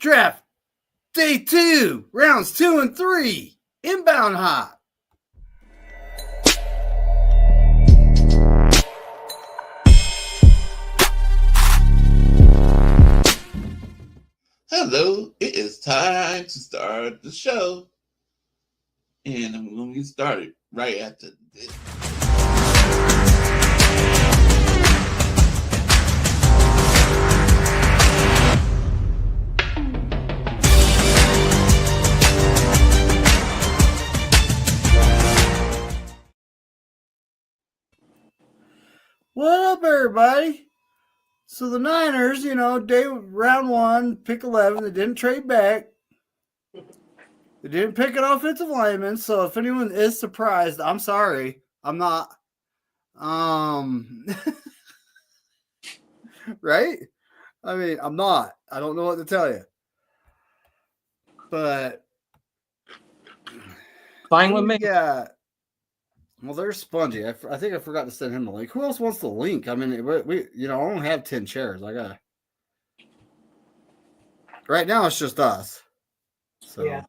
Draft day 2, rounds 2 and 3, inbound hot. Hello, it is time to start the show. And I'm going to get started right after this. What up, everybody? So the Niners, round 1, pick 11. They didn't trade back. They didn't pick an offensive lineman. So if anyone is surprised, I'm sorry. I'm not. Right? I mean, I'm not. I don't know what to tell you. But fine with me. Yeah. Well, there's Spongy. I think I forgot to send him the link. Who else wants the link? I mean, we I don't have 10 chairs. Right now it's just us. So. Yeah.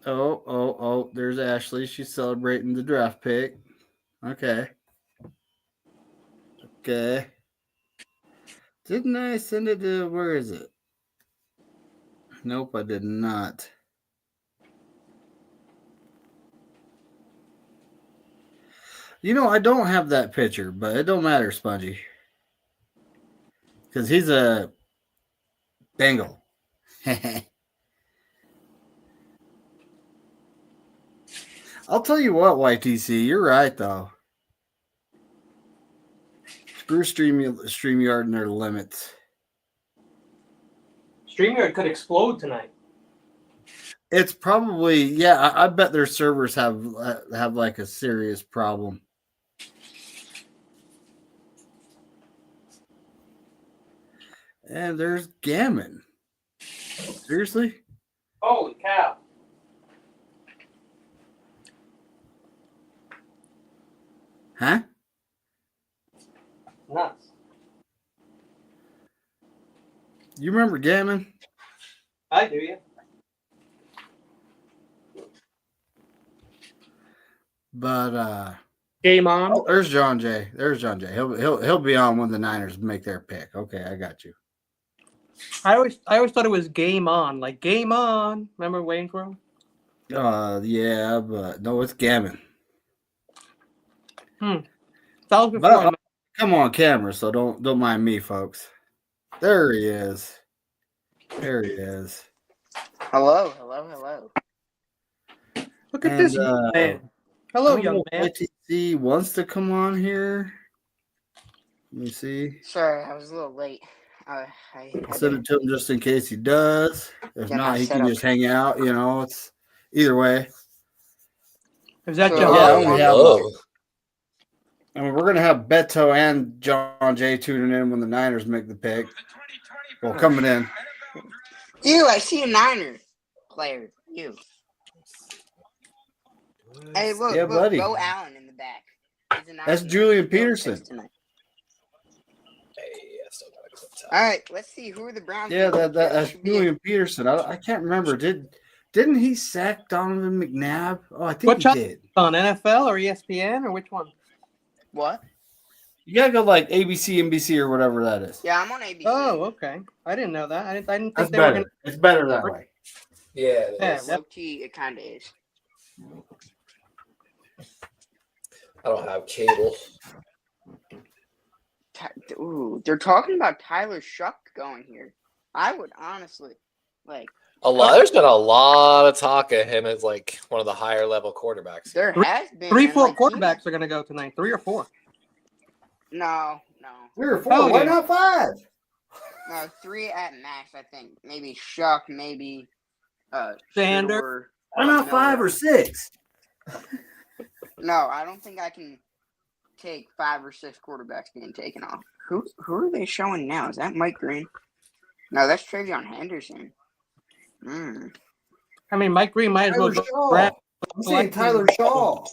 Oh, there's Ashley. She's celebrating the draft pick. Okay. Didn't I send it to, where is it? Nope, I did not. I don't have that picture, but it don't matter, Spongy. Because he's a Bengal. I'll tell you what, YTC, you're right, though. Screw StreamYard and their limits. StreamYard could explode tonight. It's probably, I bet their servers have like a serious problem. And there's Gammon. Seriously? Holy cow. Huh? Nuts. You remember Gammon? I do, yeah. But game on. Oh, there's John Jay. He'll be on when the Niners make their pick. Okay, I got you. I always thought it was game on, like game on. Remember waiting for him? Yeah, but no, it's Gammon. But come on camera, so don't mind me, folks. There he is. Hello. Look at this man. Hello, young man. YTC wants to come on here. Let me see. Sorry, I was a little late. I send it to him just in case he does. If not, he can just hang out. It's either way. Is that John? I mean, we're gonna have Beto and John Jay tuning in when the Niners make the pick. Well, coming in. Ew, I see a Niner player. Ew. Hey, look, buddy. Bo Allen in the back. That's Julian Peterson. All right, let's see who are the Browns. Yeah, that's Julian Peterson. I can't remember. Didn't he sack Donovan McNabb? Oh, I think he did. On NFL or ESPN or which one? What? You gotta go like ABC, NBC, or whatever that is. Yeah, I'm on ABC. Oh, okay. I didn't know that. I didn't think That's they better. were going to. It's better that way. Yeah. Low-key, it kind of is. I don't have cable. Ooh, they're talking about Tyler Shuck going here. I would honestly There's been a lot of talk of him as like one of the higher level quarterbacks. There has been 3-4 quarterbacks are going to go tonight. 3 or 4. No. 3 or 4. Why not 5? No, 3 at max. I think maybe Shuck, maybe Sander. Why not 5 or 6? No, I don't think I can take 5 or 6 quarterbacks being taken off. Who are they showing now? Is that Mike Green? No, that's Travion Henderson. I mean, Mike Green might as well go. I'm saying Tyler Shaw.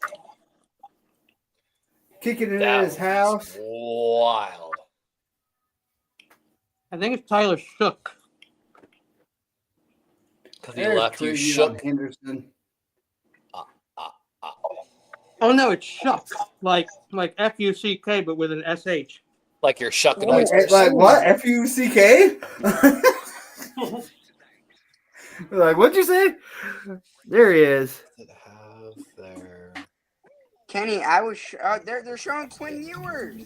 Kicking it in his house. Wild. I think it's Tyler Shook. Because he left you shook. Henderson. Oh no, it's Shuck. Like F-U-C-K, but with an S-H. Like you're shucking Like oysters. what? F-U-C-K? Like, what'd you say? There he is. Have there. Kenny, I was. They're showing Quinn Ewers.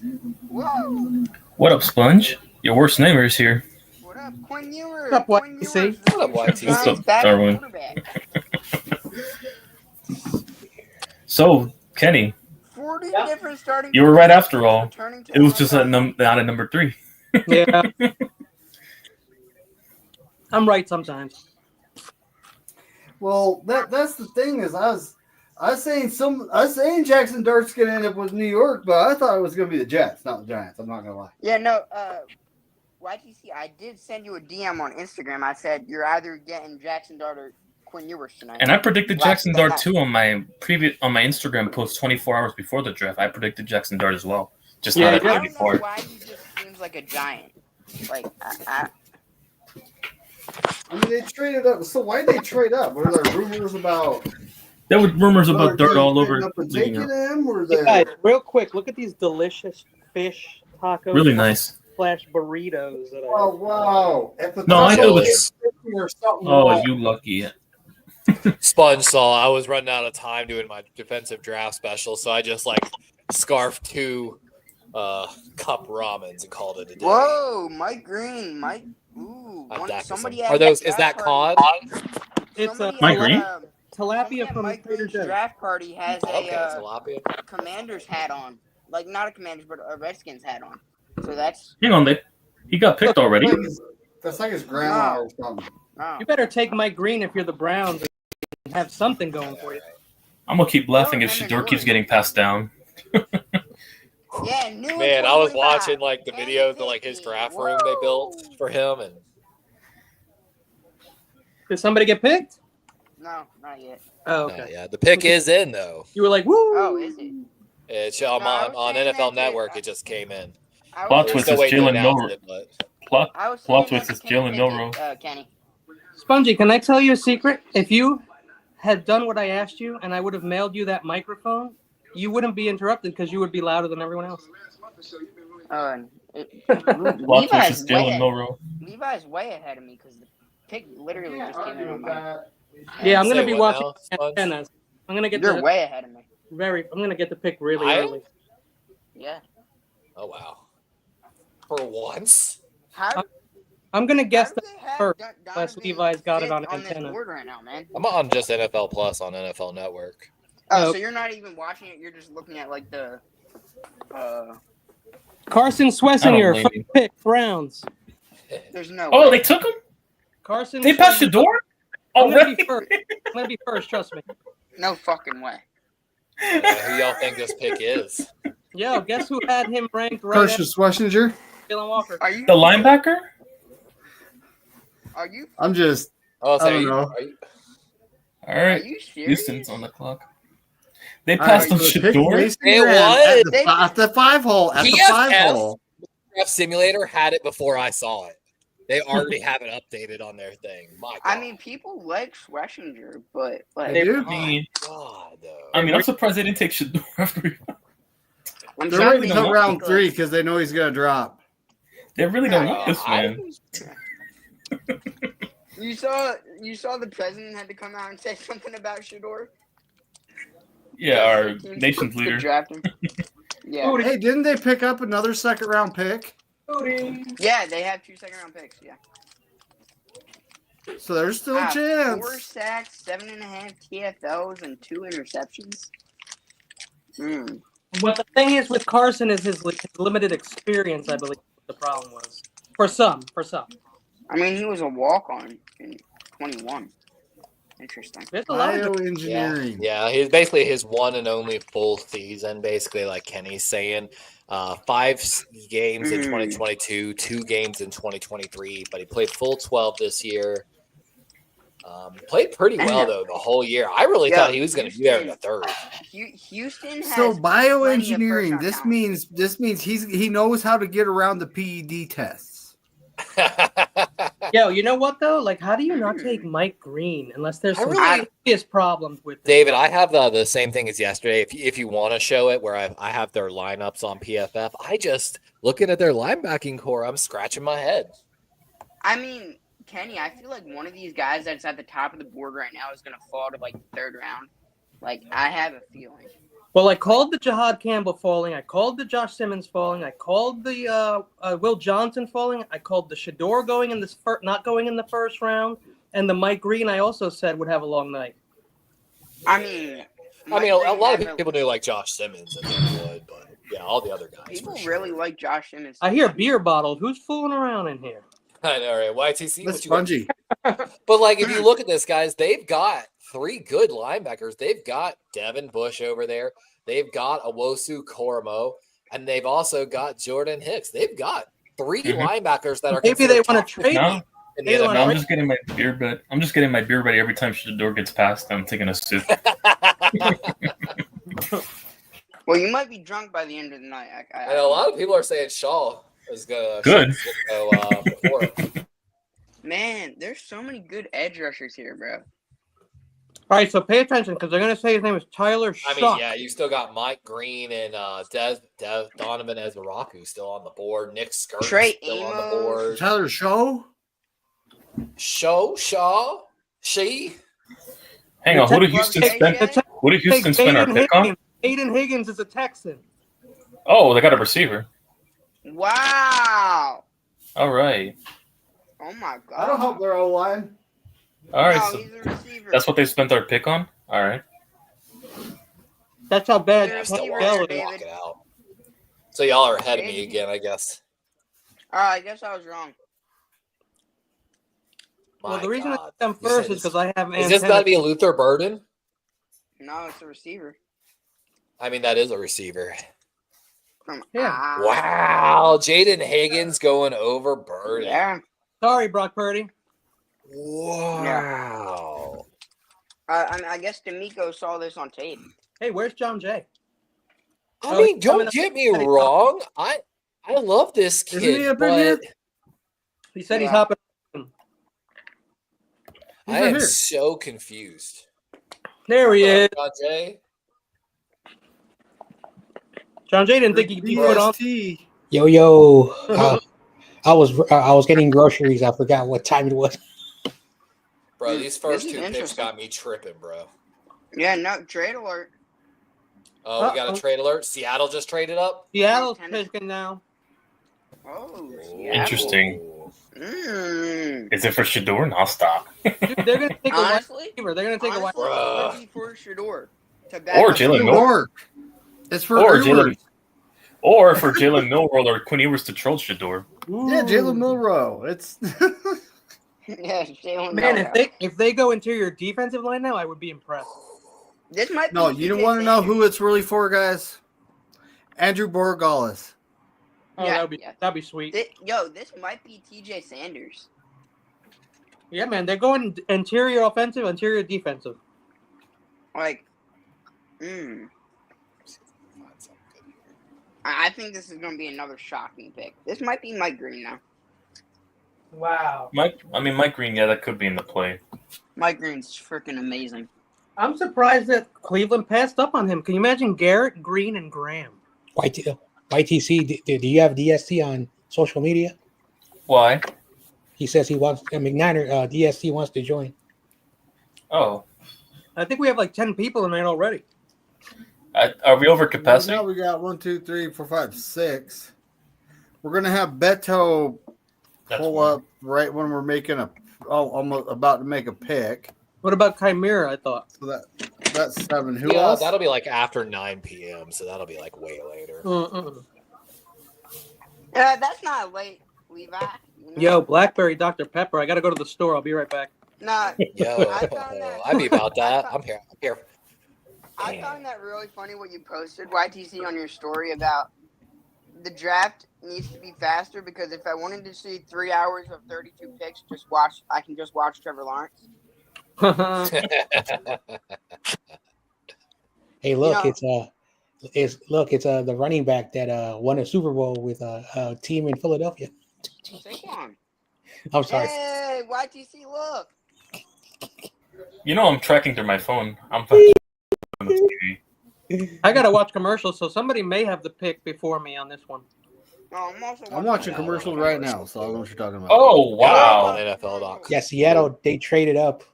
Whoa! What up, Sponge? Your worst nightmare is here. What up, Quinn Ewers? What's up, Quinn YTC? Ewers, What up, YTC? What's up, backup Darwin? quarterback. So, Kenny, 40 different starting. you were right after all. Returning to It was just NFL. not at number 3. Yeah. I'm right sometimes. Well, that's the thing is I was saying Jackson Dart's gonna end up with New York, but I thought it was gonna be the Jets, not the Giants. I'm not gonna lie. Yeah, no. YTC, I did send you a DM on Instagram. I said you're either getting Jackson Dart or Quinn Ewers tonight. And I predicted Last Jackson night. Dart too on my Instagram post 24 hours before the draft. I predicted Jackson Dart as well, just Yeah, not you at I don't know 24. why he just seems like a giant. Like, I mean, they traded up. So why did they trade up? Were there rumors about? There were rumors about Dart all over. Up and leading taking up. him? Or Hey, guys, real quick, look at these delicious fish tacos. Really nice. Slash burritos. That Oh wow! If the No, I know Cowboys it's- or something Oh, like- you lucky. Sponge saw I was running out of time doing my defensive draft special, so I just scarfed 2 cup ramens and called it a day. whoa, Mike Green, Mike. Ooh, I'm dacking somebody some. at Are those? that Is that draft cod? party- It's somebody Mike at, Green? somebody tilapia at from Mike Trader Green's Joe's. draft party has Okay, a tilapia. Commander's hat on. Like, not a Commander's, but a Redskins hat on. So that's. Hang on, he got picked already. That's like his grandma or something. Oh. You better take Mike Green if you're the Browns and have something going for you. I'm gonna keep laughing if Oh, Shador keeps getting passed down. Yeah, new Man, I was 2025. watching the Kenny videos of his Pickett. draft room they built Whoa. for him, and Did somebody get picked? No, not yet. Oh, okay. yeah, the pick is in though. You were like, woo! Oh, is it? It's No, I was on saying NFL that Network. they- It just came in. I Plot was twist Still is waiting to Jalen announce Milrow. it, but Plot I was plot saying twist that is to Kenny Jalen Pickett, Milrow. Kenny. Spongy, can I tell you a secret? If you had done what I asked you and I would have mailed you that microphone, you wouldn't be interrupted because you would be louder than everyone else. Plot twist is Levi's Jalen way, Milrow. Levi's way ahead of me because the pick literally just came in on my. Yeah, I'm going to Say be what watching now, Sponge? antennas. I'm going to get You're the way ahead of me. I'm going to get the pick really I- early. Yeah. Oh wow! For once, How? I'm going to guess how the do they have first, Donovan unless Levi's got it fifth on this antenna. board right now, man. I'm on just NFL Plus on NFL Network. Oh, Oh. so you're not even watching it. You're just looking at the. Carson I don't Swessinger, blame first you. pick, Browns. There's no. Oh, way. they took him? Carson They passed Swessinger. Shador? I'm going to Already? be first. I'm going to be first, trust me. No fucking way. Who y'all think this pick is? Yo, guess who had him ranked right Carson after Schlesinger. Jalen Walker? Are you? The linebacker? Are you? I'm just. Oh, so I don't you- know. are you- All Are right. you serious? Houston's on the clock. They All passed right, on so pick Shador? Mason It Graham was. at the 5 hole. At the Yes, 5 F. hole. Draft Simulator had it before I saw it. They already have it updated on their thing. My God. I mean, people like Schlesinger, but like, They do. I mean, God, though. I'm surprised they didn't take Shador after he. I'm They're shocked waiting they until didn't round pick, 3 because they know he's gonna drop. They really don't Yeah, want this man. You saw the president had to come out and say something about Shador. Yeah, our Teams nation's could leader. draft him. Yeah, Hey, didn't they pick up another 2nd round pick? yeah, they have 2 second-round picks. Yeah, So there's still a 4 chance. sacks, 7.5 TFLs, and 2 interceptions. Mm. What the thing is with Carson is his limited experience, I believe the problem was. For some. I mean, he was a walk-on in 21. Interesting. There's a lot of Bioengineering. Yeah, he's basically his one and only full season, basically, like Kenny's saying. 5 games in 2022, 2 games in 2023, but he played full 12 this year. Played pretty well, though, the whole year. I really thought he was going to be there in the third. Houston has So plenty of bioengineering. first-round This talent. means he knows how to get around the PED tests. Yo, you know what though? Like, how do you not take Mike Green unless there's I some really- serious problems with David, I have the same thing as yesterday. If you want to show it, where I have their lineups on PFF, I just looking at their linebacking core, I'm scratching my head. I mean, Kenny, I feel like one of these guys that's at the top of the board right now is going to fall to like the third round. Like, I have a feeling. Well, I called the Jahad Campbell falling. I called the Josh Simmons falling. I called the Will Johnson falling. I called the Shador going in this not going in the first round, and the Mike Green I also said would have a long night. I mean, A lot of people knew like Josh Simmons and they would, but yeah, all the other guys. People for sure. really like Josh Simmons. I hear beer bottles. Who's fooling around in here? I know, right? YTC, That's what you got? spongy. But like, if you look at this, guys, they've got 3 good linebackers. They've got Devin Bush over there. They've got Owosu Koromo, and they've also got Jordan Hicks. They've got 3 linebackers that are Maybe they considered want top to trade No. me. in the They No, want NFL. I'm just getting my beer, but I'm just getting my beer ready every time Shador gets past. I'm taking a sip. Well, you might be drunk by the end of the night. I know a lot of people are saying Shaw is gonna Good. go before him. Man, there's so many good edge rushers here, bro. All right, so pay attention because they're going to say his name is Tyler I Shuck. mean, yeah, you still got Mike Green and Donovan Ezbaraku still on the board. Nick Skirk Trey still on the Amos. board. Tyler Show? Shaw, she. Hang on, who did Houston spend? Who did Houston spend our pick on? Aiden Higgins is a Texan. Oh, they got a receiver. Wow. All right. Oh my god. I don't hope they're O-line. All right. No, So he's a receiver. that's what they spent our pick on? All right. That's how bad They're Yeah, still receiver, Bell walk is. David. it out. So y'all are ahead of me David. again, I guess. I guess I was wrong. Well, My the reason God. I put them first is because I have Is this got to be Luther Burden? No, it's a receiver. I mean, that is a receiver. From Yeah. Wow, Jaden Higgins going over Burden. Yeah. Sorry, Brock Purdy. Wow. I guess D'Amico saw this on tape. Hey, where's John Jay? I Oh, mean, he's coming don't up- get me wrong. I love this Isn't he kid, up in here? but He said he's Yeah. hopping. He's I right am here. so confused. There he is. John Jay. John Jay didn't think he could be put on. BST. Yo, I was getting groceries. I forgot what time it was. Bro, Dude, these first this is 2 picks interesting. got me tripping, bro. Yeah, no, trade alert. Oh, we got Uh-oh. a trade alert. Seattle just traded up. Seattle's Tennis. picking now. Oh, Interesting. Mm. Is it for Shador? No, I'll stop. Dude, they're going to take a wide Honestly, receiver. They're going to take a wide honestly, Bruh. it would be for Shador. To back Or up Jalen Shador. Milroe. Or it's for Or Uber. Or for Jalen Milroe or Quinn Ewers to troll Shador. Yeah, Jalen Milroe. It's Yeah, Jalen Man, Milroe. if they go interior defensive line now, I would be impressed. This might be no. You don't TJ want to know Sanders. who it's really for, guys. Andrew Borregales. Oh, Yeah, that'd be yeah. that'd be sweet. This might be TJ Sanders. Yeah, man, they're going interior offensive, interior defensive. Like, I think this is going to be another shocking pick. This might be Mike Green now. Wow. Mike Green, yeah, that could be in the play. Mike Green's freaking amazing. I'm surprised that Cleveland passed up on him. Can you imagine Garrett, Green, and Graham? YTC, do you have DST on social media? Why? He says he wants McNiner. DST wants to join. Oh, I think we have like 10 people in there already. are we over capacity? Now we got 1, 2, 3, 4, 5, 6. We're gonna have Beto That's pull one. up right when we're making almost about to make a pick. What about Chimera, I thought? So that's 7. Who Yeah, else? that'll be like after 9 p.m., so that'll be like way later. That's not late, Levi. You know? Yo, Blackberry Dr. Pepper. I got to go to the store. I'll be right back. Nah, Yo, I found that- I'd be about that. I'm here. I found that really funny what you posted, YTC, on your story about the draft needs to be faster because if I wanted to see 3 hours of 32 picks, I can just watch Trevor Lawrence. Hey, look, You it's the running back that won a Super Bowl with a team in Philadelphia. Saquon. I'm sorry. Hey, YTC, look. You know I'm tracking through my phone. I'm fucking on the TV. I gotta watch commercials, so somebody may have the pick before me on this one. Oh, I'm watching commercials right now, so I don't know what you're talking about. Oh, wow. On NFL.com. Yeah, Seattle, they traded up.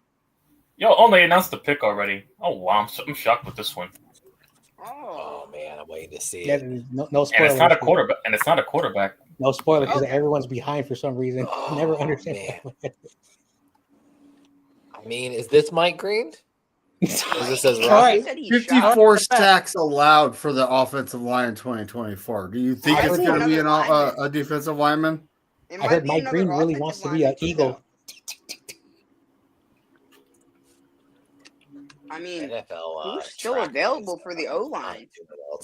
Yo, they announced the pick already. Oh, wow. I'm shocked with this one. Oh man, I'm waiting to see Yeah, it. no And spoilers. it's not a quarterback. And it's not a quarterback. No spoiler because Okay. everyone's behind for some reason. Never Oh, understand. I mean, is this Mike Green? Is this as All right. He said he shot. 54 sacks allowed for the offensive line in 2024. Do you think I it's think going to be another a defensive lineman? It I might heard be Mike another Green really offensive wants to be lineman an too, Eagle. though. I mean, NFL. who's still track available is, for the O-line?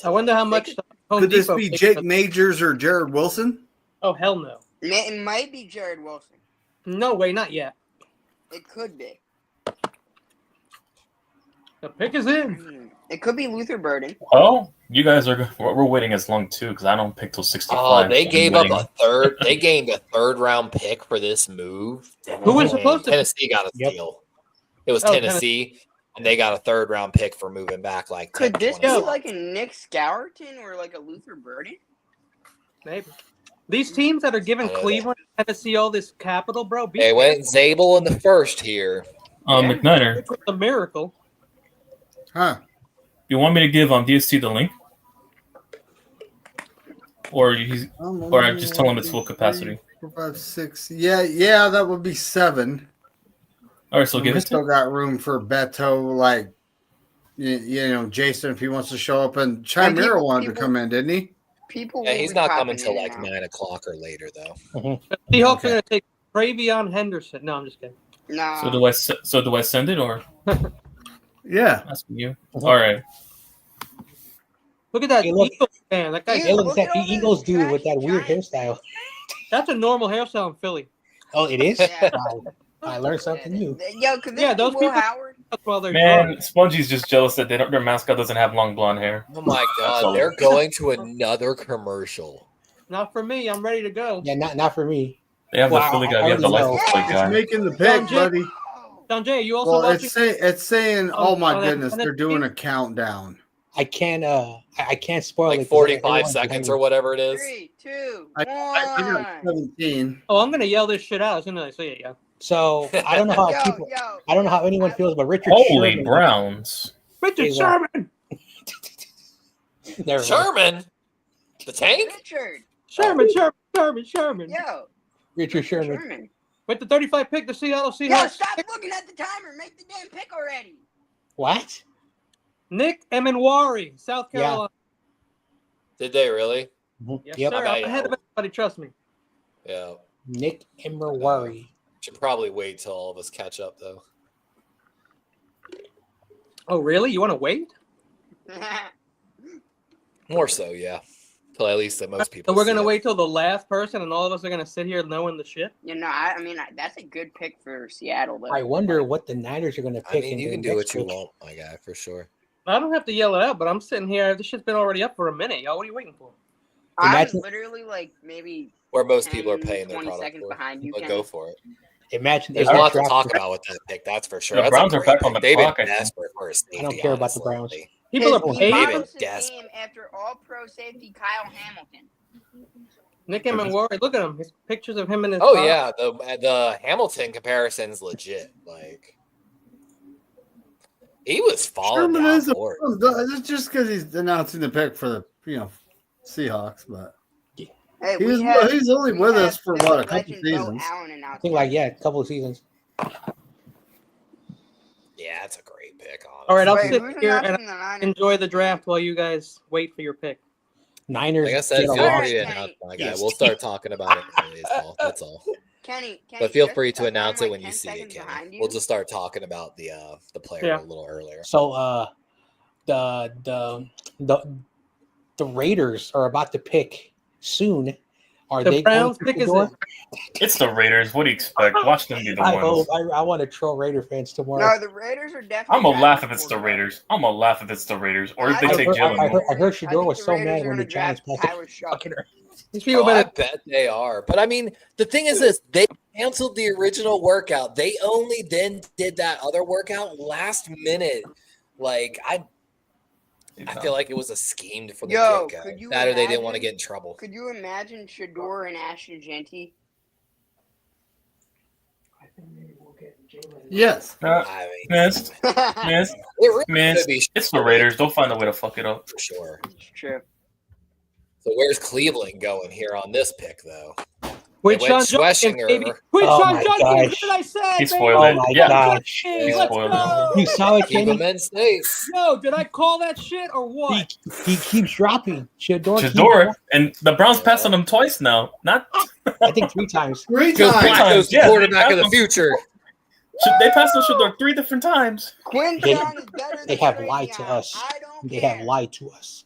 I wonder how much Home Could this Depot be paid Jake for- Majors or Jared Wilson? Oh hell no! It might be Jared Wilson. No way, not yet. It could be. The pick is in. It could be Luther Burden. Oh, you guys we're waiting as long too because I don't pick till 65. Oh, they I'm gave up waiting. a third. They gained a third-round pick for this move. Who was And supposed to? Tennessee got a Yep. steal. It was Oh, Tennessee, and they got a third-round pick for moving back like. Could 10, this 20 be like a Nick Scourton or like a Luther Burden? Maybe. These teams that are giving I know Cleveland, Tennessee all this capital, bro. Be They went Zabel in the first here. Yeah. McNiner, It's a miracle. Huh. you want me to give DST the link, or I just tell him it's full capacity? 4, 5, 6. Yeah, that would be 7. All right, so And give we it to still got room for Beto, like Jason, if he wants to show up, and Chimera wanted to come in, didn't he? People. Yeah, will he's be not popping coming till in like and out. 9 o'clock or later, though. Seahawks Okay. are going to take Travion Henderson. No, I'm just kidding. Nah. So do I send it or Yeah. asking you? Mhm. All right. Look at that Hey, look. Eagles fan. That guy. Ew. Hey, look Look at at that all those Eagles dude with that trashy weird Giants hairstyle. That's a normal hairstyle in Philly. Oh, it is? Yeah. Wow. I learned something new. Yo, could this Yeah, be those Will people- Howard? That's while they're Man, drunk. Spongey's just jealous that their mascot doesn't have long blonde hair. Oh my all. God, they're going to another commercial. Not for me. I'm ready to go. Yeah, not for me. They have Well, the Philly I guy. We have the already know. license plate It's guy. making the pick, Jay. buddy. Don Jay, you also Well, watching? it's saying, oh my on that goodness, they're Tennessee doing team? a countdown. I can't spoil it. Like 'cause 45 everyone's seconds behind or me. whatever it is. 3, 2, I 1. got 17. Oh, I'm gonna yell this shit out as soon as I see it. Yeah. So I don't know how I don't know how anyone feels, but Richard Holy Sherman. Browns. Richard Hey, Sherman. Never mind. Sherman, the tank. Richard. Sherman. Yo, Richard Sherman. Sherman. With the 35 pick, the Seattle Yo, Seahawks. stop looking at the timer. Make the damn pick already. What? Nick Emenwari, South Yeah. Carolina. Did they really? Yes, Yep. sir. Okay, I'm ahead of everybody. Trust me. Yeah. Nick Emenwari. Should probably wait till all of us catch up, though. Oh, really? You want to wait? More so, yeah. Till at least that most people. So we're see gonna it. wait till the last person, and all of us are gonna sit here knowing the shit. I mean, that's a good pick for Seattle, though. I wonder what the Niners are going to I pick. mean, in you their can do next what you pick. want, my guy, for sure. I don't have to yell it out, but I'm sitting here. This shit's been already up for a minute, y'all. What are you waiting for? I'm Imagine- literally like maybe Where most 10, people are paying their 20 product seconds for. behind you, But Kenny. go for it. Imagine There's if a that lot to draft talk was- about with that pick, that's for sure. The That's a Browns are great back on pick. the They've been clock, I think. desperate for a safety. I don't care about the honestly. Browns. People His are he hating David bounced his Des- game after All-Pro safety Kyle Hamilton. Nick Emenwari. Look at him. His pictures of him in his. Oh car. yeah, the Hamilton comparison's legit. Like he was falling Sherman down is for it. it's just because he's announcing the pick for the Seahawks, but Hey, he's only with us for Philly what, a couple legend Bo seasons. Allen I announced think it. a couple of seasons. Yeah, it's a great pick. Honestly. All right, I'll Wait, sit who's here and announcing the Niners? enjoy the draft while you guys wait for your pick. Niners Like I said, get a feel loss. free to Kenny. announce, my guy. Yes. We'll start talking about it in baseball. That's all. Kenny, But feel just free to because I'm, announce it like, when you 10 see it, seconds Kenny. behind you. We'll just start talking about the player Yeah. a little earlier. So the Raiders are about to pick soon. Are The they Browns going pick to is the in. door? It's the Raiders. What do you expect? Watch them be the I ones. hope. I want to troll Raider fans tomorrow. No, the Raiders are definitely. I'm gonna laugh if drafting it's the quarterback. Raiders. I'm gonna laugh if it's the Raiders. Or if they I take heard- Jalen. I heard Shador think was the so Raiders mad are when the gonna Giants draft passed Tyler Shuck. fucking. These people Oh, I better. bet they are. But I mean, the thing is this: they canceled the original workout. They only then did that other workout last minute. Like I feel like it was a scheme from the Yo, get-go. could you That or they didn't want to imagine- get in trouble. Could you imagine Shador and Ashton Genty? Yes. I mean, Missed. It's Missed. it really Missed. could be It's the Raiders. They'll find a way to fuck it up. for sure. true. So where's Cleveland going here on this pick, though? Quinshon They went Junkins, Schweschinger. baby. Oh Quinshon my Junkins, gosh. what did I say? He baby? spoiled Oh it. my Yeah. gosh. Junkins, He let's spoiled go. You saw it, Keep Kenny? him in state. Yo, did I call that shit or what? He keeps dropping. Shador keeps Shador. dropping. And the Browns passed on him twice now. Not I think 3 times. 3 Because times. Flacco's the Yeah, quarterback of the they- future. They passed on Shador 3 different times. Quinshon is better than They have Travion. lied to us. I don't They care. have lied to us.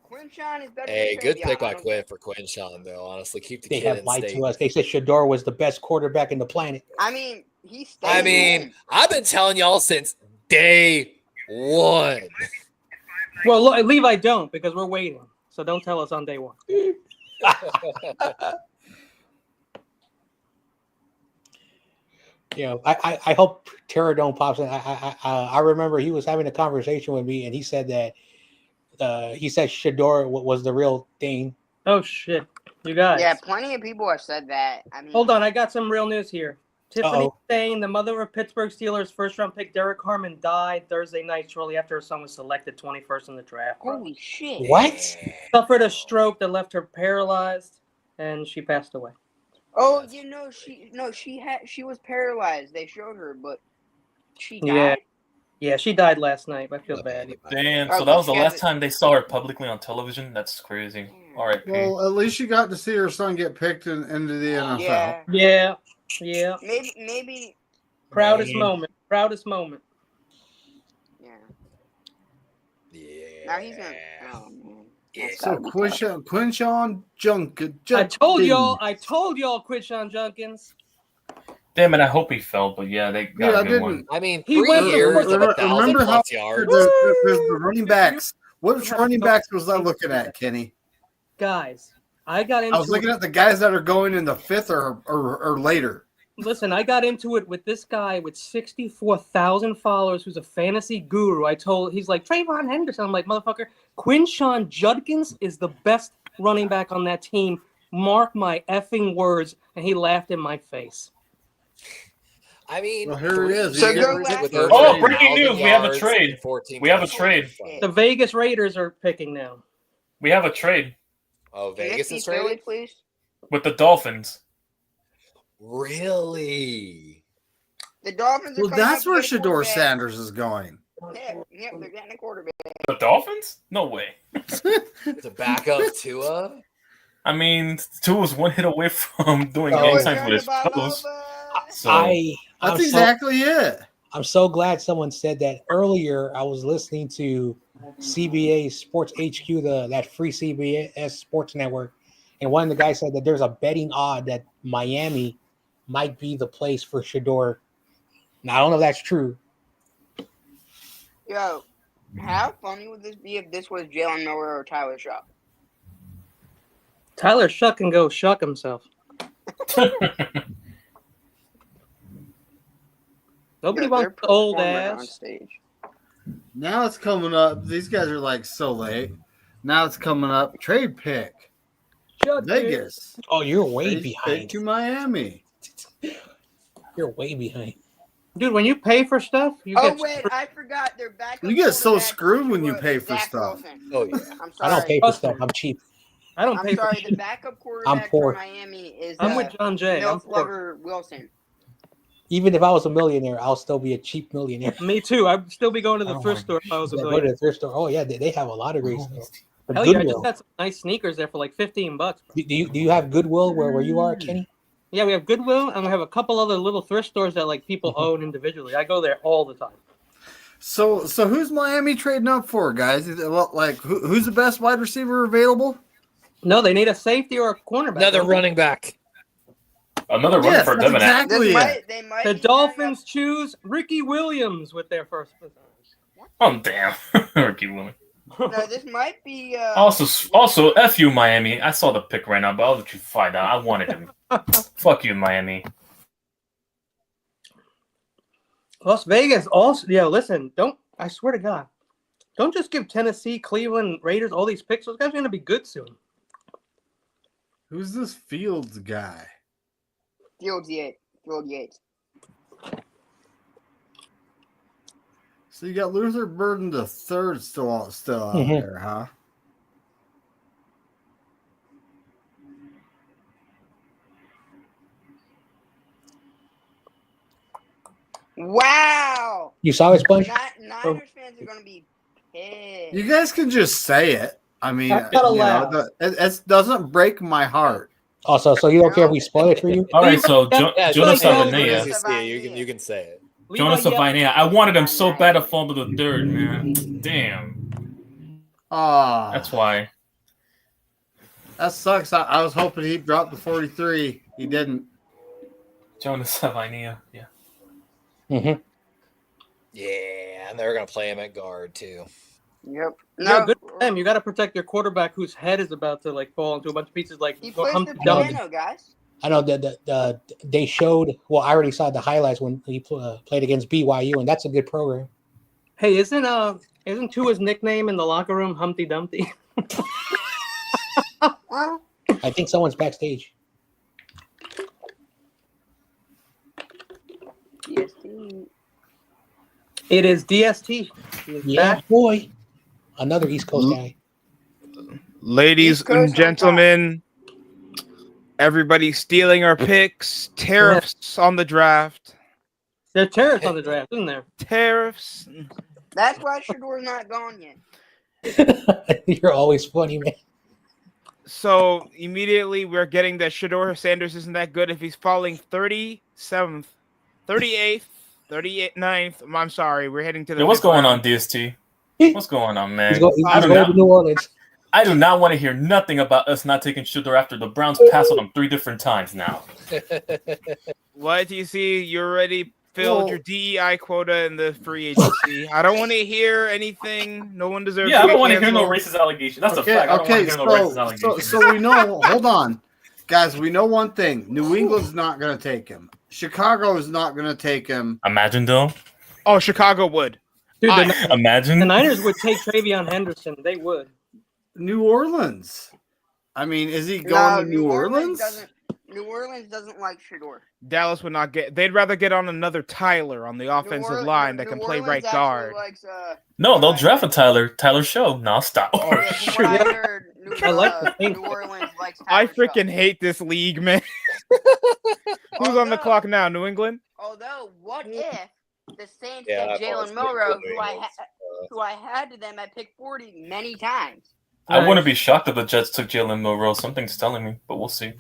Quinshon is better Hey, than good Travion. pick by I don't Quinn for Quinshon, though. Honestly, keep the They kid have in lied state. to us. They said Shador was the best quarterback in the planet. care. I mean, he stayed I mean, in. I've been telling y'all since day one. Well, look, Levi don't because we're waiting. So don't tell us on day one. You know, I hope Terradome pops in. I remember he was having a conversation with me, and he said that he said Shador was the real thing. Oh shit, you guys. Yeah, plenty of people have said that. I mean, Hold on, I got some real news here. Tiffany Uh-oh. saying the mother of Pittsburgh Steelers first-round pick Derek Harmon died Thursday night shortly after her son was selected 21st in the draft. bro. Holy shit! What? Suffered a stroke that left her paralyzed, and she passed away. Oh, you know, she was paralyzed. They showed her, but she died. Yeah. Yeah, she died last night. I feel bad. Damn. Oh, So that was the yeah, last but- time they saw her publicly on television. That's crazy. All right. Well, at least she got to see her son get picked into the NFL. Yeah, Yeah, yeah. maybe. Proudest Man. moment. Proudest moment. Yeah. Yeah. Now he's in. Oh man. That's So gotta be tough. Quinshon Junkins. I told y'all, Quinshon Junkins. Damn it. I hope he fell, but yeah, they got Yeah, I a good didn't. one. I mean, He 3 went to years of Remember 1,000 how plus yards. the running backs. Which running backs was I looking at, Kenny? Guys, I got into I was looking at the guys that are going in the 5th or later. Listen, I got into it with this guy with 64,000 followers who's a fantasy guru. He's like, Trayvon Henderson. I'm like, motherfucker, Quinshon Judkins is the best running back on that team. Mark my effing words. And he laughed in my face. I mean, Well, here it is. So He go gets- back- with Oh, over breaking 1,000 news. We have a yards trade. and 14 We have a touchdowns. trade. The Vegas Raiders are picking now. We have a trade Oh, Can Vegas this is be Philly, traded? please? with the Dolphins. Really? The Dolphins are Well, coming that's up to where get a Shador quarterback. Sanders is going. Yeah, they're getting a quarterback. The Dolphins? No way. To back up Tua? I mean, Tua was one hit away from doing Oh, game it's signs with his Turn the ball toes. over. So I'm That's so- exactly it. I'm so glad someone said that earlier. I was listening to CBA Sports HQ, that free CBS Sports Network, and one of the guys said that there's a betting odd that Miami might be the place for Shador. Now I don't know if that's true. Yo, how funny would this be if this was Jalen Miller or Tyler Shaw? Tyler Shuck can go shuck himself. Nobody Yo, wants they're the old performing on ass. stage. Now it's coming up. These guys are like so late. Now it's coming up. Trade pick. Shut Vegas. Oh, you're way Trade pick behind. to Miami. You're way behind. Dude, when you pay for stuff, you Oh get wait, I forgot their backup. You get so quarterback, screwed when you Zach pay for stuff. Wilson. Oh, yeah. I'm sorry. I don't pay for stuff. I'm cheap. I don't pay I'm for sorry. shit. The backup quarterback poor. for Miami is I'm with John Jay. I'm Milf poor. Lover Wilson. Even if I was a millionaire, I'll still be a cheap millionaire. Me too. I'd still be going to the Oh thrift my store if I was a Yeah, go to millionaire. the thrift store. Oh yeah, they have a lot of great stuff. But Hell yeah, I just Goodwill. had some nice sneakers there for like $15. Bro. Do you have Goodwill where you are, Kenny? Yeah, we have Goodwill, and we have a couple other little thrift stores that like people own individually. I go there all the time. So who's Miami trading up for, guys? Like who's the best wide receiver available? No, they need a safety or a cornerback. Another running back. another run Yes, for that's Devin. exactly it. They might The be Dolphins choose Ricky Williams with their first. Oh damn, Ricky Williams. No, this might be. Also, F you, Miami. I saw the pick right now, but I'll let you find out. I wanted him. Fuck you, Miami. Las Vegas also. Yeah, listen. Don't. I swear to God, don't just give Tennessee, Cleveland, Raiders all these picks. Those guys are going to be good soon. Who's this Fields guy? Field Yates. So you got Luther Burden the third still out there, huh? Wow. You saw his bunch? Niners fans are going to be pissed. You guys can just say it. I mean, That's not allowed. It doesn't break my heart. Also, so you don't care if we spoil it for you? All right, so Yeah, Jonas Jonas Avenea. you can say it. Jonas Avenea. I wanted him so bad to fall to the third, man. Damn. That's why. That sucks. I was hoping he'd drop the 43. He didn't. Jonas Avenea, yeah. Mm-hmm. Yeah, and they're gonna play him at guard too. Yep. No, good for them. You got to protect your quarterback whose head is about to like fall into a bunch of pieces. Like he plays the Humpty piano, guys. I know that they showed. Well, I already saw the highlights when he played against BYU, and that's a good program. Hey, isn't Tua's nickname in the locker room Humpty Dumpty? Well, I think someone's backstage. DST. It is DST. He is Yeah, back. boy. Another East Coast guy. Ladies East Coast and on top. gentlemen, everybody stealing our picks. Tariffs on the draft. There's tariffs on the draft, isn't there? Tariffs. That's why Shador's not gone yet. You're always funny, man. So immediately we're getting that Shador Sanders isn't that good if he's falling 37th, 38th, 39th. I'm sorry, we're heading to the. Yo, what's fifth going round. on, DST? What's going on, man? He's going I do to New Orleans. I do not want to hear nothing about us not taking Shador after the Browns passed on him 3 different times now. What do you see? You already filled your DEI quota in the free agency. I don't want to hear anything. No one deserves. Yeah, I to don't get want to hear no canceled. racist allegations. That's a fact. I don't want to hear no racist allegations. So we know. Hold on, guys. We know one thing: New England's not going to take him. Chicago is not going to take him. Imagine though. Oh, Chicago would. Dude, Imagine the Niners would take Travion Henderson. They would. New Orleans. I mean, is he going to New Orleans? New Orleans doesn't like Shador. Dallas would not get. They'd rather get on another Tyler on the offensive line that can play right guard. Likes, No, they'll draft a Tyler Show. No, stop. oh, yeah, from what I heard, I like the thing. New Orleans likes I Tyler freaking Show. hate this league, man. Who's on the clock now? New England? Although, what if the Saints Yeah, get I've Jalen always Milrow, been who I had to them at pick 40 many times? I wouldn't be shocked if the Jets took Jalen Milrow. Something's telling me, but we'll see.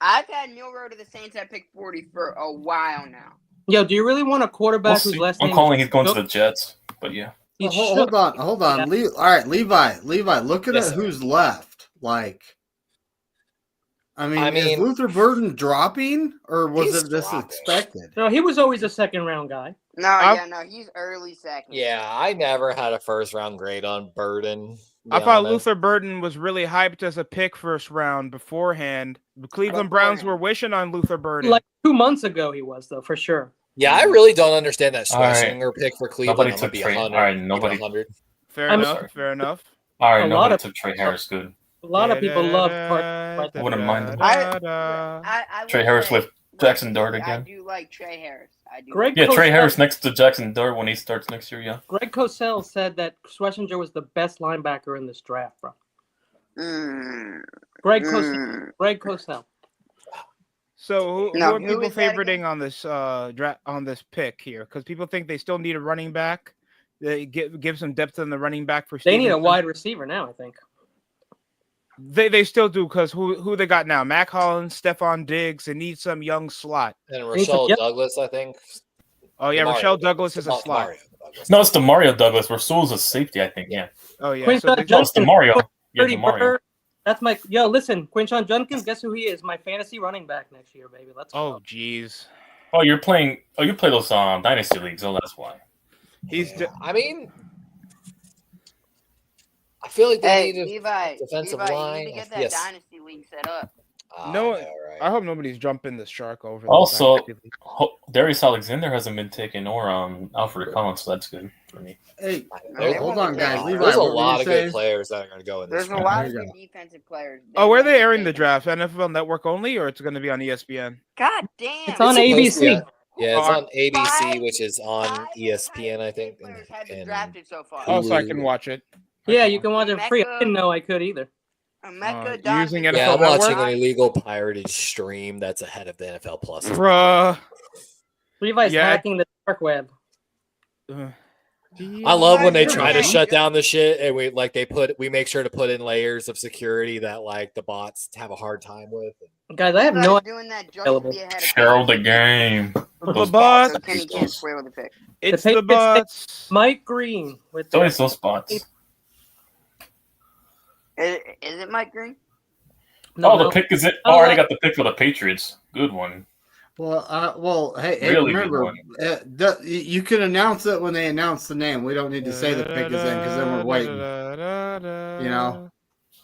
I've had Milrow to the Saints at pick 40 for a while now. Yo, do you really want a quarterback We'll whose see. last I'm name calling is he's going to Cook? the Jets, but yeah. He Hold should. on. All right, Levi, look at Yes, sir. who's left. Like, I mean, is mean, Luther Burden dropping, or was he's it this dropping. expected? No, he was always a second round guy. No, he's early second. Yeah, I never had a first round grade on Burden. I thought Luther Burden was really hyped as a pick first round beforehand. The Cleveland Browns were wishing on Luther Burden. Like 2 months ago, he was though for sure. Yeah, I really don't understand that All right. Schlesinger pick for Cleveland. Nobody I'm took gonna be Trey. 100. All right, nobody. 100. Fair I'm enough. sorry. Fair enough. All right, A lot nobody of took Trey Harris. Good. A lot of people love Carter. I wouldn't mind him. I Trey will Harris say, with Jackson I Dart again. do like Trey Harris. I do. Greg Yeah, Trey Cosell- Harris next to Jackson Dart when he starts next year. Yeah. Greg Cosell said that Schlesinger was the best linebacker in this draft, bro. Greg Cosell. So who No, are who people is that favoriting on this on this pick here? Because people think they still need a running back. They give some depth in the running back for. They need a Stevenson. wide receiver now, I think. They still do because who they got now? Mac Hollins, Stephon Diggs. They need some young slot. And Rochelle Yep. Douglas, I think. Oh yeah, Mario Rochelle Douglas is a Mario slot. Douglas. No, it's Demario Douglas. Rasul's a safety, I think. Yeah. Oh yeah. Quinton So No, it's Judkins, Demario. Yeah, 30 Demario. burger. That's my listen, Quinton Judkins, guess who he is? My fantasy running back next year, baby. Let's oh go. jeez. Oh, you're playing. Oh, you play those dynasty leagues. Oh, that's why. He's I mean, I feel like they Hey, need a Levi, defensive Levi, line. you need to get that Yes. dynasty league set up. No, I know, right? I hope nobody's jumping the shark over. Also, the dynasty Darius Alexander hasn't been taken, or Alfred Collins, so that's good for me. Hey, There's- hold on, guys. Levi, There's a what were you lot of good saying? players that are going to go in this There's a draft. lot There of you good go. defensive players. Oh, where are they might airing be the taken. draft? NFL Network only, or it's going to be on ESPN? God damn. It's on supposed to be ABC. Yeah, it's Oh, on ABC, Five- which is on five ESPN, I Ohio think. State players have been and drafted so far. Oh, so I Hulu. can watch it. Yeah, you can watch it free. I Mecca- didn't know I could either. Emeka using Donovan- NFL Yeah, I'm Network? watching an illegal pirated stream that's ahead of the NFL Plus. Bruh. Levi's Yeah. hacking the dark web. I love when they Levi's try to doing shut that. down the shit, and we make sure to put in layers of security that like the bots have a hard time with. Guys, I have Levi's no doing that just to available. be ahead of Cheryl the game. The Those bots. So Kenny can't spoil the pick. It's The the Patriots bots. Mike Green with It's always those spots. Is it Mike Green? Oh, the pick is it. Oh, I already yeah. got the pick for the Patriots. Good one. Well, hey, Really good remember, one. you can announce it when they announce the name. We don't need to say the pick is in because then we're waiting. You know?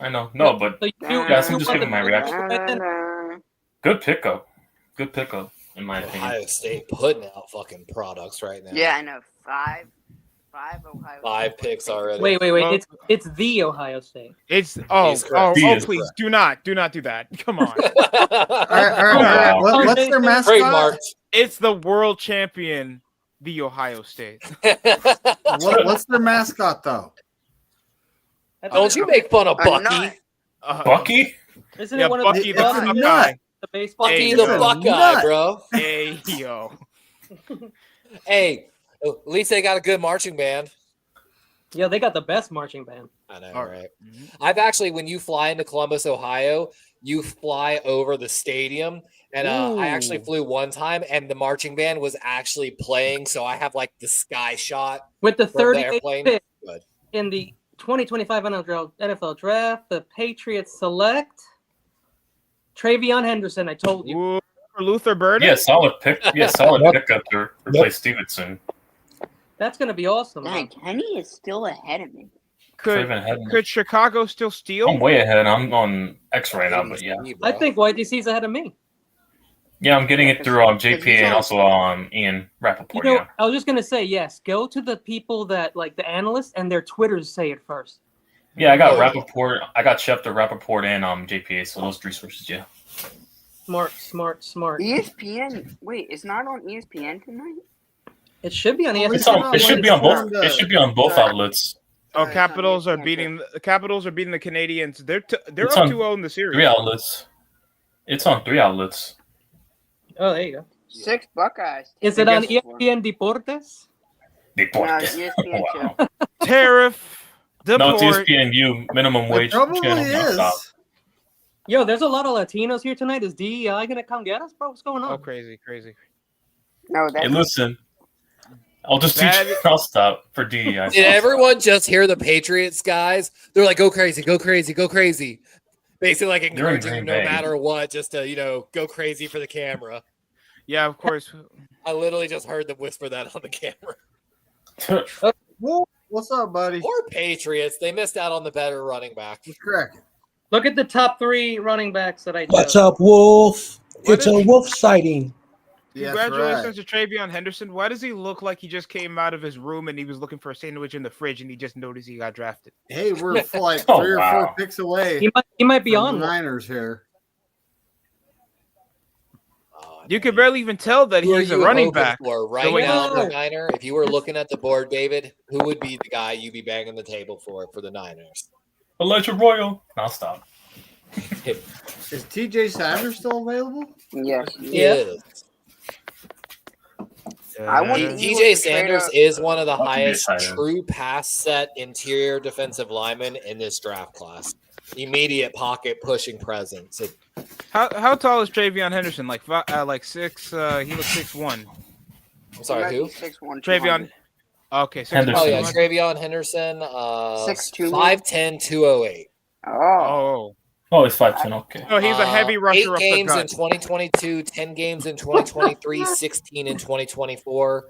I know. No, but So Yeah, so I'm just want giving the my reaction. Patriots? good pickup. Good pickup, in my opinion. Ohio State putting out fucking products right now. Yeah, I know. Five Ohio. Five State picks players. already. Wait. Well- it's the Ohio State. It's He's correct. He is please correct. do not do that. Come on. All right. Wow. What's their mascot? Trademarked. It's the world champion, the Ohio State. What's their mascot though? Don't you make fun of A Bucky? nut. Bucky? Isn't Yeah, it one Bucky of the the, It's a Buckeye. nut. the baseball Bucky Hey, the yo. Buckeye, Nut. bro. Hey yo. Hey, at least they got a good marching band. Yeah, they got the best marching band. I know, All right? Mhm. I've actually, when you fly into Columbus, Ohio, you fly over the stadium. And I actually Ooh. flew one time, and the marching band was actually playing. So I have like the sky shot With the from the 38th airplane. pick Good. in the 2025 NFL Draft, the Patriots select Travion Henderson. I told you. Ooh, Luther Burden? Yeah, solid pick. Yeah, solid Yep. pickup to replace Stevenson. That's going to be awesome. Dang, Kenny is still ahead of me. Could, Even ahead of me. could Chicago still steal? I'm way ahead. I'm on X right now, but yeah. I think YTC's ahead of me. Yeah, I'm getting it through JP and also Ian Rappaport. You know, Yeah. I was just going to say, yes, go to the people that, like the analysts, and their Twitters say it first. Yeah, I got Oh, yeah. Rappaport. I got Schefter, Rappaport, and JPA. So those three sources, yeah. Smart. ESPN. Wait, it's not on ESPN tonight. It should be on Well, ESPN. It's on. It should be on both. It's It should be on both Sorry. outlets. Oh, Sorry, Capitals are it's on beating the Canadians. They're It's up on 2-0 in the series. 3 outlets. It's on 3 outlets. Oh, there you go. 6 Buckeyes. Is it on guess- ESPN Deportes? Deportes. ESPN Wow. too. Tariff. No, it's Deport. ESPNU minimum It wage probably channel. is. nonstop. Yo, there's a lot of Latinos here tonight. Is DEI going to come get us, bro? What's going on? Oh, crazy. No, Hey, that's listen. I'll just teach That- you. I'll stop for DEI. Did everyone just hear the Patriots guys? They're like, go crazy, go crazy, go crazy. Basically, like encouraging you Green no Bay. matter what, just to, go crazy for the camera. Yeah, of course. I literally just heard them whisper that on the camera. Whoa, what's up, buddy? Poor Patriots. They missed out on the better running back. What's cracking? Look at the top 3 running backs that I What's chose. up, Wolf? What It's is- a wolf sighting. Yes, Congratulations right. to Travion Henderson. Why does he look like he just came out of his room and he was looking for a sandwich in the fridge and he just noticed he got drafted? Hey, we're like Oh, 3 or 4 wow. picks away He might be from on the one. Niners here. You could barely even tell that Who are he's a you running hoping back. for right The way now, he's- the Niner? If you were looking at the board, David, who would be the guy you'd be banging the table for the Niners? Elijah Royal. I'll stop. Is TJ Sanders still available? yes. He Yeah. is. I want Uh, the Eagles DJ to trade Sanders up- is one of the I'll be highest excited. true pass set interior defensive linemen in this draft class. Immediate pocket pushing presence. How tall is Travion Henderson? Like 6. He looks 6'1". I'm sorry, who? 6'1", Travion. Okay, 6'1". Henderson. Oh yeah, 200. Travion Henderson, 6'2". 5'10", 208. Oh, Oh, Oh, it's 5'10". Okay. no, he's a heavy rusher 8 up the games in gut. 2022, 10 games in 2023, 16 in 2024.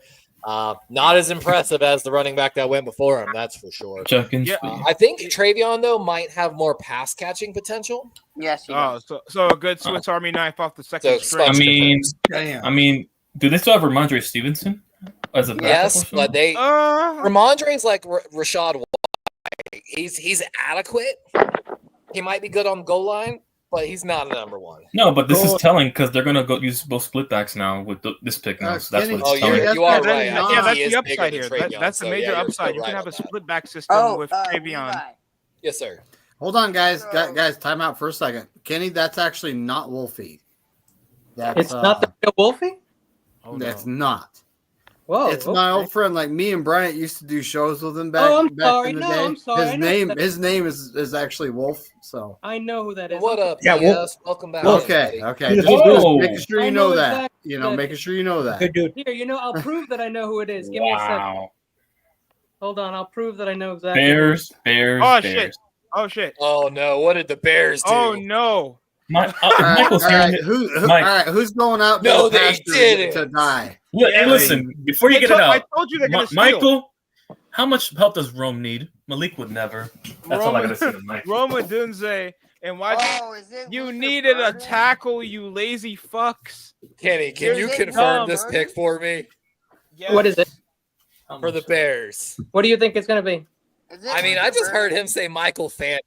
Not as impressive as the running back that went before him, that's for sure. Jenkins. I think Travion, though, might have more pass catching potential. Yes, he does. So a good Swiss Army knife off the second string. I mean, do they still have Ramondre Stevenson as a backup? Yes, but they Ramondre's like Rashad White. He's adequate. He might be good on the goal line, but he's not a number one. No, but this is telling because they're gonna go use both split backs now with this pick now. So that's what it's telling. You are right. Yeah, that's the upside here. That's the major upside. You can have a split back system with Travion. Levi. Yes, sir. Hold on, guys. Guys, time out for a second. Kenny, that's actually not Wolfie. It's not the real Wolfie? That's not. Whoa. It's my old friend. Like me and Bryant used to do shows with him back in the day. I'm sorry. His name is actually Wolf. So I know who that is. What up? Yeah, yes, welcome back. Okay. Just making sure you know that. Making sure you know that. Good dude. Here, I'll prove that I know who it is. Give me a second. Hold on, I'll prove that I know exactly. Bears. Shit. Oh shit. Oh no, what did the Bears do? Oh no. Michael's hearing it. All right, who's going out to die? Hey, listen, before you get it out, I told you they're going to Michael, how much help does Rome need? Malik would never. That's all I gotta say to Mike. Roma Dunze, and why you needed a tackle, you lazy fucks. Kenny, can you confirm this pick for me? Yes. What is it? For the Bears. What do you think it's going to be? I mean, I just heard him say Michael Fant.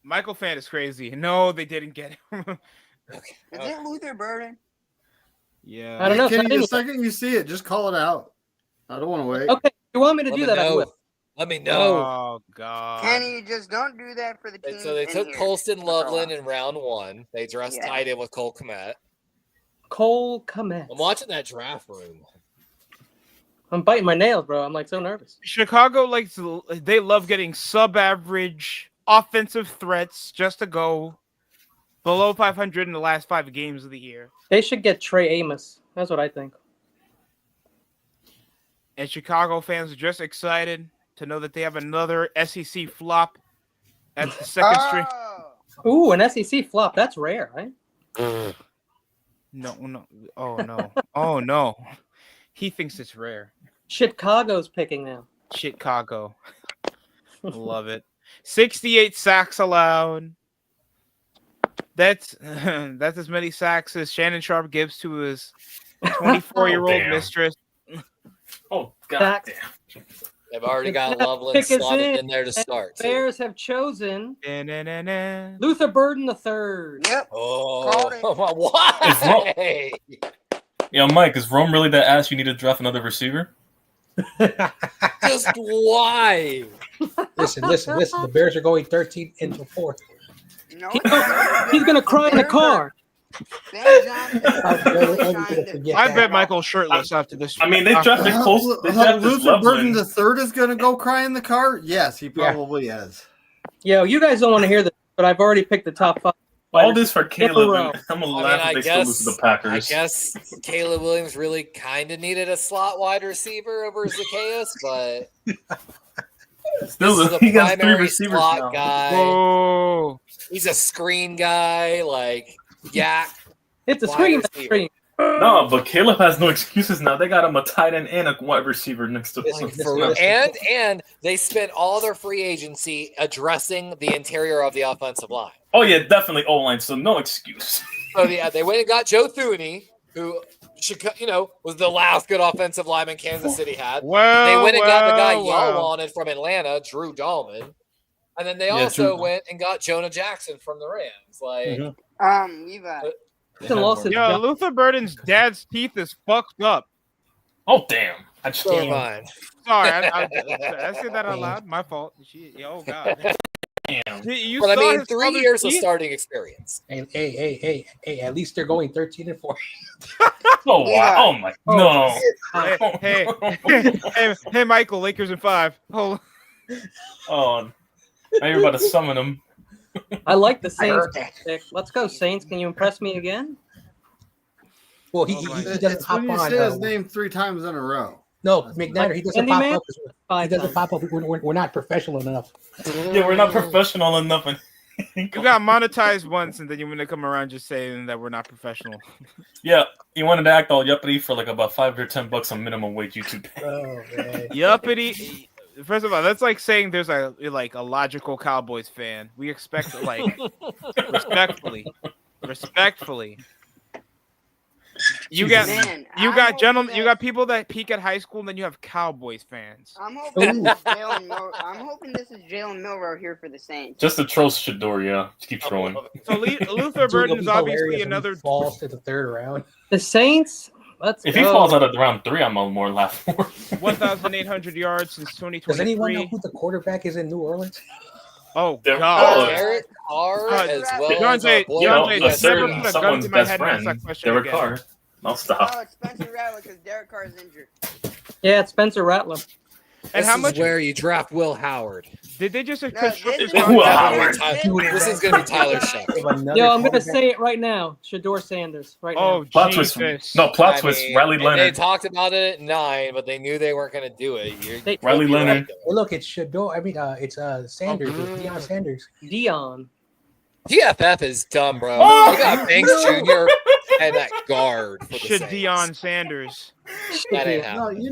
Michael Fant is crazy. No, they didn't get him. Is it Luther Burden? Yeah. I don't know. Kenny, the second you see it, just call it out. I don't want to wait. Okay, you want me to do that? I will. Let me know. Oh God. Kenny, just don't do that for the team. So they took Colston Loveland in round 1. They dressed tight in with Cole Kmet. I'm watching that draft room. I'm biting my nails, bro. I'm like so nervous. Chicago they love getting sub-average offensive threats just to go below 500 in the last 5 games of the year. They should get Trey Amos. That's what I think. And Chicago fans are just excited to know that they have another SEC flop at the second string. Ooh, an SEC flop. That's rare, right? No. Oh, no. Oh, no. He thinks it's rare. Chicago's picking now. Chicago. Love it. 68 sacks allowed. That's as many sacks as Shannon Sharp gives to his 24-year-old mistress. Oh, God damn. They've already got Loveland slotted in there to start. Bears have chosen Luther Burden III. Yep. Oh, why? Yo, Mike, is Rome really that ass you need to draft another receiver? Just why? Listen. The Bears are going 13 into 4. No, he's going to cry in the car. I bet Michael's shirtless after this. I mean, they drafted close. Luther Burden the third is going to go cry in the car? Yes, he probably is. Yo, you guys don't want to hear this, but I've already picked the top 5. All this for Caleb, and I'm going to laugh if they still lose to the Packers. I guess Caleb Williams really kind of needed a slot wide receiver over Zacchaeus, but still, he got 3 receivers now. Guy. Whoa. He's a screen guy, It's a screen. No, but Caleb has no excuses now. They got him a tight end and a wide receiver next to him. And they spent all their free agency addressing the interior of the offensive line. Oh yeah, definitely O-line. So no excuse. So yeah, they went and got Joe Thuney, who was the last good offensive lineman Kansas City had. They went and got the guy y'all wanted from Atlanta, Drew Dahlman, and then they also went and got Jonah Jackson from the Rams. Levi. Yo, Luther Burden's dad's teeth is fucked up. Oh damn! I just so mine. Sorry, I said that out loud. My fault. Oh God. Damn. But I mean, 3 years of starting experience. Hey! At least they're going 13 and 4. Oh wow! Oh my! No. Hey, Michael. Lakers in 5. Hold on. Oh, now you're about to summon them. I like the Saints pick. Let's go, Saints. Can you impress me again? Well, he doesn't hop when you on. say his name 3 times in a row. No, McNiner, he doesn't pop up. He doesn't pop up. We're not professional enough. Yeah, we're not professional enough. You got monetized once, and then you want to come around just saying that we're not professional. Yeah, you wanted to act all yuppity for like about $5 or $10 on minimum wage YouTube. Oh man. Yuppity. First of all, that's like saying there's a logical Cowboys fan. We expect respectfully. You got gentlemen. You got people that peak at high school, and then you have Cowboys fans. I'm hoping this is Jalen Milroe here for the Saints. Just to troll Shador, yeah. Just keep trolling. So Luther Burden's obviously another falls to the third round. The Saints. If he falls out of round 3, I'm more laugh for. 1,800 yards since 2023. Does anyone know who the quarterback is in New Orleans? Oh They're God! Derek Carr as well DeAndre, as someone's best friend, Derek Carr. I'll stop. Oh, it's Spencer Rattler because Derek Carr is injured. Yeah, it's Spencer Rattler. And this how much? Is where you draft Will Howard? Did they just No, construct this this? is- Will Howard. This is going to be Tyler Shuck. Yo, I'm gonna say it right now. Shador Sanders, right Oh, now. Plot twist. Jesus. No, plot I twist. mean, Riley They Leonard. talked about it at 9, but they knew they weren't going to do it. Riley Leonard. Well, look, it's Shador. I mean, it's Sanders. It's Deion Sanders. Dion. PFF is dumb, bro. Oh, They got Banks Jr. and that guard for the Should Saints. Deion Sanders? That ain't No, happening. you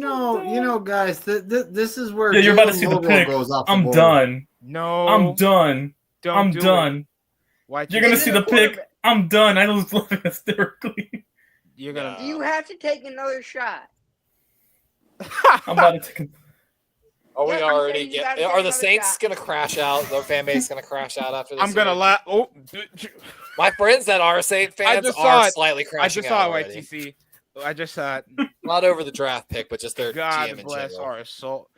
know, guys. This is where Yeah, you're about to Jalen see the Milroe pick. goes off the I'm board. done. No, I'm done. Don't I'm do done. It. Why? You're gonna Is see it the a pick. quarterback? I'm done. I was laughing hysterically. You're gonna. You have to take another shot. I'm about to take. Are we Yeah, I'm already saying you gotta Are take the another Saints shot. going to crash out? Their fan base going to crash out after this? I'm gonna year? laugh. Oh, My friends that are Saint fans just are saw it. slightly I crashing just saw out it, already. YTC. I just saw it. Not over the draft pick, but just their God GM in bless general. our soul.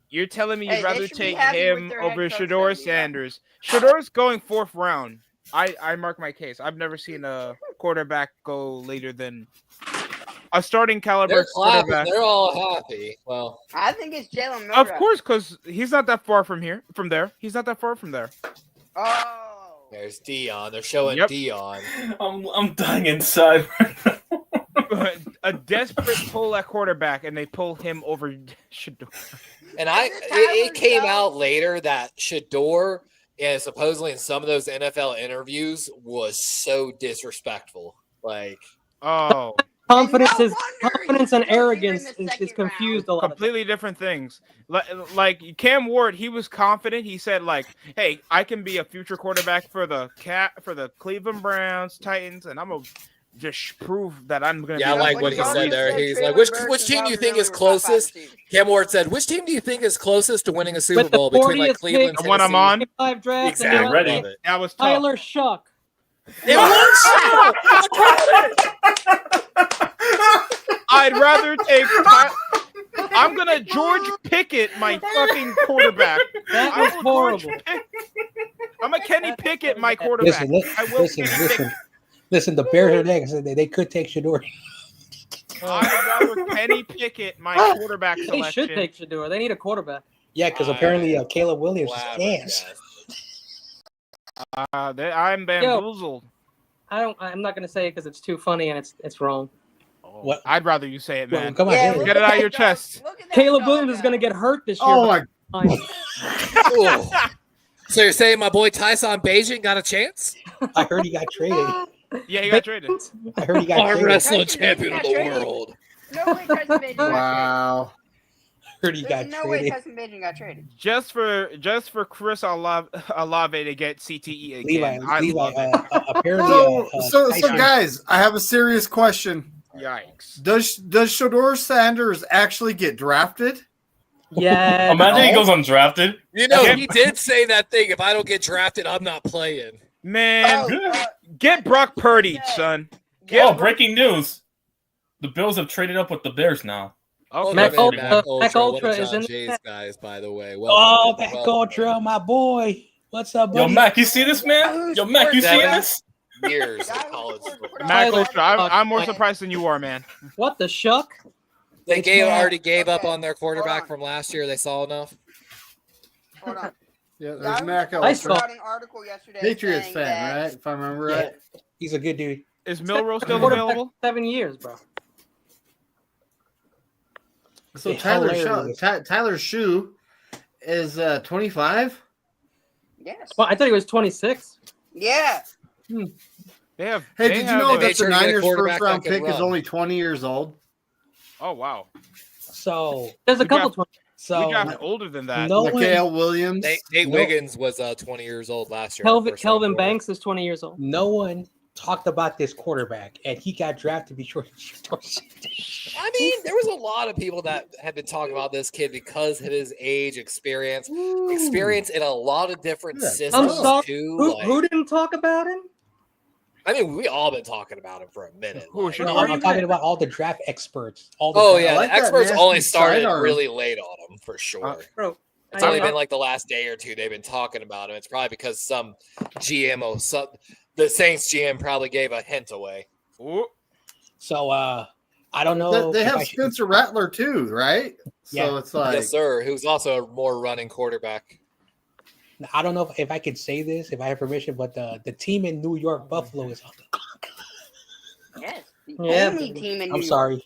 You're telling me Hey, you'd they rather should be take happy with him their head over coach Shador then, Levi. Sanders? Shador's going 4th round. I mark my case. I've never seen a quarterback go later than a starting caliber They're clapping. quarterback. They're all happy. Well, I think it's Jalen Milroe. Of course, because he's not that far from there. He's not that far from there. Oh. there's Dion. They're showing Yep. Dion. I'm dying inside. A desperate pull at quarterback, and they pull him over Shador. And Is it it came Tyler out later that Shador, and supposedly in some of those NFL interviews, was so disrespectful. Like, Oh, Confidence no is wonder confidence he's and still here in arrogance the is second confused a lot. completely different things. Like Cam Ward, he was confident. He said, like, "Hey, I can be a future quarterback for the Cleveland Browns, Titans, and I'm gonna just prove that I'm gonna." Yeah, I be like a what he quarterback." said there. He's like, Traylon which Burks team and do you Calvin think is Ridley were top 5 closest? receivers. Cam Ward said, which team do you think is closest to winning a Super With the Bowl between like 40th Cleveland, pick, The one I'm on. 5 draft, Exactly. and ready. Love it. That was tough. Tyler Shuck. I'd rather take. I'm gonna George Pickett my fucking quarterback. That I was will horrible. George I'm a Kenny Pickett my quarterback. I will Kenny Pickett. Listen. The Bears are next. They could take Shador. I'd rather Kenny Pickett my quarterback They selection. should take Shador. They need a quarterback. Yeah, because apparently Caleb Williams is ass. I'm bamboozled. I'm not gonna say it because it's too funny and it's wrong. What? I'd rather you say it, Well, man. come on, Yeah, David. look Get it at out that of your dog. chest. Look at that Caleb dog Williams is now. gonna get hurt this year. Oh my! Ooh. So you're saying my boy Tyson Bagent got a chance? I heard he got traded. Yeah, he got traded. I heard he got Arm traded. wrestling Tyson champion of the Bagent got traded. world. No way Tyson Bagent got Wow! Heard he traded. got There's no way traded. Tyson Bagent got traded. Just for Chris Olave to get CTE again. Levi. I love it. Apparently, So Tyson- guys, I have a serious question. Yikes. Does Shador Sanders actually get drafted? Yeah. Imagine he goes undrafted. You know, Yeah. he did say that thing. If I don't get drafted, I'm not playing. Man, Oh, get Brock Purdy, son. Oh, breaking news! The Bills have traded up with the Bears now. Okay, Mac man. Ultra- Mac Mac Ultra one of is John in Jay's that. guys, by the way. Oh, Welcome, Mac welcome. Ultra, my boy. What's up, Yo, buddy? Mac, you see this, man? Yo, Mac, you see this? Years Guys, of college football. Mac Tyler- Ultra, I'm more surprised than you are, man. What the shuck? They already gave up Okay, on their hold quarterback on. from last year. They saw enough. Hold on. Yeah, I there's Mac I saw- Ultra. an article yesterday Patriots saying fan, that right? If I remember Yeah. right. He's a good dude. Is Milroe still Quarterback available? 7 years, bro. So Yeah, Tyler hilarious. Shoe is 25. Yes. Well, I thought he was 26. Yeah. They have. Hey, they did you have know a- They that the turned to get a Niners' quarterback first round that can pick is run. only 20 years old? Oh wow. So There's a We couple. got- so we got older than that. no one, Mikhail Williams. Nate No. Wiggins was 20 years old last year. Kelvin Banks is 20 years old. no one talked about this quarterback, and he got drafted before. I mean, there was a lot of people that had been talking about this kid because of his age, experience in a lot of different Yeah. systems I'm sorry. too. Who didn't talk about him? I mean, we all been talking about him for a minute. Who like- should- No, I'm talking about all the draft experts. All the Oh draft- yeah, I like the that experts nasty only started sidearm. really late on him for sure. Bro, It's I- only I- been like the last day or two they've been talking about him. It's probably because some the Saints GM probably gave a hint away. Ooh. So I don't know. They if have I should- Spencer Rattler too, right? So Yeah. it's like, Yes, sir. Who's also a more running quarterback. I don't know if I could say this, if I have permission, but the team in New York, Buffalo, is on the clock. Yes. The Yeah. only team in New I'm York. sorry.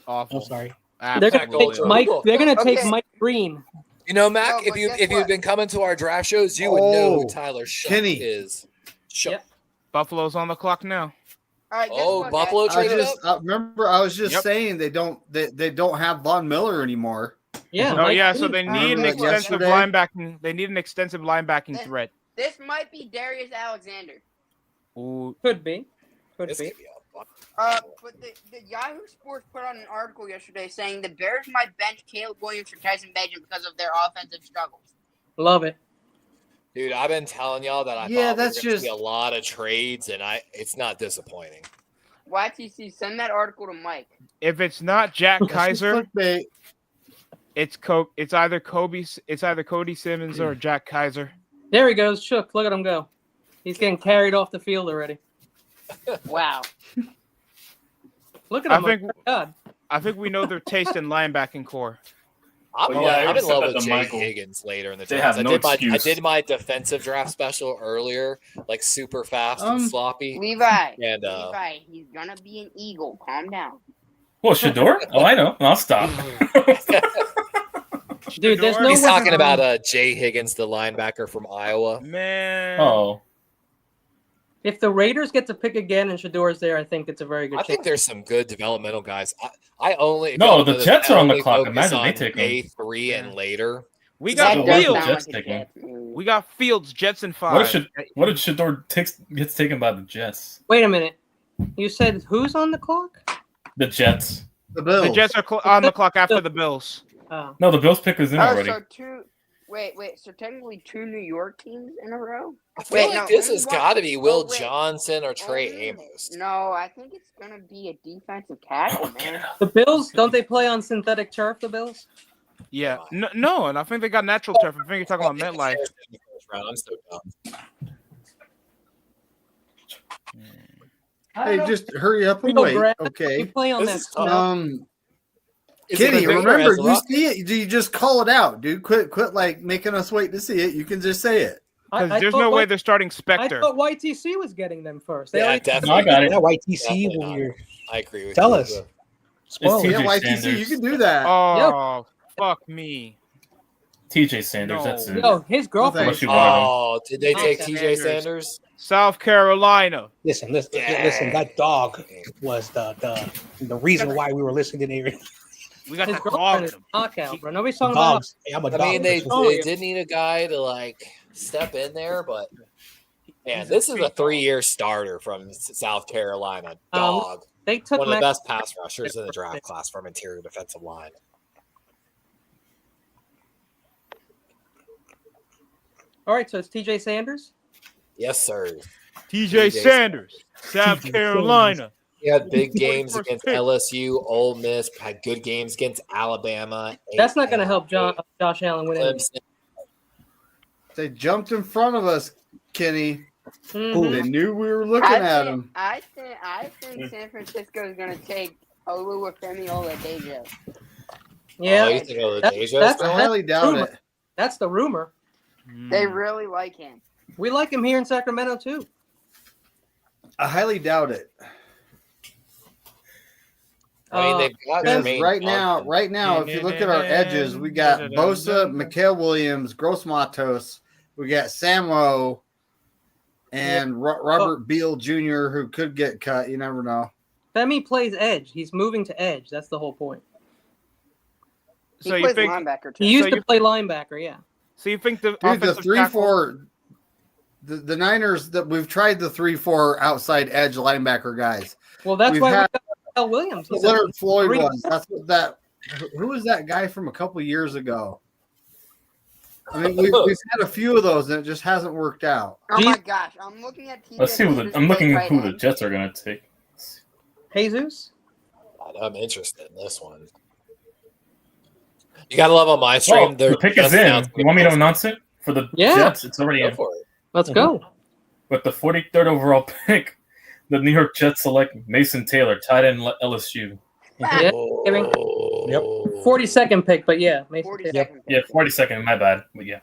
Awful. I'm sorry. They're gonna Absolutely. take Mike. They're gonna take Okay. Mike Green. You know, Mac, No, if but you guess if you've what? been coming to our draft shows, you would know Oh, who Tyler Shuck Kenny. is. Shuck. Yep. Buffalo's on the clock now. All right. Guess Oh, what, Buffalo guys? traded up. I was just Yep. saying they don't have Von Miller anymore. Yeah. Oh Mike yeah, so Green. they need an Remember that extensive yesterday? linebacking. They need an extensive linebacking threat. This might be Darius Alexander. Ooh. Could be. Could This be. could be a But the Yahoo Sports put on an article yesterday saying the Bears might bench Caleb Williams for Tyson Bagent because of their offensive struggles. Love it. Dude, I've been telling y'all that I Yeah, thought that's we were gonna just- see a lot of trades, and it's not disappointing. YTC, send that article to Mike. If it's not Jack Kaiser, Clickbait. it's either Cody Simmons or Jack Kaiser. There he goes. Shook. Look at him go. He's getting carried off the field already. Wow. Look at I him. think- Oh my God. I think we know their taste in linebacking core. I'm, Well, yeah, I I'm already in said love that with to Jay Michael. Higgins later in the They draft. have no I excuse. did my defensive draft special earlier, like super fast and sloppy. Levi. And Levi, he's gonna be an Eagle. Calm down. Well, Shador? Oh, I know. I'll stop. Dude, there's no he's way. talking about Jay Higgins, the linebacker from Iowa. Man. Oh, If the Raiders get to pick again and Shador's there, I think it's a very good I chance. think there's some good developmental guys. I only if No, y'all the know this, Jets I are on the only clock. focus Imagine they on take him. day 3 and later. We That got the does Fields. sound Fields. Jets like a taking. Jets move. We got Fields, Jets, and what five. if Shador gets taken by the Jets? Wait a minute. You said who's on the clock? The Jets. The Bills. The Jets are on the clock after the Bills. Oh. No, the Bills pick is in Oh, already. so so technically 2 New York teams in a row? I feel Wait, like no, this only has one- got to be Will wait. Johnson or Trey Only- Amos. No, I think it's gonna be a defensive tackle, man. The Bills, don't they play on synthetic turf, the Bills? Yeah. No, and I think they got natural turf. I think you're talking about MetLife. I'm so dumb. Hey, just hurry up and Real wait. grass. You Okay. play on This that is tough. snow. Is it Kenny, a ringer remember, as a you rock? see it. You just call it out, dude. Quit like making us wait to see it. You can just say it. Because I there's thought no way Y- they're starting I Spectre. thought YTC was getting them first. They Yeah, already- No, I definitely. got it. Yeah, YTC, Definitely when not. you're I agree with Tell you. us. spoiled. TJ Yeah, YTC, you Sanders. can do that. Oh, fuck me. TJ Sanders. No. That's it. No, his girlfriend. Unless you wanted him. Oh, did they take Okay. TJ Sanders? South Carolina. Listen. Yeah. That dog was the reason why we were listening to the We got His that girlfriend dog. is a knockout, bro. Nobody's talking about. dogs. Hey, I'm a dog. I mean, they Oh, did need a guy to like step in there, but man, this is a 3-year starter from South Carolina. Dog, They took one of the Max- best pass rushers in the draft class from interior defensive line. All right, so it's TJ Sanders. Yes, sir. TJ Sanders. South Carolina. He had big games 41st against pick. LSU, Ole Miss. Had good games against Alabama. That's not going to help Josh Allen win it. Clemson. They jumped in front of us, Kenny. Mhm. They knew we were looking at him. I think San Francisco is gonna take Oluwafemi Oladejo. Yeah, Oh, you think Oladejo's that's- I going? highly doubt rumor. it. That's the rumor. They Hmm. really like him. We like him here in Sacramento too. I highly doubt it. I mean, they've got Because Jermaine right now, if you look at our edges, we got Bosa, Mikhail Williams, Gross Matos, we got Samo. and Robert Beal Jr., who could get cut. You never know. Femi plays edge. He's moving to edge. That's the whole point. So He you plays think linebacker too. He used So to you- play linebacker, yeah. so you think the Dude, the offensive 3-4, the Niners, that we've tried the 3-4 outside edge linebacker guys. Well, that's We've why had- we got Mel Williams. He's a Leonard Floyd three- was. That's what that. Who was that guy from a couple years ago? I mean, we've had a few of those, and it just hasn't worked out. Oh my gosh, I'm looking at TJ. Let's see. I'm looking at who the Jets are gonna take. Jesus. I'm interested in this one. You gotta love on my stream. Oh, they're the pick just is in. announcing You want me to announce it for the Yeah. Jets? It's already Go in. for it. Let's go. With the 43rd overall pick, the New York Jets select Mason Taylor, tight end LSU. Yeah, giving- Yep. 42nd pick, but yeah. Mason 40 Taylor. seconds. Yeah, 42nd. My bad. But yeah.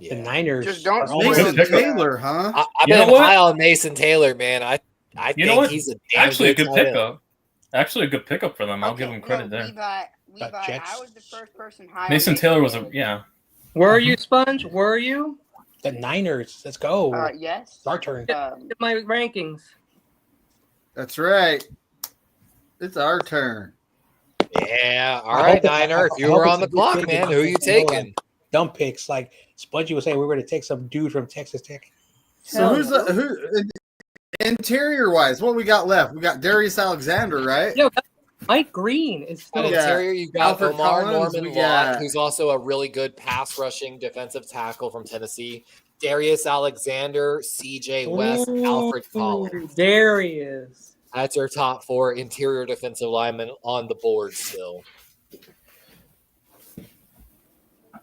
The Niners Just don't are always Mason pick up. Taylor, huh? I've You been know what? high on Mason Taylor, man. I You know think what? he's a damn Actually, a good tight end. pickup. Actually, a good pickup for them. I'll give Okay, him credit no, there. Levi, Jets. I was the first person high. on Mason Taylor was a Taylor. yeah. Were you, Sponge? Were you? the Niners. Let's go. Yes. It's our turn. At my rankings. That's right. It's our turn. Yeah. All I right, hope it- Niner. If I you hope were it's on a the good clock, pick man, and who are you I don't know, taking? Dumb picks. Like Spongy was saying, we were going to take some dude from Texas Tech. So Hell who's no. who interior wise? What we got left? We got Darius Alexander, right? Yo, Mike Green is At still. Yeah. interior, you got Alfred Omar Collins, Norman we Lott, got- who's also a really good pass rushing defensive tackle from Tennessee. Darius Alexander, CJ West, Alfred Collins. There he is. That's your top 4 interior defensive linemen on the board still.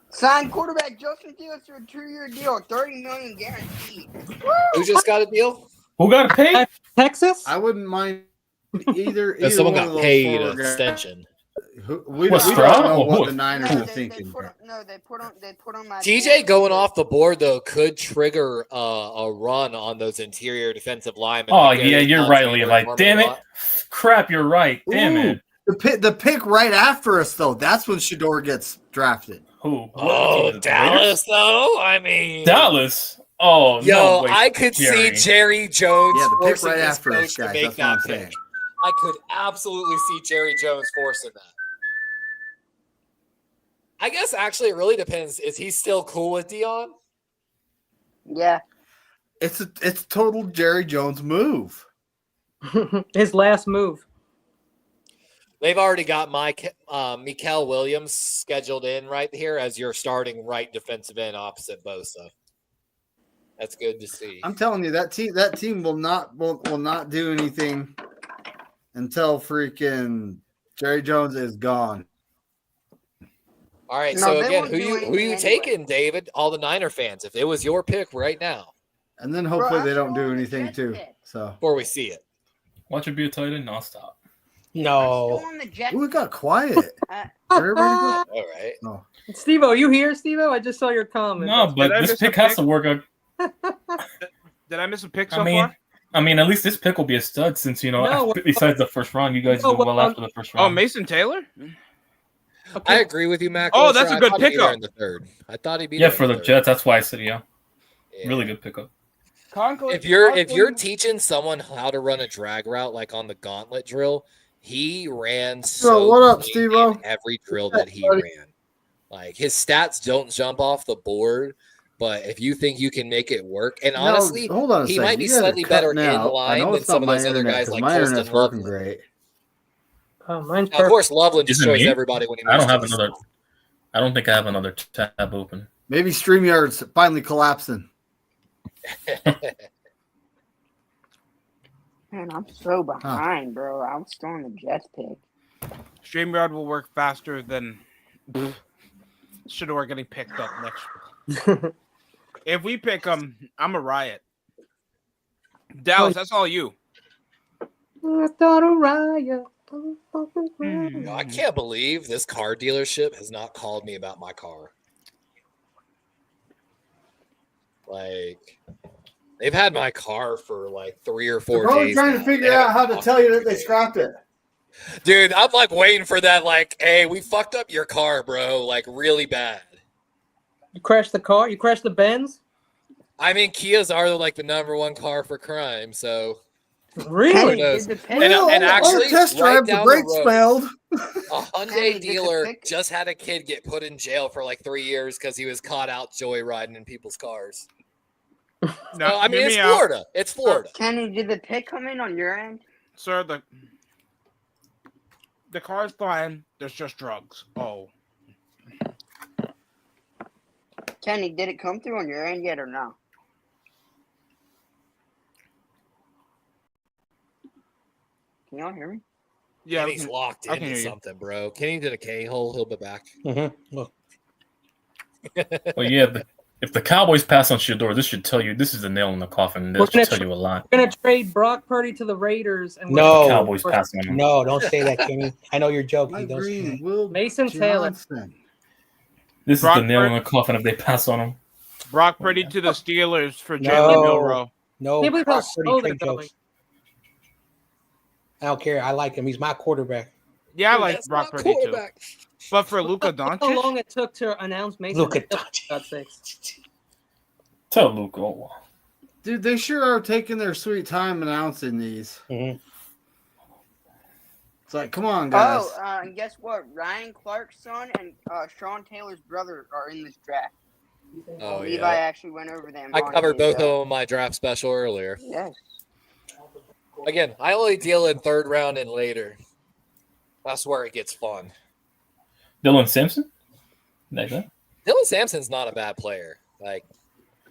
Sign quarterback Justin Fields to a 2-year deal, $30 million guaranteed. Who just got a deal? Who got paid? Texas? I wouldn't mind either. No, someone one got of those paid four an guys. extension. We What, don't Stroud? know Or what who? the Niners No, are they thinking. put on my TJ going off the board though could trigger a run on those interior defensive linemen. Oh like yeah, Darius you're right, Alexander, Levi. Norman Damn it! Lott. Crap, you're right. Damn Ooh, it. the pick right after us though. That's when Shador gets drafted. Who? Oh, The Dallas though. I mean, Raiders? Dallas. Oh Yo, no! Wait, I could Jerry. see Jerry Jones Yeah, the pick forcing right his after us, coach to guys. make That's what I'm that saying. pick. I could absolutely see Jerry Jones forcing that. I guess actually it really depends. Is he still cool with Dion? Yeah. It's total Jerry Jones move. His last move. They've already got Mikael Williams scheduled in right here as your starting right defensive end opposite Bosa. That's good to see. I'm telling you that team will not do anything until freaking Jerry Jones is gone. All right, No, so they again, won't who do you anything taking, David? All the Niner fans. If it was your pick right now, And then hopefully I'm they don't do still on the anything Jets too. pick. So before we see it. Watch it be a tight end. No, stop. I'm No. still on the Jets. Ooh, it got quiet. Uh, Everybody go. All right. No. Steve-O, you here, Steve-O? I just saw your comment. No, but Did I this miss a pick has pick? to work out. Did I miss a pick so I mean, far? at least this pick will be a stud since No, besides the first round, you guys no, do well well, after the first Oh, round. Mason Taylor? I agree with you, Mac. Oh, that's a I good thought he'd be there pickup. in the third. I thought he'd be Yeah, there for in the third. Jets, that's why I said yeah. Yeah. Really good pickup. If you're teaching someone how to run a drag route like on the gauntlet drill, he ran so what up, clean Steve-O? in every drill that he buddy? ran. Like his stats don't jump off the board, but if you think you can make it work, and No, honestly, hold on a he second. might be You guys are slightly better cutting in out. I line know than it's not some of my those other internet guys 'cause like my Colston internet's working Loveland. great. Oh, mine's Now, of perfect. course, Loveland just Is it shows me? everybody when he I moves don't have to the another. I don't think I have another tab open. Maybe StreamYard's finally collapsing. Man, I'm so behind, bro. I'm still on the Jets pick. StreamYard will work faster than Shador getting picked up next. If we pick him, I'm a riot. Dallas, that's all you. I thought a riot. No, I can't believe this car dealership has not called me about my car. Like, they've had my car for like 3 or 4 Probably days. trying now. to figure They out how haven't to tell you that they scrapped it. Dude, I'm like waiting for that. Like, hey, we fucked up your car, bro. Like, really bad. You crashed the car? You crashed the Benz? I mean, Kias are like the #1 car for crime, so Really? Kenny knows? did the pick. And actually, on a test right drive, the down brakes road, failed. a Kenny Hyundai did the dealer pick. just had a kid get put in jail for like 3 years because he was caught out joyriding in people's cars. No, I mean, hear it's me out. Florida. It's Florida. Kenny, did the pick come in on your end? Sir, the car's fine. There's just drugs. Oh. Kenny, did it come through on your end yet or no? Can y'all hear me? Yeah. Kenny's locked I can into hear you. something, bro. Kenny did a K-hole. He'll be back. Look, Well, yeah, if the Cowboys pass on Shador, this should tell you this is the nail in the coffin. This should tell you a lot. We're gonna trade Brock Purdy to the Raiders, and No. The Cowboys pass on him. no, don't say that, Kenny. I know you're joking. Mike Don't say Green, that. Will Mason Taylor. Johnson. This is Brock the nail in Purdy- the coffin if they pass on him. Brock Purdy to the Steelers for No. Jalen Milrow. No, Can't believe how Brock Purdy slow they're trade going. jokes. I don't care. I like him. He's my quarterback. Yeah, I like That's Brock not Purdy too. quarterback. But for Luka Look how Doncic, long it took to announce Mason. Look at Taylor, that. for God's sakes. Tell Luke. Oh, Dude, they sure are taking their sweet time announcing these. Mhm. It's like, come on, guys. Oh, and guess what? Ryan Clark's son and Sean Taylor's brother are in this draft. Oh, Levi yeah. actually went over them. I on covered his, both of them in my draft special earlier. Yes. Again, I only deal in 3rd round and later. That's where it gets fun. Dylan Simpson? Like that? Dylan Sampson's not a bad player. Like,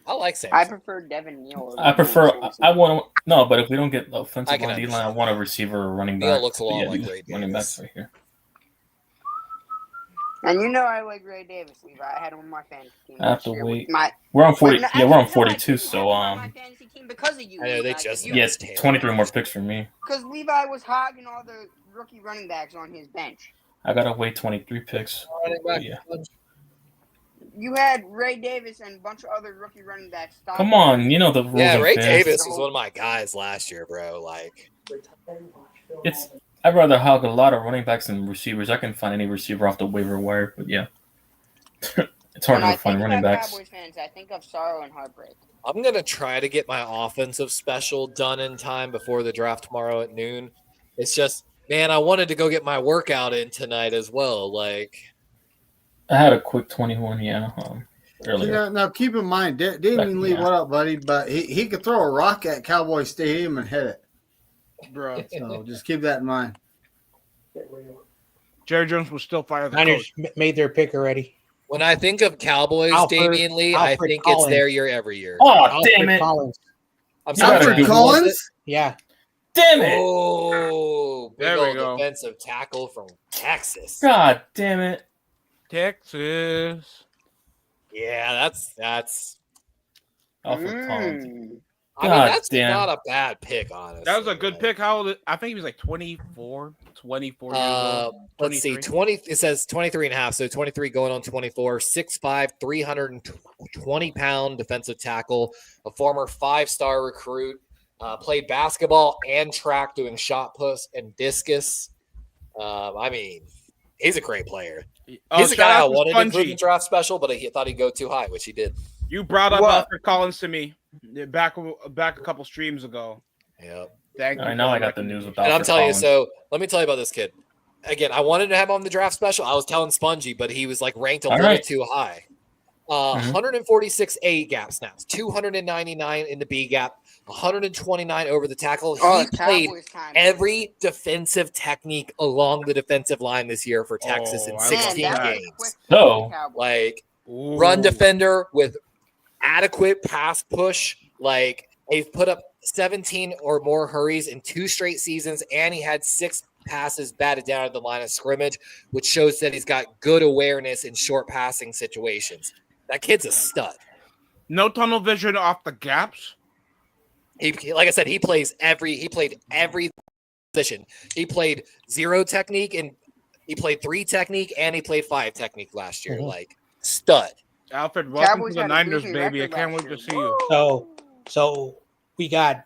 I like I Sampson. prefer Devin Neal. over I prefer. Dylan Sampson. I want to. No, but if we don't get offensive I can line, D line, I understand. want a receiver or running Neal back. looks a lot like these Ray running Davis. backs right here. And you know I like Ray Davis, Levi. I had him on my fantasy team. I have this to year wait. with My, We're on 40. No, Yeah, we're on actually, no, I 42. didn't have So him on my fantasy team because of you. I know, they Levi, just 'cause you- yeah, announced Taylor. 23 more picks for me. Because Levi was hogging all the rookie running backs on his bench. I gotta wait 23 picks. Running back. Yeah. You had Ray Davis and a bunch of other rookie running backs. Stop Come on, you know the rules. Yeah, of Ray fantasy. Davis was one of my guys last year, bro. Like, It's. I'd rather hog a lot of running backs than receivers. I can find any receiver off the waiver wire, but yeah, it's hard When I to find think running about backs. Cowboys fans, I think of sorrow and heartbreak. I'm going to try to get my offensive special done in time before the draft tomorrow at noon. It's just, man, I wanted to go get my workout in tonight as well. Like, I had a quick 21, yeah, You earlier. know, now keep in mind, Damian Lee, Yeah. what up, buddy? But he could throw a rock at Cowboy Stadium and hit it. bro. So just keep that in mind. Jerry Jones will still fire the Niners coach. made their pick already. when I think of Cowboys, Alfred- Damian Lee, I Alfred think Collins. it's their year every year. Oh, Alfred damn it! Collins. I'm You gotta Alfred do- Collins? Yeah. Damn it! Oh, big There we old go. defensive tackle from Texas. God damn it! Texas. Yeah, that's. Alfred Collins. I mean, God that's damn. not a bad pick, honestly. That was a good Like, pick. How old? I think he was like 24 years old. Let's see, 23? 20. It says 23 and a half, so 23 going on 24. 6'5", 320-pound defensive tackle, a former 5-star recruit. Played basketball and track, doing shot puts and discus. I mean, he's a great player. He's a shout guy I out to wanted to include in Spongy. the draft special, but he thought he'd go too high, which he did. You brought up What? Alfred Collins to me back a couple streams ago. Yep. Thank you. All right, for now the I got the news recommendation. about. And I'm Alfred telling you, Collins. so let me tell you about this kid. Again, I wanted to have him on the draft special. I was telling Spongy, but he was like ranked a All little right. too high. Mhm. 146 A gap snaps, 299 in the B gap, 129 over the tackle. He Oh, played Cowboys time. every defensive technique along the defensive line this year for Texas in Oh, I love 16 that. games. So- Like, Ooh. run defender with adequate pass push. Like, they've put up 17 or more hurries in 2 straight seasons, and he had 6 passes batted down at the line of scrimmage, which shows that he's got good awareness in short passing situations. That kid's a stud. No tunnel vision off the gaps. He like I said, he played every position. He played 0 technique, and he played 3 technique, and he played 5 technique last year. Mhm. Like, stud. Alfred, welcome Cowboys to the had a Niners, losing baby. I record can't last wait to year. see you. So we got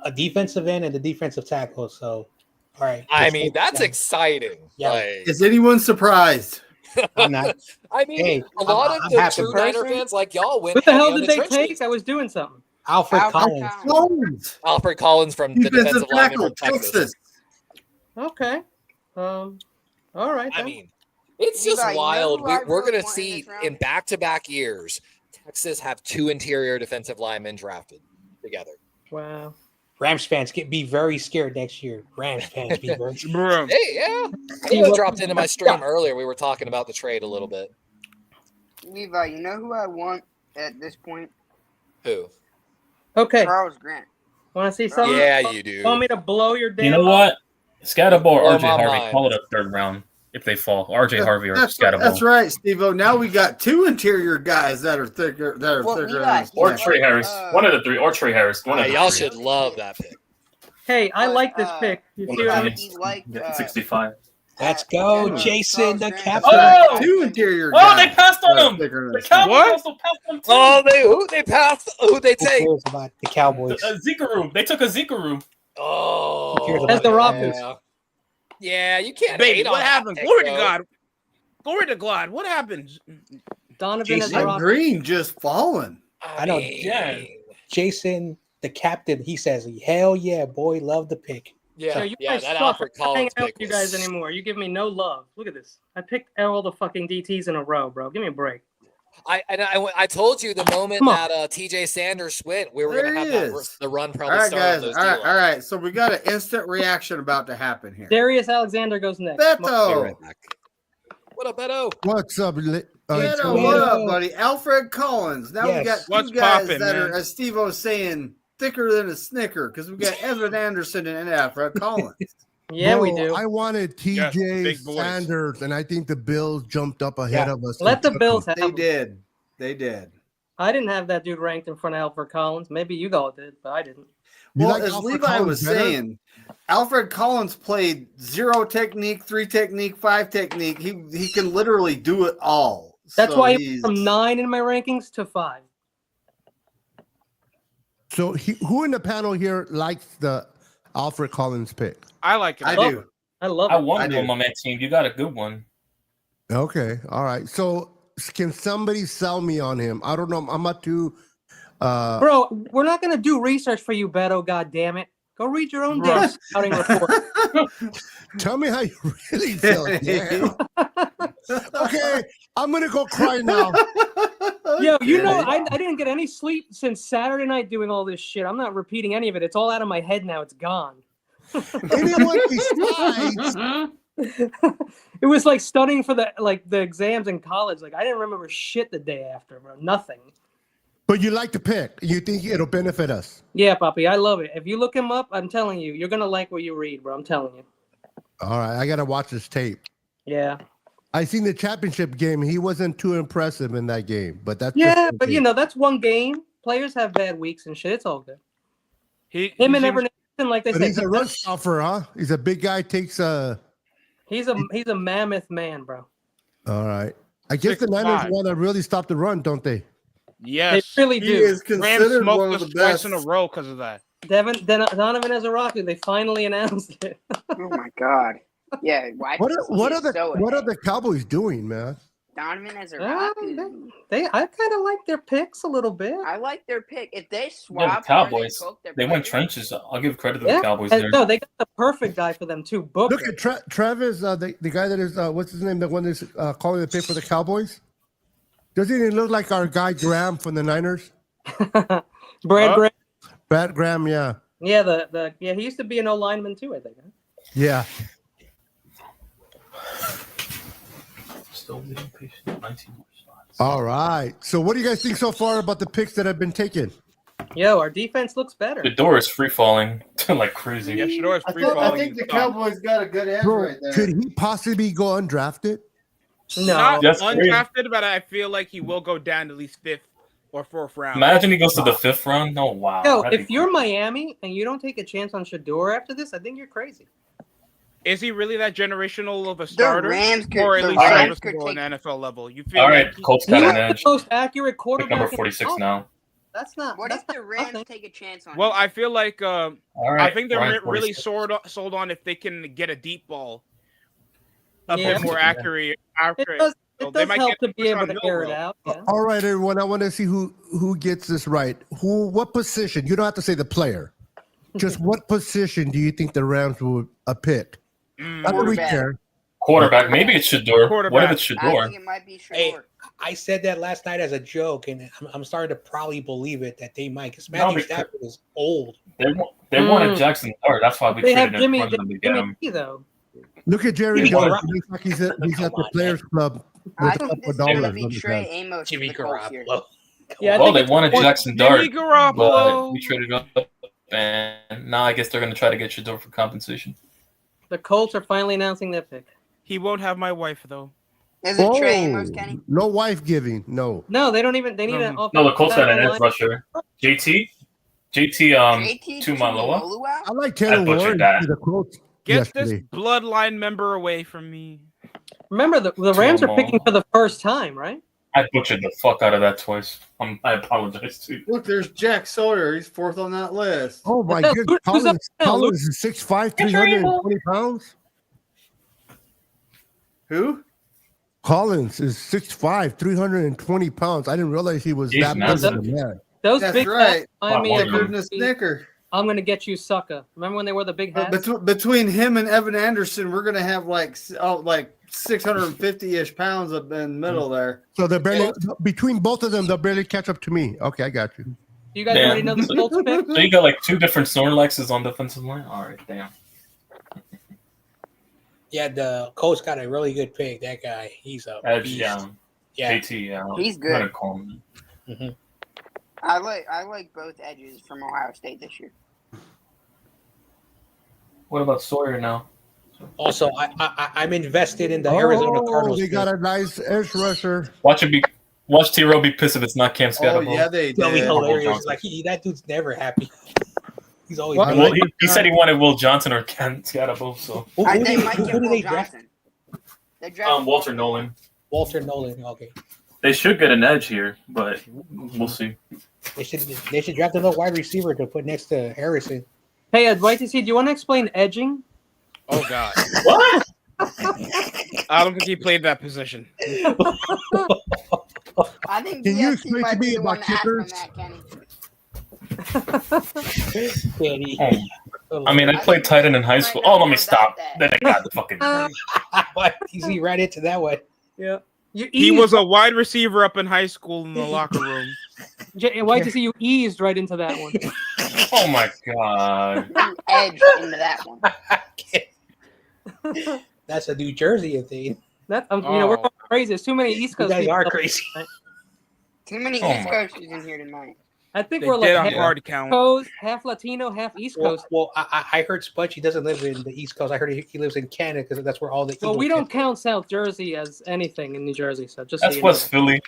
a defensive end and a defensive tackle. So, all right. I mean, that's exciting. Yeah. Like, Is anyone surprised? I'm not. I mean, Hey, a lot I'm of the happy. true Niner fans like y'all went What the heavy hell on did the they trenches. take? I was doing something. Alfred Alfred Collins. Collins. Alfred Collins from the Defensive defensive lineman tackle, from Texas. Texas. Okay. All right. I Then. mean, it's Levi, just you know wild. who I We're really going to want in see this round? in back-to-back years, Texas have 2 interior defensive linemen drafted together. Wow. Rams fans be very scared next year. Rams fans be very scared. Bro. Hey, yeah. Steve dropped into my stream earlier. We were talking about the trade a little bit. Levi, you know who I want at this point? Who? Okay. Charles Grant. Want to see something? Yeah, you do. Want me to blow your damn? You know what? Scatterball or Blow RJ my Harvey, mind. call it a third round if they fall. RJ Harvey or Scatterball. That's right, Steve-O. Now we got 2 interior guys that are thicker. Well, thicker Levi, than Or Snap. Trey Harris. One of the 3. Or Trey Harris. One of the Y'all 3. should love that pick. Hey, I But, like this pick. You One see of what I the mean? he liked 65. Let's go, Charles Jason, the Grant. captain. Oh! 2 interior Oh, guys. they passed on that are him. thicker than The Snap. Cowboys What? also passed on too. Oh, they passed. Who they Who take? cares about the Cowboys? Zikaru. They took a Zikaru. Oh, Who cares That's the about Rockets. Yeah, you can't Baby, hate on what that happened? pick, Glory to bro. God. Glory to God. What happened? Donovan as Jason a Mike rock. Green just falling. I know. Yeah. Jason, the captain, he says, hell yeah, boy, love the pick. Yo, Yeah, you yeah, guys that suck. Alfred I'm not hanging Collins out with pick you was. guys anymore. You give me no love. Look at this. I picked all the fucking DTs in a row, bro. Give me a break. I told you the moment Come on. that TJ Sanders went, we were There going to he have that is. the run All probably right, start on guys. those All right, D-lines. all right. So we got an instant reaction about to happen here. Darius Alexander goes next. Be Beto. right back. What up, Beto? What's up? Beto, what up, buddy? Alfred Collins. Now we Yes. got 2 What's guys poppin', that are, man? as Steve was saying, thicker than a Snicker because we got Evan Anderson and Alfred Collins. Yeah, we Bro, do. I wanted Yes, TJ big boys. Sanders, and I think the Bills jumped up ahead Yeah. of us. Let and the took Bills him. have him. They did. I didn't have that dude ranked in front of Alfred Collins. Maybe you all did, but I didn't. You Well, like as Alfred Levi Collins was better? saying, Alfred Collins played 0 technique, 3 technique, 5 technique. He can literally do it all. That's So why he he's went from 9 in my rankings to 5. So who in the panel here likes the Alfred Collins pick? I like it. I love do. I love I it. wanted I one do. on my team. You got a good one. Okay, all right. So can somebody sell me on him? I don't know. I'm not too. Bro, we're not going to do research for you, Beto, God damn it. Go read your own damn scouting report. Tell me how you really feel. Yeah. Okay, I'm gonna go cry now. Yo, you know, Okay. I didn't get any sleep since Saturday night doing all this shit. I'm not repeating any of it. It's all out of my head now. It's gone. Anyone besides It was like studying for the exams in college. Like I didn't remember shit the day after, bro. Nothing. But you like the pick. You think it'll benefit us. Yeah, Poppy, I love it. If you look him up, I'm telling you, you're gonna like what you read, bro. I'm telling you. All right, I gotta watch this tape. Yeah. I seen the championship game. He wasn't too impressive in that game, but that's Yeah, just but you know, that's one game. Players have bad weeks and shit. It's all good. He Him and seems- Everton, like they But said, he's a run stopper, huh? He's a big guy. Takes a. he's a mammoth man, bro. All right. I guess the 6'5". Niners want to really stop the run, don't they? Yes. They really He do. is Rams considered one smoked of us the twice best. in a row because of that. Donovan as a Rocky, they finally announced it. Oh my God. Yeah. Why? What are the Cowboys doing, man? Donovan as a Ah, rock? I kind of like their picks a little bit. I like their pick. If they Yeah, swap, the Cowboys. their They went players- trenches. I'll give credit to Yeah, the Cowboys and there. no, they got the perfect guy for them too. Booker. Look at Travis, the guy that is what's his name? The one that's calling the pick for the Cowboys. Doesn't he look like our guy Graham from the Niners? Brad Huh? Graham. Brad Graham, yeah, Yeah, he used to be an O lineman too, I think. Huh? yeah. Still waiting patient. 19 more slots. All right. So, what do you guys think so far about the picks that have been taken? Yo, our defense looks better. The door is free falling like crazy. Yeah, Shador is free I falling. think the in stop. Cowboys got a good edge Bro, right there. could he possibly go undrafted? No, Not That's great. undrafted, but I feel like he will go down at least 5th or 4th round. Imagine he goes to the 5th round. Oh wow. yo, That'd if be you're cool. Miami and you don't take a chance on Shador after this, I think you're crazy. Is he really that generational of a starter? Rams could- or at the least Rams could serviceable in take- NFL level? You feel All like right, he- Colts He's got an the edge. most accurate Pick quarterback. number in 46 football. now. That's not. What that's if the not Rams nothing. take a chance on Well, him? I feel like All right. I think they're Ryan, really 46. sold on if they can get a deep ball. a Yeah. bit more accurate. It does, So it they does might help get to be able first to round air it Millwall. out. Yeah. All right, everyone. I want to see who gets this right. What position? You don't have to say the player. Just what position do you think the Rams would pick? Not that we Quarterback. care. Quarterback. Maybe it's Shador. What if Quarterback. it's I Shador? think it might be Hey, Shador. I said that last night as a joke, and I'm starting to probably believe it that they might. Because No, Matthew because- Stafford is old. They wanted Jackson Dart. That's why we They have traded Jimmy, one of them to get Jimmy him. G, though. Look at Jerry Jimmy Jones. Garoppolo. He looks like he's at Come the on, Players Club I with a think couple this of is going to dollars be on his Trey head. Amos Jimmy for the Colts here. Garoppolo. Yeah, I Well, think they it's wanted more- Jackson Jimmy Dart, Garoppolo. but we traded up, and now I guess they're going to try to get Shador for compensation. the Colts are finally announcing their pick. He won't have my wife though. Is it Trey Amos, Kenny? No wife giving. No. No, they don't even. They need No. an offensive No, the Colts got an tackle edge line. rusher. JT, JT Tumaloa. Tuimoloau out? I like Taylor butchered Warren that. to the Colts Get yesterday. this bloodline member away from me. Remember, the Rams are Tuimoloau. picking for the first time, right? I butchered the fuck out of that twice. I apologize to you. Look, there's Jack Sawyer. He's fourth on that list. Oh my No, goodness. who's up now? Collins is 6'5", 320 pounds. Who? Collins is 6'5", 320 pounds. I didn't realize he was He's that big massive. of a man. Those That's big right. guys remind me of Thicker Than a Snicker. I'm gonna get you, sucker. Remember when they wore the big hats? Between him and Evan Anderson, we're gonna have like 650-ish pounds up in the middle there. So they're barely between both of them. They'll barely catch up to me. Okay, I got you. You guys Damn. already know the Colts pick? So you got like two different Snorlaxes on defensive line? All right, damn. Yeah, the Colts got a really good pick. That guy, he's a Edge, beast. yeah. Yeah. JT, yeah. He's I'm gonna good. call him. Mhm. I like both edges from Ohio State this year. What about Sawyer now? Also, I'm invested in the Arizona Cardinals. They pick. got a nice edge rusher. Watch T-Row be pissed if it's not Cam Oh Scatterbo. yeah, they That'll be did. hilarious. Johnson. Like that dude's never happy. He's always. Well, Well, he said he wanted Will Johnson or Cam Scatterbo, so Who They did might get who did Will they draft? Johnson. They drafted Walter Nolan. Walter Nolan. Okay, They should get an edge here, but we'll see. they should draft another wide receiver to put next to Harrison. Hey, YTC, do you want to explain edging? Oh God. What? I don't think he played that position. I think Can you DFT explain might to be me the one about to ask him kickers? that, Kenny. I mean, I played tight end in high school. Oh, let me stop. Then I got the fucking. You see right into that one. Yeah. He was a wide receiver up in high school in the locker room. YTC, you eased right into that one. Oh my god. You edged into that one. That's a New Jersey thing. That we're going crazy. There's too many East You Coast guys people. are crazy. Too many Oh East my Coasters in here tonight. I think They we're did like a half hard count. Coast, half Latino, half East Coast. Well, I heard Spunchy doesn't live in the East Coast. I heard he lives in Canada because that's where all the. Well, Eagles we don't get- count South Jersey as anything in New Jersey, so just That's so you West know. Philly.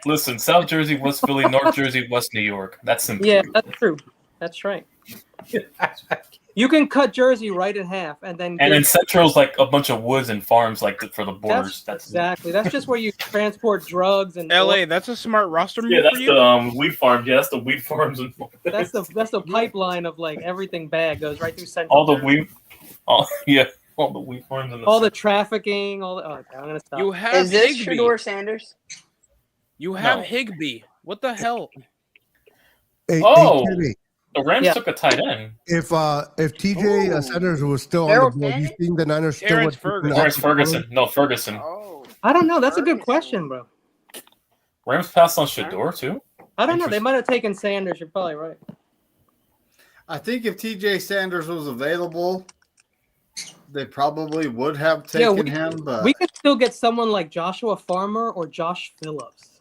Listen, South Jersey, West Philly, North Jersey, West New York. That's simple. Yeah, that's true. That's right. You can cut Jersey right in half, and then And then give- Central's like a bunch of woods and farms, like for the borders. That's exactly. That's just where you transport drugs and LA, that's a smart roster move Yeah, for that's you. the weed farms. Yeah, that's the weed farms and That's the pipeline of like everything bad goes right through Central. all the Jersey. weed. All the weed farms and all the trafficking, all the. Oh, okay, I'm gonna stop. You have Is this Higbee. Shador Sanders? You have No. Higbee. What the hell? Hey, Oh. Kenny, The Rams Yeah. took a tight end. if TJ Ooh. Sanders was still on Darryl the board, you Sanders? think the Niners still Terrence would Ferguson. Lawrence Ferguson. No, Ferguson. Oh. I don't know. That's a good Ferguson. question, bro. Rams passed on Shador too. I don't know. They Interesting. might have taken Sanders. You're probably right. I think if TJ Sanders was available, they probably would have taken him. But we could still get someone like Joshua Farmer or Josh Phillips.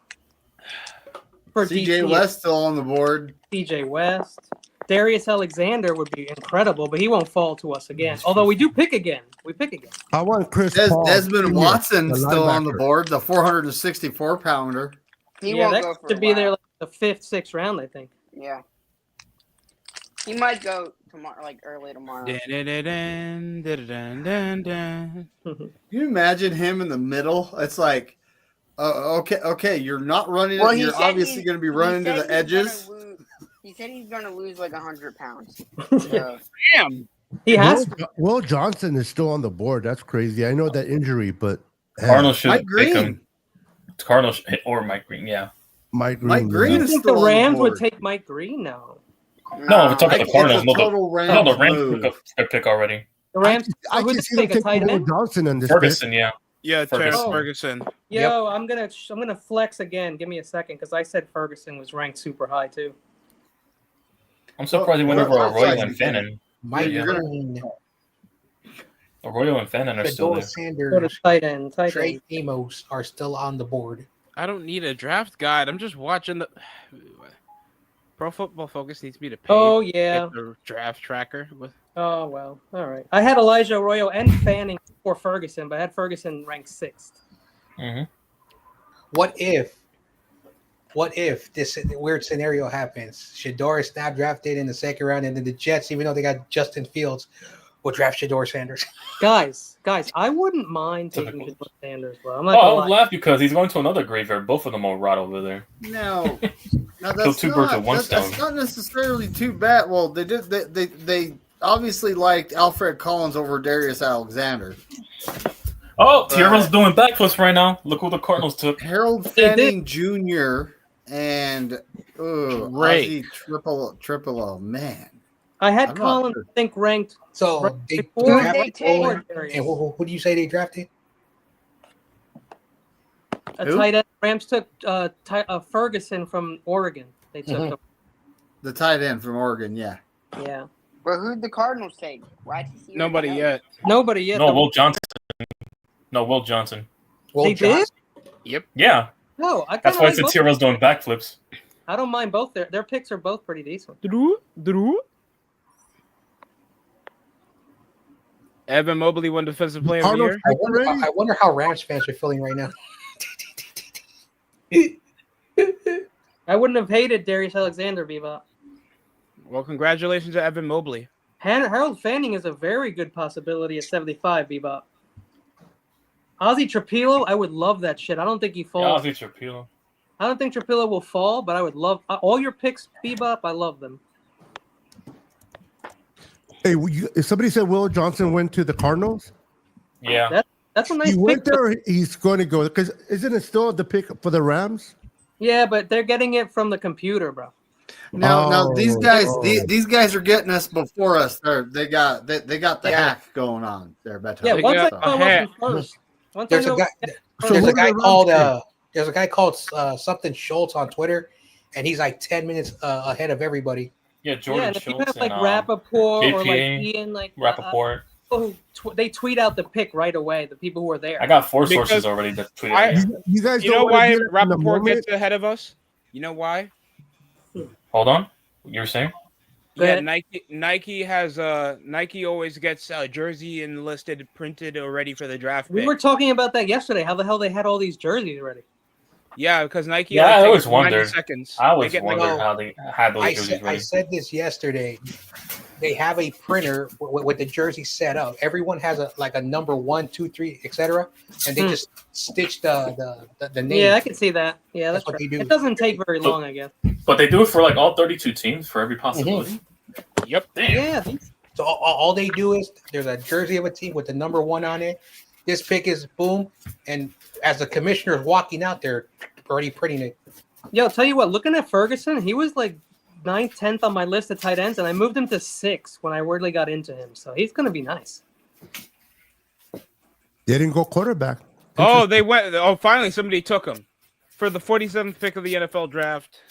For CJ DT. West still on the board. CJ West. Darius Alexander would be incredible, but he won't fall to us again. Although we do pick again. We pick again. I want Chris Paul. Desmond Jr., Watson the still on the linebacker. board, the 464 pounder. He yeah, won't that go for should a be while. there like the 5th, 6th round, I think. Yeah. He might go tomorrow, like early tomorrow. Dun, dun, dun, dun, dun. Can you imagine him in the middle? It's like, okay, you're not running. Well, he You're said obviously he's- going to be he running to said the he's gonna edges. lose- He said he's going to lose like 100 pounds. Yeah. So, Damn. He has. Will Johnson is still on the board. That's crazy. I know that injury, but Cardinals should Mike pick Green. him. Cardinals or Mike Green, yeah. Mike Green. Mike Green You is think still the on the Rams would board. take Mike Green? No. No, we're talking about the It's Cardinals. a No, total the Rams Rams move. took their pick already. The Rams. I who'd can they see them take, a tight taking Will end? Johnson on this Ferguson, yeah. Yeah, Terrence Ferguson. Ferguson. Yo, I'm gonna flex again. Give me a second, because I said Ferguson was ranked super high too. I'm surprised he went over Arroyo and Fannin. Mike Yeah. Green, Arroyo and Fannin are still Fedora there. Go to Sanders, tight end. Trey Amos are still on the board. I don't need a draft guide. I'm just watching the Pro Football Focus needs me to pay. Oh to yeah. get the draft tracker with. Oh well. All right. I had Elijah Arroyo and Fanning for Ferguson, but I had Ferguson ranked 6th. Mm-hmm. What if this weird scenario happens? Shador is not drafted in the second round, and then the Jets, even though they got Justin Fields, will draft Shador Sanders. Guys, I wouldn't mind taking Typical. Shador Sanders, bro. I'm Oh, not I gonna would lie. laugh because he's going to another graveyard. Both of them are rot over there. No, Kill that's two birds with one that's stone. not necessarily too bad. Well, they obviously liked Alfred Collins over Darius Alexander. Oh, Tierra's doing backflips right now. Look who the Cardinals took. Harold They Fanning Jr. and Great. Ozzie Triple O. Man, I had I'm not Collins, sure. I think, ranked So right they before drafted they Olin, take- and who do you say they drafted? a Who? tight end. Rams took Ferguson from Oregon. They took Mhm. him. the tight end from Oregon. Yeah, Yeah. But who'd the Cardinals take? Why did he Nobody yet. Nobody yet. No, though. Will Johnson. No, Will Johnson. Will They did? Johnson. Yeah, No, I that's kind why I of said like both. Tierra's doing backflips. I don't mind both. Their picks are both pretty decent. Drew. Evan Mobley won Defensive Player of the Cardinals Year. picked already? I wonder how Rams fans are feeling right now. I wouldn't have hated Darius Alexander, Bebop. Well, congratulations to Evan Mobley. Harold Fanning is a very good possibility at 75, Bebop. Ozzie Trapilo, I would love that shit. I don't think he Yeah, falls. Ozzie Trapilo. I don't think Trapilo will fall, but I would love all your picks, Bebop. I love them. Hey, somebody said Will Johnson went to the Cardinals. Yeah. That's a nice He pick. went there. He's going to go because isn't it still the pick for the Rams? Yeah, but they're getting it from the computer, bro. now these guys Oh. these guys are getting us before us. They got the hack going on there. Beto. Yeah, They once I got know a it wasn't hat. first. Once I There's a know guy. So There's who a guy did the called Rams there's a guy called something Schultz on Twitter, and he's like 10 minutes ahead of everybody. Yeah, yeah, Jordan and if you Schultz have like and Rappaport or like JPA, Ian, like Rappaport. people who they tweet out the pick right away. The people who are there. I got 4 Because sources already that tweeted. I- it. You guys You don't know wanna why get it in the Rappaport moment? gets ahead of us? You know why? Hold on. You were saying? Go Yeah, ahead. Nike has Nike always gets a jersey enlisted printed already for the draft We pick. were talking about that yesterday. How the hell they had all these jerseys already? Yeah, because Nike. Yeah, I takes always 90 wondered. Seconds. I They always get like- wondered how they had those I jerseys said, I ready. said this yesterday. They have a printer with the jersey set up. Everyone has a number 1, 2, 3, etc. And they just stitch the name. Yeah, I can see that. Yeah, That's that's, what right. they do. It doesn't take very long, I guess. But they do it for like all 32 teams for every possibility. Yep. Damn. Yeah, So all they do is there's a jersey of a team with the number 1 on it. This pick is boom, and as the commissioner is walking out there, already printing it. Yo, I'll tell you what, looking at Ferguson, he was like 9th, 10th on my list of tight ends, and I moved him to 6 when I really got into him. So he's going to be nice. They didn't go quarterback. Oh, they went. Oh, finally somebody took him for the 47th pick of the NFL draft.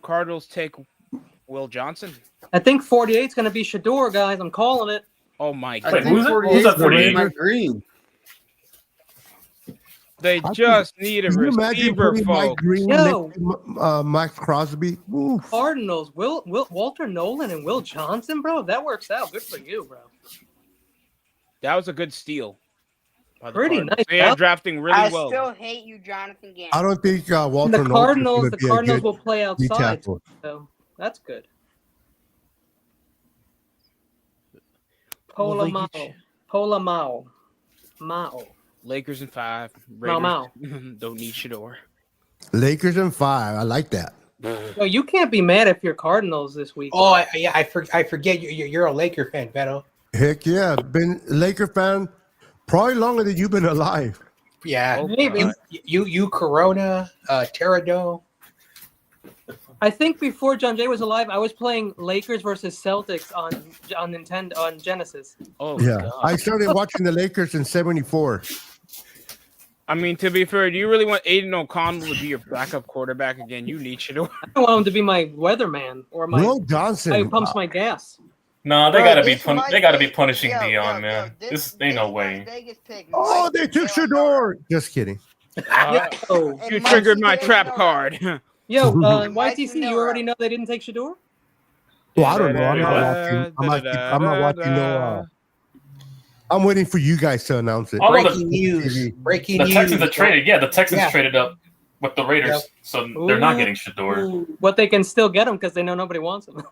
Cardinals take Will Johnson. I think 48 is going to be Shador, guys. I'm calling it. Oh my I god! Wait, think who's that? 48 Who's that is gonna be 48? Mike Green. They I just need a Can you imagine receiver, putting Mike folks. Green Yo. next to Max Crosby? Oof. Cardinals, Walter Nolan and Will Johnson, bro. That works out. Good for you, bro. That was a good steal. by the Pretty Cardinals. nice. They are drafting really I well. still hate you, Jonathan Gannon. I don't think Walter And the Nolan Cardinals will play D outside, tackle. so that's good. Well, they get Mao. Lakers in 5. Mao. Raiders don't need Shador. Lakers in 5. I like that. No, you can't be mad if you're Cardinals this week. Oh, I forget you're a Laker fan, Beto. Heck yeah, been a Laker fan probably longer than you've been alive. Yeah, Maybe. you Corona, Terradome. I think before John Jay was alive, I was playing Lakers versus Celtics on Nintendo on Genesis. Oh, Yeah, God. I started watching the Lakers in '74. I mean, to be fair, do you really want Aiden O'Connell to be your backup quarterback again? You need Shador. I want him to be my weatherman or my Will Johnson. guy who pumps my gas. No, they Bro, gotta be this might they gotta be be- punishing yo, Dion, yo, man. yo, This ain't no Las way. Vegas pick Oh, might they took be Jalen Shador. Just kidding. Oh, You It might triggered be my Jalen trap Noah. card. yo, Mike YTC, you Noah. already know they didn't take Shador? Well, I don't know. I'm not Da-da-da-da-da. watching. I'm not watching no. I'm waiting for you guys to announce it. Although Breaking news. Breaking the news. Texans are traded. Yeah, the Texans Yeah. traded up with the Raiders, Yep. so they're not Ooh. getting Shador. But they can still get him because they know nobody wants him.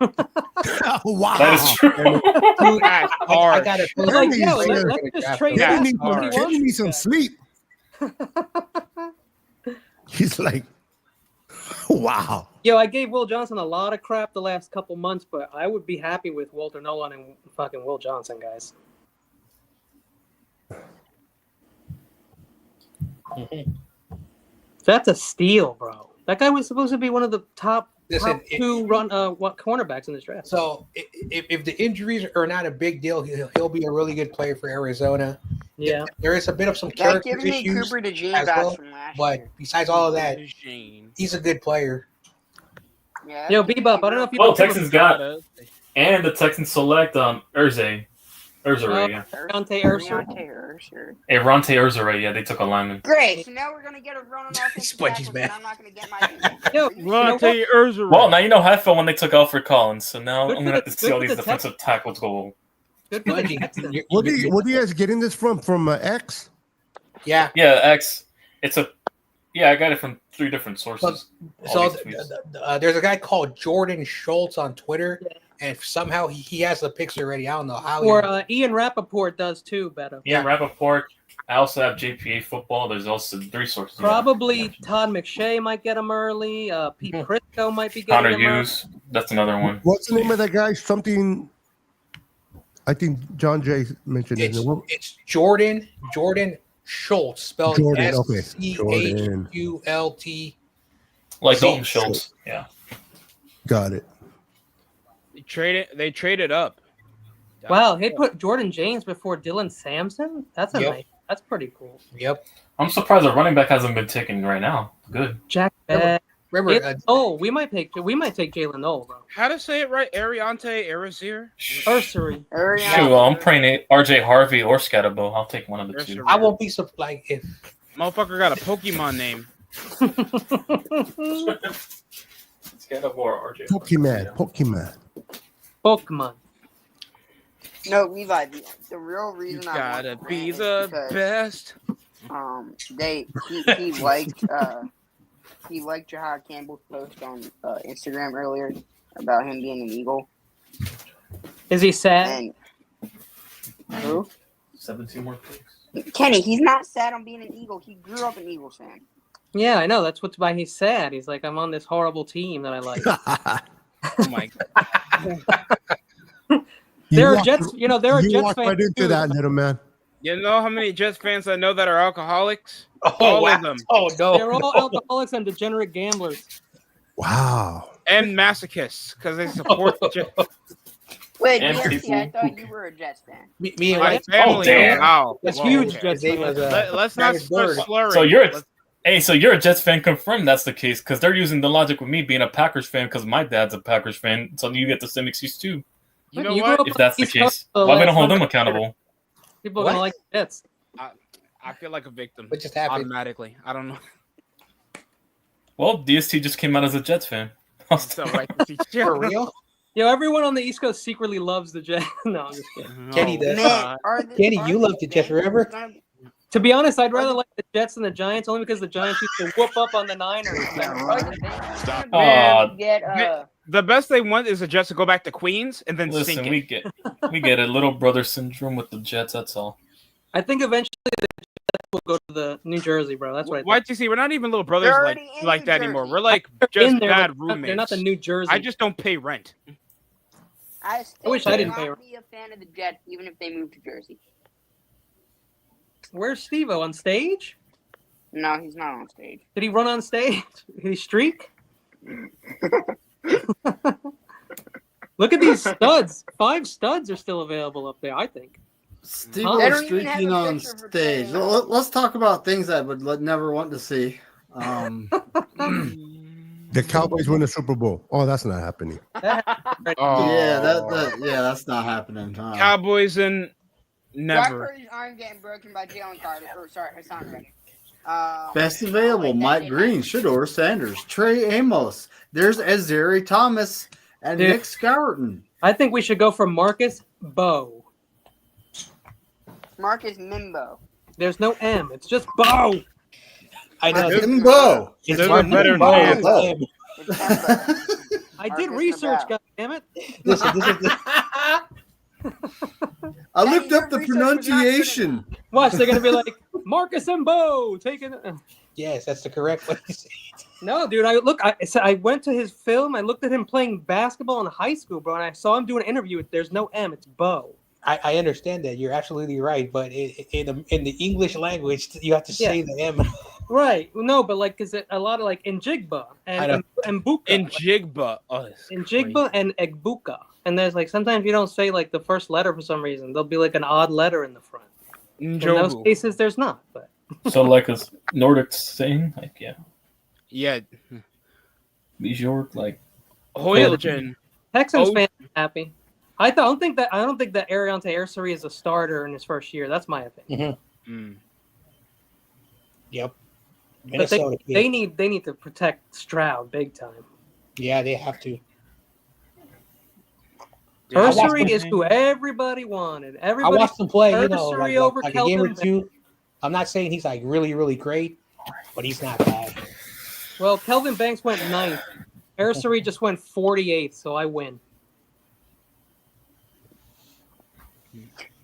Wow. That is true. Dude, That's I harsh. got it. It's like, yo, Kenny let's just trade Yeah. him. needs Nobody wants Kenny needs this some guy. sleep. He's like, wow. Yo, I gave Will Johnson a lot of crap the last couple months, but I would be happy with Walter Nolan and fucking Will Johnson, guys. That's a steal, bro. That guy was supposed to be one of the top Listen, two cornerbacks in this draft. So if the injuries are not a big deal, he'll be a really good player for Arizona. Yeah. There is a bit of some That character gives me issues, Cooper DeJean as vibes well, from last but year. besides all of that, Shane. he's a good player. Yeah, Yo, that gives Bebop, me I don't know if you Well, know Texans got and the Texans select Urzay. Urzay, yeah. Deontay Ursa. Deontay Ursa. Ronte Urzay, yeah, they took a lineman. Great, so now we're gonna get a run on offensive Spongy's tackles, mad. and I'm not gonna get my. Yo, Are you you know what? Ronte Urzay. Well, now you know how I felt when they took Alfred Collins, so now Good I'm for gonna have to the- see good all for these the defensive tackles go. Good for the Spongy, Texans. What are you guys getting this from? From X? Yeah. Yeah, X. It's a I got it from 3 different sources. So All these tweets. there's a guy called Jordan Schultz on Twitter, and somehow he has the picks already. I don't know how. Or Ian Rappaport does too, Beto. Yeah, Rappaport. I also have JPA football. There's also 3 sources. Probably Todd McShay might get him early. Pete Prisco might be getting Connor him early. Hughes. That's another one. What's the name of that guy? Something. I think John Jay mentioned it. It's Jordan Schultz, spelled Jordan, okay. SCHULT. Like Dalton Schultz. Yeah. Got it. They traded up. Wow, he put Jordan James before Dylan Sampson. That's a Yep. nice. That's pretty cool. Yep. I'm surprised the running back hasn't been taken right now. Good. Jack. Remember, we might take Jalen Noel, bro. How to say it right? Ariante Arizir? Ursary. Shoot, I'm praying RJ Harvey or Scatterbo. I'll take one of the 2. I won't be surprised like, if Motherfucker got a Pokemon name. Scatterbo or RJ. Pokemon. No, Levi. The real You reason I gotta want be Grant is the because, best. He liked Jahad Campbell's post on Instagram earlier about him being an Eagle. Is he sad? And who? 17 more picks. Kenny, he's not sad on being an Eagle. He grew up an Eagles fan. Yeah, I know. That's why he's sad. He's like, I'm on this horrible team that I like. Oh my god. There are Jets. You know, there are You Jets walked fans. right into too. that, little man. You know how many Jets fans I know that are alcoholics? oh All wow. of them. Oh no. They're all alcoholics and degenerate gamblers. Wow. And masochists because they support the Jets. Wait, And DSC, people- I thought you were a Jets fan. Me and My White. family. damn. Wow. That's Whoa, huge, okay. Jets. His name was, Let's not Travis start Bird. slurring. So you're Let's- so you're a Jets fan. Confirmed that's the case because they're using the logic with me being a Packers fan because my dad's a Packers fan. So you get the same excuse too. You know You what? grew up If that's the East case, Coast, why we last don't hold time- them accountable? People are What? gonna like the Jets. I feel like a victim. What just happened? Automatically. I don't know. Well, DST just came out as a Jets fan. So, right, For real? Yo, everyone on the East Coast secretly loves the Jets. No, I'm just kidding. Kenny does. Man, Kenny, you love the Jets, remember? To be honest, I'd rather like the Jets than the Giants, only because the Giants used to whoop up on the Niners. Stop. Man, the best they want is the Jets to go back to Queens and then Listen, sink it. we get a little brother syndrome with the Jets. That's all. I think eventually the we'll go to the New Jersey, bro. That's what I think. YTC, we're not even little brothers They're like already in like New that anymore. Jersey. We're like They're just in there, bad but roommates. they're not the New Jersey. I just don't pay rent. I wish I didn't pay not be a fan of the Jets, even if they move to Jersey. Where's Steve-O? On stage? No, he's not on stage. Did he run on stage? Did he streak? Look at these studs. 5 studs are still available up there, I think. Steve Huh? They was don't even have streaking a on picture for stage. Taylor. Let's talk about things I would never want to see. The Cowboys win the Super Bowl. Oh, that's not happening. Oh. Yeah, that's not happening. Huh? Cowboys and Brock never. Purdy's arm getting broken by Jalen Carter. Or sorry, Hassan Reddick. Best available: Mike Green, Shador Sanders, Trey Amos. There's Azari Thomas and Dude. Nick Scourton. I think we should go for Marcus Bow. Marcus Mimbo. There's no M. It's just Bow. I know. Timbo. It's Those are Marcus better Bow. names. It's Mimbo. I did Marcus research, Mimbo. goddammit. Listen, this is I looked your up the research was not good pronunciation. Watch, they're gonna be like Marcus and Bow taking. yes, that's the correct way to say it. No, dude. I went to his film. I looked at him playing basketball in high school, bro, and I saw him do an interview. There's no M. It's Bow. I understand that. You're absolutely right, but in the English language, you have to say the M. Right. No, but like, cause a lot of like Njigba and Mbuka. In Jigba. Oh, Njigba and Egbuka. And there's like sometimes you don't say like the first letter for some reason. There'll be like an odd letter in the front. In those Njobu. cases, there's not. But So like a Nordic saying, like Yeah. Bjork, like Hoyleton. Texans Oh. fans are happy. I don't think that Ariante Ersary is a starter in his first year. That's my opinion. Yep. But Minnesota. they need to protect Stroud big time. Yeah, they have to. Ersary is who everybody wanted. I Everybody watched him play, you know, Ersary over like a game or Kelvin. two. I'm not saying he's like really, really great, but he's not bad. Well, Kelvin Banks went 9th. Ersary just went 48th, so I win.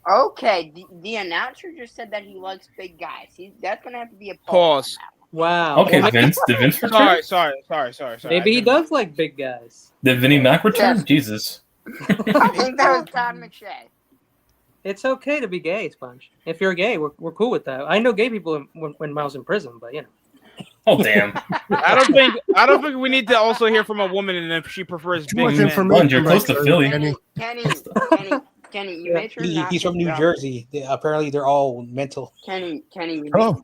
Okay, the announcer just said that he likes big guys. That's gonna have to be a Pause. Wow. okay, Vince. Did Vince return? Sorry. Maybe he does like big guys. Did Vinnie Mac return? Yes. Jesus. I think that was Todd McShay. It's okay to be gay, Sponge. If you're gay, we're cool with that. I know gay people when I was in prison, but you know. Oh damn. I don't think we need to also hear from a woman and if she prefers Too big much men. information. You're close to Philly. Kenny, you made sure not He's to from New drop- Jersey. Apparently, they're all mental. Kenny, you Oh.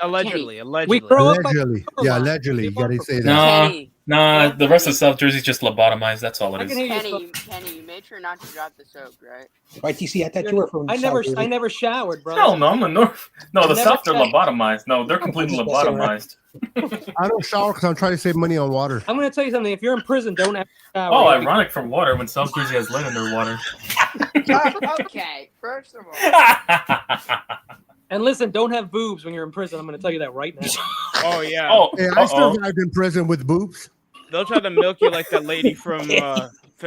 Allegedly. We grow up by Allegedly. Yeah, allegedly. You gotta say that. No, nah. The rest of South Jersey's just lobotomized. That's all it I is. can hear you. Kenny, you made sure not to drop the soap, right? YTC, I thought you were from. I South Jersey. never showered, bro. Hell no, I'm a North. No, the Never South they're checked. lobotomized. No, they're completely That's right. lobotomized. I don't shower because I'm trying to save money on water. I'm gonna tell you something. If you're in prison, don't ever shower. Oh, ironic from water when South Jersey has lead in their water. Okay, first of all, And listen, don't have boobs when you're in prison. I'm gonna tell you that right now. Oh yeah. Oh, Hey, I uh-oh. survived in prison with boobs. They'll try to milk you like that lady from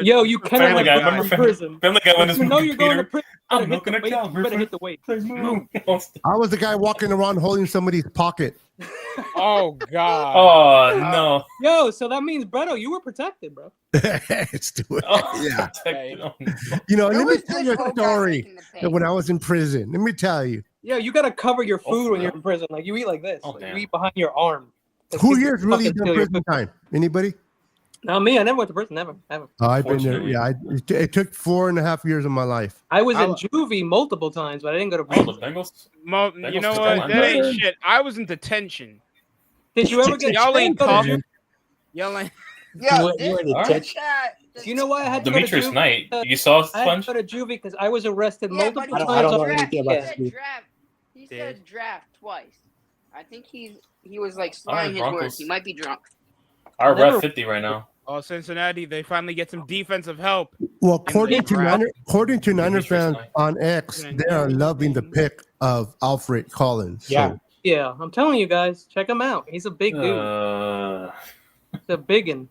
Yo, you cannot Family Guy, have remember in Family- prison. Family Guy when his You know movie you're going to Peter. prison. I'm Better hit milking the a weight. cow. You better hit the weight. Please move. I was the guy walking around holding somebody's pocket. Oh god. Oh no. Yo, so that means Breto, you were protected, bro. Let's do it. Oh, Yeah. protected. Oh, no. You know, who let me is tell this you a whole guy story making the that face? when I was in prison. Let me tell you. Yo, you gotta cover your food Oh, when you're in prison. Like you eat like this. Oh, Like, damn. you eat behind your arm. Who here's really fucking done steal your prison food. time? Anybody? Not me. I never went to prison. Never. Oh, I've been there. Fortunately. Yeah, it took 4.5 years of my life. I was in I'll- juvie multiple times, but I didn't go to Oh, the prison. Bengals. You know Bengals what? still That ain't on. shit. I was in detention. Did you ever get Y'all ain't go to talking. ju- Y'all ain't. Yo, You were in All right. detention. Do you know why I had to Demetrius go to juvie? Knight. You saw I had Sponge? to go to juvie because I was arrested Yeah, multiple but times. I don't know on- anything about he this said dude. draft. He Did. said draft twice. I think he was like All right, slying his Broncos. words. He might be drunk. Our Never- ref 50 right now. Oh, Cincinnati, they finally get some defensive help. Well, the according to draft. Niner Demetrius fans Knight. on X, they are loving the pick of Alfred Collins. So, Yeah. Yeah, I'm telling you guys, check him out. He's a big dude. He's a biggin.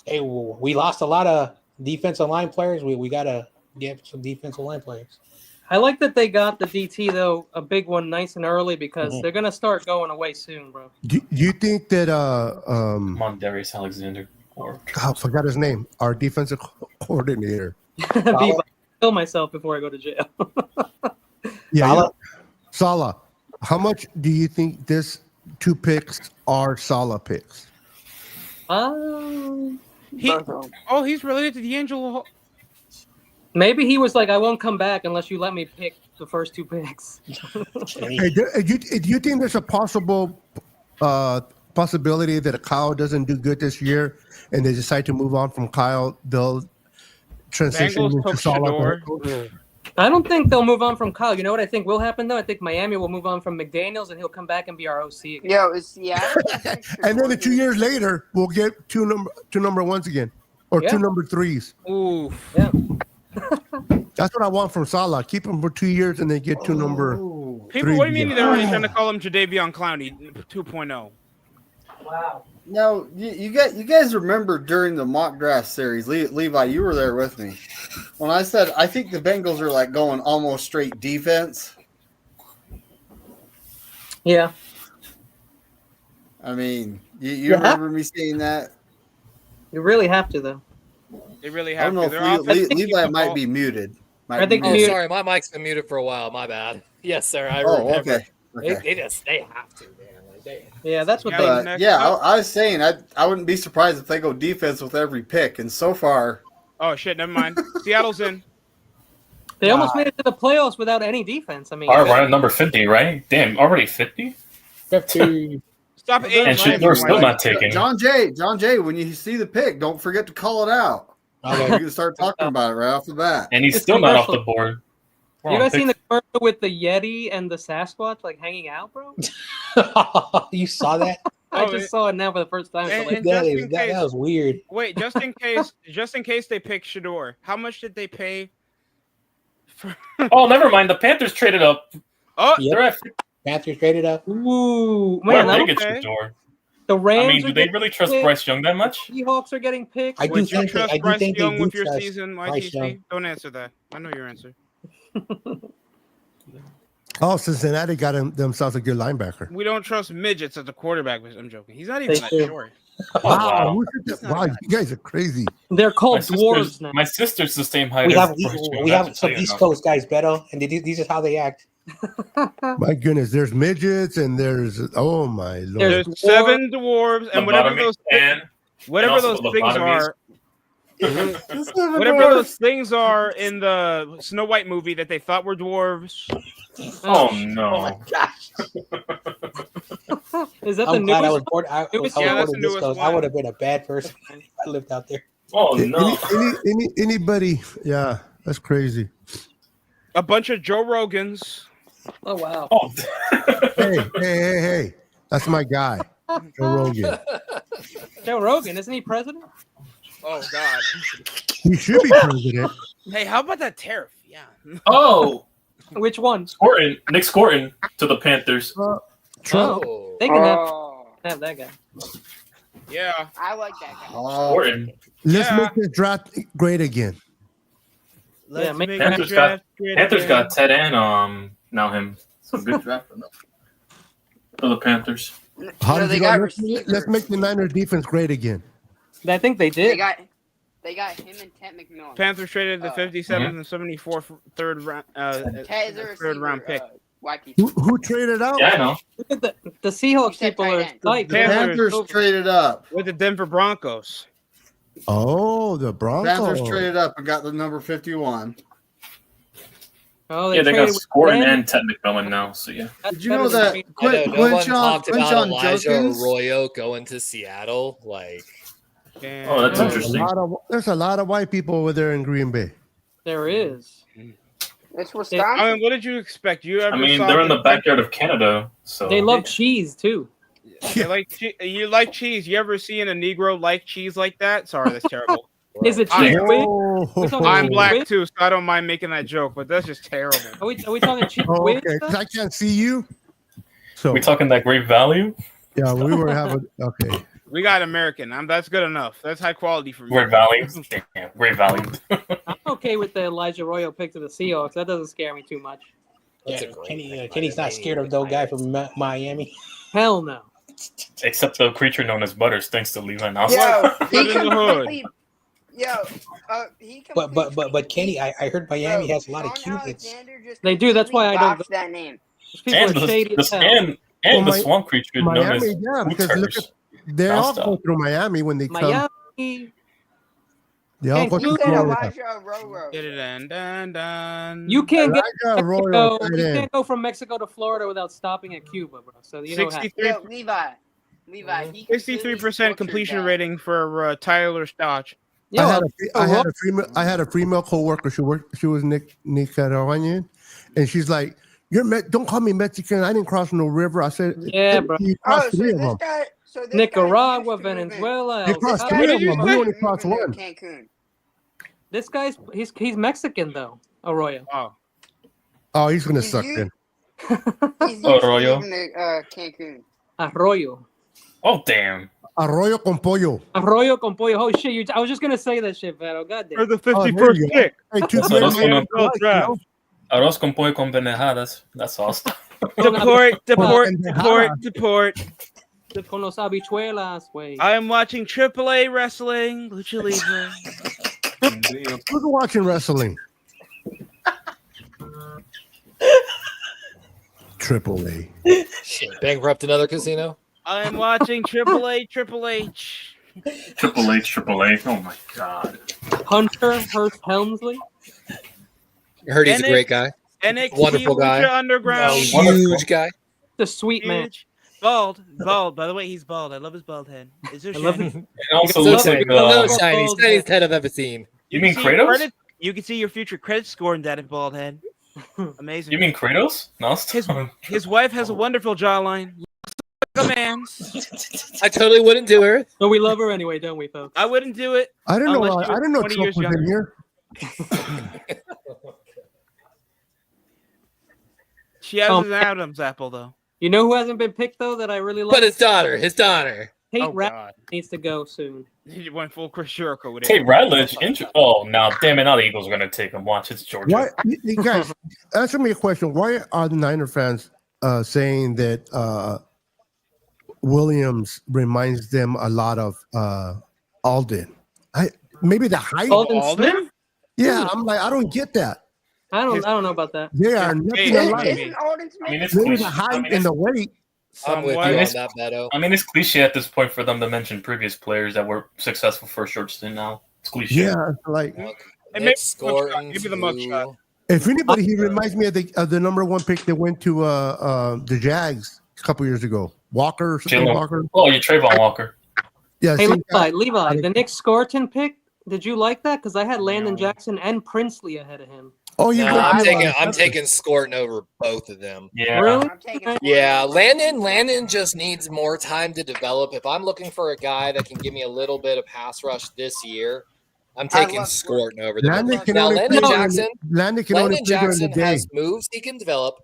Hey, we lost a lot of defensive line players. We got to get some defensive line players. I like that they got the DT though, a big one, nice and early because they're gonna start going away soon, bro. Do you think that Come on, Darius Alexander. Or I forgot his name. Our defensive coordinator. Viva, kill myself before I go to jail. Yeah, Salah. How much do you think this 2 picks are Salah picks? He's related to D'Angelo. Maybe he was like, I won't come back unless you let me pick the first 2 picks. Hey, do you think there's a possibility that Kyle doesn't do good this year and they decide to move on from Kyle? They'll transition into Salah. I don't think they'll move on from Kyle. You know what I think will happen though? I think Miami will move on from McDaniels and he'll come back and be our OC again. Yo, is Seattle? And then 2 years later, we'll get two number ones again, or 2 number 3s. Ooh, yeah. That's what I want from Salah. Keep him for 2 years and then get 2 number. People, what do you mean they're already trying to call him Jadeveon Clowney 2.0? Wow. Now, you guys remember during the mock draft series, Levi, you were there with me, when I said I think the Bengals are like going almost straight defense. Yeah. I mean, you remember me saying that? You really have to though. They really I have don't to. know if Levi might be muted. I think Oh, sorry, my mic's been muted for a while. My bad. Yes, sir. I remember. Okay. They have to, man. Like, yeah, that's what I was saying I wouldn't be surprised if they go defense with every pick, and so far. Oh shit! Never mind. Seattle's in. They almost made it to the playoffs without any defense. I mean, all right, number 50, right? Damn, already 50. 50. Stop it. And Shador's still not taking. John Jay, when you see the pick, don't forget to call it out. Okay. You can start talking about it right off the bat. And he's It's still not off commercial. the board. You guys seen the commercial with the Yeti and the Sasquatch like hanging out, bro? You saw that? I just saw it now for the first time. So like, That was weird. Wait, just in case they pick Shador, how much did they pay? Oh, never mind. The Panthers traded up. Oh, they're at. Panthers traded up. Ooh, Where man, they get Shador? the Rams. I mean, do they really trust Bryce Young that much? Seahawks are getting picked. I do Would you think trust I do Bryce think they Young do with your trust season, Bryce Young. YTC? Don't answer that. I know your answer. Oh, Cincinnati got themselves a good linebacker. We don't trust midgets as a quarterback. I'm joking. He's not even They that do. short. Wow, wow, you guys are crazy. They're called dwarves now. My sister's the same height. We as have Bryce Young, we I have to some tell you East now. Coast guys, Beto, and these is how they act. My goodness, there's midgets and there's my lord. There's 7 dwarves, and whatever Lobotomy those and those also things lobotomies. are. Whatever those things are in the Snow White movie that they thought were dwarves. Oh no! Oh my gosh! Is that the I'm glad I was newest? born. I was Newest- born Yeah, that's in the this newest coast. I one. would have been a bad person if I lived out there. Oh no! Anybody? Yeah, that's crazy. A bunch of Joe Rogans. Oh wow. Oh, Hey! That's my guy, Joe Rogan. Joe Rogan, isn't he president? Oh God. He should be president. Hey, how about that tariff? Yeah. oh! Which one? Nick Scorton to the Panthers. Trump. Oh. They can Oh, have that guy. Yeah. I like that guy. Scorton. Let's Yeah. make this draft great again. Yeah, make Panthers got Ted and now him. Some good draft for the Panthers. How No, did they you got go? receivers. Let's make the Niners defense great again. I think they They did. got him and Ted McMillan. Panthers traded the 57th and 74th third round Ted is a third round pick. YT. Who traded out? Yeah, I know. Look at the Seahawks You said people tight are end. tight. Panthers traded up. with the Denver Broncos. Oh, the Broncos. Panthers traded up and got the number 51. Oh, Yeah, they got traded with Scorton Ben. and Ted McMillan now. So yeah. That's Did you know better than that me. I know no one talked about Quinshon Elijah Jokins? Arroyo going to Seattle. Like, And, Oh, that's There's interesting. there's a lot of white people over there in Green Bay. There is. It's I Wisconsin. mean, what did you expect? You ever I mean, saw they're in the backyard of Canada, so They love cheese too. They like you like cheese. You ever seen a Negro like cheese like that? Sorry, that's terrible. Is it I- cheese whiz? Oh, We're talking I'm cheese black whiz? too, so I don't mind making that joke, but that's just terrible. Are we talking cheese Oh, whiz? okay. 'Cause stuff? I can't see you. So we talking that great value. yeah, we were having okay. We got American. That's good enough. That's high quality for me. Great value. Damn, great value. I'm okay with the Elijah Arroyo pick to the Seahawks. That doesn't scare me too much. That's a great pick by Kenny's the not scared of Maniac no guy Pirates. from Miami. Hell no. Except the creature known as Butters, thanks to Levi now. Yo, he Good in the hood. completely. Yo, he But Kenny, I heard Miami has a lot of Sean Cubans. Alexander just They do, that's why I don't botched that name. These people And are shady as hell. the swamp creature known as Miami, yeah, because look Hooters. at they all Nonstop. go through Miami when they come. Miami. They all go He through He said Florida. Elijah Arroyo. Get it done. You can't get Elijah Arroyo, Mexico, tight you end. can't go from Mexico to Florida without stopping at Cuba, bro. So you know what happens. 63 Yo, Levi. He completely 63% butchered completion that. rating for Tyler Stotch. Yo, I had a female coworker. She was Nicaraguan, and she's like, don't call me Mexican. I didn't cross no river. I said, Yeah, bro. You Oh, crossed so three of this them. guy. So this Nicaragua, guy used to move in- Venezuela. You El crossed This three guy of did you them. say? You only used to crossed move in one. Cancun. This guy's he's Mexican though, Arroyo. Oh, Oh, he's gonna He's suck you- then. He's used to Arroyo. live in Cancun. Arroyo. Oh damn! Arroyo con pollo. Arroyo con pollo. Oh shit! I was just gonna say that shit, Vero. God for damn. the Oh, there 51st you go. pick. Hey, two That's great what I was men gonna- alike, you know? Arroz con pollo con pendejadas. That's awesome. Deport. Con los habichuelas, güey. I am watching AAA wrestling, Lucha Libre. Who's watching wrestling? Triple A. Shit, bankrupt another casino. I am watching AAA Triple H. Triple H. Oh my god. Hunter Hearst Helmsley. I heard he's a NXT great guy. NXT Wonderful guy. Lucha Underground. Huge guy. The sweet man. Huge. Bald. By the way, he's bald. I love his bald head. It's so I love shiny. it. It also So looks shiny. like No shiniest head I've ever seen. You mean can see Kratos? You can see your future credit score in that bald head. Amazing. You mean Kratos? No, stop. His wife has a wonderful jawline. Looks like a man. I totally wouldn't do her. But we love her anyway, don't we, folks? I wouldn't do it. I didn't know. Unless she I was didn't know 20 Trump years was in younger. here. She has an Adam's apple though. You know who hasn't been picked though that I really like? But his daughter. Tate Oh, Ratliff God. needs to go soon. He went full Chris Jericho with it. Tate Ratliff. Oh, now damn it! Now the Eagles are gonna take him. Watch, it's Georgia. Why, you guys, answer me a question. Why are the Niner fans saying that Williams reminds them a lot of Alden? Maybe the height. Alden Smith? Yeah, I'm like, I don't get that. I don't know about that. They are nothing alike. Isn't Alden Smith? I mean, it's Maybe cliche. the height I mean, and the weight. I'm with you why- on that, Beto. I mean, it's cliche at this point for them to mention previous players that were successful for a short stint. Now it's cliche. Yeah, like And Nick maybe Scorton. maybe the mugshot. if anybody, he reminds me of the number one pick that went to the Jags a couple years ago. Walker or something. Jalen- Walker. Oh, you Trayvon Walker. Yeah. Hey, same guy. Levi, the Nick Scorton pick. Did you like that? Because I had Landon Jackson and Princely ahead of him. Oh, you No, got I'm taking Scorton over both of them. Yeah. Really? I'm taking Yeah, Landon just needs more time to develop. If I'm looking for a guy that can give me a little bit of pass rush this year, I'm I taking love Scorton over them. Landon can Now, only Landon play during Jackson, the- Landon can only Landon play during the Jackson day. has moves he can develop.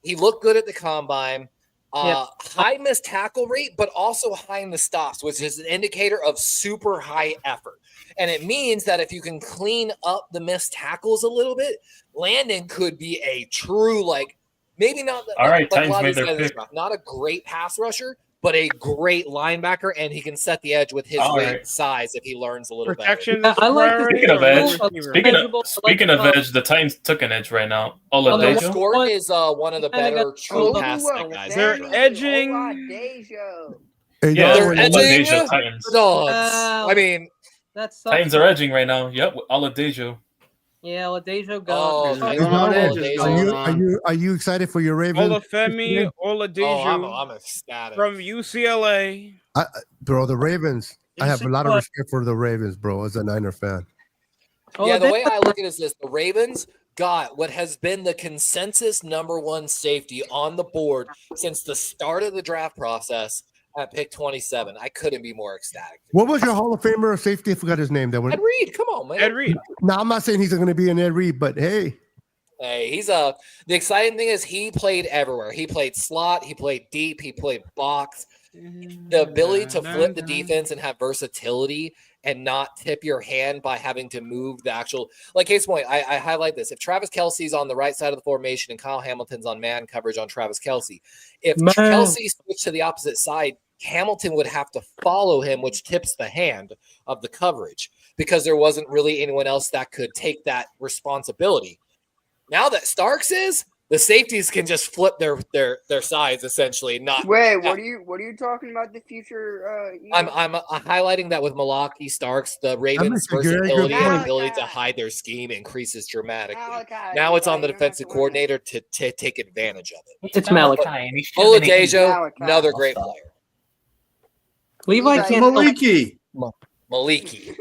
He looked good at the combine. High missed tackle rate, but also high missed stops, which is an indicator of super high effort. And it means that if you can clean up the missed tackles a little bit, Landon could be a true, like, maybe not. All right, like a Titans lot of made these their guys, pick. not a great pass rusher, but a great linebacker, and he can set the edge with his All weight right. and size if he learns a little Protection. Yeah, is I like priority Speaking of or edge, receiver? Speaking of edge, the Titans took an edge right now. better. Oladejo. Scorton is one of the better true pass Whoa, guys. They're Daniel edging. Oladejo. Hey, Yeah, y'all They're were- edging. Oladejo Titans. Dogs. Wow. I mean, That sucks. Titans are edging right now. Yep, Oladejo. Yeah, Ladejo Oh, gone. my Hey, God. y'all, Oladejo. are you excited for your Ravens? Olafemi oh, Oladipo I'm ecstatic. from UCLA. Bro, the Ravens. I have a lot of What? respect for the Ravens, bro, as a Niner fan. Yeah, the Oladejo- way I look at it is this: the Ravens got what has been the consensus number one safety on the board since the start of the draft process at pick 27. I couldn't be more ecstatic. What was your Hall of Famer safety? I forgot his name. That one. Ed Reed, come on, man. Ed Reed. Now, I'm not saying he's going to be an Ed Reed, but hey, Hey, he's the exciting thing is he played everywhere. He played slot, he played deep, he played box. the ability to flip the defense and have versatility and not tip your hand by having to move the actual, like case point, I highlight this. If Travis Kelce's on the right side of the formation and Kyle Hamilton's on man coverage on Travis Kelce, if Kelce switched to the opposite side, Hamilton would have to follow him, which tips the hand of the coverage because there wasn't really anyone else that could take that responsibility. Now that Starks is, the safeties can just flip their sides essentially. Not wait. What are you talking about? The future? I'm highlighting that with Malaki Starks, the Ravens' versatility and ability to hide their scheme increases dramatically. Now it's on the defensive coordinator to take advantage of it. It's Malachi. Oladejo, another great player. Levi can't. Maliki.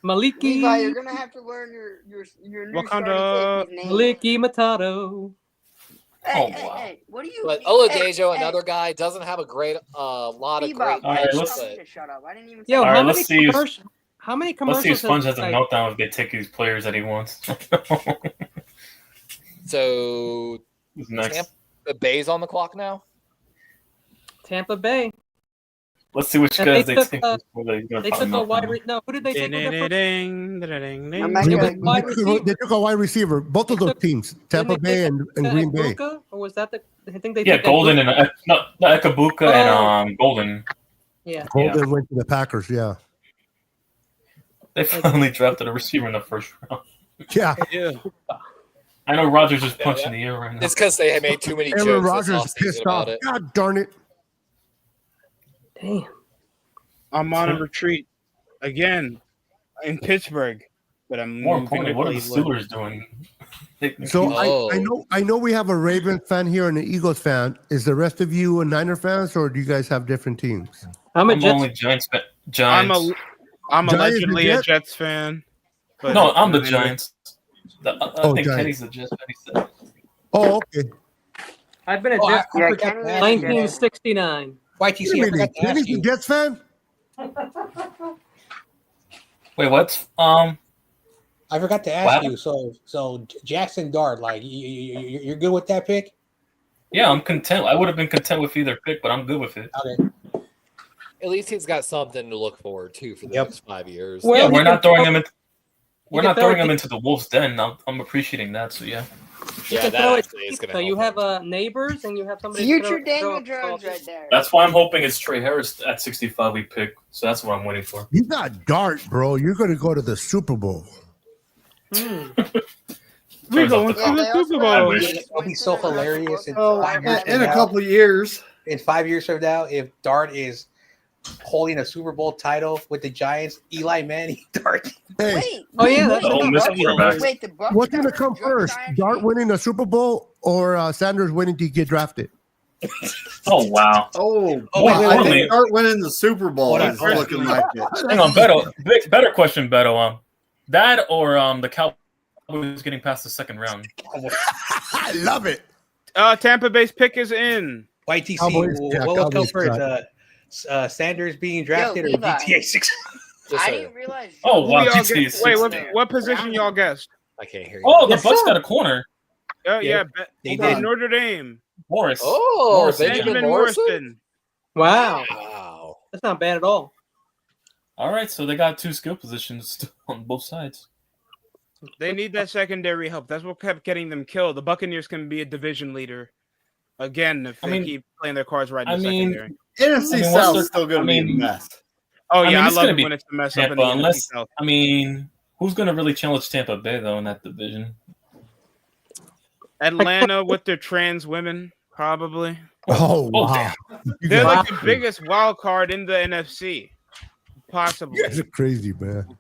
Levi, you're gonna have to learn your new Wakanda. name. Maliki Matado. Hey, what do you? But Oladejo, another guy, doesn't have a great lot of Levi, great. All right, let's- shut up. I didn't even. Yo, All how right, many let's see if- commercials? How many Let's commercials? see if Sponge has a like, meltdown if they take these players that he wants. So Who's next? Tampa Bay's on the clock now. Tampa Bay. Let's see which And guys they they took, take. before they They took a wide. No, who did they take? with wide receiver. They took a wide receiver. Both of those teams, Tampa Didn't they Bay take and Green Bay. Ibuka? Or was that the? I think they. Yeah, took Golden Ibuka. and Ekabuka and Golden. Yeah. Golden went to the Packers. Yeah. They finally drafted a receiver in the first round. Yeah. I know Rodgers is punching the air right now. It's because they had made too many Aaron jokes Rodgers this is pissed offseason off. about it. God darn it. Damn. I'm on a retreat again in Pittsburgh, but I'm More moving importantly, to what are the Cleveland. Steelers doing? So Oh. I know we have a Ravens fan here and an Eagles fan. Is the rest of you a Niner fans, or do you guys have different teams? I'm a I'm Jets. only Giants. Giants. I'm Giants allegedly and a Jets? Jets fan. But No, I'm the Giants. I think Giants. Kenny's the Jets. Kenny said. Oh, okay. I've been a Oh, Jets I Yeah, forgot Kenny to is ask a you. Jets. 1969. YTC, I forgot to ask Kenny's a you. Jets fan? Wait, what? I forgot to ask What? you. So Jackson Dart, like you're good with that pick? Yeah, I'm content. I would have been content with either pick, but I'm good with it. Okay. At least he's got something to look forward to for the Yep. next 5 years. Well, Yeah, he we're can not throwing throw- him into. We're can not throw throwing it him to- into the wolves' den. I'm appreciating that. So yeah. You Yeah, can that throw it actually is going so to you have neighbors and you have somebody. to Future throw Daniel a ball Jones to. right there. That's why I'm hoping it's Trey Harris at 65 we pick. So that's what I'm waiting for. You got Dart, bro. You're going to go to the Super Bowl. We're Turns going out to the they also Super I Bowl. wish. It'll be so hilarious. Oh, 5 years in from a now- couple of years. in 5 years from now, if Dart is holding a Super Bowl title with the Giants, Eli Manning, Dart. Hey, Wait, Oh, yeah, wait, that's The Ole Miss quarterback. Wait, the Bucs what's got going to come Joe first? Giants Dart team? winning the Super Bowl or Sanders winning to get drafted? Oh wow. Oh, Oh, wait, I wait, think wait. Dart winning the Super Bowl Hold on, is hold on. looking like it. Hang on, Beto. Better question, Beto. That or the Cowboys getting past the second round? I love it. Tampa Bay's pick is in. YTC, Cowboys, yeah, what would come Cowboys first? Sanders being drafted or Levi. GTA 6? Yes, I sir. didn't realize. Oh, Who wow, y'all GTA guess- Wait, 16. what position y'all guessed? I can't hear you. Oh, the Yes, Bucks sir. got a corner. Oh Yeah, yeah, they okay, did. Notre Dame. Morris. Oh, Morrison, yeah. Benjamin Benjamin Morrison? Morrison. Wow, Wow. that's not bad at all. All right, so they got two skill positions on both sides. They need that secondary help. That's what kept getting them killed. The Buccaneers can be a division leader again if they keep playing their cards right in the secondary. NFC I mean, what's South their- is still going to be a mess. Oh I yeah, mean, I it's love gonna it be when it's a mess up in Tampa, the NFC unless South. I mean, who's going to really challenge Tampa Bay though in that division? Atlanta with their trans women, probably. Oh, wow. damn. You They're guys- like the biggest wild card in the NFC, possibly. You guys are crazy, man.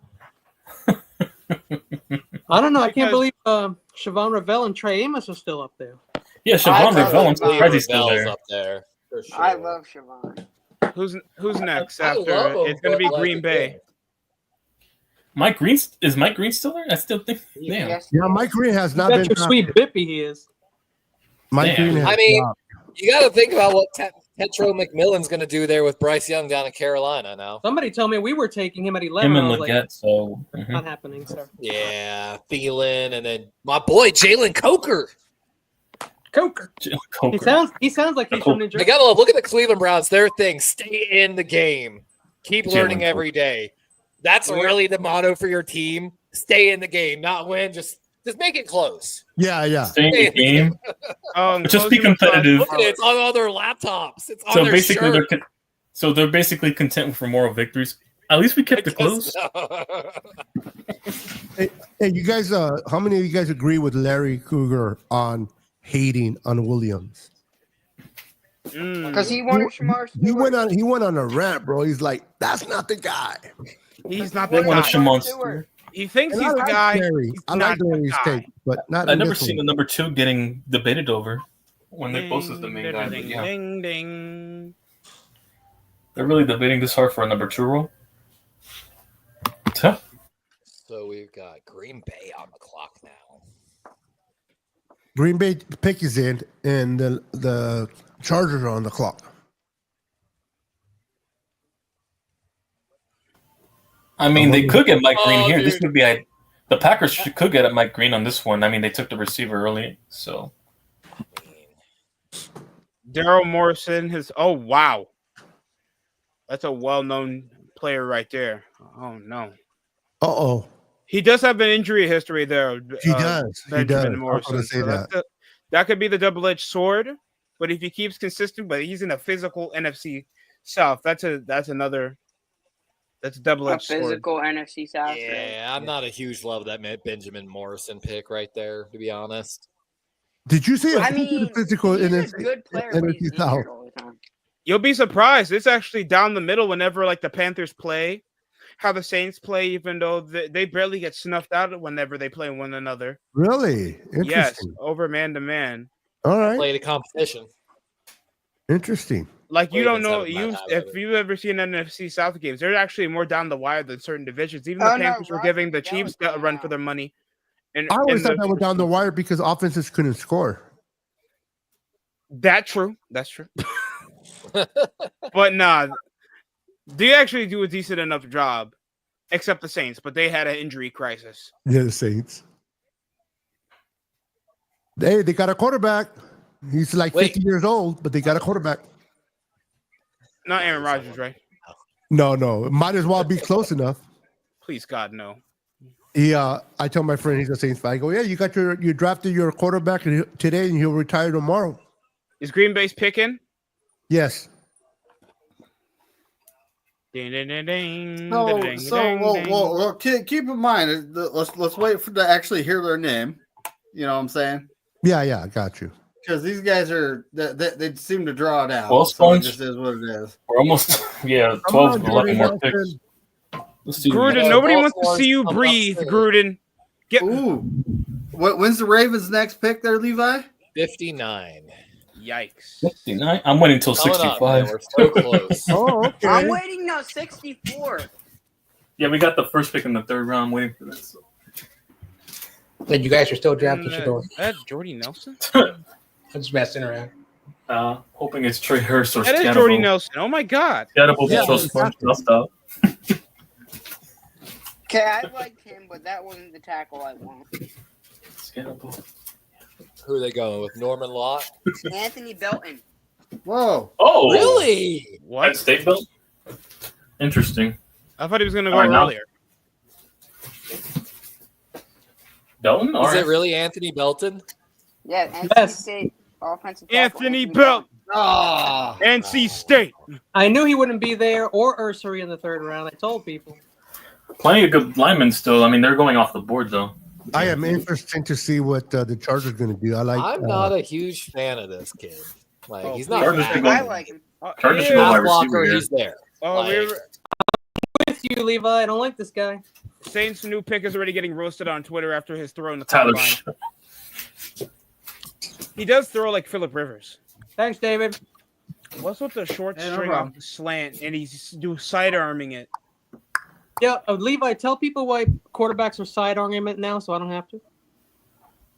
I don't know. I can't Because- believe Siobhan Ravel and Trey Amos are still up there. Yeah, I Siobhan love Ravel. I'm Siobhan surprised he's still Ravel's there. up there. For sure. I love Siobhan. Who's next I after? love him, It's going to but, be like, Green Bay. again, Mike Green is Mike Green still there? I still think. Damn. Yes. Yeah, Mike Green has not Bet been. your sweet Bippy he is. Mike Damn. Green has I mean, not. you got to think about what Tetro McMillan's going to do there with Bryce Young down in Carolina now. Somebody told me we were taking him at 11. Him I and was like, Leggett. So not happening, sir. Yeah, Thielen, and then my boy Jalen Coker. Coker. Coker. He sounds like he's from New I Jersey. gotta look at the Cleveland Browns. Their thing: stay in the game, keep learning Jalen every day. That's really the motto for your team. Stay in the game, not win. Just make it close. Yeah. Stay in the game. But just be closing the competitive. Look at it, it's on other laptops. It's on So their basically, shirt. they're basically content for moral victories. At least we kept it close. Hey, you guys, how many of you guys agree with Larry Krueger on hating on Williams? Because he wanted Shamar Stewart. He went on a rant, bro. He's like, that's not the guy. He's not They the wanted guy. Shamar Stewart. He thinks And he's I the like guy. Larry. He's I not like the Larry's guy. take, but not. I've in never this seen the one. number 2 getting debated over when Nick Bosa's the main guy. But Ding, yeah, ding, ding. they're really debating this hard for a number 2 role. Huh. So we've got Green Bay on the clock now. Green Bay pick is in, and the Chargers are on the clock. I mean, they could get Mike Green Oh, here. This dude. would be the Packers could get Mike Green on this one. I mean, they took the receiver early, so Daryl Morrison has. Oh wow, that's a well-known player right there. Oh no, Uh-oh. he does have an injury history there. He does. He does. I Benjamin was Morrison. gonna say that. That could be the double-edged sword. But if he keeps consistent, but he's in a physical NFC South, that's a A double-edged sword. physical NFC South. Yeah, I'm not a huge love of that Benjamin Morrison pick right there, to be honest. Did you see a I mean, physical he's a NFC, good player, but he's NFC South? injured all the time. You'll be surprised. It's actually down the middle whenever like the Panthers play, how the Saints play, even though they barely get snuffed out whenever they play one another. Really? Yes, Interesting. over man to man. All right. Play the competition. Interesting. Like you don't Ravens know haven't you had if you've ever seen NFC South games, they're actually more down the wire than certain divisions. Even Oh, the no, Panthers were Roger giving the Goodell Chiefs is a run for out. their money. And I always thought the- that was down the wire because offenses couldn't score. That's true. But nah, they actually do a decent enough job, except the Saints. But they had an injury crisis. Yeah, the Saints. They got a quarterback. He's like 50 years old, but they got a quarterback. Not Aaron Rodgers, right? No, it might as well be close enough. Please, God, no. I tell my friend he's a Saints fan. I go, yeah, you drafted your quarterback today, and he'll retire tomorrow. Is Green Bay's picking? Yes. Ding, ding, ding, ding, So, ding, so ding, well, ding. well, keep in mind. Let's wait for to actually hear their name. You know what I'm saying? Yeah, I got you. Because these guys are they seem to draw it out. Well, so it Sponge, just is what it is. we're almost 12, Come on, 11 more Jordan picks. Let's see. Gruden, Yeah, nobody wants Baltimore's to see you coming up breathe, soon. Gruden. Get Ooh, when's the Ravens' next pick there, Levi? 59. yikes. 69. I'm waiting until Coming up, 65. man. We're so close. Oh, okay. I'm waiting now 64. Yeah, we got the first pick in the 3rd round. I'm waiting for that. So. Then you guys are still drafting Shador. That Jordy Nelson? I'm just messing around. Hoping it's Trey Hurst or That is Scannable. Jordy Nelson. Oh my God. Scannable Yeah, to trust Sponge. That's up. Okay, I liked him, but that wasn't the tackle I want. Scannable. Who are they going with? Norman Lott? Anthony Belton. Whoa. Oh, Really? Penn What? State built? Interesting. I thought he was going to go All right, now- earlier. Belton? All Is right. it really Anthony Belton? Yeah, NC Yes. State offensive tackle. Anthony Belton, Ah. NC State. I knew he wouldn't be there or Ursary in the 3rd round. I told people. Plenty of good linemen still. I mean, they're going off the board, though. I am interested to see what the Chargers are going to do. I like. I'm not a huge fan of this kid. Like, Oh, he's not Chargers bad. can go- I like him. Chargers should yeah. go wide Pass blocker, receiver here. he's there. Oh, Like- we're- With you, Levi. I don't like this guy. Saints' new pick is already getting roasted on Twitter after his throw in the Tyler. combine. He does throw like Phillip Rivers. Thanks, David. What's with the short Hey, no string problem. off the slant and he's side arming it? Yeah, Levi, tell people why quarterbacks are sidearming it now, so I don't have to.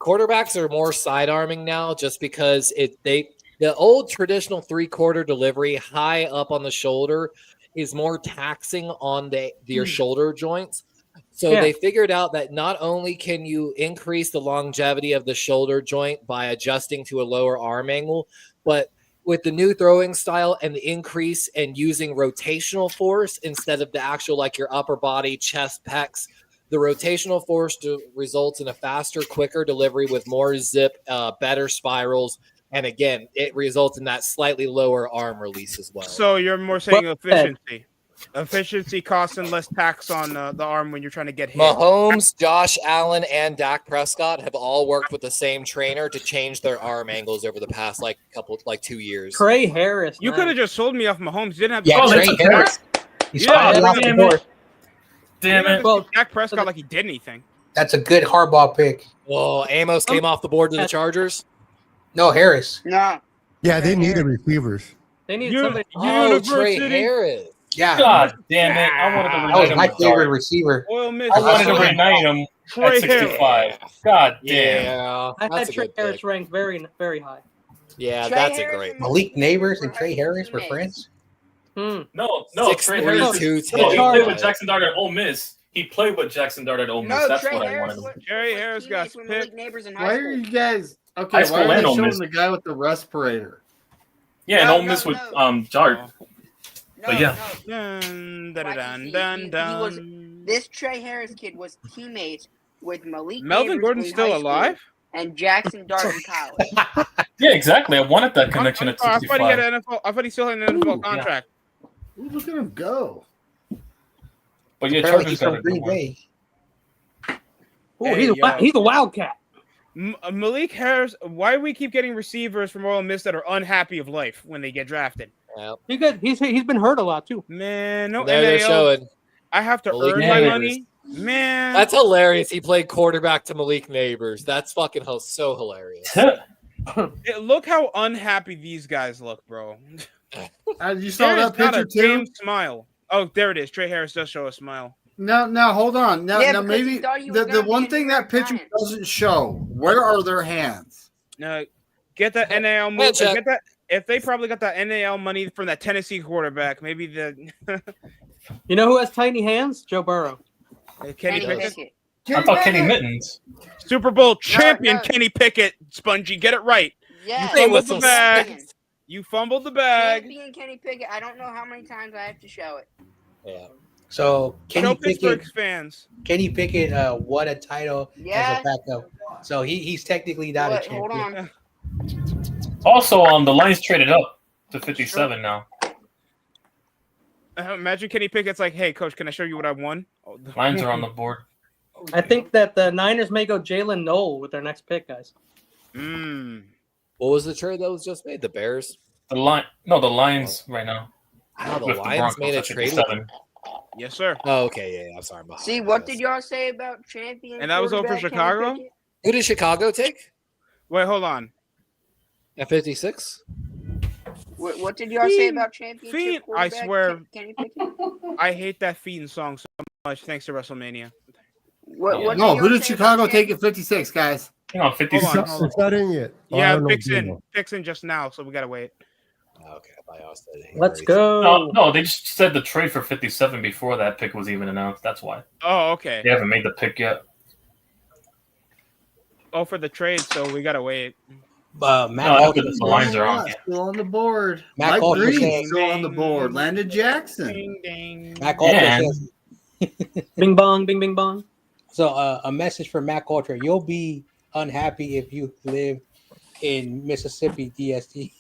Quarterbacks are more sidearming now just because the old traditional 3-quarter delivery high up on the shoulder is more taxing on your shoulder joints. So Yeah. they figured out that not only can you increase the longevity of the shoulder joint by adjusting to a lower arm angle, but with the new throwing style and the increase in using rotational force instead of the actual like your upper body, chest, pecs, the rotational force results in a faster, quicker delivery with more zip, better spirals. And again, it results in that slightly lower arm release as well. So you're more saying efficiency. Efficiency costing less tax on the arm when you're trying to get hit. Mahomes, Josh Allen, and Dak Prescott have all worked with the same trainer to change their arm angles over the past 2 years. Trey Harris. You could have just sold me off Mahomes. You didn't have Yeah, to Trey Harris. He's falling off the board. Damn it. Well, Dak Prescott like he did anything. That's a good hardball pick. Well, Amos came off the board to the Chargers. No, Harris. No. Yeah, they needed receivers. They need somebody. Oh, Trey Harris. Yeah. God damn it. I wanted to That was reunite my him. favorite receiver. Oil Miss. I wanted to reunite him Trey at 65. God damn. Yeah, I had that's a Trey good Harris pick. ranked very, very high. Yeah, Trey that's a Harris great. and Malik Neighbors and Trey Harris were friends. No, 6'3", Trey Harris. 210. No, he played with Jackson Dart at Ole Miss. He played with Jackson Dart at Ole Miss. No, That's Trey what I Harris wanted him. was Trey Harris got teammates with picked. Malik Neighbors in high Why school. are you guys High okay? school Why are and they Ole showing Miss. the guy with the respirator? Yeah, and No, Ole Miss no, with no. Dart. No, But yeah. Dun, dun, Why dun, he- dun, he dun. was- This Trey Harris kid was teammates with Malik Melvin Neighbors Gordon's in still high school alive? and Jackson Dart in college. Yeah, exactly. I wanted that connection at I thought he had 65. an NFL. I thought he still had an NFL contract. Ooh, look at him go! But yeah, Apparently Chargers he's got from a good Green one. Bay. Oh, Hey, he's a wildcat. Malik Harris. Why do we keep getting receivers from Ole Miss that are unhappy of life when they get drafted? Yep. He's been hurt a lot too. Man, no There they're NAL. showing. I have to Malik earn my Neighbors. money. Man, That's hilarious. He played quarterback to Malik Neighbors. That's fucking so hilarious. Look how unhappy these guys look, bro. You saw There is that not picture a too. damn smile. Oh, there it is. Trey Harris does show a smile. Now hold on. Now, Yeah, now because he maybe thought he was the gonna one be a thing New that York picture Giant. doesn't show. Where are their hands? No, get that NAL Hand move. check. Get that. If they probably got that NAL money from that Tennessee quarterback, maybe the You know who has tiny hands? Joe Burrow. Kenny Kenny Pickett. Pickett. I thought Kenny Mittens. Super Bowl champion no. Kenny Pickett, Spongy. Get it right. Yeah, Hey, with fumbled the some bag. champion. You fumbled the bag. Champion Kenny Pickett. I don't know how many times I have to show it. Yeah. So Show Kenny Pittsburgh Pickett, fans. won a title Yeah. as a backup. So he's technically not a What? champion. Hold on. Also, the Lions traded up to 57 now. Imagine Kenny Pickett's like, "Hey, coach, can I show you what I won?" Oh, Lions are on the board. I think that the Niners may go Jalen Noel with their next pick, guys. What was the trade that was just made? The Bears? The Lions right now. Oh, the With Lions made a at trade. 57. Yes, sir. Oh, okay, yeah, I'm sorry. I'm See, behind, what I did guess. y'all say about champion? And that was over quarterback Kenny Chicago? Pickett? Who did Chicago take Wait, hold on. at 56? What did y'all say about championship Fiend, I quarterback swear. Kenny Pickett? I hate that Fiend song so much. Thanks to WrestleMania. What No, did who y'all did say Chicago about take at 56, guys? Hang on, 56. Hold on, hold on. It's not in yet. Yeah, I don't know, fixing Bruno. just now, so we gotta wait. Okay, I thought y'all said he Let's already- go. No, they just said the trade for 57 before that pick was even announced. That's why. Oh, okay. They haven't made the pick yet. Oh, for the trade, so we gotta wait. Matt No, after Alter, the Lions are on. Still on the board. Matt Mike Alter Green said- still on the board. Landon Jackson. Ding, ding. Mac Alter And- says. Bing bong, bing bing bong. So a message for Mac Alter: you'll be unhappy if you live in Mississippi, DST.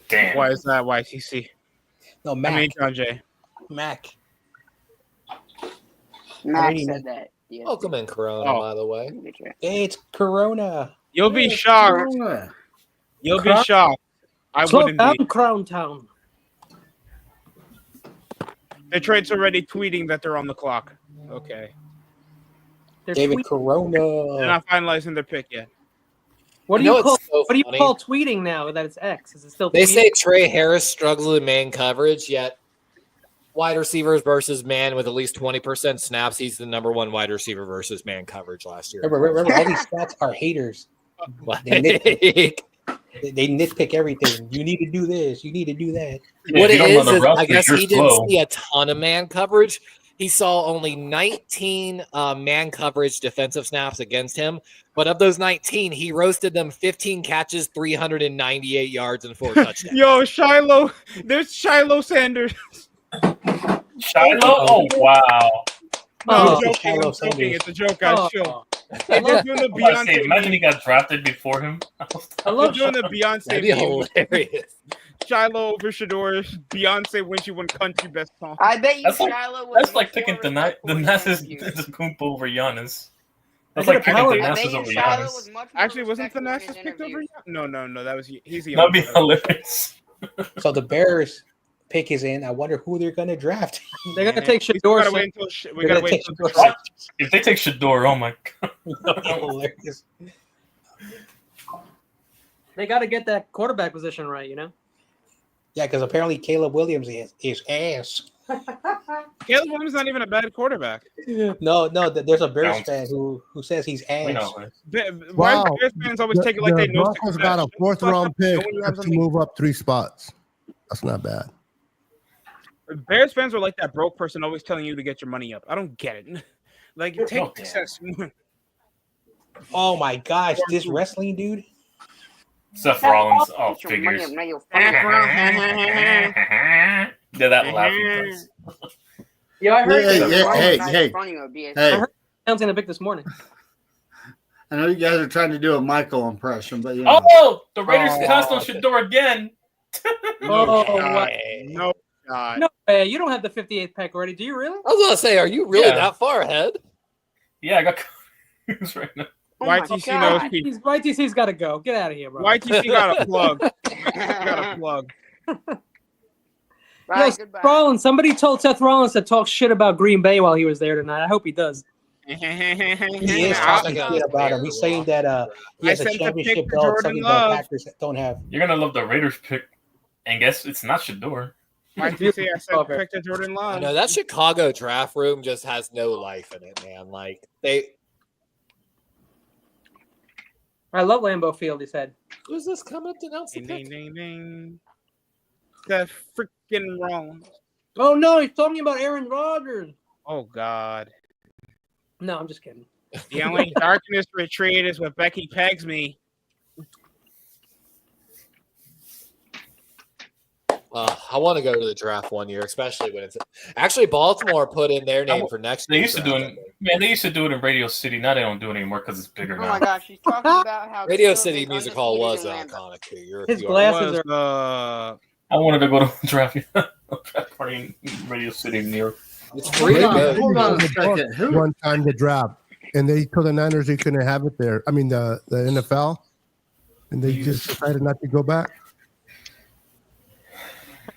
Damn. Why is that YTC? No, Mac. I mean, John Jay. Mac. Matt Already said that. Yeah. Welcome in, Corona, Oh. by the way. It's Corona. You'll be shocked. You'll be shocked. I Slow wouldn't down, be. Crown Town. The trade's already tweeting that they're on the clock. Okay. They're David tweet- They're Corona. not finalizing their pick yet. What do You know you call? what's so What do you funny? call tweeting now that it's X? Is it still? They tweeting? say Trey Harris struggles in man coverage, yet wide receivers versus man with at least 20% snaps. He's the number one wide receiver versus man coverage last year. Remember, all these stats are haters. Like, They nitpick everything. You need to do this. You need to do that. Yeah, what if it you don't is, run the route, I guess you're he didn't slow. see a ton of man coverage. he saw only 19 man coverage defensive snaps against him. But of those 19, he roasted them 15 catches, 398 yards, and 4 touchdowns. Yo, Shiloh. There's Shiloh Sanders. Shiloh? Oh, wow. No, Oh, I'm joking. Shiloh I'm joking. Sanders. It's a joke, guys. Chill. Oh, They're doing the I'm about to say, Beyonce. imagine he got drafted before him. I They're love doing the Beyonce. That'd be meme. hilarious. Shiloh over Shador. Beyonce when she won country best song. I bet you That's like- Shiloh was That's like much picking more the respectful Nasus than you. Kumpa over Giannis. That's I like did a picking power- the I bet Nasus you over Shiloh was Giannis. much more Actually, wasn't the respectful in Nasus his picked over? interviews. No. That was he's the. That'd be youngster. hilarious. So the Bears pick is in. I wonder who they're going to draft. They're gonna Man, take we still Shador. gotta So wait until we They're gotta gonna wait take until Shador. Detroit. If they take Shador, oh my god. That'd be hilarious. they got to get that quarterback position right. Yeah, because apparently Caleb Williams is ass. Caleb Williams is not even a bad quarterback. No, there's a Bears Don't. fan who says he's ass. We know. Why Wow. do Bears fans always take it like they know Broncos success? got a fourth round pick When you have to something- move up 3 spots. That's not bad. Bears fans are like that broke person always telling you to get your money up. I don't get it. Like take Oh, damn. success. Oh my gosh, this wrestling dude. Seth Rollins, oh, Get your money figures. up, now you'll Did that laughing face. Yeah, I heard. Hey, that. hey, funny would be. Hey, Sounds in a big this morning. I know you guys are trying to do a Michael impression, but you know. Oh, the Raiders Oh. passed on Shador again. Oh, God. No, God. no way! You don't have the 58th pick already, do you really? I was gonna say, are you really Yeah. that far ahead? Yeah, I got confused right now. Oh my YTC God. knows people. YTC's got to go. Get out of here, bro. YTC got a plug. Got a plug. Bye, Yo, goodbye. Rollins. Somebody told Seth Rollins to talk shit about Green Bay while he was there tonight. I hope he does. He is Yeah, talking I- shit about him. He's saying that he I has a sent the championship pic to belt, Jordan something Love. the Packers don't have. You're gonna love the Raiders pick, and guess it's not Shador. YTC, I said pick to Jordan I Love. know that Chicago draft room just has no life in it, man. Like I love Lambeau Field. He said. who's this coming to announce the Ding, ding, pick? ding, ding. That freaking Rollins. Oh no, he's talking about Aaron Rodgers. Oh God. No, I'm just kidding. The only darkness retreat is when Becky pegs me. I want to go to the draft one year, especially when it's actually Baltimore put in their name for next They year. used to do it. Man, they used to do it in Radio City. Now they don't do it anymore because it's bigger Oh now. my gosh, she's talking about how Radio Caleb City is Music Hall was undefeated in Lambeau. iconic too. You're, His you glasses Was, are. I wanted to go to a draft party in Radio City in New York. It's free to go. Hold on a second. Who? One time the draft, and they told the Niners they couldn't have it there. I mean the NFL, and they just decided not to go back.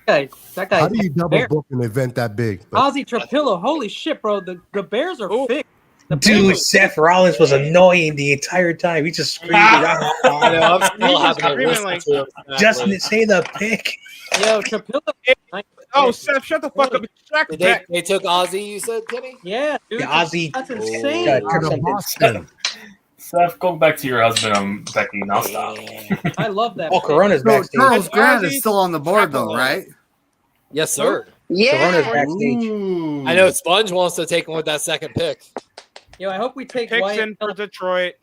That guy. How do you double book an event that big? But Ozzy Trapillo. Holy shit, bro. The Bears are fixed. The Bears Dude, are Seth Rollins was annoying the entire time. He just screamed it I out. know, I'm still He was having to screaming listen like- to him. Just say the pick. Yo, Trapillo. Oh, Seth, shut the fuck up. Jack Did back. they took Ozzy, you said, Kenny? Yeah, dude. Yeah, Ozzy. That's Oh. insane. Yeah, out of Boston. Seth, go back to your husband, Becky. Now stop. I love that. Oh, Corona's So backstage. Charles Grant Ozzy is still on the board, though, Trapillo. right? Yes, sir. Corona's Yeah. backstage. Ooh. I know Sponge wants to take him with that second pick. Yo, I hope we take Picks Wyatt. in for Detroit.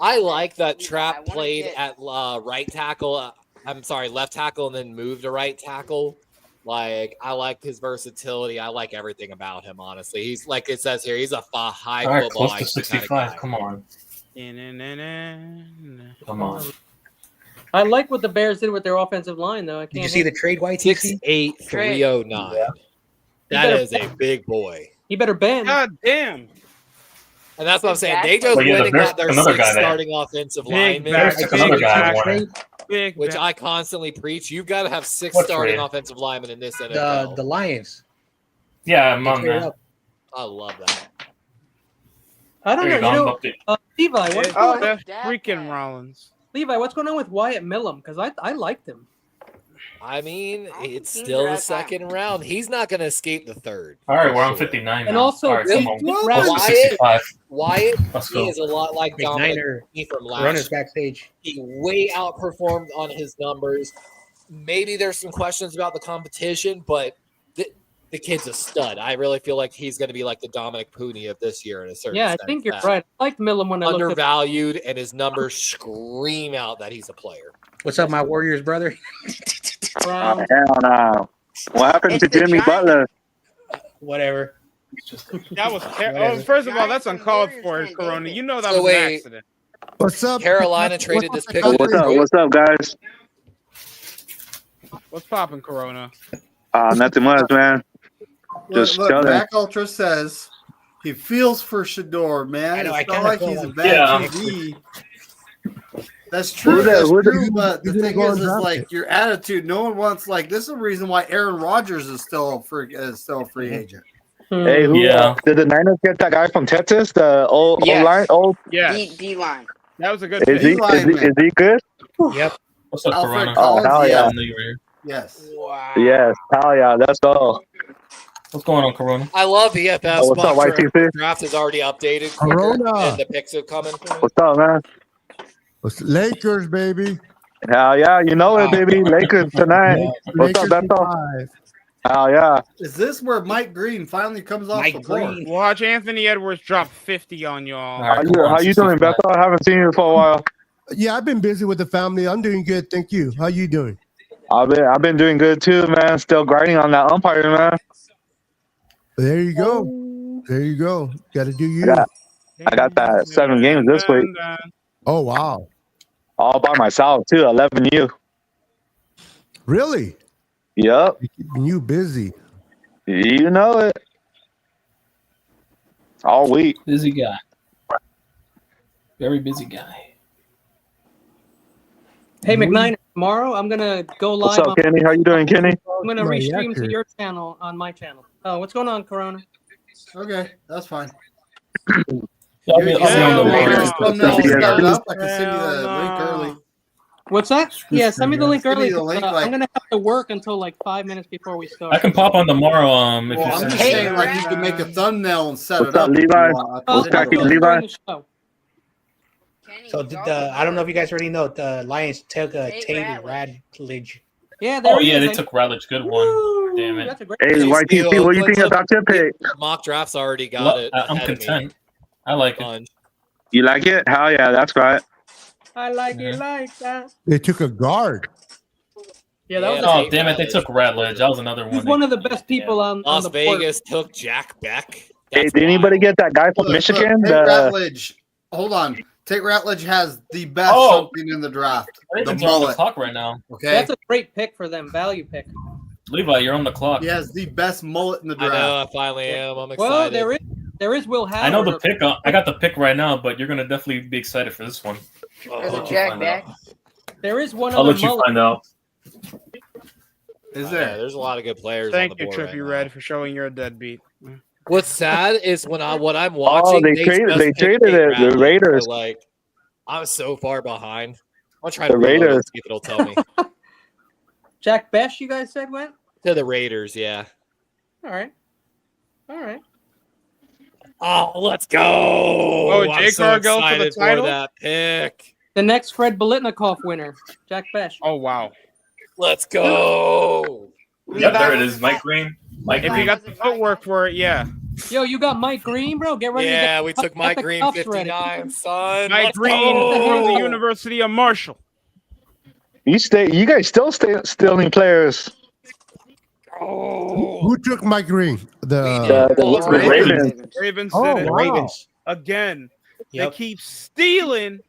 I like that Yeah, I Trap wanna played get- at right tackle. I'm sorry, left tackle, and then moved to right tackle. Like, I like his versatility. I like everything about him, honestly. He's, like it says here, he's a high All right, football close to IQ kind of 65. guy. Come on. Come on. I like what the Bears did with their offensive line, though. I can't. Did you see the trade, White? 6'8", 309. Yeah. That better- is a big boy. He better bend. God damn. And that's what I'm saying. They just But yeah, went and there's got their another 6 guy there. starting offensive Big linemen, back. There's another guy I Trade? wanted. Big which back. I constantly preach. You've got to have 6 What starting trade? offensive linemen in this NFL. The Lions. Yeah, I'm They on traded that. up. I love that. I don't There know. you You go. know, I'm Levi, what's It's going on? Seth Dak freaking back. Rollins. Levi, what's going on with Wyatt Millum? Because I liked him. I mean, I don't it's think still they're the that high. second round. He's not going to escape the third. All right, for we're on sure. 59 And now. also, All right, they come on. did What? draft- Close to Wyatt- 65. Wyatt, Let's he go. is a lot like Dominic McNiner P from Corona's last year. backstage. He way outperformed on his numbers. Maybe there's some questions about the competition, but the kid's a stud. I really feel like he's going to be like the Dominic Pooney of this year in a certain Yeah, I sense. think you're that right. I liked Millen when I looked at undervalued, and his numbers scream out that he's a player. What's up, my Warriors, brother? Brown. Hell no. What happened to It's the Jimmy Giants. Butler? Whatever. That was Whatever. first of all, that's Giants and uncalled Warriors for, can't Corona. beat it. You know that So was an wait. accident. What's up? Carolina traded this pick. What's up? What's up, guys? What's popping, Corona? Nothing much, man. Just look, chilling. Mac Ultra says he feels for Shador, man. I know, I It's not kinda like feel he's a like- bad Yeah. QB. That's true. that? That's Who that? true. But the Who did thing go is undrafted? like your attitude. No one wants like this is the reason why Aaron Rodgers is still a free agent. Hey, who Yeah. did the Niners get that guy from Texas? The old Yes. line? Old Yes, D line. that was a good is pick. he good? Yep. What's up, Alfred Corona? Collins, hell yeah. yeah. I know you were here. Yes. Wow. Yes, hell yeah, let's go. What's going on, Corona? I love the EFS Oh, what's up, mock YTC? draft is already updated quicker, Corona. and the picks are coming. What's up, man? Lakers, baby. Hell yeah, you know it, baby. Lakers tonight. What's up, Lakers Beto? 5. Hell yeah. Is this where Mike Green finally comes off Mike the board? Green. Watch Anthony Edwards drop 50 on y'all. All right, come on, How you doing, 65. Beto? I haven't seen you for a while. Yeah, I've been busy with the family. I'm doing good, thank you. How you doing? I've been doing good too, man. Still grinding on that umpire, man. There you go. There you go. Got to do you. I got that 7 games this week. Oh wow, All by myself too. 11U. really? Yep. Keeping you busy. You know it. All week. Busy guy. Very busy guy. Hey, McNiner, tomorrow I'm going to go live. What's up, Kenny? How you doing, Kenny? I'm going to Oh, restream yeah, to sure. your channel on my channel. Oh, what's going on, Corona? Okay, that's fine. Yeah, I'll be on the Lakers board. thumbnail Yeah. started up. I can send you the link early. What's that? Yeah, send me the link Send me early. the link, 'cause, like- I'm going to have to work until like 5 minutes before we start. I can pop on tomorrow. If Well, you I'm send just me- saying, like, you can make a thumbnail and set What's it up, up. if you Levi? want. I'll What's do it cracking, during Levi? the show. Kenny, So it's did also I don't know if you guys already know the Lions took Tate Tate Ratledge. Radledge. Yeah, there Oh he yeah, is. they took Radledge. Good one. Damn it. That's a great Hey, Hey, YTC, Steele, what do you think look, about your pick? Mock draft's already got Well, it. I'm ahead of me. content. I like it. Fun. You like it? Hell yeah, that's right. I like it Yeah. like that. They took a guard. Yeah, that was Yeah, a Oh Tate damn it, they Ratledge. took Radledge. That was another one. He's one of the best people on Las the board. Vegas took Jack Beck. Hey, That's did anybody wild. get that guy from Look, Michigan? Tate The, Ratledge. Hold on. Tate Ratledge has the best Oh. something in the draft. The Ravens are on the mullet. clock right now. Okay. That's a great pick for them, value pick. Levi, you're on the clock. He has the best mullet in the I draft. know. I finally am. I'm excited. Well, there is Will Howard. I know the pick. I got the pick right now, but you're gonna definitely be excited for this one. There's I'll a let you Jack find Beck. out. There is one I'll other let you mullet. find out. Is Yeah, there? there's a lot of good players Thank on the you, board Trippy right Red, now. for showing you're a deadbeat. What's sad is what I'm watching. they just traded picked it. Tate The Ratledge, Raiders. so, like, I'm so far behind. I'm trying The to reload it, Raiders. see if it'll tell me. Jack Besh, you guys said went? To the Raiders, yeah. All right. Oh, let's go! Oh, I'm Jay so Cargill for the excited title? that pick. The next Fred Bolitnikoff winner, Jack Besh. Oh, wow. Let's go! Yeah, there it is. Mike Green. Mike If you Green. got the footwork for it, yeah. Yo, you got Mike Green, bro? Get ready to Yeah, get we the- took get Mike the Green cuffs 59, son. Mike Let's Green go! from the University of Marshall. You guys still stealing players. Oh. Who took Mike Green? Well, The Ravens. Ravens Oh, did it. The wow. Ravens. Again. Yep. They keep stealing.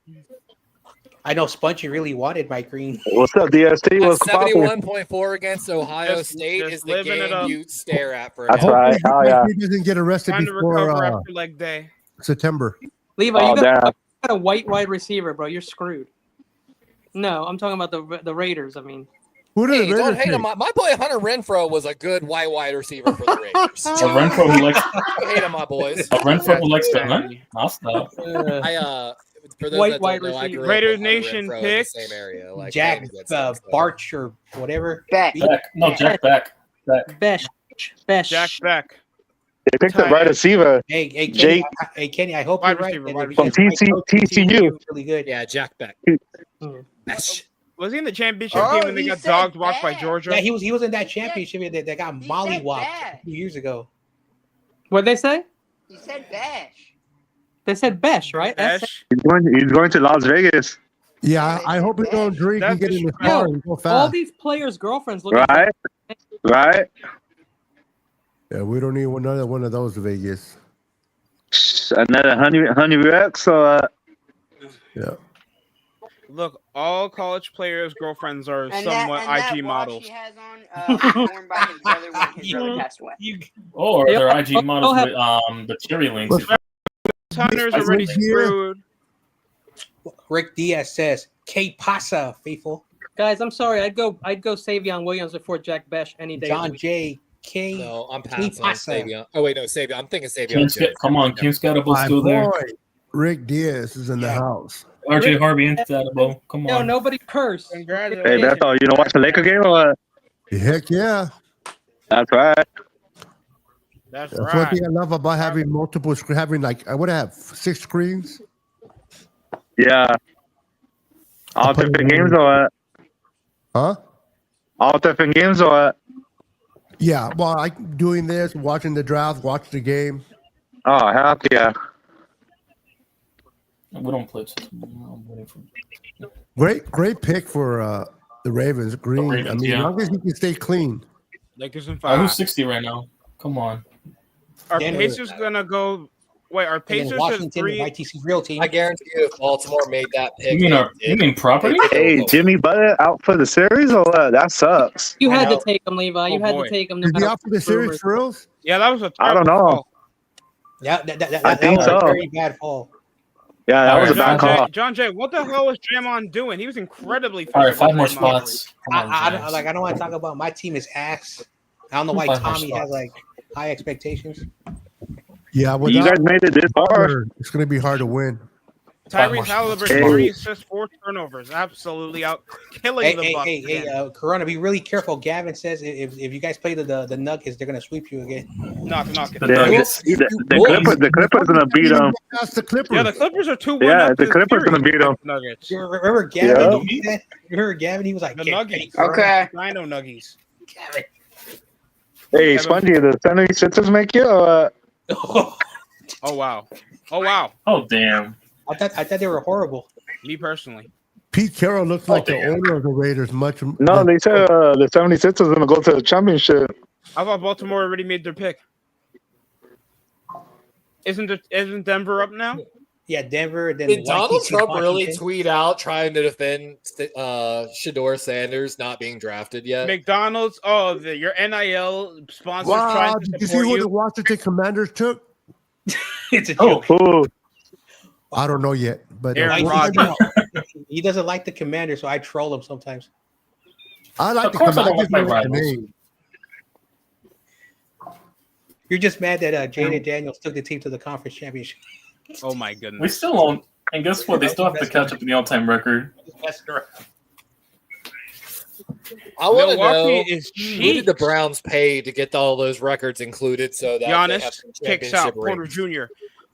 I know Spongy really wanted Mike Green. What's up, DST? At What's popping? 71.4 against Ohio Just- State just is the living it game up. you stare at for That's now. right. Hopefully Hell yeah. Mike Green doesn't get arrested Time to before recover after leg day. September. Levi, Oh, you damn. got a white wide receiver, bro. You're screwed. No, I'm talking about the Raiders. I mean, Who did Hey, the don't Raiders hate take? him. My boy Hunter Renfro was a good wide receiver for the Raiders. A Renfro who likes Don't hate him, my boys. a Renfro who likes to hunt. I'll stop. For those White that wide don't know, I receiver. grew up Raiders with Hunter Nation Renfro in picks. the same area. Like, Jack playing against him, so. Barch or whatever. Beck. Back. No, Jack back. Back. Besh. Jack Beck. They picked the right receiver Hey, Kenny, Jake- Kenny, I hope Wide you're right. receiver, and wide because from Mike Coach TCU. is really good. Yeah, Jack Beck. Besh. Was he in the championship game when they he got said dog walked by Bash. Georgia? Yeah, he was in that championship that got He mollywopped said a few years ago. What'd they say? He said Bash. They said Besh, right? Bash. He's going to Las Vegas. Yeah, I hope he don't drink and That's get in the disrespectful. car and go All fast. these players' girlfriends look Right? Right? Yeah, we don't need another one of those in Vegas. Another honey Rex or Yeah. Look, all college players' girlfriends are And somewhat that IG watch models. he has on was worn by his brother when his brother passed away. Or Yep. their IG models I'll have- with the cherry links. Hunter's already screwed. Rick Diaz says, "Que pasa, faithful?" Guys, I'm sorry. I'd go Savion Williams before Jack Besh any day. of the John week. J. K. No, I'm Que passing on pasa? Savion. Oh wait, no, Savion. I'm thinking Savion. Kim Sca- come on, Kim Scatterbull's My still there. boy, Rick Diaz is in the house. RJ Harvey and Scatterbull. Come No, on. nobody curse. hey, Congratulations. that's all. You don't watch the Laker game or what? Heck yeah. That's right. That's That's one right. thing I love about having multiple screens. Having like, I would have 6 screens. Yeah. All put it different in. games or what? Huh? All different games or what? Yeah. Well, like doing this, watching the draft, watch the game. Oh, heck yeah. We don't play. I'm waiting for. Great pick for the Ravens. Green. Ravens, I mean, yeah. as long as he can stay clean. Lakers in Who's 5. 60 right now? Come on. Are Denver. Pacers gonna go? Wait, are And then Pacers at Washington, the 3? YTC's real team. I guarantee you, if Baltimore made that pick, You mean property? Hey, Jimmy Butler out for the series or what? That sucks. You I had know. to take him, Levi. You Oh, had boy. to take him. No Is he matter out for the what series rumors. for reals? Yeah, that was a I don't terrible know. call. Yeah, that I think was a so. very bad fall. Yeah, that was a John bad call. Jay, John Jay, what the hell was Draymond doing? He was incredibly All right, physical 5 more in Montreal. spots. Come on, James. I don't want to talk about my team is ass. I don't know why 5 more Tommy has spots. like high expectations. Yeah. You guys made it this far. It's going to be hard to win. Tyrese Halliburton, Hey. 3 assists, 4 turnovers. Absolutely out killing the Bucks. Hey, Corona, be really careful. Gavin says if you guys play the Nuggets, they're gonna sweep you again. Knock it. The The Nuggets. Clippers gonna beat them. That's the Clippers. Yeah, the Clippers are 2-1 Yeah, up the this Clippers gonna series. beat them. Nuggets. You remember Gavin? Yeah. He said, you remember Gavin? He was like, The "Get Nuggets. ready, Okay. Dino Nuggies. Gavin." Hey, Spongy, the 76ers make you or what? Oh wow. Oh, damn. I thought they were horrible. Me personally. Pete Carroll looks like the damn. owner of the Raiders. No, they said the 76ers gonna go to the championship. I thought Baltimore already made their pick. Isn't Denver up now? Yeah, Denver. Then Did Donald YTC Trump really Washington. tweet out trying to defend Shador Sanders not being drafted yet? McDonald's. Oh, your NIL sponsors Wow, trying to did you see support who the you. Washington Commanders took? It's a Oh, joke. Ooh, I don't know yet, but Aaron YTC Rodgers. He doesn't like the Commander, so I troll him sometimes. I like Of the course I Commanders. don't like my The rivals. name. You're just mad that Jaden Daniels took the team to the conference championship. Oh my we goodness. still won't. And guess what? They still have to catch up to the all-time record. That's correct. I want to know Milwaukee is who cheap. did the Browns pay to get all those records included so that they have Giannis some kicks out. championship Porter rings? Jr.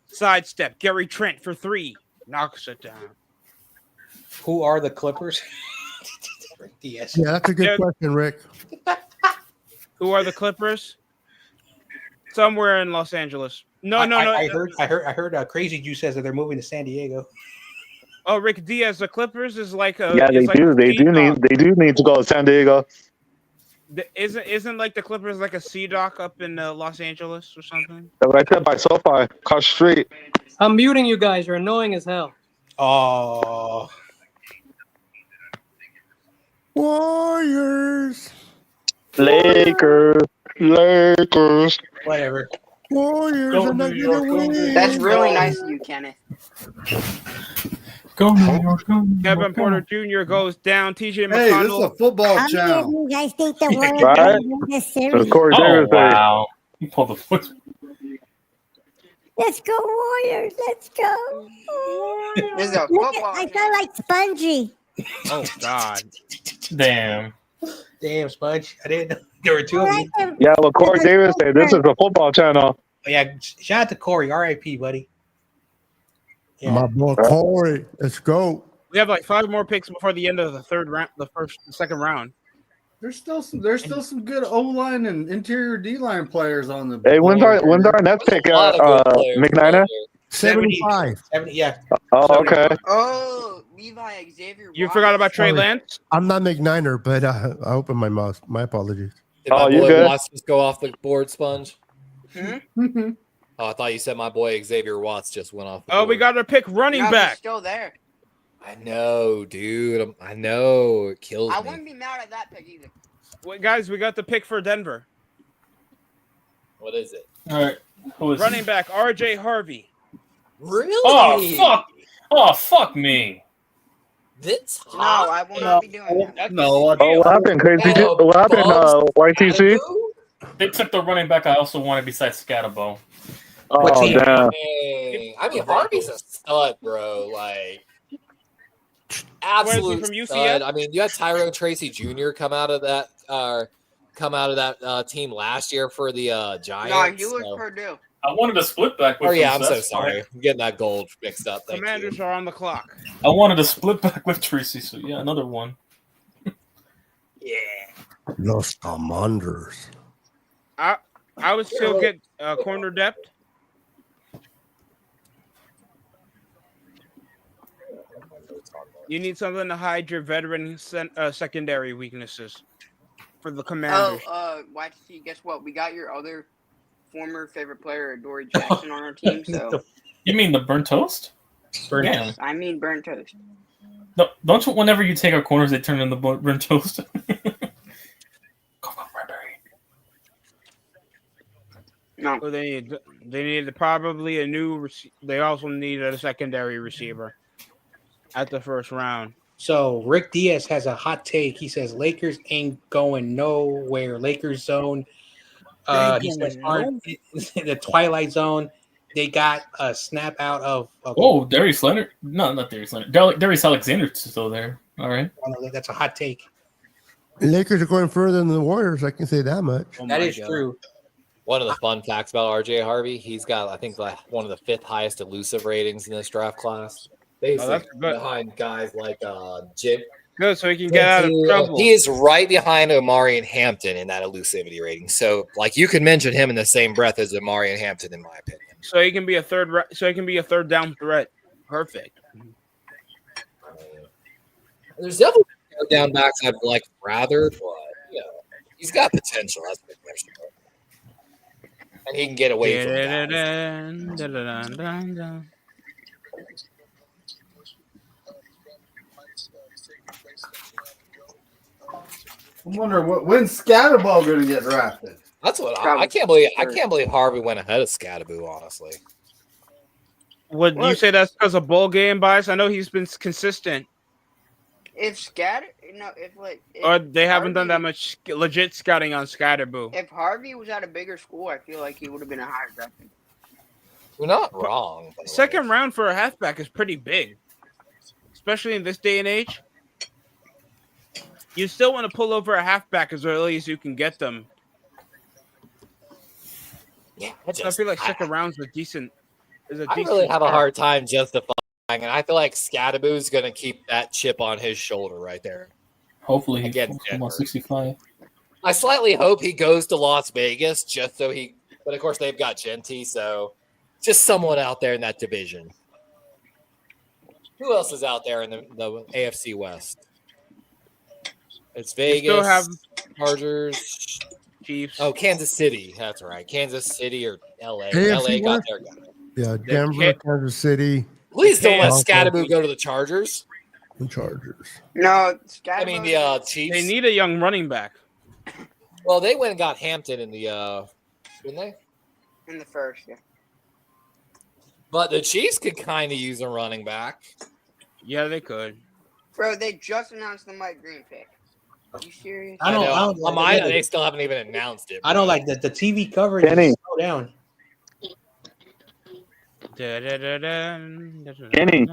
Sidestep. Gary Trent for 3. Knocks it down. Who are the Clippers? Yes. Yeah, that's a good Yeah. question, Rick. Who are the Clippers? Somewhere in Los Angeles. No. I heard Crazy Juice says that they're moving to San Diego. Oh, Rick Diaz. The Clippers is like a. yeah, they is like do. a They sea do dock. need to go to San Diego. Isn't like the Clippers like a sea dock up in Los Angeles or something? They're right there by SoFi, across the street. I'm muting you guys. You're annoying as hell. Oh, Warriors. Lakers. whatever. Warriors Go are not New York, gonna go win. That's really nice of you, Kenneth. Go New York, go New Kevin York, go. Porter Jr. goes down. TJ Hey, this is a McConnell. football How many of channel. you guys think the Warriors Right? are going to win this series? That's Corey Oh, Davis. wow. You pulled the foot. Let's go Warriors! Let's go! This is a Look football at, I channel. sound like Spongy. Oh God. Damn. Damn, Sponge. I didn't know there were two I of like you. them. Yeah, well, Corey Davis said this is a football channel. Yeah, shout out to Corey, R.I.P. buddy. Yeah. My boy Corey. Let's go. We have like 5 more picks before the end of the second round. There's still some good O line and interior D line players on the. Hey, when's board our here. next pick? A lot of good players McNiner? 75. 70, yeah. Oh, okay. Oh, Levi, Xavier. You forgot about Trey Sorry. Lance? I'm not McNiner, but I opened my mouth. My apologies. Did my you boy good? Watts just go off the board, Sponge? Hmm? Oh, I thought you said my boy Xavier Watts just went off the Oh, board. we got to pick running No, he's back. still there. I know, dude. I know. It kills I me. wouldn't be mad at that pick either. Wait, guys, we got the pick for Denver. What is it? All right. Who is Running back R.J. Harvey. Really? Oh fuck! Oh fuck me! This No, I will not be doing that. No, What happened, Crazy? Oh, What happened, Bugs? YTC? They took the running back I also wanted besides Scatabo. Oh, team? damn. Dang. I mean, Harvey's a stud, bro. Like, absolute from UCF? stud. I mean, you had Tyrone Tracy Jr. come out of that team last year for the Giants. No, he was so- Purdue. I wanted to split back with Oh yeah, him, I'm so that's fine. sorry. I'm getting that gold mixed up. Thank Commanders you. are on the clock. I wanted to split back with Tracy, so yeah, another one. Yeah. Los Commanders. I would still get corner depth. You need something to hide your veteran secondary weaknesses for the Commanders. YTC, guess what? We got your other former favorite player, Dory Jackson, on our team. So You mean the burnt toast? Damn. I mean, burnt toast. No, don't you? Whenever you take our corners, they turn into burnt toast. No, So they need probably a new. They also need a secondary receiver at the first round. So Rick Diaz has a hot take. He says Lakers ain't going nowhere. Lakers zone. He says aren't in the Twilight Zone. They got a snap out of. Oh, Darius Leonard? No, not Darius Leonard. Darius Alexander's still there. All right. That's a hot take. Lakers are going further than the Warriors. I can say that much. Oh That my is God. true. One of the fun facts about RJ Harvey, he's got, I think, like one of the 5th highest elusive ratings in this draft class. Basically, that's good. behind guys like Jim. Good, so he can get out of trouble. He is right behind Omari and Hampton in that elusivity rating. So, like, you could mention him in the same breath as Omari and Hampton, in my opinion. So he can be a third down threat. Perfect. There's definitely third down backs I'd like rather, but you know, he's got potential. That's the question. And he can get away from guys. I'm wondering when's Scatterball going to get drafted. That's what I can't believe. I can't believe Harvey went ahead of Scattaboo. Honestly, Would you say that's because of bowl game bias? I know he's been consistent. if Or they haven't done that Harvey- much legit scouting on Scatterboo. If Harvey was at a bigger school, I feel like he would have been a higher draft pick. you're not wrong. by the way. Second round for a halfback is pretty big, especially in this day and age. You still want to pull over a halfback as early as you can get them. Yeah, I feel like second round's a decent. I really have a hard time justifying it. I feel like Scattaboo's going to keep that chip on his shoulder right there. Hopefully, he Again, falls Denver. 165. I slightly hope he goes to Las Vegas just so he. But of course, they've got Genty, so just someone out there in that division. Who else is out there in the AFC West? It's Vegas, still have Chargers, Chiefs. Oh, Kansas City. That's right. Kansas City or LA. AFC LA got West? their guy. Yeah, Denver, Kansas City, Please don't let Broncos. Scattaboo go to the Chargers. and Chargers. No, I mean the Chiefs. They need a young running back. Well, they went and got Hampton in the didn't they? in the first, yeah. But the Chiefs could kind of use a running back. Yeah, they could. Bro, they just announced the Mike Green pick. Are you serious? I don't On like mine, they still haven't even announced it. I don't like that the TV coverage Kenny. is slow down. Kenny,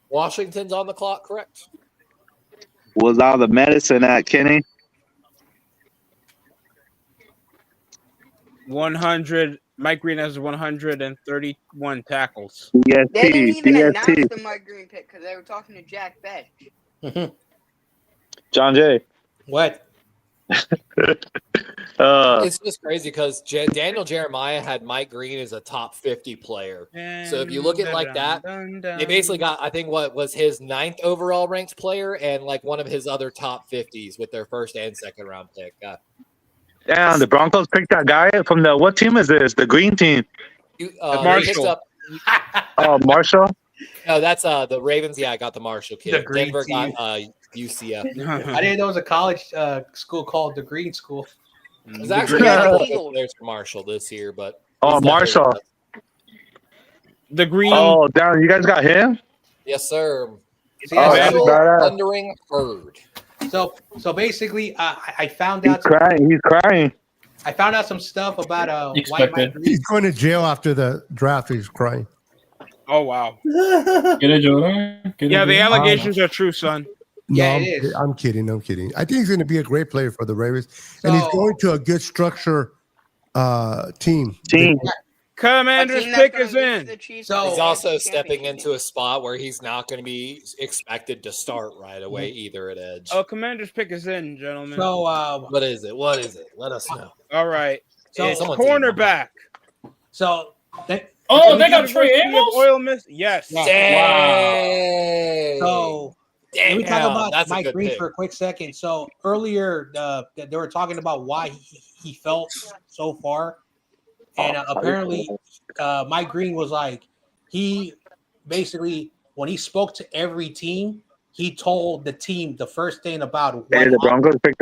Washington's on the clock, correct? was all the medicine at Kenny? 100 Mike Green has 131 tackles. They didn't even announce DST. the Mike Green pick because they were talking to Jack Betch. John Jay. What? It's just crazy because Daniel Jeremiah had Mike Green as a top 50 player. So if you look at it like that, they basically got, I think, what was his 9th overall ranked player and like one of his other top 50s with their first and second round pick. Damn, the Broncos picked that guy from the what team is this? The green team. They Marshall. picked up, Oh, Marshall. no, that's the Ravens. Yeah, I got the Marshall kid. The green Denver team. got UCF. I didn't know it was a college school called the Green School. There's actually a couple of players for Marshall this year, but Oh, Marshall. The Green. Oh, damn, you guys got him? yes, sir. See, Oh, I- that's Marshall badass. Thundering Herd. so basically, I found He's out crying. He's crying. I found out some stuff about why Expected. Mike Green. He's going to jail after the draft. He's crying. Oh wow. Get it, Jordan? Get it, Yeah, the Jordan? allegations are true, son. Yeah, No, it is. I'm kidding. I think he's going to be a great player for the Ravens, and he's So- going to a good structure team. Commander's A team pick that's is gonna lose in. the Chiefs So- to the He's also AFC stepping Championship. into a spot where he's not going to be expected to start right away either at edge. Oh, Commander's pick is in, gentlemen. So What is it? What is it? Let us know. All right. So- It's Someone's cornerback. so that, Oh, they got Trey University of Amos? Oil Miss. Yes. Yeah. Dang. so let me talk Damn, about that's a Mike good Green pick. for a quick second. So earlier, they were talking about why he felt so far, and apparently, Mike Green was like, he basically when he spoke to every team, he told the team the first thing about what Hey, the Broncos picked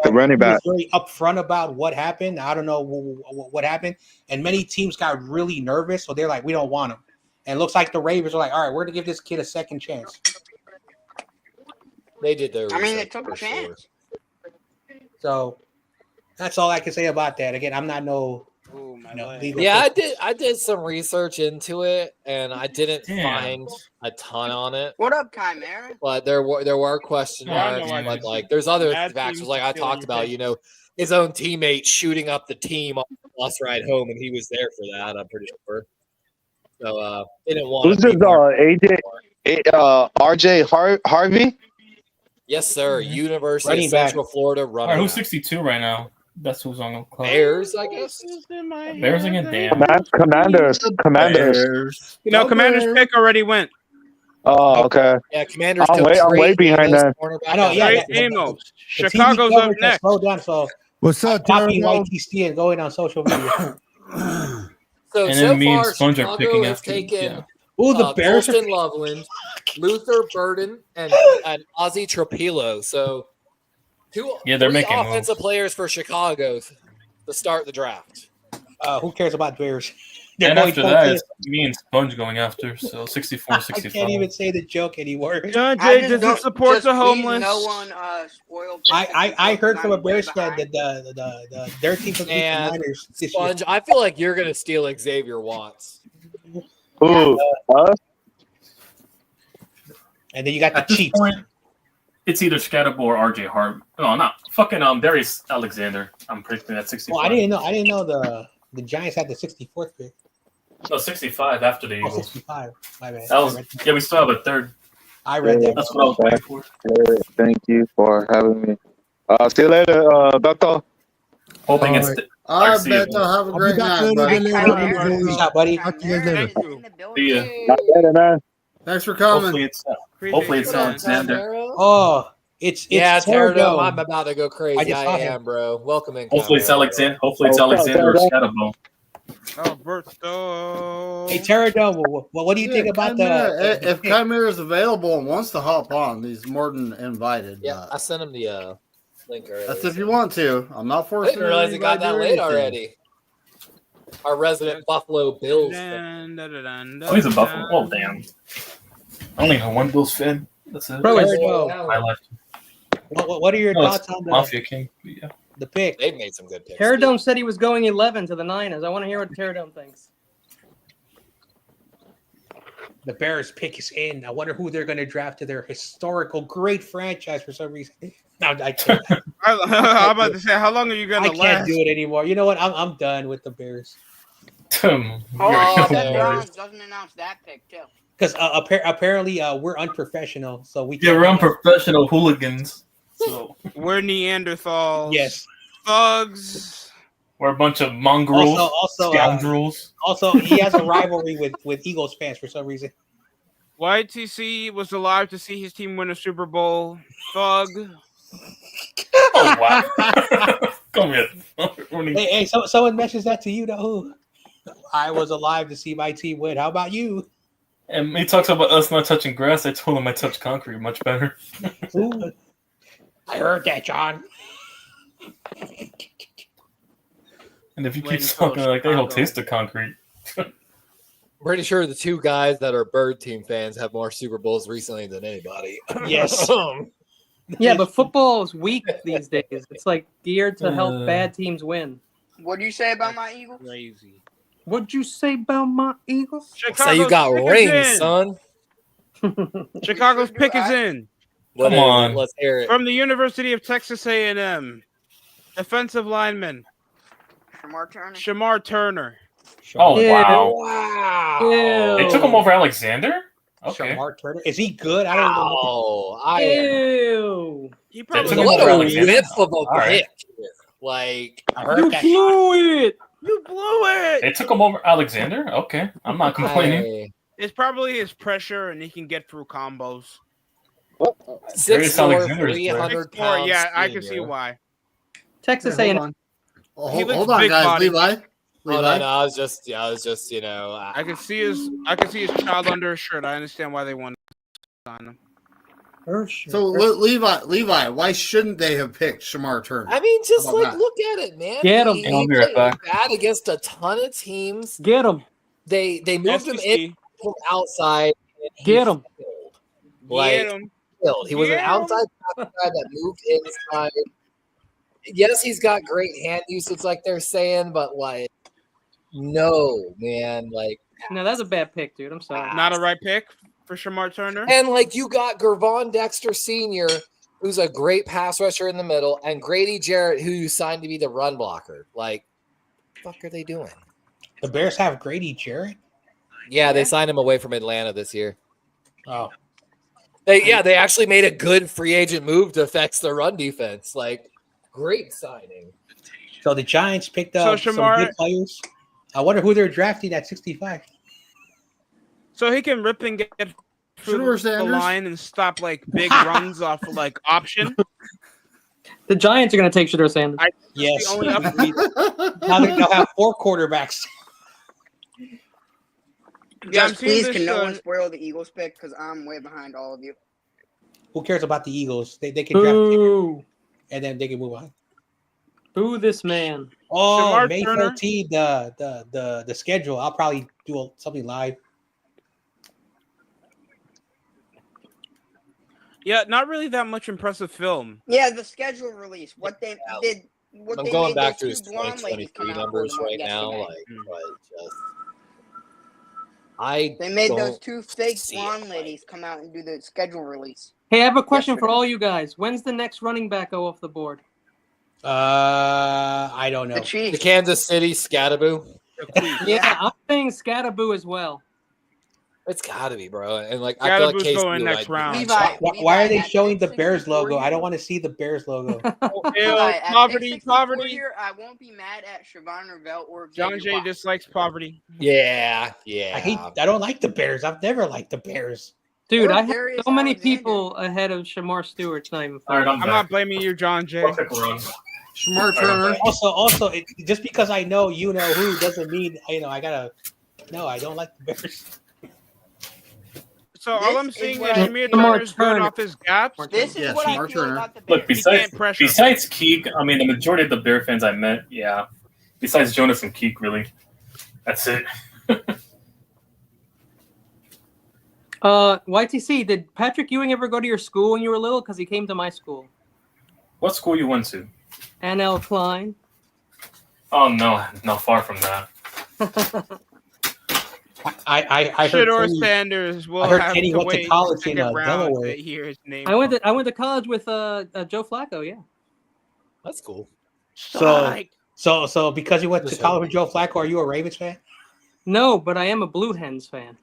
the running he was back. very upfront about what happened. I don't know what happened, and many teams got really nervous, so they're like, we don't want him. And it looks like the Ravens are like, all right, we're gonna give this kid a second chance. They did their I mean, they research took for a chance. So that's all I can say about that. Again, I'm not no Oh, my no leg. legal. Yeah, person. I did some research into it, and I didn't Damn. find a ton on it. What up, Chimera? But there were question Yeah, I know marks. why But he's- like, there's other Bad factors teams like I stealing talked about. picks. You know, his own teammate shooting up the team on the bus ride home, and he was there for that. I'm pretty sure. So they didn't want Who's to this? be more- RJ Harvey? Yes, sir. University Running of back. Central Florida All right, running. who's back. 62 right now? That's who's on the clock. Bears, I guess. Bears again? Damn. Commanders. Bears. You know, Go Commander's Bears. pick already went. Oh, okay. Yeah, Commanders. I'm took way Trey behind Amos, that. cornerback I know, out of yeah, Trey that- Alabama. Amos. The TV Chicago's up coverage has next. slowed down, so What's up, copying Terrell? YTC and going on social media. So, And so then me and far, Sponge are Chicago picking has after. taken Yeah. Ooh, the Bears are Colston Loveland, Luther Burden, and Ozzie Tropilo. So, Yeah, they're three making moves. offensive players for Chicago to start the draft. who cares about Bears? And going after full that, tilt. it's me and Sponge going after. So 64, I 65. can't even say the joke anymore. John I Jay just doesn't don't- support just the please homeless. No one spoiled. I heard from a Bears fan that that their team could beat the And Niners this year. Sponge, I feel like you're going to steal Xavier Watts. Ooh, us? And then you got the At this Chiefs. point, it's either Scatterbo or RJ Hart. No, not fucking Darius Alexander. I'm predicting at 65. Well, I didn't know the Giants had the 64th pick. No, 65 after the Oh, Eagles. 65. My bad. That was yeah. We still have a third. I read that. That's what I was waiting for. Thank you for having me. See you later, Doctor. Hoping All it's. right. All right, see you, Beto. man. Have a I'll great be back night, later, buddy. later. What's up, buddy? Talk to you guys later. See ya. Later, man. Thanks for coming. Hopefully it's Appreciate it, man. Alexander. Oh, it's Yeah, Terradome. Terradome. I'm about to go I crazy. just I saw him. am, bro. Welcome in. Hopefully it's Cameron. Alexander. Hopefully it's Alexander or Scatterbo. Alberto. Hey, Terradome, what do you think about the If Chimera is available and wants to hop on, he's more than invited. Yeah, but I sent him the link already. that's if you want to. I'm not I forcing. didn't realize it got that anybody late to do anything. already. Our resident Buffalo Bills fan. Oh, he's a Buffalo. Oh, damn. I only know one Bills fan. That's it. Bro, it's- My life. what are your No, thoughts it's on Mafia King. But yeah. the pick? They've made some good picks. Terradome said he was going 11 to the Niners. I want to hear what Terradome thinks. The Bears pick is in. I wonder who they're going to draft to their historical great franchise for some reason. No, I can't. I'm about to say, how long are you I gonna can't last? do it anymore. You know what? I'm done with the Bears. Oh, You're that hilarious. Browns doesn't announce that pick too. Because apparently we're unprofessional, so we Yeah, can't we're announce- unprofessional hooligans. So We're Neanderthals. Yes. Thugs. we're a bunch of mongrels, Also, scoundrels. Also, he has a rivalry with Eagles fans for some reason. YTC was alive to see his team win a Super Bowl. Thug. Oh wow! Come here. Hey, someone mentions that to you, though. I was alive to see my team win. How about you? And he talks about us not touching grass. I told him I touch concrete much better. Ooh. I heard that, John. And if you keep Waiting talking for like that, he'll Chicago. taste the concrete. Pretty sure the two guys that are Bird team fans have more Super Bowls recently than anybody. Yes. Yeah, but football is weak these days. It's like geared to help bad teams win. What do you say about my Eagles? Crazy. What'd you say about my Eagles? So you got pick is rings, in. son. Chicago's pick is in. Come on. Let's hear it. From the University of Texas A&M. Defensive lineman. Shamar Turner. Oh Ew. wow! Wow. They took him over Alexander. Okay. Shamar Turner. Is he good? I don't know. Oh, I am. Ew. He They took probably him What over a Alexander. whiff of a All right. pick. Like, I heard You that. blew it. You blew it. They took him over Alexander. Okay, I'm not complaining. It's probably his pressure, and he can get through combos. 6'4", Alexander is 300 6'4", pounds. yeah, I can see senior. why. Texas Hey, A&M. hold on. Oh, He looks hold on, big guys. body. Levi. Oh, no, I was just, you know. I can see his child under his shirt. I understand why they want to sign him. So Levi, why shouldn't they have picked Shamar Turner? I mean, just How about like that? look at it, man. Get him. He I'll be right played back. bad against a ton of teams. Get him. They moved him in SEC. from outside. And he Get him. failed. Get Like, him. failed. He was an Get him. outside guy that moved inside. Yes, he's got great hand usage, like they're saying, but like, no, man, like. No, that's a bad pick, dude. I'm sorry. Not a right pick for Shamar Turner. And like you got Gervon Dexter Sr., who's a great pass rusher in the middle, and Grady Jarrett, who you signed to be the run blocker. Like, what the fuck are they doing? The Bears have Grady Jarrett. Yeah, they signed him away from Atlanta this year. Oh, They actually made a good free agent move to fix the run defense. Like, great signing. so the Giants picked up some Shamar- good players. I wonder who they're drafting at 65. So he can rip and get through Shedeur the Sanders. line and stop like big runs off of, like option. The Giants are going to take Shedeur Sanders. Yes. The only upgrade. Now they'll have 4 quarterbacks. Yeah, I'm Just seeing please, this, can no one spoil the Eagles pick? Because I'm way behind all of you. Who cares about the Eagles? They can draft Boo. and then they can move on. Boo this man. Oh, Shamar May Turner. 13th, the schedule. I'll probably do something live. Yeah, not really that much impressive film. Yeah, the schedule release. What they did. What I'm they going made back those to his two blonde ladies 2023 come out numbers for right now. yesterday. Like, but just. I They made those don't two fake see blonde it, ladies come out and do the schedule release. Hey, I have a question for Yesterday. all you guys. When's the next running back go off the board? I don't know. The The Chiefs. Kansas City Scattaboo. Yeah, I'm saying Scattaboo as well. It's got to be, bro. And like, I feel like Scattaboo's Casey going next like, round. Levi, Why are they at showing the pick Bears 64 logo? I here- don't want to see the Bears logo. Ew, Levi, at pick poverty, 64 poverty. Here, I won't be mad at Siobhan Revelle or John Xavier Jay Watts. dislikes poverty. Yeah. I don't like the Bears. I've never liked the Bears. Dude, Or I have Darius so many Alexander. people ahead of Shamar Stewart. It's not even All right, funny. I'm I'm back. not blaming you, John Jay. I'll pick one. Shamar Turner. Also, just because I know you know who doesn't mean I gotta. No, I don't like the Bears. So all This I'm is seeing is what Jameer Shamar Turner's good Turner. off his gaps. This is Yeah, what I Shamar feel Turner. about the Bears. Look, He can't besides pressure. Keek, I mean, the majority of the Bear fans I met, yeah. Besides Jonas and Keek, really, that's it. YTC, did Patrick Ewing ever go to your school when you were little? Because he came to my school. What school you went to? N.L. Klein. Oh no, far from that. I heard Shedeur Kenny, Sanders will I heard have Kenny to went to wait college the in, second round Delaware. to hear his name. I went to college with Joe Flacco. Yeah. That's cool. So because you went to college with Joe Flacco, are you a Ravens fan? No, but I am a Blue Hens fan.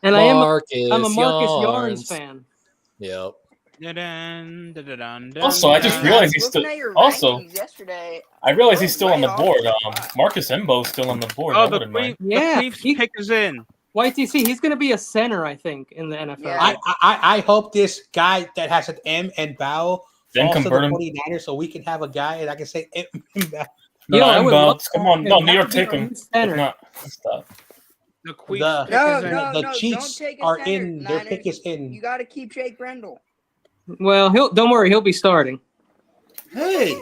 And I'm a Marcus Yarns fan. Yep. Also, I just realized he's still. Also, yesterday. I realized he's still on the board. Marcus Embo's still on the board. Oh, the Queefs pick is in. YTC, he's going to be a center, I think, in the NFL. Yeah. I hope this guy that has an M and Bow falls to the 49ers so we can have a guy and I can say M and Bow. No, come on. No, New York, take him. Center. Stop. The Queefs the Chiefs are in. Their pick is in. You got to keep Jake Brendel. Well, don't worry, he'll be starting. Hey,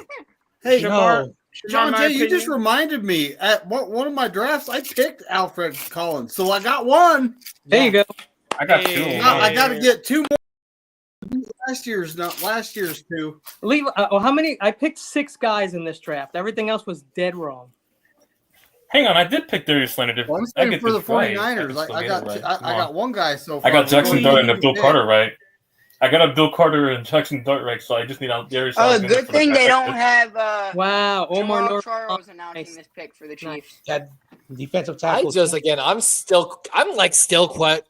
John Jay, you just reminded me at one of my drafts, I picked Alfred Collins, so I got one. There you go. I got two. I got to get two more. Last year's two. Levi, how many? I picked 6 guys in this draft. Everything else was dead wrong. Hang on, I did pick Darius Leonard. Well, I'm saying for the 49ers, I got one guy so far. I got Jackson Dart and Bill Carter right. I got a Bill Carter and Jackson Dart right, so I just need Darius. Oh, good thing they don't have. Wow, Omar Charles announcing this pick for the Chiefs. That defensive tackle. I'm still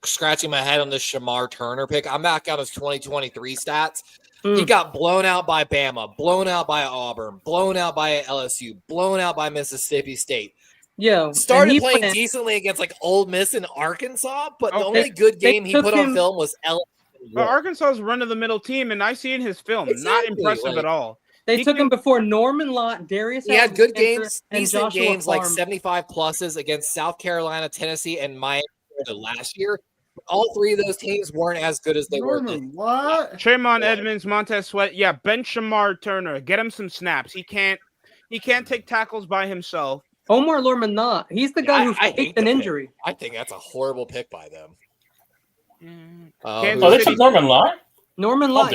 scratching my head on this Shamar Turner pick. I'm back on his 2023 stats. He got blown out by Bama, blown out by Auburn, blown out by LSU, blown out by Mississippi State. Yeah, started playing decently against like Ole Miss and Arkansas, but the only good game he put on film was LSU. But Arkansas's run-of-the-middle team, and I see in his film, not impressive at all. They took him before Norman Lott, Darius. He had good games, and decent Joshua games, like Farm. 75 pluses against South Carolina, Tennessee, and Miami last year. All 3 of those teams weren't as good as they were. What? Tremont Edmonds, Montez Sweat, bench Shamar Turner, get him some snaps. He can't take tackles by himself. Omar Lormanot, he's the guy who faked an injury. I think that's a horrible pick by them. They took Norman Lott? Norman Lott,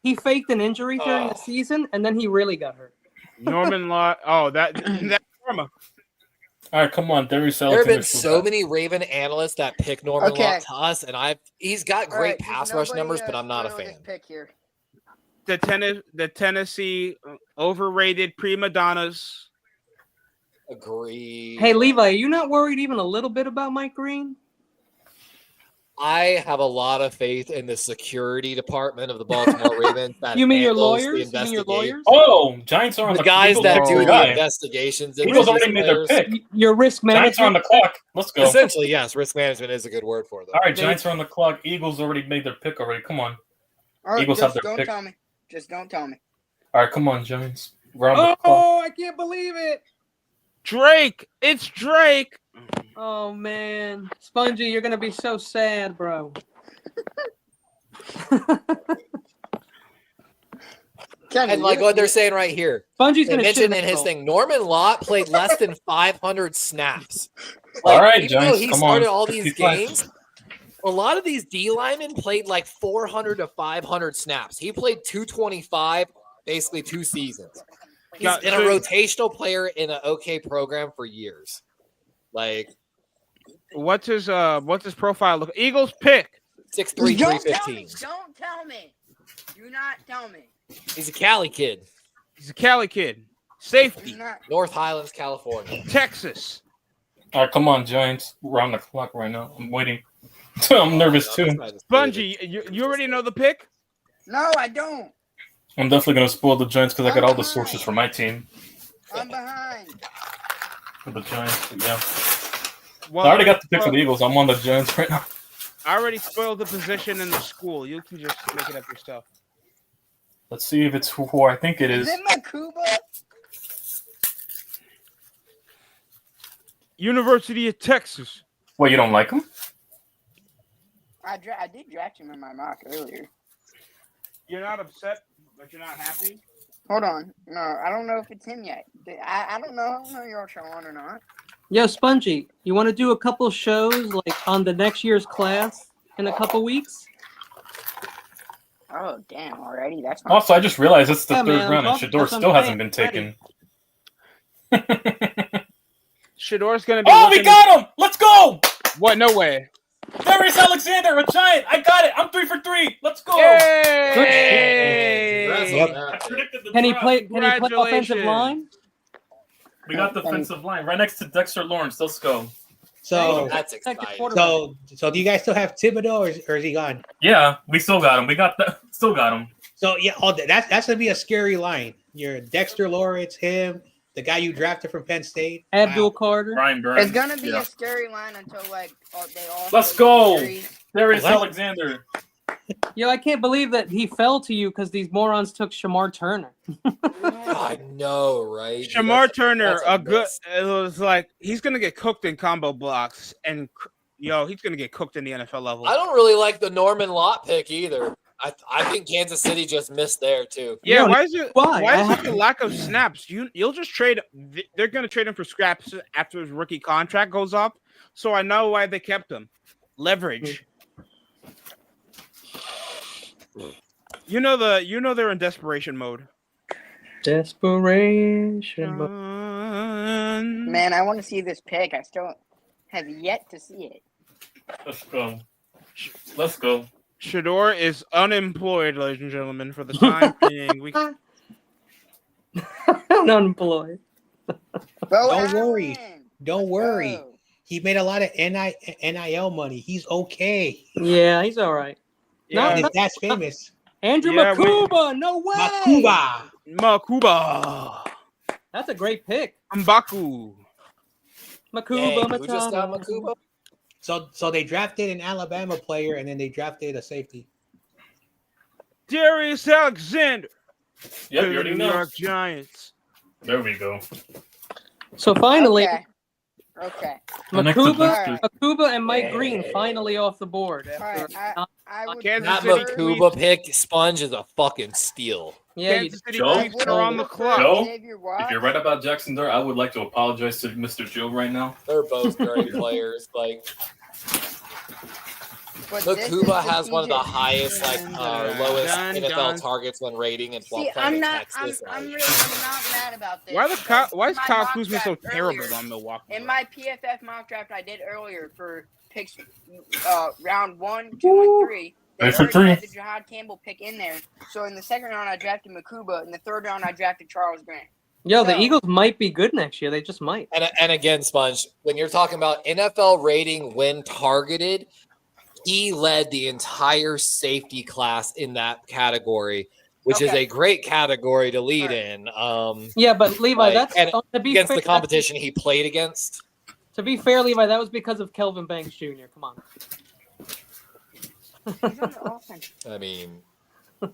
he faked an injury during the season, and then he really got hurt. Norman Lott, that's karma. All right, come on, Darius. There have been so many Raven analysts that pick Norman Lott to us, and he's got great pass rush numbers, but I'm not a fan. Pick here. The Tennessee overrated prima donnas. Agree. Hey, Levi, are you not worried even a little bit about Mike Green? I have a lot of faith in the security department of the Baltimore Ravens. You mean your lawyers? Oh, Giants are on the guys that do the investigations. Eagles already made their pick. Your risk management. Giants are on the clock. Let's go. Essentially, yes. Risk management is a good word for them. All right, Giants are on the clock. Eagles already made their pick already. Come on. All right, Eagles have their pick. Tell me. Just don't tell me. All right, come on, Giants. We're on the clock. I can't believe it. Drake. It's Drake. Oh, man. Spongy, you're going to be so sad, bro. And like what they're saying right here. Spongy's they going to mentioned in his thing, Norman Lott played less than 500 snaps. All right, even Giants, though he come started on. all these games, a lot of these D linemen played like 400 to 500 snaps. He played 225, basically 2 seasons. He's been a rotational player in an okay program for years. Like, what's his profile look? Eagles pick 6'3", 315. Don't tell me. Do not tell me. He's a Cali kid. Safety. North Highlands, California. Texas. All right, come on, Giants. We're on the clock right now. I'm waiting. I'm nervous too. Spongy, you already know the pick? No, I don't. I'm definitely going to spoil the Giants because I got all the sources for my team. I'm behind. For the Giants, yeah. Well, I already got the pick for the Eagles. I'm on the Giants right now. I already spoiled the position in the school. You can just make it up yourself. Let's see if it's who I think it is. Is it Makuba? University of Texas. What, you don't like him? I did draft him in my mock earlier. You're not upset, but you're not happy? Hold on. No, I don't know if it's him yet. I don't know. I don't know you're on or not. Yo, Spongy, you want to do a couple shows like on the next year's class in a couple weeks? Oh, damn, already? That's not Also, I just realized it's the third man, round, and Shador still hasn't been taken. Shador's going to be... Oh, we got him! Let's go! What? No way. Darius Alexander, a Giant. I got it. I'm 3 for 3. Let's go. Yay! Can he play offensive line? We got defensive line right next to Dexter Lawrence. Let's go. So That's exciting. So do you guys still have Thibodeau, or is he gone? Yeah, we still got him. Still got him. So yeah, that's gonna be a scary line. You're Dexter Lawrence, him, the guy you drafted from Penn State, Abdul Carter. Brian Burns. It's gonna be a scary line until like they all. Let's go, Darius Alexander. Yo, I can't believe that he fell to you because these morons took Shamar Turner. I know, right? Shamar Turner, it was like he's gonna get cooked in combo blocks, and he's gonna get cooked in the NFL level. I don't really like the Norman Lott pick either. I think Kansas City just missed there too. Yeah, why is it the lack of snaps? You'll just trade. They're gonna trade him for scraps after his rookie contract goes up. So I know why they kept him. Leverage. You know they're in desperation mode. Desperation mode. Man, I want to see this pick. I still have yet to see it. Let's go. Shador is unemployed, ladies and gentlemen, for the time being. Unemployed. Don't worry. He made a lot of NIL money. He's okay. Yeah, he's all right. Yeah, that's famous. Andrew Makuba, no way. Makuba. That's a great pick. Mbaku. Makuba, Who just got Makuba? So they drafted an Alabama player and then they drafted a safety. Darius Alexander. Yep, you already know. New York Giants. There we go. So finally, Okay. Makuba and Mike Green finally off the board. That Makuba pick, Sponge is a fucking steal. Yeah, Joe, if you're right about Jackson Dart, I would like to apologize to Mr. Joe right now. They're both great players. Like Makuba has one of the highest, lowest NFL targets when rating and while playing in Texas. I'm really not mad about this. Why is Kyle Kuzma so terrible on Milwaukee? In my PFF mock draft I did earlier for picks, round 1, 2, and 3. They already had the Jahad Campbell pick in there. So in the second round I drafted Makuba. In the third round I drafted Charles Grant. Yo, the Eagles might be good next year. They just might. And again, Sponge, when you're talking about NFL rating when targeted, he led the entire safety class in that category, which is a great category to lead in. Yeah, but Levi, that's to be against fair, the competition he played against. To be fair, Levi, that was because of Kelvin Banks Jr. Come on. I mean,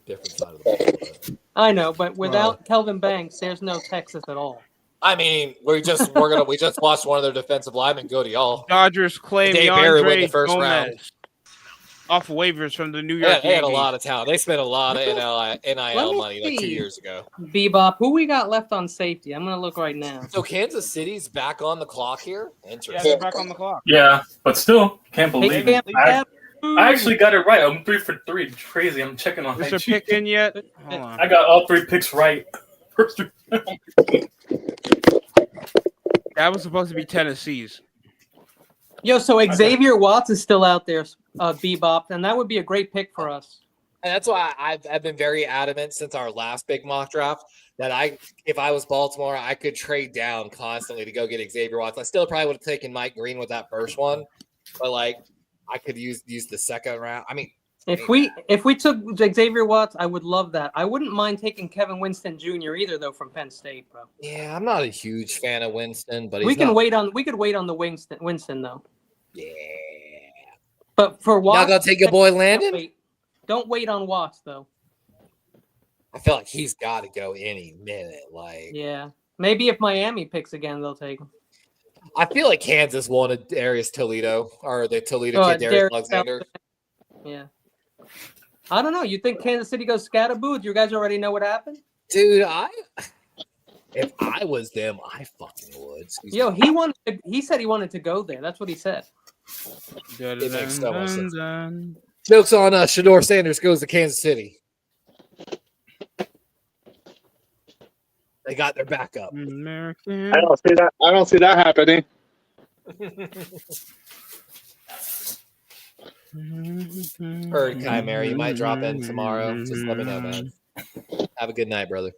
different side of the ball. I know, but without Kelvin Banks, there's no Texas at all. I mean, we just watched one of their defensive linemen go to y'all. Dodgers claim Dave Barry win the DeAndre first Gomez round. Off waivers from the New York They had a Yankees. lot of talent. They spent a lot of NIL money like 2 years ago. Bebop, who we got left on safety? I'm gonna look right now. So Kansas City's back on the clock here. Interesting. Yeah, they're back on the clock. Yeah, but still, can't believe it. I actually got it right. I'm 3 for 3. Crazy. I'm checking on Is there pick in yet? Hold on. I got all 3 picks right. First 3. That was supposed to be Tennessee's. Yo, so Xavier Watts is still out there, Bebop, and that would be a great pick for us. And that's why I've been very adamant since our last big mock draft that if I was Baltimore, I could trade down constantly to go get Xavier Watts. I still probably would have taken Mike Green with that first one, but I could use the second round. I mean, if we took Xavier Watts, I would love that. I wouldn't mind taking Kevin Winston Jr. either, though, from Penn State, bro. Yeah, I'm not a huge fan of Winston, but we could wait on the Winston though. Yeah. But for Watts, not gonna take your boy Landon. Don't wait on Watts though. I feel like he's got to go any minute. Yeah, maybe if Miami picks again, they'll take him. I feel like Kansas wanted Darius Toledo or the Toledo kid, Darius Alexander. Yeah. I don't know. You think Kansas City goes scatterboo? You guys already know what happened? Dude, if I was them, I fucking would. Yo, he said he wanted to go there. That's what he said. It makes so much sense. Jokes on Shador Sanders goes to Kansas City. They got their backup. American. I don't see that happening. Heard Chimera, you might drop in tomorrow. Just let me know, man. Have a good night, brother.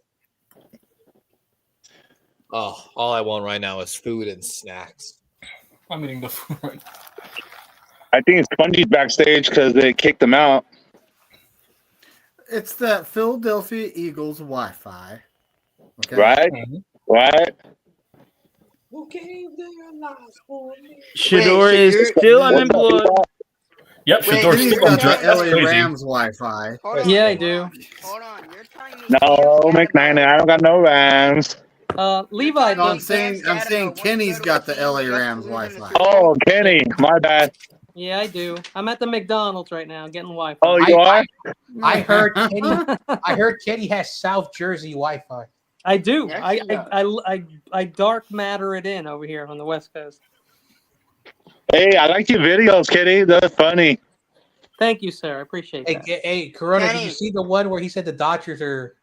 Oh, all I want right now is food and snacks. I'm eating the food right now. I think Spongy's backstage because they kicked him out. It's that Philadelphia Eagles Wi-Fi. Okay. Right? Right? Who gave their lives for me? Shador is still unemployed. Yep, Wait, Shador's He's still on got draft. the That's LA crazy. Rams Wi-Fi. Hold on, Yeah, I hold do. on, Hold on. You're telling me No, Cam McNiner. Scatterbo- I don't got no Rams. Levi No, I'm does. saying Kenny's got the LA Rams Wi-Fi. Oh, Kenny. My bad. Yeah, I do. I'm at the McDonald's right now getting Wi-Fi. Oh, you are? I heard Kenny has South Jersey Wi-Fi. I do. Yes, I, he does. I dark matter it in over here on the West Coast. Hey, I like your videos, Kenny. They're funny. Thank you, sir. I appreciate that. Hey, Corona, did you Kenny. see the one where he said the Dodgers are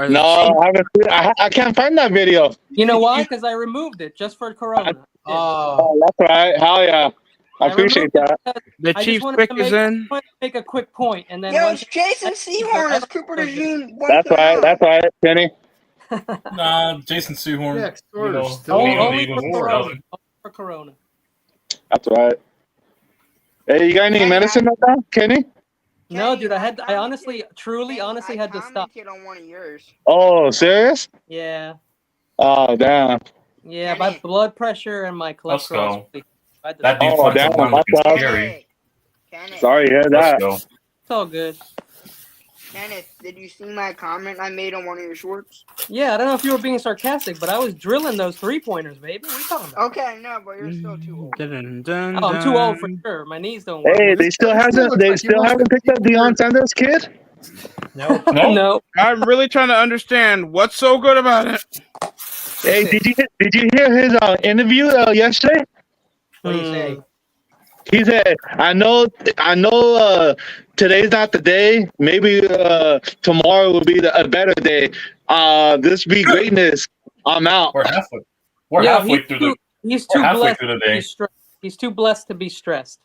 No, I haven't seen. I can't find that video. You know why? Because I removed it just for Corona. Oh, that's right. Hell yeah. I appreciate removed it that. The I Chiefs just wanted pick to is in. make a quick point, and then Yo, once it's Jason Sehorn as Cooper DeJean. That's right. That's right, Kenny. Nah, Jason Sehorn. Yeah, You Extorter's know, still being on the only Eagles for more Corona. doesn't. Only for Corona. That's right. Hey, you got any Kenny, medicine right now, Kenny? No, Kenny, dude, I commented- honestly had to stop. commented on one of yours. Oh, serious? Yeah, Oh, damn. yeah, my Kenny. blood pressure and my Let's cholesterol. go. is I had to That stop. defensive damn, line looking that's up. scary. Kenneth, Sorry to hear Let's that. go. It's all good. Kenneth, did you see my comment I made on one of your shorts? Yeah, I don't know if you were being sarcastic, but I was drilling those 3-pointers, baby. What are you talking about? Okay, no, but you're still too old. Dun, dun, Oh, I'm too old for dun. sure. My knees don't work. Hey, they still haven't. They still haven't picked up Deion Sanders' kid. no. No? No. I'm really trying to understand what's so good about it. Hey, did you hear his interview yesterday? What do you say? He said, I know today's not the day. Maybe tomorrow will be a better day. This be greatness. I'm out. We're halfway. We're Yeah, halfway through the. He's we're too halfway blessed through the to be day. stressed. He's too blessed to be stressed.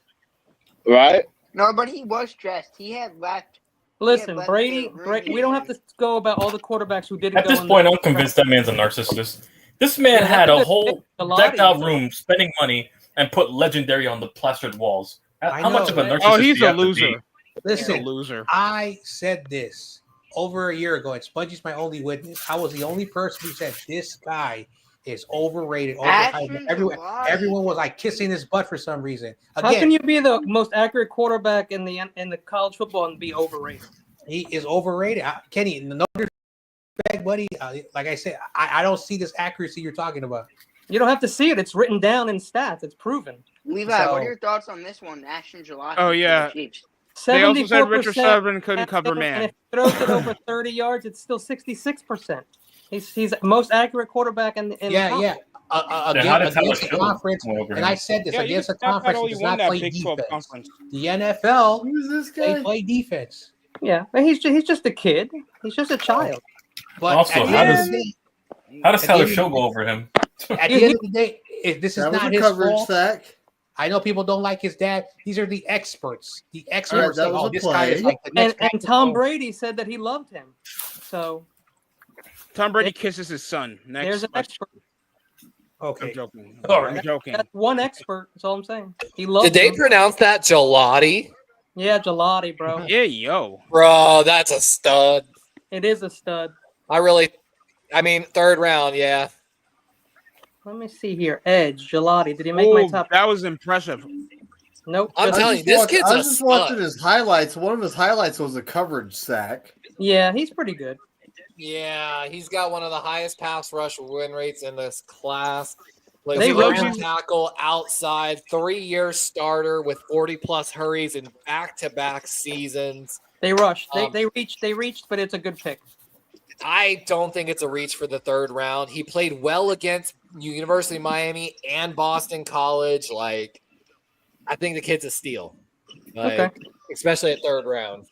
Right? No, but he was stressed. He had left. Listen, left Brady, the room. we don't have to go about all the quarterbacks who didn't At go this in point, the I'm convinced that man's a narcissist. This man Yeah, had that's a the whole thing. A lot decked of out these- room, spending money, and put legendary on the plastered walls. I How much know, of a man. narcissist Oh, he's do you a have to be? loser. He's a Listen, loser. I said this over a year ago, and Spongy's my only witness. I was the only person who said this guy is overrated. Ashton Everyone was like kissing his butt for some reason. How Again, can you be the most accurate quarterback in the college football and be overrated? he is overrated. Kenny, no disrespect, buddy. Like I said, I don't see this accuracy you're talking about. You don't have to see it. It's written down in stats. It's proven. Levi, So- what are your thoughts on this one? Ashton July. Oh, yeah. Chiefs. They also said Richard 74%, Sullivan couldn't cover and man. if he throws it over 30 yards, it's still 66%. He's most accurate quarterback in the Yeah. conference. Then how did Tyler Against the Show conference, go over and him? I said this, Yeah, you against the can talk about conference, all he you does want not that play Big 12 defense. conference. The NFL, Who's this they guy? play defense. Yeah, but he's just a kid. He's just a child. But Also, at the how end of does- the day, How does At the Tyler end of Show the go over him? at the end of the day, this is That was not a his coverage fault. sack. I know people don't like his dad. These are the experts. The All experts right, that say, was "Oh, a this guy is play. like the next." And Tom Brady said that he loved him. So Tom Brady kisses his son. Next. there's an expert. Okay. I'm joking. All I'm right. joking. That's one expert. That's all I'm saying. He loves Did they him. pronounce that gelati? Yeah, gelati, bro. Yeah, yo. Bro, that's a stud. It is a stud. I mean, third round, yeah. Let me see here. Edge, gelati. Did he make my Ooh, top? that was impressive. Nope. I'm just- telling you, this kid's I a was just watching stud. his highlights. One of his highlights was a coverage sack. Yeah, he's pretty good. Yeah, he's got one of the highest pass rush win rates in this class. They Plays love right you. tackle outside, 3-year starter with 40+ hurries in back-to-back seasons. They rushed. Um, They reached, but it's a good pick. I don't think it's a reach for the third round. He played well against University of Miami and Boston College. Like, I think the kid's a steal. Like, Okay. especially at third round.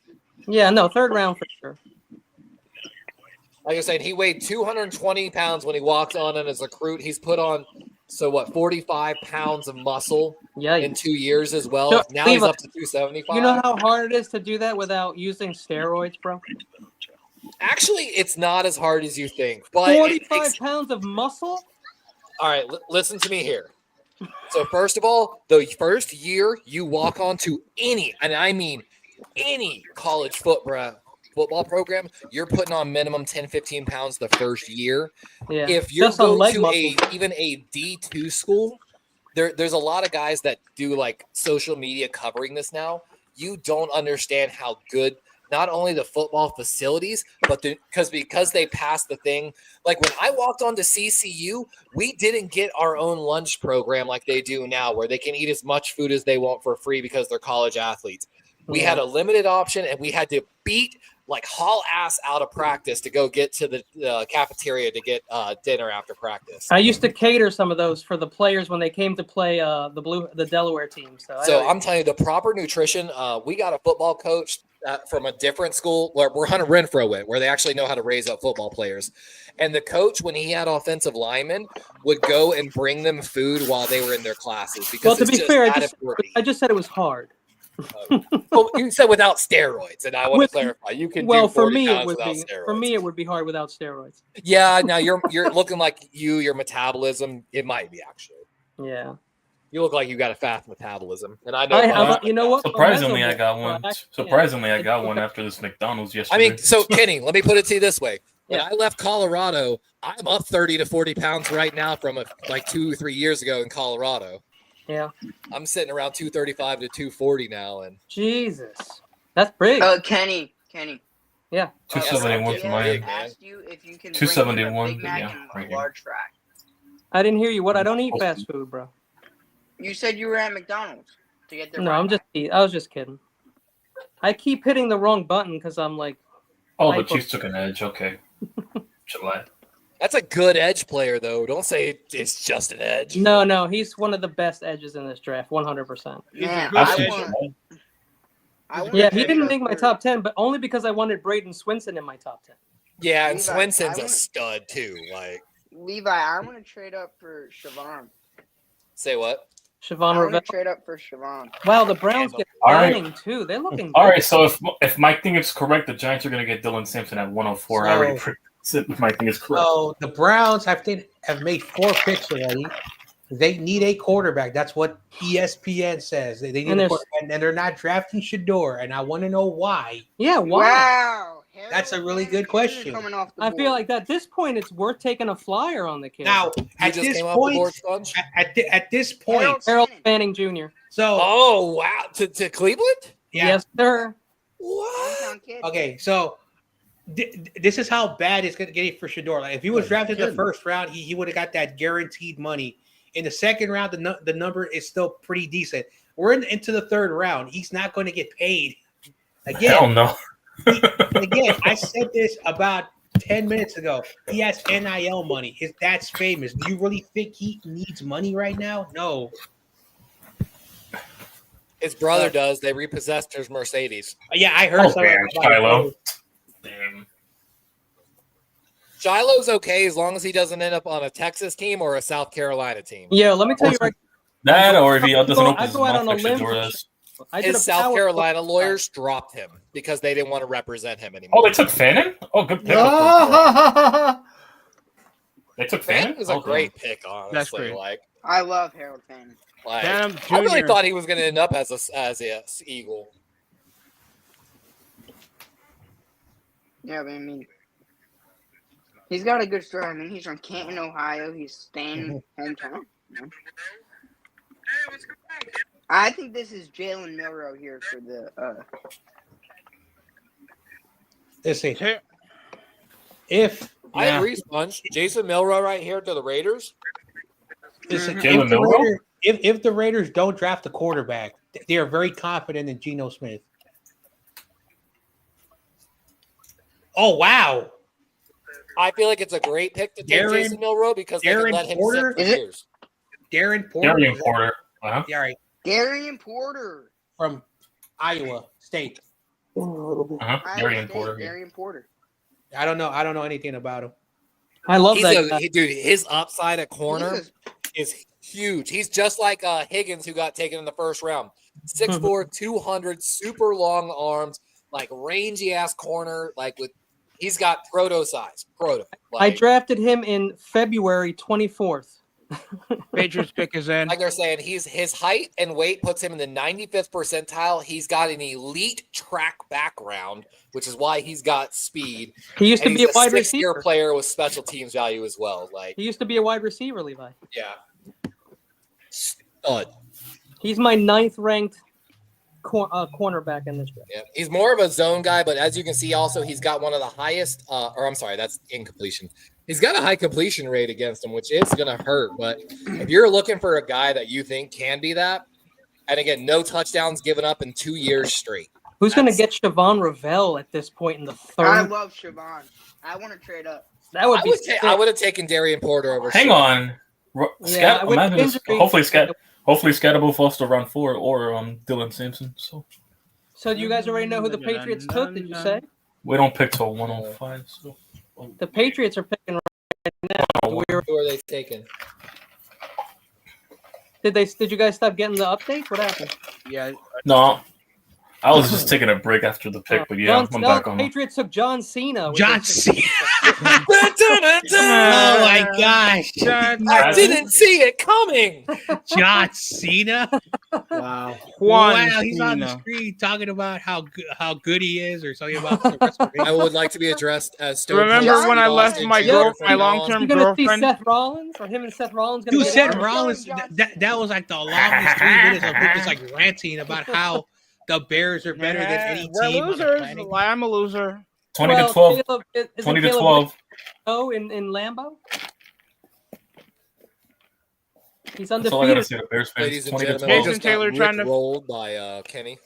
Yeah, no, third round for sure. Like I said, he weighed 220 pounds when he walked on as a recruit. He's put on, 45 pounds of muscle Yeah. in 2 years as well. So, Now he's Levi, up to 275. You know how hard it is to do that without using steroids, bro? Actually, it's not as hard as you think. But 45 pounds of muscle? all right, listen to me here. So first of all, the first year you walk onto any, and I mean any college football program, you're putting on minimum 10, 15 pounds the first year. Yeah. If you're Just on going leg to muscles. even a D2 school, there's a lot of guys that do like social media covering this now. You don't understand how good not only the football facilities, but because they passed the thing. Like when I walked onto CCU, we didn't get our own lunch program like they do now, where they can eat as much food as they want for free because they're college athletes. We had a limited option, and we had to haul ass out of practice to go get to the cafeteria to get dinner after practice. I used to cater some of those for the players when they came to play the Delaware team. So I'm telling you, the proper nutrition. We got a football coach from a different school where Hunter Renfro went, where they actually know how to raise up football players. And the coach, when he had offensive linemen, would go and bring them food while they were in their classes. Because to be fair, I just said it was hard. Well, you said without steroids, and I want to clarify. You can do 40 pounds without steroids. For me, it would be hard without steroids. Yeah, now you're looking like your metabolism. It might be actually. Yeah. You look like you got a fast metabolism, and I know. You know what? Surprisingly, I got one. I got one after this McDonald's yesterday. I mean, so Kenny, let me put it to you this way: when I left Colorado, I'm up 30 to 40 pounds right now from like 2 or 3 years ago in Colorado. Yeah. I'm sitting around 235 to 240 now, and Jesus, that's big. Kenny. Yeah. 271 for mine. Asked you if you can 271. Big Mac Yeah, and right a large fry. I didn't hear you. What? I don't eat fast food, bro. You said you were at McDonald's to get their. No, I was just kidding. I keep hitting the wrong button because I'm like. Oh, the Chiefs took an edge. Okay. July. That's a good edge player, though. Don't say it's just an edge. No, he's one of the best edges in this draft, 100%. Yeah, he didn't make my top 10, but only because I wanted Braden Swinson in my top 10. Yeah, and Swinson's a stud too. Like Levi, I want to trade up for Siobhan. Say what? Siobhan I want Rivera. to trade up for Siobhan. Wow, the Browns get signing too. They're looking. All right, so if my thing is correct, the Giants are going to get Dylan Simpson at 104. I already predicted if my thing is correct. So the Browns have made 4 picks already. They need a quarterback. That's what ESPN says. They need a quarterback, and they're not drafting Shador. And I want to know why. Yeah, why? Wow. That's a really good question. I feel like at this point, it's worth taking a flyer on the kid. Now, at this point, Harold Fanning Jr. So, oh wow, to Cleveland? Yeah. Yes, sir. What? Okay, so this is how bad it's going to get for Shador. Like if he was drafted in the first round, he would have got that guaranteed money. In the second round, the number is still pretty decent. We're into the third round. He's not going to get paid again. Hell no. Again, I said this about 10 minutes ago. He has NIL money. His dad's famous. Do you really think he needs money right now? No. His brother does. They repossessed his Mercedes. Yeah, I heard something about Shiloh. Damn. Shiloh's okay as long as he doesn't end up on a Texas team or a South Carolina team. Yeah, let me tell you right. That, or if he doesn't open I his go out on mouth a like limb. Shador does. His South Carolina lawyers dropped him because they didn't want to represent him anymore. Oh, they took Fannin? Oh, good pick. They took Fannin? Fannin was a great pick, honestly. That's great. Like I love Harold Fannin. Like, Phantom I really Jr. thought he was going to end up as a Eagle. Yeah, but I mean, he's got a good story. I mean, he's from Canton, Ohio. He's staying hometown. You know? I think this is Jalen Milroe here for the. Let's see. If I agree, Sponge. Jason Milroe right here to the Raiders. Listen, Jalen Milroe? if the Raiders don't draft a quarterback, they are very confident in Geno Smith. Oh wow! I feel like it's a great pick to take Jason Milroe because they can let him sit for years. Darren Porter. Darian Porter. Uh-huh. Yeah, right. Darian Porter From Iowa State. Uh-huh. Darian Porter. Yeah. Darian Porter. I don't know anything about him. I love He's that. dude, his upside at corner is huge. He's just like Higgins, who got taken in the first round. 6'4", 200, super long arms, like rangy ass corner. Like he's got proto size. Like, I drafted him in February 24th. Patriots pick is in. Like they're saying, his height and weight puts him in the 95th percentile. He's got an elite track background, which is why he's got speed. He used to And be a he's wide 6-year receiver. player with special teams value as well. Like He used to be a wide receiver, Levi. yeah, stud. He's my 9th ranked cornerback in this draft. Yeah, he's more of a zone guy, but as you can see, also he's got one of the highest. Or I'm sorry, that's incompletion. He's got a high completion rate against him, which is going to hurt. But if you're looking for a guy that you think can be that, and again, no touchdowns given up in 2 years straight. Who's going to get Siobhan Ravel at this point in the third? I love Siobhan. I want to trade up. That would be. I would have taken Darian Porter over. Hang Siobhan. on. Yeah, Imagine this, hopefully Scatterbo falls to round 4 or Dylan Sampson. So you guys already know who the Patriots took? Did you say? we don't pick till 105. So The Patriots are picking right now. Who are they taking? Did you guys stop getting the updates? What happened? Yeah. no, I was just taking a break after the pick, but yeah, I'm back on. Patriots took John Cena. John Cena. Oh Oh my gosh. I didn't see it coming. John Cena. Wow. Wow, he's on the screen talking about how good he is, or something about the restoration. I would like to be addressed as Stone Remember Cold when I Steve left Austin my Jr. girl, from my now on. long-term You gonna see girlfriend? Seth Rollins, or him and Seth Rollins? Dude, Seth Rollins. That was like the longest 3 minutes of him just like ranting about how the Bears are better than any We're team. on the losers. planet. I'm a loser. 20 to 12. 20 to 12. Oh, in Lambeau. He's That's all I gotta undefeated. say to Bears fans. Ladies and 20 to gentlemen, 12. Jason Taylor trying to rolled by Kenny.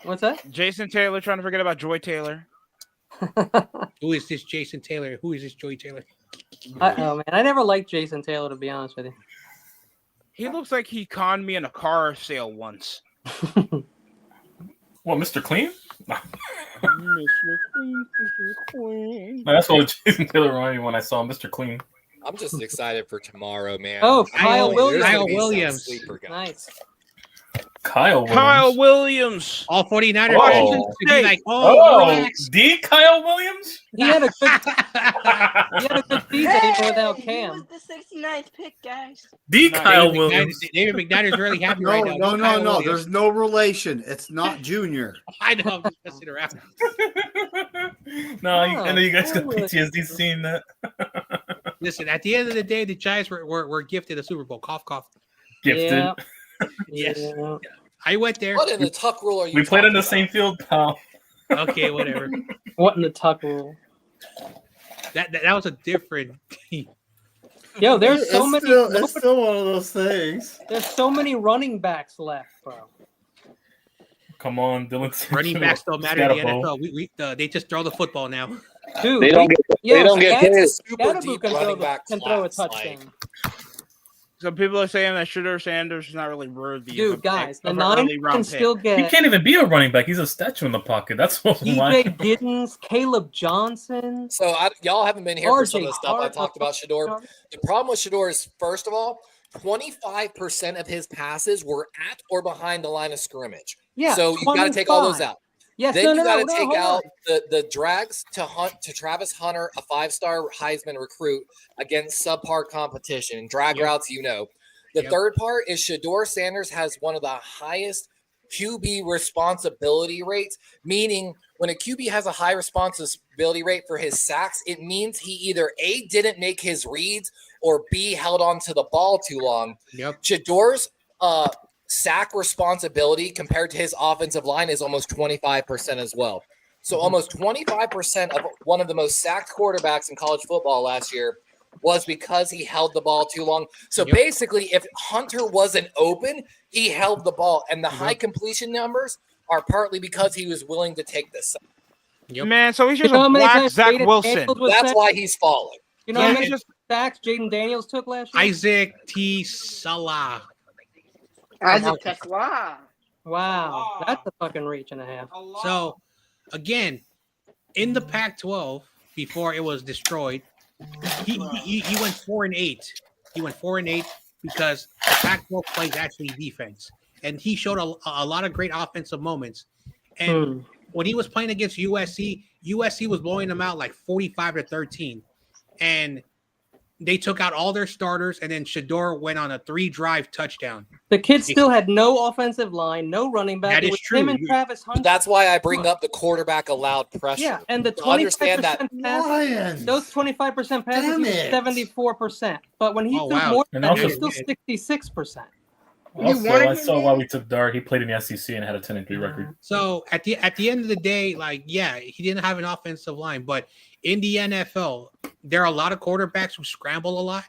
What's that? Jason Taylor trying to forget about Joy Taylor. Who is this Jason Taylor? Who is this Joy Taylor? Oh man, I never liked Jason Taylor, to be honest with you. He looks like he conned me in a car sale once. What, Mr. Clean? No. Mr. Clean. That's what Jason Taylor reminded me when I saw Mr. Clean. I'm just excited for tomorrow, man. Oh, Kyle Williams. Kyle There's gonna be some Williams. sleeper guys. Nice. Kyle Williams. Kyle Williams. All 49ers Oh. fans should be like, Oh, relax. D. Kyle Williams? He had a good season even without Cam. He was the 69th pick, guys. D. No, Kyle David Williams. David McNiner's really happy right now. No, Kyle Williams. There's no relation. It's not Junior. I know. I'm just messing around. No, I know you guys got PTSD seeing that. Listen, at the end of the day, the Giants were gifted a Super Bowl. Cough, cough. Gifted. Yeah. Yes. Yeah. I went there. What in the tuck rule are you? We played in talking the same about? field, pal. Okay, whatever. What in the tuck rule? That was a different team. Yo, there's so many. It's still one of those things. There's so many running backs left, bro. Come on, Dylan. Running backs don't matter in the Scatterbo. NFL. They just throw the football now. Dude, They don't get hit. Super Scatterbo deep can running back throw a class, touchdown. Some people are saying that Shedeur Sanders is not really worthy. Dude, guys, the of an Niners early round can pick. still He get can't even be a running back. He's a statue in the pocket. That's why. DJ Giddens, Caleb Johnson. So y'all haven't been here for some of RJ the stuff I Hart. talked about Shedeur. The problem with Shedeur is, first of all, 25% of his passes were at or behind the line of scrimmage. Yeah, So you got to take all those 25. out. Yes, Then you got to no, take hold out on. the drags to Travis Hunter, a 5-star Heisman recruit, against subpar competition. Drag routes, you know. The third part is Shedeur Sanders has one of the highest QB responsibility rates, meaning when a QB has a high responsibility rate for his sacks, it means he either A, didn't make his reads, or B, held on to the ball too long. Yep. Shedeur's sack responsibility compared to his offensive line is almost 25% as well. So almost 25% of one of the most sacked quarterbacks in college football last year was because he held the ball too long. So basically, if Hunter wasn't open, he held the ball. And the high completion numbers are partly because he was willing to take this. Man, so he's just You know how a many black times Zach Jaden Wilson. Daniels was That's sacked? why he's falling. You know how many sacks Jaden Daniels took last year? Isaac T. Salah. Isaac Tesla. Wow, that's a fucking reach and a half. So, again, in the Pac-12, before it was destroyed, he went 4-8. He went 4-8 because the Pac-12 plays actually defense, and he showed a lot of great offensive moments. And when he was playing against USC was blowing them out like 45-13, and they took out all their starters, and then Shador went on a 3-drive touchdown. The kid still had no offensive line, no running back. That It is was true. him and Travis Hunter. That's why I bring up the quarterback allowed pressure. Yeah, and the To understand 25% that passes, those 25% passes, Damn he was it. 74%. But when he Oh, threw wow. more And than that, he also- was still 66%. Also, wanted I him saw in? why we took Dart. He played in the SEC and had a 10-3 record. So at the end of the day, like, yeah, he didn't have an offensive line, but in the NFL, there are a lot of quarterbacks who scramble a lot.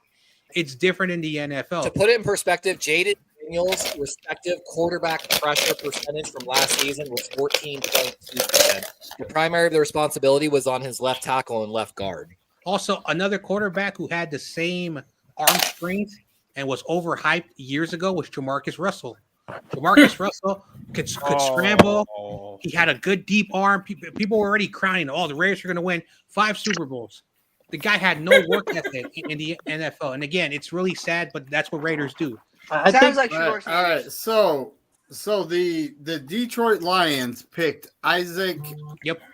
It's different in the To NFL. put it in perspective, Jaden Daniels' respective quarterback pressure percentage from last season was 14.2%. The primary of the responsibility was on his left tackle and left guard. Also, another quarterback who had the same arm strength and was overhyped years ago was Jamarcus Russell. Jamarcus Russell could scramble. He had a good deep arm. People were already crowning, oh, the Raiders are going to win 5 Super Bowls. The guy had no work ethic in the NFL. And again, it's really sad, but that's what Raiders do. I Sounds think like All Shador right, all right. So the Detroit Lions picked Isaac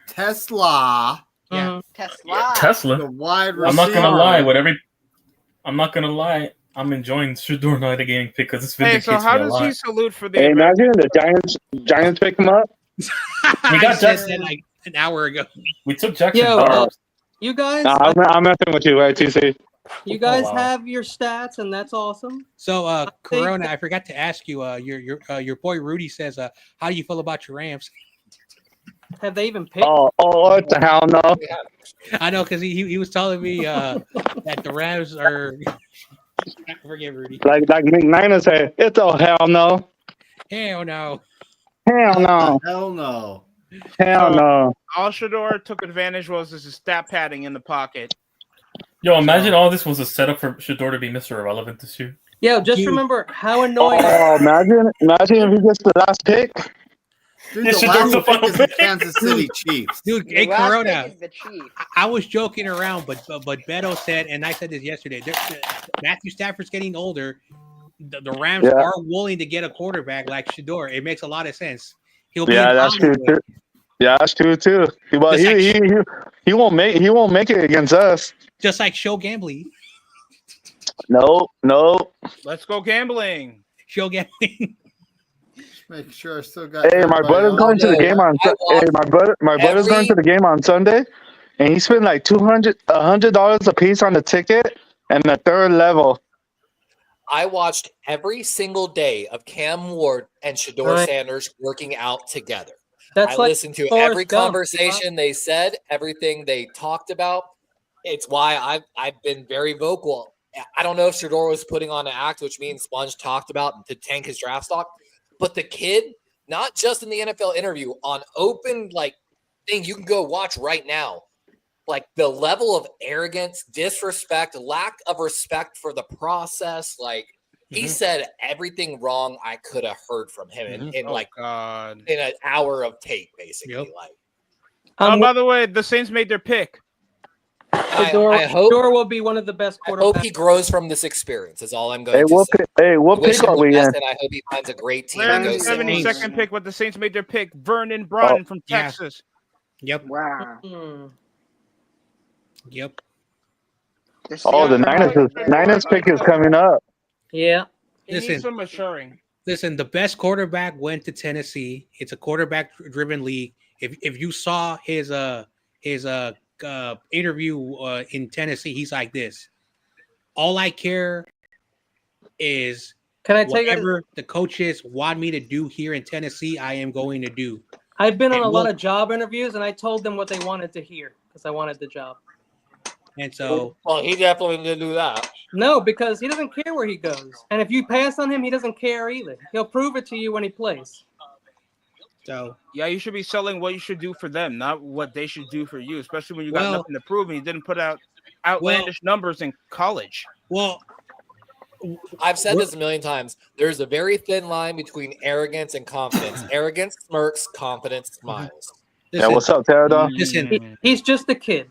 Tesla, Yeah. Tesla. the Tesla. wide receiver. I'm not gonna lie. I'm enjoying Shador not getting picked because this Hey, vindicates so how me a does lot. he salute for the Hey, event? imagine the Giants pick him up. I got said Jackson. that like an hour ago. We took Jackson. Yo, Dart. you guys, Nah, I'm messing with you, right, TC? you guys wow. have your stats, and that's awesome. So, Corona, I forgot to ask you. Your boy Rudy says, how do you feel about your Rams? Have they even picked? Oh, what the hell, no. I know because he was telling me that the Rams are. I forget Rudy. Like McNiner said, it's a hell no. Hell no. Hell no. Hell no. Hell no. All Shador took advantage was his stat padding in the pocket. Yo, imagine all this was a setup for Shador to be Mr. Irrelevant this year. Yeah, just Dude. remember how annoying. Oh, imagine if he gets the last pick. Dude, Yeah, the Shador's last the pick final is the pick. Kansas City Chiefs. Dude, The hey, last Corona. pick is the Chiefs. I was joking around, but Beto said, and I said this yesterday. Matthew Stafford's getting older. The Rams are willing to get a quarterback like Shador. It makes a lot of sense. He'll be in That's true Hollywood. too. Yeah, that's true too. But he won't make it against us. Just like Show Gambling. No. Let's go gambling. Show Gambling. Make sure I still got. Hey, my brother's going to the game on. Hey, my brother's going to the game on Sunday, and he spent like $100 a piece on the ticket and the third level. I watched every single day of Cam Ward and Shador Sanders working out together. That's I like listened to Forrest every Gump, conversation they said, everything they talked about. It's why I've been very vocal. I don't know if Shador was putting on an act, which means Sponge talked about to tank his draft stock, but the kid, not just in the NFL interview, on open thing you can go watch right now, like the level of arrogance, disrespect, lack of respect for the process, he said everything wrong I could have heard from him in an hour of tape, basically. By the way, the Saints made their pick. I hope Shador will be one of the best I quarterbacks. hope he grows from this experience. Is all I'm going to say. What Wish pick him are the we best, in? and I hope he finds a great team. They're to in go the sit. 72nd pick, but the Saints made their pick. Vernon Brunn from Texas. Yep. Wow. Yep. Oh, the Niners pick is coming up. Yeah. He needs some maturing. Listen, the best quarterback went to Tennessee. It's a quarterback-driven league. If you saw his interview in Tennessee, he's like this. All I care is Can I tell you whatever the coaches want me to do here in Tennessee, I am going to do. I've been on And a lot of job interviews, and I told them what they wanted to hear because I wanted the job. And so, well, he definitely didn't do that. No, because he doesn't care where he goes, and if you pass on him, he doesn't care either. He'll prove it to you when he plays. So yeah, you should be selling what you should do for them, not what they should do for you. Especially when you got nothing to prove and you didn't put out outlandish numbers in college. Well, I've said this a million times. There's a very thin line between arrogance and confidence. Arrogance smirks, confidence smiles. Yeah, what's up, Pterodon? Listen, he's just a kid.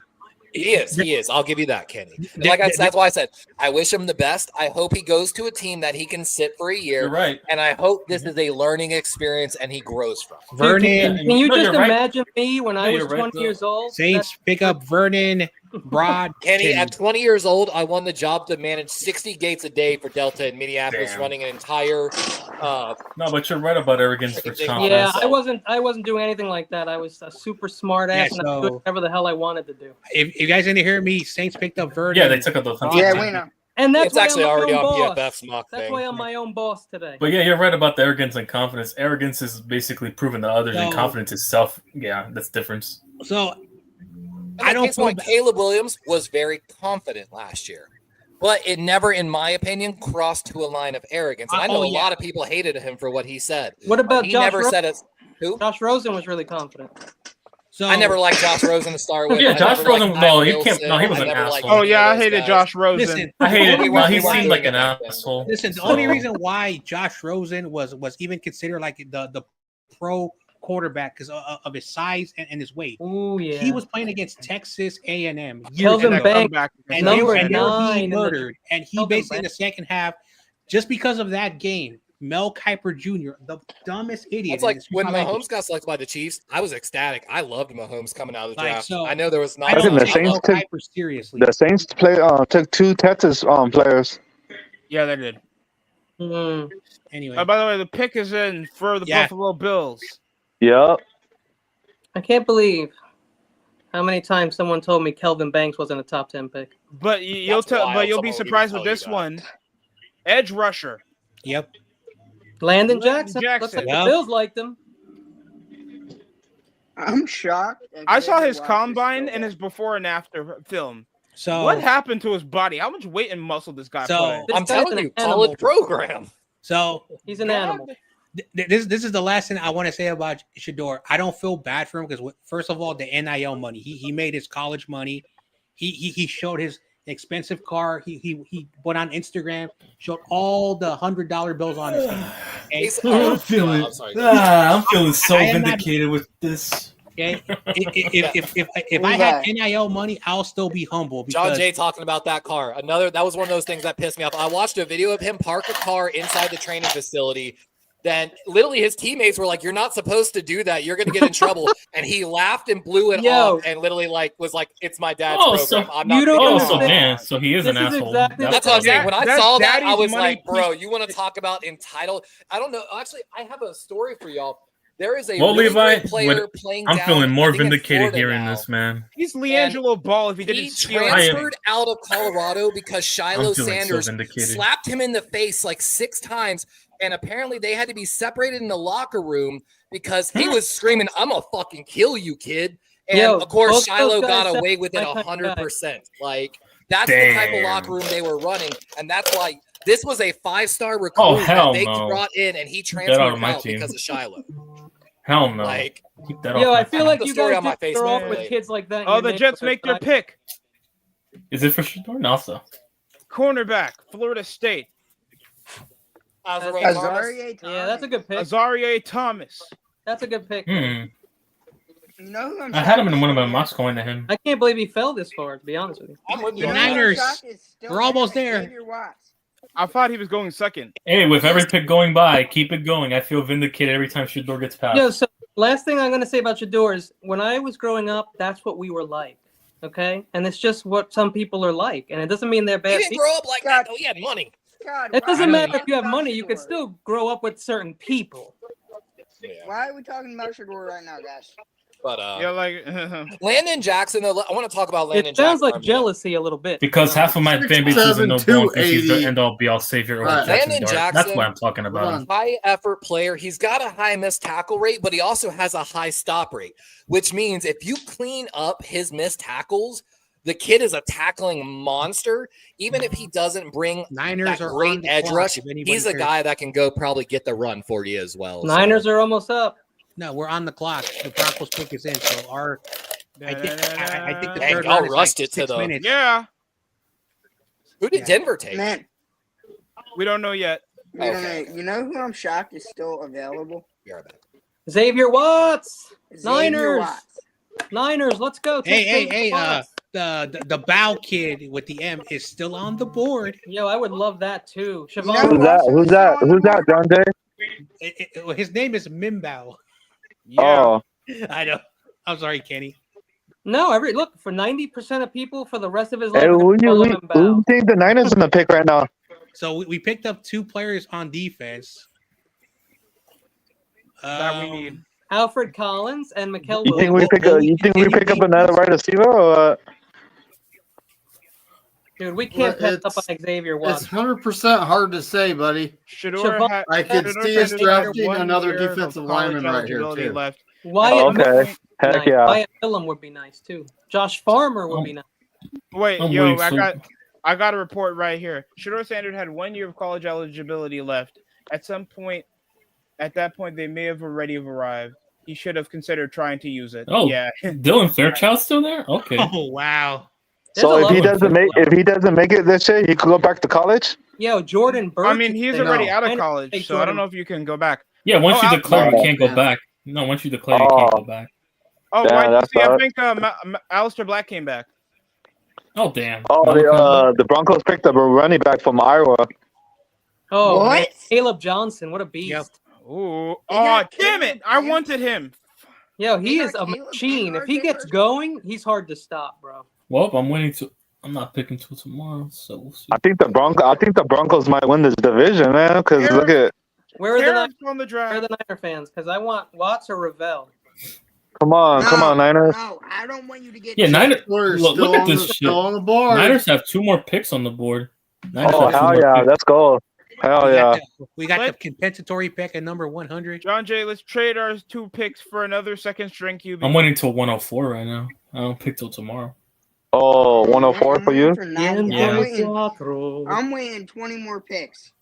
He is. I'll give you that, Kenny. That's why I said I wish him the best. I hope he goes to a team that he can sit for a year. You're right. And I hope this is a learning experience and he grows from. Vernon, Can you just you're right. imagine me when I was you're right, 20 years old? Saints pick up Vernon Broad. Kenny, chin. at 20 years old, I won the job to manage 60 gates a day for Delta in Minneapolis, Damn. running an entire. No, but you're right about arrogance versus Yeah, confidence. Yeah, I wasn't doing anything like that. I was a super smart ass, Yeah, and I was doing whatever the hell I wanted to do. If you guys didn't hear me, Saints picked up Verdi. Yeah, they took up the offensive Yeah, line. we know. And that's It's why actually I'm my already own on boss. PFF's mock That's thing. why I'm my own boss today. But yeah, you're right about the arrogance and confidence. Arrogance is basically proving to others, and So- confidence is self. Yeah, that's difference. So I don't don't feel point, bad. Caleb Williams was very confident last year, but it never, in my opinion, crossed to a line of arrogance. And I know Oh, a yeah. lot of people hated him for what he said. What about He Josh never Rosen? said it. Who? Josh Rosen was really confident. So I never liked Josh Rosen to start with. Yeah, I Josh never liked Rosen. Kyle No, you can't. Wilson. No, he was I an never liked asshole. Oh yeah, I any of hated those Josh guys. Rosen. listen, I hated. only No, he reason seemed why- like an asshole. listen. The only reason why Josh Rosen was even considered like the pro quarterback because of his size and his weight. Oh yeah. He was playing against Texas A&M. Kelvin And that Banks, comeback against and they were Alabama. being 9 in the- murdered. And he Kelvin basically in the Banks. second half, just because of that game, Mel Kiper Jr., the dumbest idiot. It's like and when excuse my Mahomes language. got selected by the Chiefs, I was ecstatic. I loved Mahomes coming out of the Like, draft. so- I know there was I not. think don't the take Saints Mel took- Kiper seriously. The Saints took 2 Texas players. Yeah, they did. Mm. Anyway, By the way, the pick is in for the Yeah. Buffalo Bills. Yep. I can't believe how many times someone told me Kelvin Banks wasn't a top 10 pick. But you'll That's wild. but you'll Someone be would even surprised tell with you this that. one. Edge rusher. yep. Landon Landon Jackson. Looks Jackson. like Yep. the Bills liked him. I'm shocked. I saw his Xavier Watts is combine still and there. his before and after film. So What happened to his body? How much weight and muscle this guy So- put? This I'm guy's telling an you, animal. college program. So He's an animal. this is the last thing I want to say about Shador. I don't feel bad for him because first of all, the NIL money. He made his college money. He showed his expensive car. He went on Instagram, showed all the $100 bills on his hand. Okay? He's- I'm feeling. I'm sorry. I'm feeling so I am not- vindicated with this. Okay? If I had NIL money, I'll still be humble because John Jay talking about that car. That was one of those things that pissed me off. I watched a video of him park a car inside the training facility. Then literally his teammates were like, "You're not supposed to do that. You're going to get in trouble." And he laughed and blew it Yo. off and literally was like, "It's my dad's Oh, program. so I'm not." you don't Oh, gonna so do it." man, so he is an This is asshole. exactly That's what I'm saying. That- When I that's saw that, I daddy's was money. like, "Bro, you want to talk about entitled?" I don't know. Actually, I have a story for y'all. There is a Well, really Levi, great player playing. I'm down, feeling more I think in vindicated Florida hearing now. this, man. He's LiAngelo Ball if he He didn't steal anything. transferred out of Colorado because Shiloh I'm feeling so Sanders vindicated. slapped him in the face like 6 times, and apparently they had to be separated in the locker room because he was screaming, "I'm gonna fucking kill you, kid!" And Yo, of course, both Shiloh those guys got away with it sound like my kind of guy. 100%. Like that's the type of Damn. locker room they were running, and that's why this was a 5-star recruit Oh, that hell they no. brought in, and he Get out transferred of my out team. because of Shiloh. Hell no. Like, Keep that Yo, off. I my feel phone. like The you story guys on my just throw Facebook off with today. kids like that. in Oh, your the Jets neighborhood, make their right? pick. Is it for Shador? No, so. Cornerback, Florida State, Azareye'h Thomas. Azareye'h Yeah, that's a good pick. Azareye'h Thomas. That's a good pick. Hmm. You know who I'm I had him shocked in one of my is mocks going to him. I can't believe he fell this far, to be honest with you. I'm with The you. You know who I'm Niners, shocked is still we're almost there? there. Xavier Watts. I thought he was going second. Hey, with every pick going by, keep it going. I feel vindicated every time Shador gets passed. Yo, so last thing I'm going to say about Shador is when I was growing up, that's what we were like. Okay? And it's just what some people are like. And it doesn't mean they're He bad didn't people. grow up like that, though. He had money. God, It why doesn't are we matter if you have talking money, about you could Shador? still grow up with certain people. Why are we talking about Shador right now, guys? But Yeah, like Landon Jackson, though, I want to talk about Landon It sounds Jackson. like jealousy a little bit. Because half of my fan base doesn't know 6'7", Bone thinks he's the 280. end-all be-all savior over Right. Jackson Landon Dart. That's Jackson- what I'm talking about. Hold on. High effort player. He's got a high missed tackle rate, but he also has a high stop rate, which means if you clean up his missed tackles, the kid is a tackling monster. Even if he doesn't bring Niners that are on great the edge clock, rush, if anybody he's a cares. guy that can go probably get the run for you as well. Niners are almost up. No, we're on the clock. The Broncos pick is in, so I think the Dang, third y'all round is rushed like it to 6 the- minutes. yeah, Who did Denver take? Man, we don't know yet. we don't Okay. know. You know who I'm shocked is still available? Be right back. Xavier Watts. Xavier Niners. Watts. Niners, let's go. Take Hey, Xavier Watts. the Bow kid with the M is still on the board. Yo, I would love that too. You know Siobhan, Who's that? also Who's is that? still on Who's the that, board? Dante? His name is Mimbow. Yeah. Oh, I know. I'm sorry, Kenny. No, look for 90% of people for the rest of his Hey, life. are gonna call him and who bow. you think the Niners gonna pick right now? So we picked up 2 players on defense. That we need. Alfred Collins and Mikel You think Williams. we pick up another wide receiver or? Dude, we can't pass up on Xavier It's Watson. 100% hard to say, buddy. Shador I could see us drafting another defensive lineman right here eligibility too. left. Wyatt okay. Millen would be Heck nice. yeah. Wyatt Millen would be nice too. Josh Farmer would be nice. Wait, I'm yo, waiting for- I got a report right here. Shador Sanders had 1 year of college eligibility left. At that point, they may have already arrived. He should have considered trying to use it. Oh, Yeah. Dylan Fairchild's still there? Okay. Oh wow. So if he doesn't make it this year, he could go back to college. Yo, Jordan Burke. I mean, he's already out of college, so I don't know if you can go back. Yeah, once you declare, you can't go yeah. back. No, once you declare, you can't go back. Oh, Damn, why did that's you see? I hard. think Alistair Black came back. Oh, damn. Oh, the Broncos picked up a running back from Iowa. Oh, What? man. Caleb Johnson, what a beast. Yep. Ooh. got Oh, damn it! I wanted him. Yo, he They is got a Caleb machine. Baker If he gets going, he's hard to stop, bro. Well, I'm not picking till tomorrow, so we'll see. I think the Broncos might win this division, man. Because look at, Where are the Harris Niner, on the where are draft. the Niner fans? Because I want Watts or Ravel. come on, Niners. No, I don't want you to get. Yeah, Niners. We're Look still at on this the, shit. still on the board. Niners have 2 more picks on the board. Niners Oh have 2 hell more yeah, picks. let's go. Hell yeah. We got the Let- compensatory pick at number 100. John Jay, let's trade our 2 picks for another second string QB. I'm waiting till 104 right now. I don't pick till tomorrow. Oh, 104 for you. Yeah. I'm waiting 20 more picks.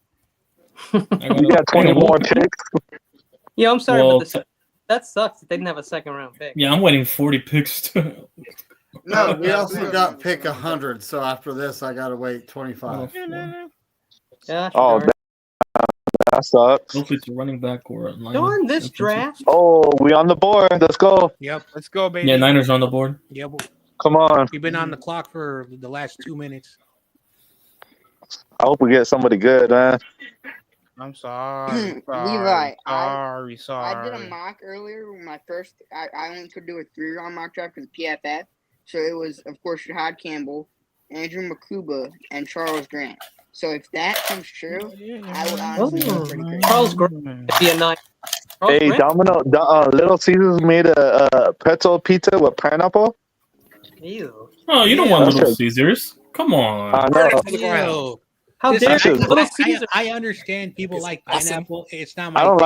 You got 20 more picks. Yeah, I'm sorry, Well, but that sucks. They didn't have a second round pick. Yeah, I'm waiting 40 picks. To... No, we also got pick 100. So after this, I gotta wait 25. Yeah, Oh, sure. that sucks. Hopefully it's a running back or a lineman. Darn this draft. Oh, we on the board. Let's go. Yep. Let's go, baby. Yeah, Niners on the board. Yep. Come on. We've been on the clock for the last 2 minutes. I hope we get somebody good, man. I'm sorry. Levi, sorry. I did a mock earlier. My first, I only could do a 3-round mock draft because PFF. So it was, of course, Shahad Campbell, Andrew Makuba, and Charles Grant. So if that comes true, I would honestly go pretty crazy. Charles Grant would be a nice. Charles Hey, Grant? Little Caesars made a pretzel pizza with pineapple. Ew. Oh, you don't want That's Little it. Caesars. Come on. I know. Yo, How listen, dare This you? is- Little Caesar. I understand people like pineapple. It's not my I don't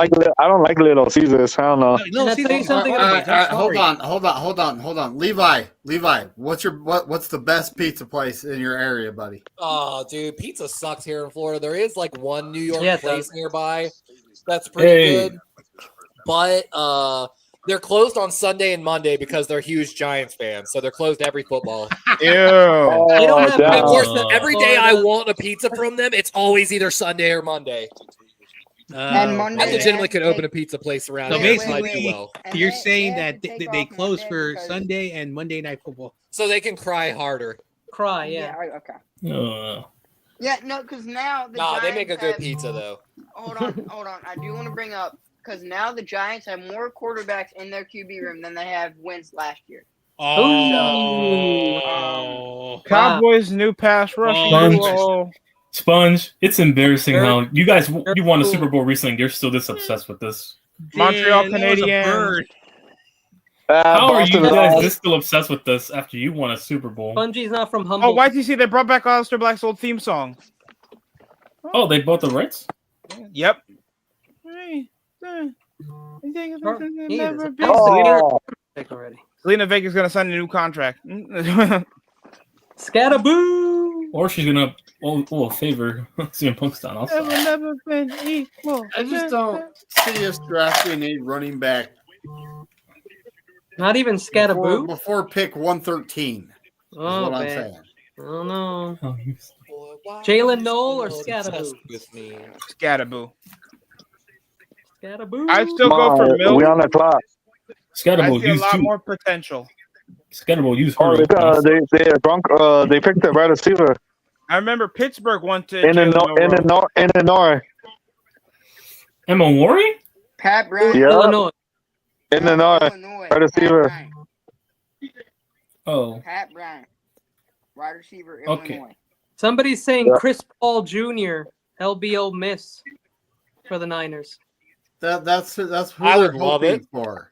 like Little Caesars. I don't know. No, Can I tell you something? Hold on. Levi, what's the best pizza place in your area, buddy? Oh, dude, pizza sucks here in Florida. There is like one New York Yeah, it place does. nearby that's pretty Hey. good, but they're closed on Sunday and Monday because they're huge Giants fans. So they're closed every football. Ew. They don't have damn. And of course, pizzas in every day I Florida. want a pizza from them, it's always either Sunday or Monday. And I Monday, legitimately could they- open a pizza place around So here if I basically, do well. And you're they saying have that to take they off close Monday for because- Sunday and Monday night football. So they can cry harder. Cry, yeah. Okay. Yeah, no, because now the Nah, they make a Giants good have- pizza though. Hold on. I do want to bring up because now the Giants have more quarterbacks in their QB room than they have wins last year. Oh. Cowboys' new pass rushing Sponge. duo. Sponge, it's embarrassing Very- how you guys you won a cool. Super Bowl recently and you're still this obsessed with this. Montreal Damn, that was a Canadiens. bird. How are you Boston, guys this still obsessed with this after you won a Super Bowl? Spongy's not from Humboldt. Oh, why did you see they brought back Alistair Black's old theme song? Oh, they bought the rights? Yep. Oh, Pick already. Selena Vega's gonna sign a new contract. Scatterboo! Or she's gonna a favor CM Punk's down also. Never been equal. I just don't see us drafting a running back Not even Scatterboo? before pick 113. Is Oh, what I'm man. saying. I don't know. Oh, Jalen Knoll or Scatterboo? With me. Scatterboo. Scatterboo. I'd still come go for on, Mill. we on the clock. I Scatterboo see a used lot two. more potential. Scatterboo used Oh, her. they picked the right receiver I remember Pittsburgh wanted in the Jalen Milroe. in the north. Emma Warry? Pat Brown, Yeah. Illinois. In the north, Illinois. right receiver. Pat Oh, Pat Bryant, wide receiver, Okay. Illinois. Somebody's saying Yeah. Chris Paul Jr. LBO miss for the Niners. That's who I they're would love hoping it. for.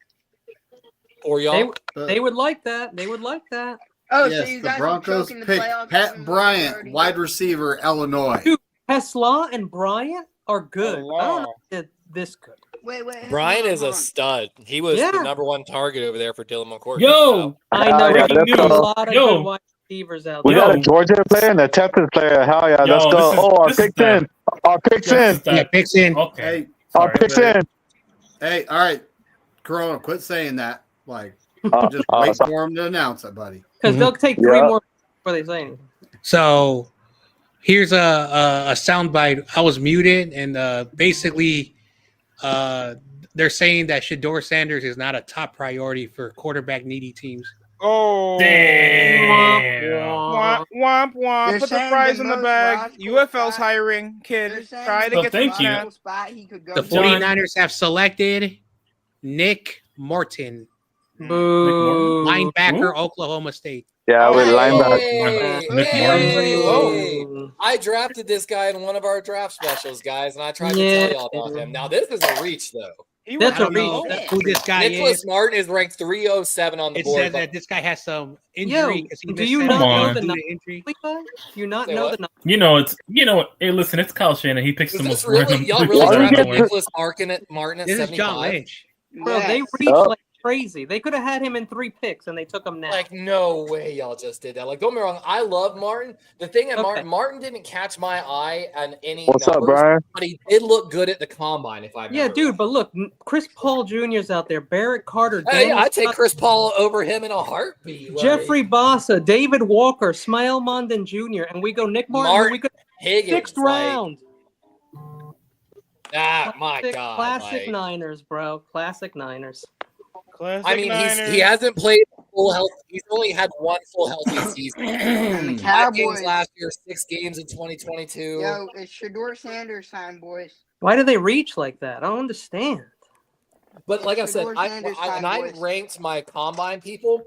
Or y'all. They would like that. They would like that. Oh, so Yes, you the guys Broncos are picked Pat Bryant, wide receiver, Illinois. Dude, Tesla and Bryant are good. Oh, I don't know wow. if they're this good. Wait. Brian is a hold on. stud. He was Yeah. the number one target over there for Dylan McCourt. yo, I know yeah, there's let's a go. lot of Yo. good wide receivers out We there. got a Yo. Georgia player and a Texas player. Hell yeah, Yo, let's go. this is- Oh, our this is picks that- in. Our picks This in. is that- picks in. Okay. Hey, Our Sorry. picks in. hey, all right, Corona, quit saying that. Like, just Oh, wait sorry. for him to announce it, buddy. Because they'll take three Yeah. more before they say anything. So here's a soundbite. I was muted, and basically, they're saying that Shador Sanders is not a top priority for quarterback needy teams. Oh, Damn. Womp womp womp. They're Put the saying fries the in the most bag. logical UFL's spot- hiring They're kid. saying Try to So get thank the you. snap. spot he could go The to. 49ers have selected Nick Morton, Boo. linebacker, Who? Oklahoma State. Yeah, with Hey. linebacker. Hey, Nick Martin pretty low. Boo. I drafted this guy in one of our draft specials, guys, and I tried to Yeah. tell y'all about him. Now, this is a reach, though. He That's I was a don't reach. know That's who this guy Nicholas is. Martin is ranked 307 on the It board. says but that this guy has some injury. 'cause he do missed you some not know games the due to number? injury. Levi? Do you not Say know what? the number? You know what? Hey, listen, it's Kyle Shannon. He picks Is the this most really random y'all picks really Why out we of get drafted nowhere. Nicholas Martin at 75? This is John Lynch. Bro, they Yes. reached Oh. like crazy. They could have had him in 3 picks, and they took him now. Like, no way y'all just did that. Like, don't get me wrong, I love Martin. The thing at Okay. Martin didn't catch my eye on any What's up, numbers, Brian? but he did look good at the combine, if I remember. Yeah, dude, right. but look, Chris Paul Jr.'s out there, Barrett Carter, Hey, Daniel I'd take Scott, Chris Paul over him in a heartbeat. Like, Jeffrey Bossa, David Walker, Smile Mondon Jr., and we go Nick Martin, who we could Higgins, 6th round. My God. Classic like, Niners, bro. Classic Niners. Classic I mean, Niners. he hasn't played full health. He's only had one full healthy season. And the 5 games Cowboys. last year, 6 games in 2022. Yo, it's Shador Sanders time, boys. Why do they reach like that? I don't understand. But like I said, Shador Sanders time, I boys. ranked my combine people.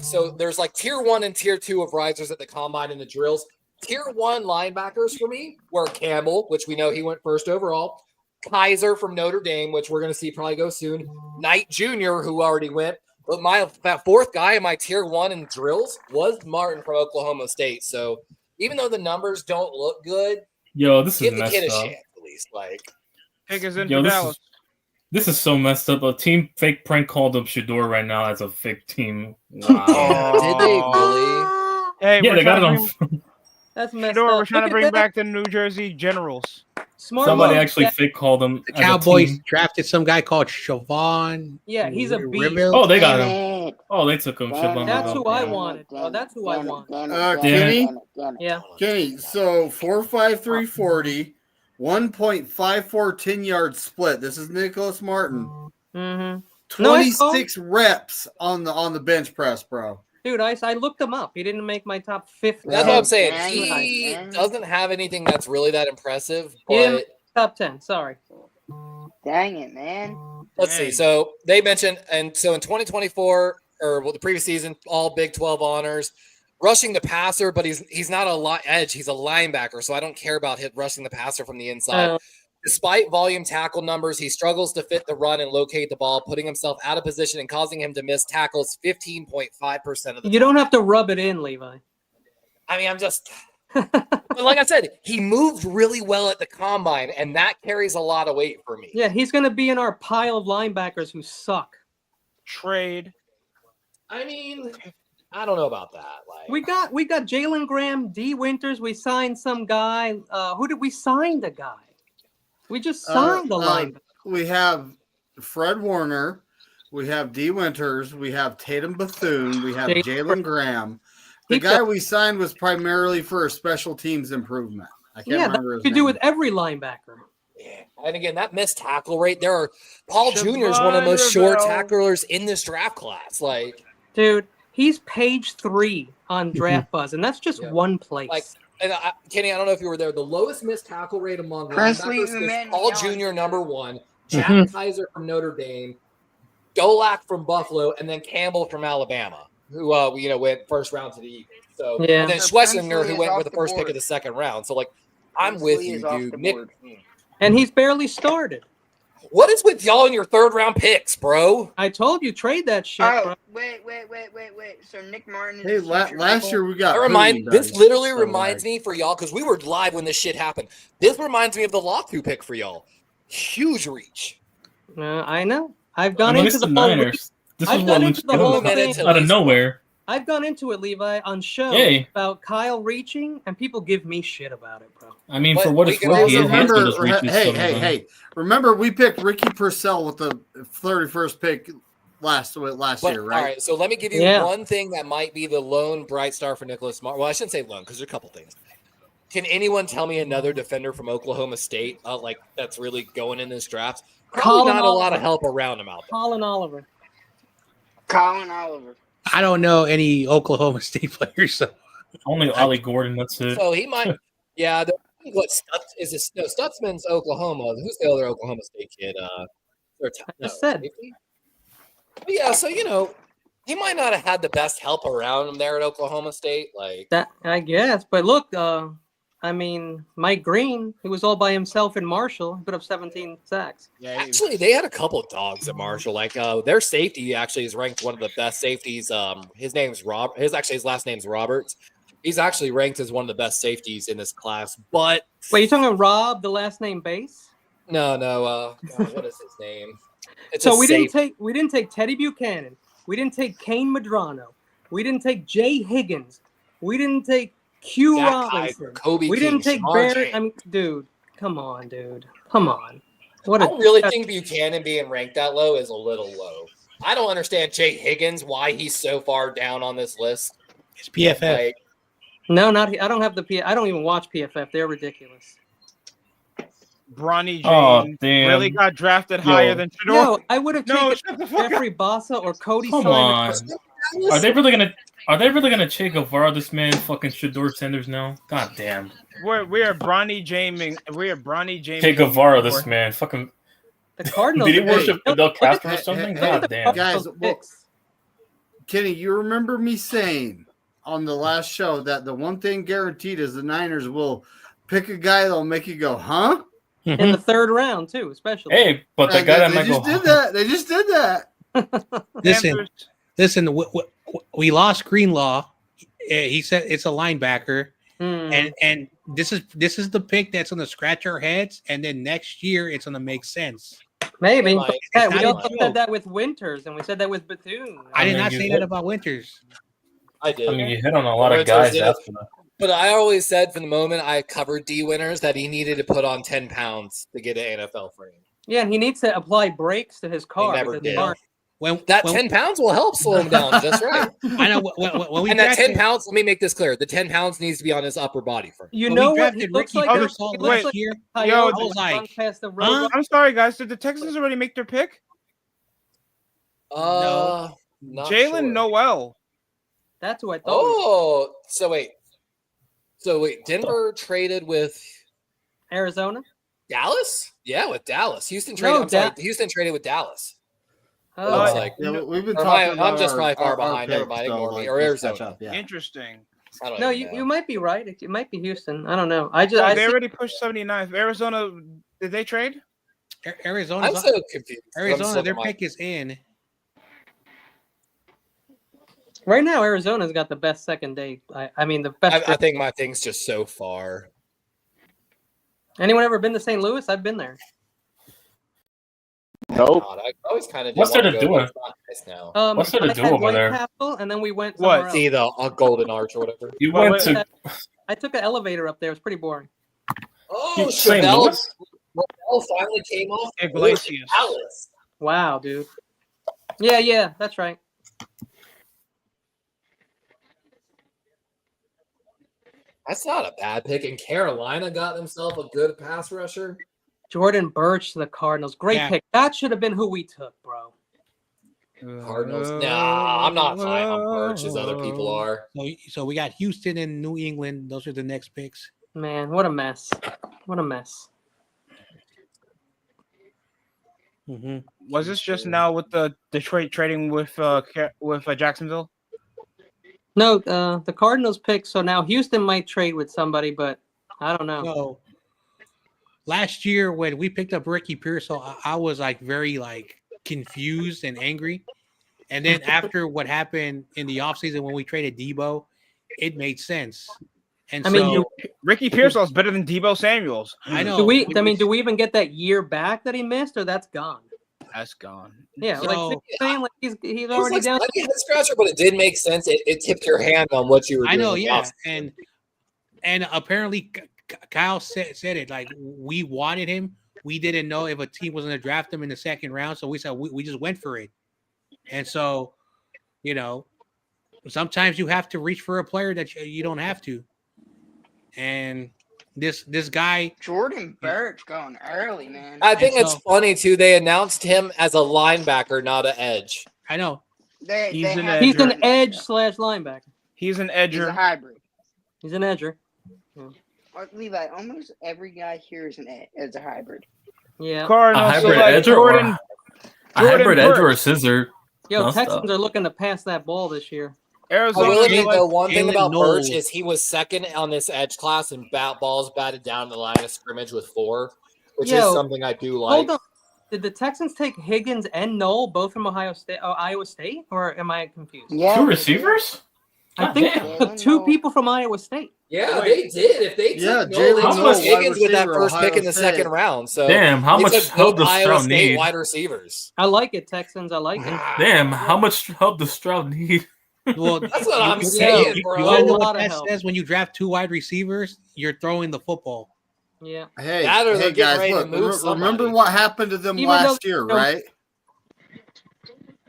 So there's like tier 1 and tier 2 of risers at the combine and the drills. Tier 1 linebackers for me were Campbell, which we know he went first overall. Kaiser from Notre Dame, which we're going to see probably go soon. Knight Jr., who already went. But that 4th guy in my tier 1 in drills was Martin from Oklahoma State. So even though the numbers don't look good, Yo, this is give the messed kid a up. chance at least. Like, Pick is in Yo, for this Dallas. this is so messed up. A team fake prank called up Shador right now as a fake team. Wow. did they really? Hey, Yeah, we're they got it trying on. to bring, That's messed Shador, up. we're trying Look to at bring that. back the New Jersey Generals. Smart Somebody move. actually Yeah. fake called him. The as a Cowboys team. drafted some guy called Siobhan. Yeah, he's a beast. Riville. Oh, they got Damn him. it. Oh, they took him. Damn Siobhan it. That's who Riville. I Yeah. wanted. Oh, that's who I wanted. Kenny? Damn it. Kenny, so 4.53 40, 1.54 10-yard split. This is Nicholas Martin. Mm-hmm. 26 reps on the bench press, bro. Dude, I looked him up. He didn't make my top 50. That's what I'm saying. Dang He it. doesn't have anything that's really that impressive. He didn't But make top 10. Sorry. Dang it, man. let's see. So they mentioned, and so in 2024 or the previous season, all Big 12 honors, rushing the passer, but he's not a edge. He's a linebacker, so I don't care about him rushing the passer from the inside. Despite volume tackle numbers, he struggles to fit the run and locate the ball, putting himself out of position and causing him to miss tackles 15.5% of the You don't have to rub it in, Levi. I mean, I'm just but like I said, he moved really well at the combine, and that carries a lot of weight for me. Yeah, he's going to be in our pile of linebackers who suck. Trade. I mean, I don't know about that. Like, We got Jalen Graham, D. Winters. We signed some guy. Who did we sign? The guy. We just signed the linebacker. We have Fred Warner. We have D. Winters. We have Tatum Bethune. We have Jalen Graham. The guy we signed was primarily for a special teams improvement. I can't remember his you name. do with every linebacker. Yeah. And again, that missed tackle rate. Paul Jr. is one of the most short tacklers in this draft class. Like, dude, he's page 3 on Draft Buzz, and that's just one place. Like, and Kenny, I don't know if you were there. The lowest missed tackle rate among Presley linebackers is Emmanuel. Paul Jr. number 1, Jack Kaiser from Notre Dame, Dolak from Buffalo, and then Campbell from Alabama. who went first round to the Eagles. So Yeah. and then So Schlesinger, Prinsley who is went off with the the first pick board. of the second round. So like, I'm with Prinsley you, is off dude. the Nick, board. And he's barely started. what is with y'all in your third round picks, bro? I told you, trade that shit, Oh, bro. wait. So Nick Martin is Hey, a future last Eagle? year we got This literally so, reminds me for y'all, because we were live when this shit happened. This reminds me of the Lockthrough pick for y'all. Huge reach. I know. I've gone I mean, into it's the the whole. Niners. This I've is gone what into the Give him whole a minute thing to out of least- nowhere. I've gone into it, Levi, on shows Hey. about Kyle reaching, and people give me shit about it, bro. I mean, But for what we it's can worth, he also enhanced remember, those reaches. some of them. hey! Remember, we picked Ricky Purcell with the 31st pick last But, year, right? All right, so let me give you one thing that might be the lone bright star for Nicholas Martin. Well, I shouldn't say lone because there's a couple things. Can anyone tell me another defender from Oklahoma State that's really going in this draft? Probably Colin not a lot Oliver. of help around him out there. Colin Oliver. I don't know any Oklahoma State players. So. Only Ollie Gordon. That's it. So he might. Yeah. Stutzman's Oklahoma. Who's the other Oklahoma State kid? I said. Safety? Yeah. So he might not have had the best help around him there at Oklahoma State. Like That I guess, but look, I mean, Mike Green, he was all by himself in Marshall. He put up 17 sacks. Yeah, actually, they had a couple of dogs at Marshall. Like their safety actually is ranked one of the best safeties. His name's Rob. His last name's Roberts. He's actually ranked as one of the best safeties in this class. But wait, you talking about Rob, the last name Base? No. God, what is his name? So we didn't take Teddy Buchanan. We didn't take Kane Madrano. We didn't take Jay Higgins. We didn't take Q Zach Robinson. Kizer, Kobe we didn't King, take Shamar Barrett. James. I mean, dude, come on, dude. Come on. I really think Buchanan being ranked that low is a little low. I don't understand Jay Higgins, why he's so far down on this list. It's PFF. No, I don't have the I don't even watch PFF. They're ridiculous. Bronny Oh, James damn. really got drafted higher than Shador. No, I would have No, taken Jeffrey Bossa or Cody Come Simon. on. Are they really gonna Che Guevara this man fucking Shador Sanders now? God damn. We are Bronny James. We are Bronny James. Che Guevara this man. Fucking The Cardinals. Did he worship Fidel Castro or Hey, something? hey, God damn. Guys, Kenny, you remember me saying on the last show that the one thing guaranteed is the Niners will pick a guy that'll make you go, huh? In the third round, too, especially. Hey, but the guy that might go. They just did that. Listen. We lost Greenlaw. He said it's a linebacker, and this is the pick that's going to scratch our heads, and then next year it's going to make sense. Maybe. It's Yeah, not we a also joke. said that with Winters, and we said that with Bethune. I did not say that about Winters. I did. I mean, you hit on a lot of Winters guys did it. after that. But I always said from the moment I covered D Winters that he needed to put on 10 pounds to get an NFL frame. Yeah, and he needs to apply brakes to his car. never because did. the car- That 10 pounds will help slow him down just right. I know. When we And that 10 drafted- pounds, let me make this clear. The 10 pounds needs to be on his upper body frame. You When know we what? He drafted looks Ricky like Pearsall he last looks like year, a yo, coyote I was that runs like, past the road. huh? I'm sorry, guys. Did the Texans already make their pick? Not Jalen sure. Noel. That's who I thought. Oh, so wait. Denver traded with Arizona? Dallas? Yeah, with Dallas. Houston No, traded. Houston traded with Dallas. Oh, Looks like. Yeah, we've been Or talking about I'm just probably far our behind. Never picks, mind. so, Ignore me. like, Or let's catch Arizona. up, yeah. Interesting. I don't no, even know. you might be right. It might be Houston. I don't know. I They see- already pushed 79. Arizona, did they trade? Arizona. I'm so confused. Arizona, their pick is in. right now Arizona's got the best second day. I mean the best. I think my thing's just so far. Anyone ever been to St. Louis? I've been there. Nope. God, I always kind of What's there to do? It's not nice now. What's there to I do had over White there? Castle, and then we went What? somewhere else. See the Golden Arch or whatever. You Well, went to I took an elevator up there. It was pretty boring. Oh, St. Chevelle Louis? finally came off the board Iglesias. in Dallas. Wow, dude. Yeah, that's right. That's not a bad pick. And Carolina got themselves a good pass rusher. Jordan Birch to the Cardinals. Great Yeah. pick. That should have been who we took, bro. Cardinals. Nah, I'm not high on Birch as other people are. So we got Houston and New England. Those are the next picks. Man, what a mess. What a mess. Mm-hmm. Was this just now with the Detroit trading with Jacksonville? No, the Cardinals picked. So now Houston might trade with somebody, but I don't know. So last year when we picked up Ricky Pearsall, I was like very like confused and angry. And then after what happened in the offseason when we traded Debo, it made sense. And Ricky Pearsall is better than Debo Samuels. I know. Do we even get that year back that he missed, or that's gone? That's gone. Yeah, like saying like he's already It's down. like a head scratcher, but it did make sense. It tipped your hand on what you were doing. I know, yeah, and apparently Kyle said it like we wanted him. We didn't know if a team was going to draft him in the second round, so we said we just went for it. And so, sometimes you have to reach for a player that you don't have to. And this guy Jordan Burch going early, man. I think it's funny too. They announced him as a linebacker, not an edge. I know. He's an edge / linebacker. He's an edger. He's a hybrid. He's an edger. Levi, almost every guy here is a hybrid. Yeah. A hybrid edge or a hybrid edge or a scissor. Yo, Texans are looking to pass that ball this year. Arizona. The one thing about Burch is he was second on this edge class and balls batted down the line of scrimmage with 4, which is something I do like. Hold on. Did the Texans take Higgins and Knoll both from Iowa State, or am I confused? Yeah, 2 receivers? I think they took 2 people from Iowa State. Yeah, they did. If they took Higgins with that first pick in the second round. So damn, how much help does Stroud need? Wide receivers. I like it, Texans. I like it. Damn, how much help does Stroud need? Well, that's what I'm saying, bro. You want to know what that says when you draft 2 wide receivers? You're throwing the football. Yeah. Hey guys, look, remember what happened to them last year, right?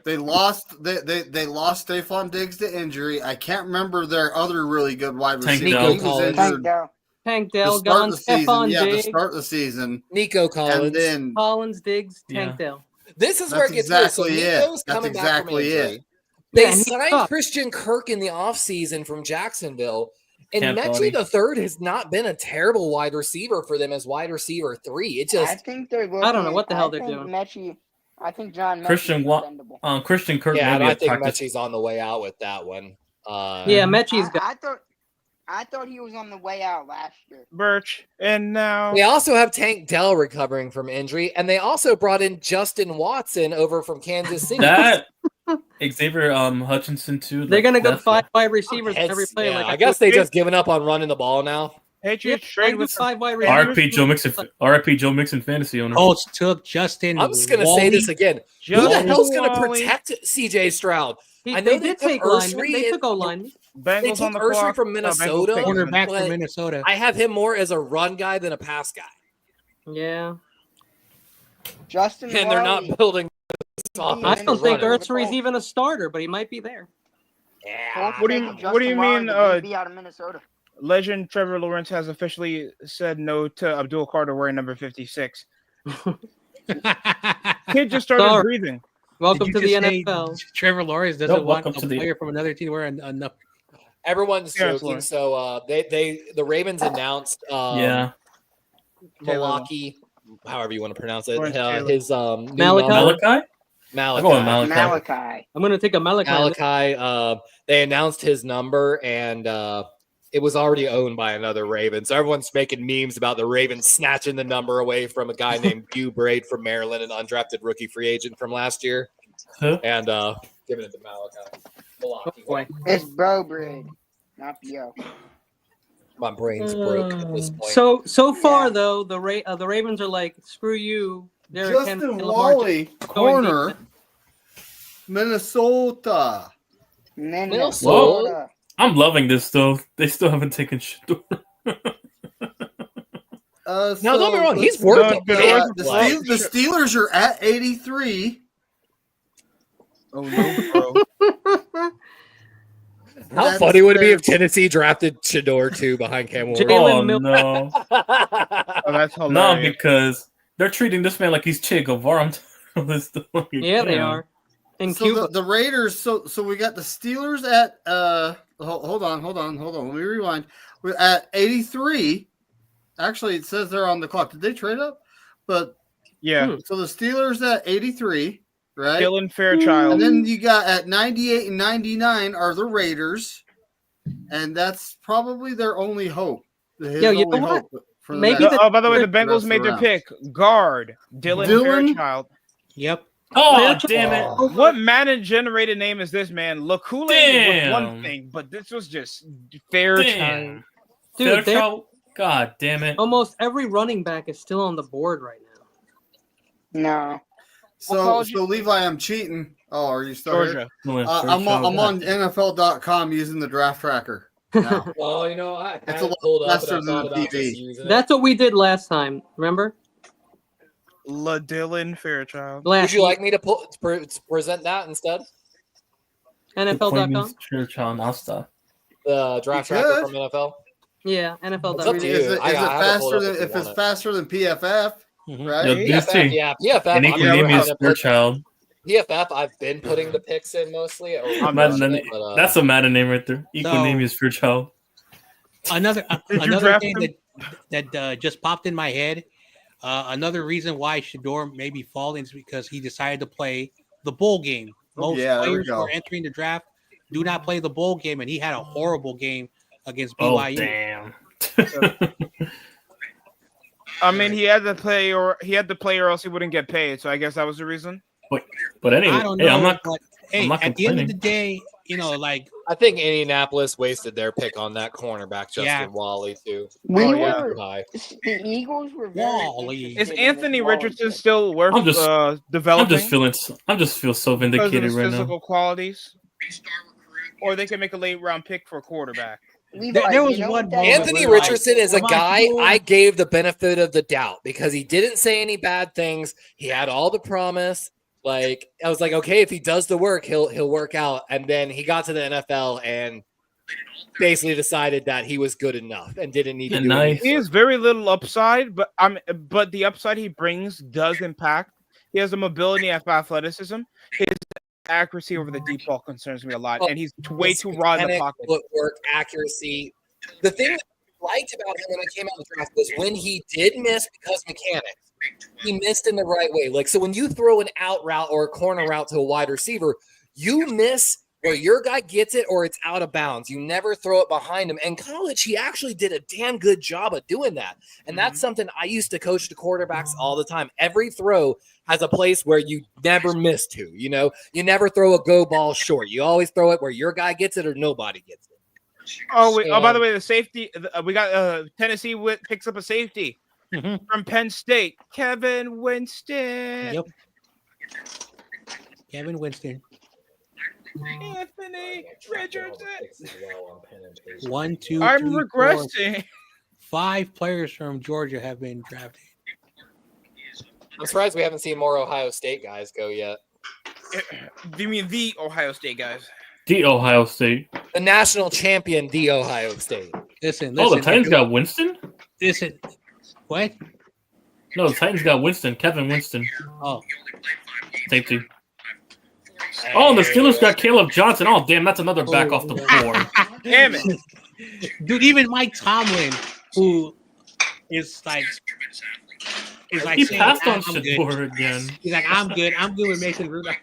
They lost Stephon Diggs to injury. I can't remember their other really good wide receiver. He was injured. Tank Dell gone. Stephon Diggs. To start the season. Nico Collins. And then Collins, Diggs, Tank Dell. This is where it gets exactly weird. So Nico's coming back from injury. They signed Christian Kirk in the offseason from Jacksonville. And Mechie the third has not been a terrible wide receiver for them as wide receiver 3. It just I think they're looking, I don't know what the hell they're doing. I think John Christian Kirk. Yeah, I think Mechie's on the way out with that one. Yeah, Mechie's got. I thought he was on the way out last year. Burch, and now they also have Tank Dell recovering from injury, and they also brought in Justin Watson over from Kansas City. That Xavier Hutchinson too. They're gonna go 5 wide receivers every play. Yeah, I guess they just given up on running the ball now. Patriots trade with 5 wide receivers. RP Joe Mixon fantasy owner. Colts took Justin. I'm just gonna say this again. Who the hell's gonna protect CJ Stroud? I know they took Ursary. They took O-line. They took Ursary from Minnesota. Cornerback from Minnesota. I have him more as a run guy than a pass guy. Yeah. Justin. And they're not building. I don't think Ursary's even a starter, but he might be there. Yeah. What do you mean? Be out of Minnesota. Legend Trevor Lawrence has officially said no to Abdul Carter wearing number 56. Kid just started breathing. Welcome to the NFL. Trevor Lawrence doesn't want a player from another team wearing a number. Everyone's joking. So the Ravens announced Malaki, however you want to pronounce it. His Malachi. Malachi. I'm going to take a Malachi. Malachi. They announced his number, and it was already owned by another Raven. So everyone's making memes about the Ravens snatching the number away from a guy named Hugh Braid from Maryland, an undrafted rookie free agent from last year, and giving it to Malachi. It's Bro Braid, not Bio. My brain's broke at this point. So far though, the Ravens are like, screw you. Justin Wally, corner, Minnesota. Whoa. I'm loving this though. They still haven't taken Shador. No, don't be wrong. He's worth it. The Steelers are at 83. Oh no, bro. How funny would it be if Tennessee drafted Shador too behind Cam Ward? Oh no! That's hilarious. No, because they're treating this man like he's Che Guevara. Yeah, they are. In Cuba, the Raiders. So we got the Steelers at hold on. Let me rewind. We're at 83. Actually, it says they're on the clock. Did they trade up? But yeah. So the Steelers at 83, right? Dylan Fairchild. And then you got at 98 and 99 are the Raiders. and that's probably their only hope. His Yo, you only know what? hope for the Maybe next- Oh, by the way, the rest Bengals of made the their round. pick. Guard Dylan Fairchild. Yep. Oh, damn it. What Madden-generated name is this, man? LaCoulade was one Damn. thing, but this was just Fairchild. Damn. Dude, Fairchild, God damn it. almost every running back is still on the board right now. No. So Levi, I'm cheating. Oh, are you still Georgia. here? I'm on NFL.com using the draft tracker. Now. Well, you know, I It's had a it pulled lot up and I faster thought than about TV. just using it. That's what we did last time. Remember? Dylan Fairchild. Would you like me to present that instead? NFL.com? Fairchild Nasta. The draft tracker from NFL? Yeah, It's up NFL.com. to you. Is it I have it pulled faster up than if you if it's want it. faster than PFF? Right? Yeah, this PFF, thing. yeah, PFF. And I'm equal name gonna is put- Fairchild. PFF, I've been putting the picks in mostly. That's a Madden name right there. Equal So- name is Fairchild. Another you another draft thing him? that just popped in my head. Another reason why Shador may be falling is because he decided to play the bowl game. Most yeah, there we players who go. are entering the draft do not play the bowl game, and he had a horrible game against Oh, BYU. damn. I mean, he had to play, or else he wouldn't get paid. So I guess that was the reason. But anyway, I don't know, hey, I'm not. but hey, I'm not at the end of the complaining. day, you know, like I think Indianapolis wasted their pick on that cornerback, Justin Yeah. Wally, too. We Oh, were yeah. Too high. the Eagles were very Wally. interested Is in Anthony this Wally Richardson pick. still worth I'm just developing I just feel so because of vindicated his right now. physical qualities? Or they can make a late round pick for a quarterback. Levi, there was you know one what that moment Anthony where, like, Richardson is a am I guy cool? I gave the benefit of the doubt because he didn't say any bad things. He had all the promise. Like I was like, okay, if he does the work, he'll work out. And then he got to the NFL and basically decided that he was good enough and didn't need to do Nice. anything. He has very little upside, but the upside he brings does impact. He has a mobility and athleticism. His accuracy over the deep ball concerns me a lot, and he's way His too raw in the mechanic, pocket. Footwork, accuracy. The thing that I liked about him when I came out of the draft was when he did miss because mechanics, he missed in the right way. Like, so when you throw an out route or a corner route to a wide receiver, you miss where your guy gets it or it's out of bounds. You never throw it behind him. In college, he actually did a damn good job of doing that. And that's something I used to coach the quarterbacks all the time. Every throw has a place where you never miss to. You know, you never throw a go ball short. You always throw it where your guy gets it or nobody gets it. Oh, wait, by the way, the safety we got Tennessee picks up a safety from Penn State, Kevin Winston. Yep. Kevin Winston. Anthony Richardson. 1, 2, I'm 3, 4, regressing. 5 players from Georgia have been drafted. I'm surprised we haven't seen more Ohio State guys go yet. Do you mean the Ohio State guys? The Ohio State. The national champion, the Ohio State. Listen. Oh, the Titans got Winston? Listen. What? No, the Titans got Winston. Kevin Winston. Oh. Safety. Oh, and the Steelers got Caleb Johnson. Oh, damn, that's another back off the board. Damn it. Dude, even Mike Tomlin, who is like He saying, passed on I'm good. Shador again. He's like, I'm good with Mason Rudolph.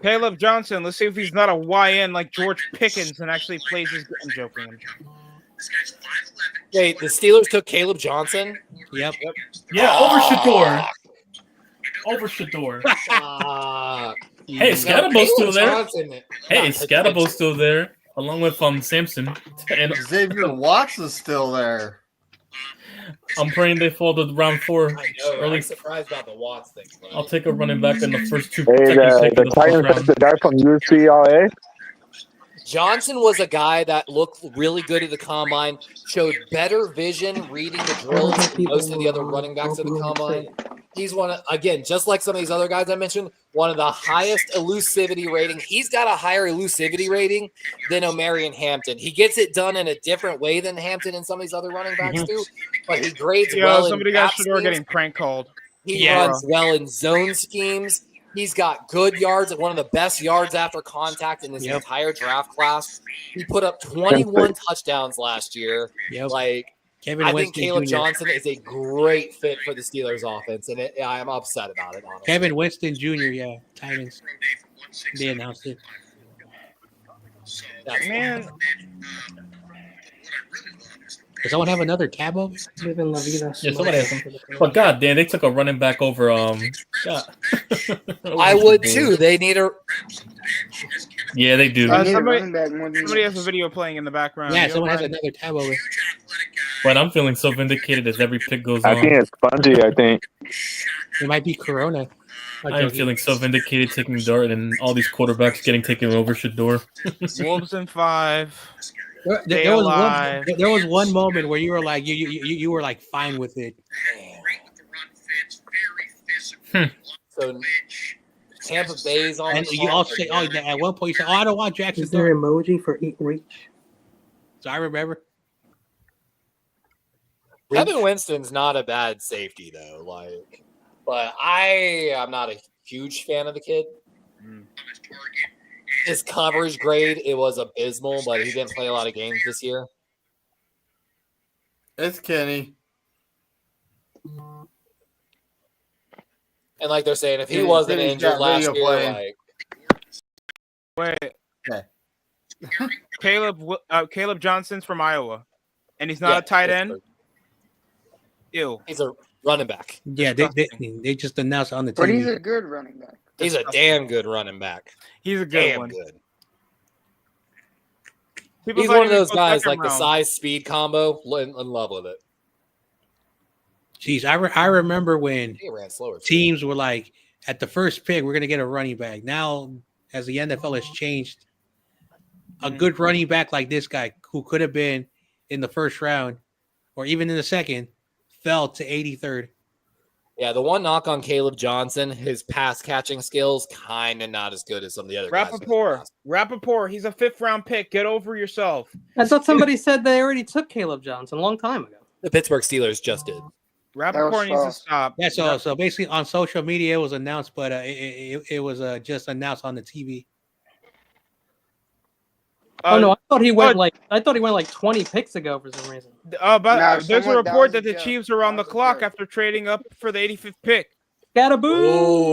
Caleb Johnson. Let's see if he's not a YN like George Pickens and actually plays his. I'm joking. Wait, the Steelers took Caleb Johnson? Yep. Yeah, over Shador. Over Shador. Hey, Scatterbo's still there. Hey, Scatterbo's still there, along with Samson. And Xavier Watts is still there. I'm praying they fall to round 4 I know. early. I'm surprised about the Watts thing. I'll take a running back in the first 2. Hey, second pick in the the Titans first took the round. guy from UCLA. Johnson was a guy that looked really good at the combine, showed better vision reading the drills than most of the other running backs at the combine. He's one of, again, just like some of these other guys I mentioned, one of the highest elusivity rating. He's got a higher elusivity rating than Omarion Hampton. He gets it done in a different way than Hampton and some of these other running backs do, but he grades well somebody in got gap Shador schemes. getting prank called. He runs well in zone schemes. He's got good yards, one of the best yards after contact in this entire draft class. He put up 21 touchdowns last year. Yep. Like, Kevin I think Winston Caleb Jr. Johnson is a great fit for the Steelers offense, and I'm upset about it, honestly. Kevin Winston Jr. Yeah, Titans. They announced it. That's Man, Does someone have another tab over? Living La Vida. Yeah, somebody has some. But god damn, they took a running back over God. I would too. They need a. Yeah, they do. Somebody has a video playing in the background. Yeah, You someone don't has mind? another tab over. But I'm feeling so vindicated as every pick goes I on. think it's Spongy. I think. It might be Corona. I am feeling so vindicated taking Dart and all these quarterbacks getting taken over Shador. Wolves in 5. There was one moment where you were like you were like fine with it. So Tampa Bay's on. And you also say, at one point you said, I don't want Jackson. Is there emoji for eat reach? So I remember. Kevin Winston's not a bad safety though, but I'm not a huge fan of the kid. His coverage grade, it was abysmal, but he didn't play a lot of games this year. It's Kenny. And like they're saying, if he wasn't Kenny's injured got last video year, playing. Wait. Caleb Johnson's from Iowa, and he's not a tight end. Ew. He's a running back. Yeah, they just announced on the TV. But he's a good running back. He's a damn good running back. He's a good damn one. good. People He's thought one of he was those guys second like the round. size-speed combo. In love with it. Jeez, I remember when He ran slower. teams were like, at the first pick, we're going to get a running back. Now, as the NFL has changed, a good running back like this guy, who could have been in the first round or even in the second, fell to 83rd. Yeah, the one knock on Caleb Johnson, his pass catching skills kind of not as good as some of the other guys. Rappaport, he's a 5th round pick. Get over yourself. I thought somebody said they already took Caleb Johnson a long time ago. The Pittsburgh Steelers just did. Rappaport needs to stop. Yeah, so basically on social media it was announced, but it was just announced on the TV. Oh no, I thought he went like 20 picks ago for some reason. But there's a report that the Chiefs are on the clock after trading up for the 85th pick.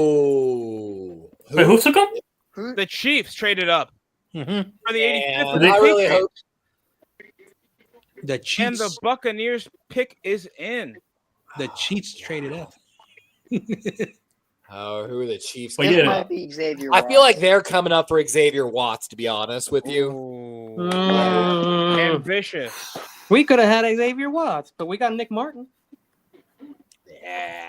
Scattaboo! Wait, who took him? The Chiefs traded up for the 85th. I really hope the And Chiefs the Buccaneers pick is in. The Chiefs traded up. Oh, who are the Chiefs? Well, yeah. Might be Xavier I feel like they're coming up for Xavier Watts, to be honest with you. Ambitious. We could have had Xavier Watts, but we got Nick Martin. Yeah,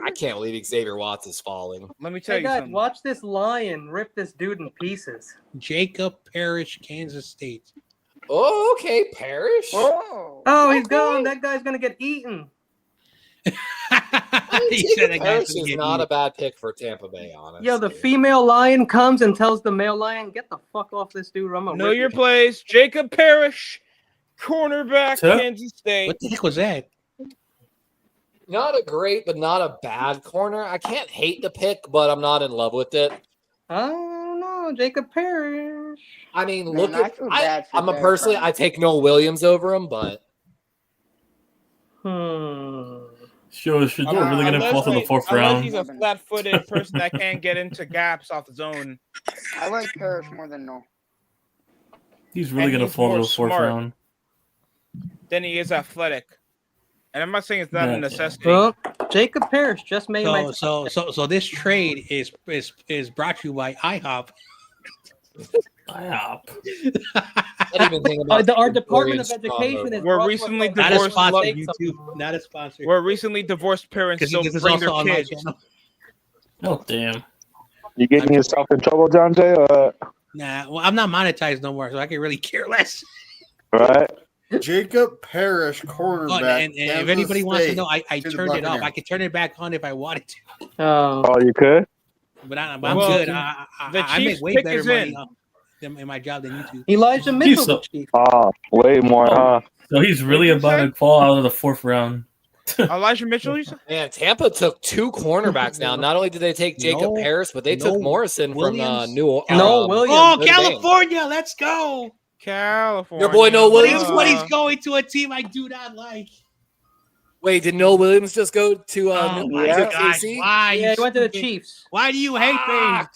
I can't believe Xavier Watts is falling. Let me tell Hey you guys, something. watch this lion rip this dude in pieces. Jacob Parrish, Kansas State. Oh, okay, Parrish. Oh, he's gone. That guy's gonna get eaten. Jacob Parrish is not a bad pick for Tampa Bay, honestly. Yo, the female lion comes and tells the male lion, "Get the fuck off this dude." I'm gonna Know rip your you." place. Jacob Parrish, cornerback, Huh? Kansas State. What the heck was that? Not a great, but not a bad corner. I can't hate the pick, but I'm not in love with it. I don't know, Jacob Parrish. I mean, Man, look I at feel bad for I'm a Derek personally, Carr. I take Noah Williams over him, but Sure, is Shador really going to fall to the 4th Unless round? he's a flat-footed person that can't get into gaps off his own. I like Parrish more than Noel. He's really And going to he's fall to more the 4th smart. round. Then he is athletic. And I'm not saying it's not a necessity. Well, Jacob Parrish just made my. So this trade is brought to you by IHOP. IHOP. Our Department of Education is. We're recently Not a divorced. sponsor, YouTube. Not a sponsor. We're recently divorced parents Because still this is bring also their on my kids. channel. Oh, damn. You getting yourself in trouble, John Jay? Nah, well, I'm not monetized no more, so I can really care less. Right? Jacob Parrish, Oh, cornerback. and if Kansas anybody wants to State, know, I to the turned it off. Buccaneers. I could turn it back on if I wanted to. Oh, you could? But I'm Well, good. the I make Chiefs way pick better is money in. in my job than you two. Elijah Mitchell, the Chief. Oh, way more, huh? So he's really about to fall out of the 4th round. Elijah Mitchell, you said? man, Tampa took 2 cornerbacks now. Not only did they take Jacob Parrish, but they took Morrison Williams. from New Orleans. Williams. Oh, Notre Dame. California! Let's go. California. Your boy Noah Williams. But he's going to a team I do not like. Wait, did Noah Williams just go to Oh my to God! KC? Why? Yeah, he went to the stupid- Chiefs. Why do you hate me? Fuck.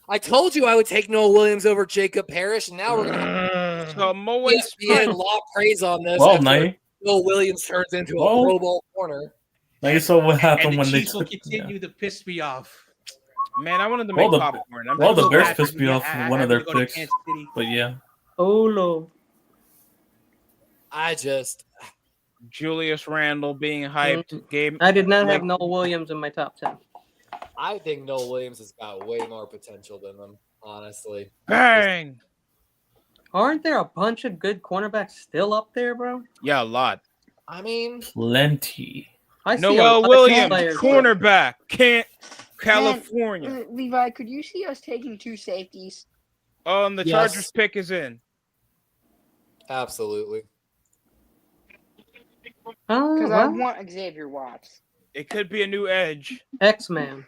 I told you I would take Noah Williams over Jacob Parrish, and now we're gonna Samoan ESPN law praise on this. Well, after Knight. Will Williams turns into a Oh. Pro Bowl corner. Now you saw what And happened the when they Chiefs will took. continue to piss me off. Man, I wanted to make Well, popcorn. Well, the so Bears bad pissed for me me. off I with one of had their to go to picks. Kansas City. But yeah. Oh no. Julius Randle being hyped. Game. I did not like, have Noel Williams in my top 10. I think Noel Williams has got way more potential than them, honestly. Bang! Aren't there a bunch of good cornerbacks still up there, bro? Yeah, a lot. I mean, Plenty. I see a Noel lot of Williams, players. cornerback, California. Man, Levi, could you see us taking 2 safeties? The Yes. Chargers pick is in. absolutely. Because I Oh, want Xavier Watts. It could be a new edge. X-Man.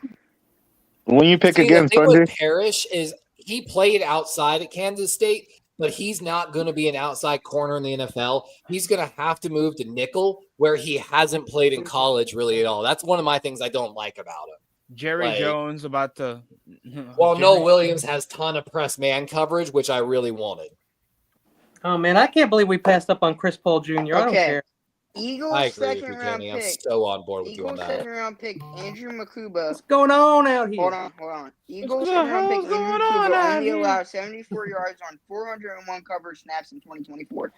When you pick See, again, the thing Sunday. with Parrish is he played outside at Kansas State, but he's not going to be an outside corner in the NFL. He's going to have to move to nickel, where he hasn't played in college really at all. That's one of my things I don't like about him. Jerry Like- Jones about to. Well, Jerry- Noel Williams has ton of press man coverage, which I really wanted. Oh man, I can't believe we passed up on Chris Paul Jr. I don't Okay. care. Eagles I agree with second you, round Kenny. I'm pick. so on board with you on Eagles that. second round pick Andrew Makuba. What's going on out here? Hold on. Eagles the second round pick hell's Andrew going on Makuba out only here? allowed 74 yards on 401 coverage snaps in 2024.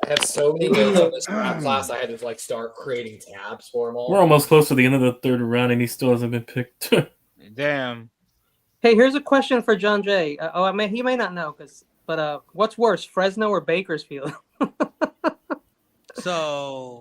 I have so many notes on this draft class. I had to like start creating tabs for them all. We're almost close to the end of the third round, and he still hasn't been picked. Damn. Hey, here's a question for John Jay. He may not know, but what's worse, Fresno or Bakersfield? So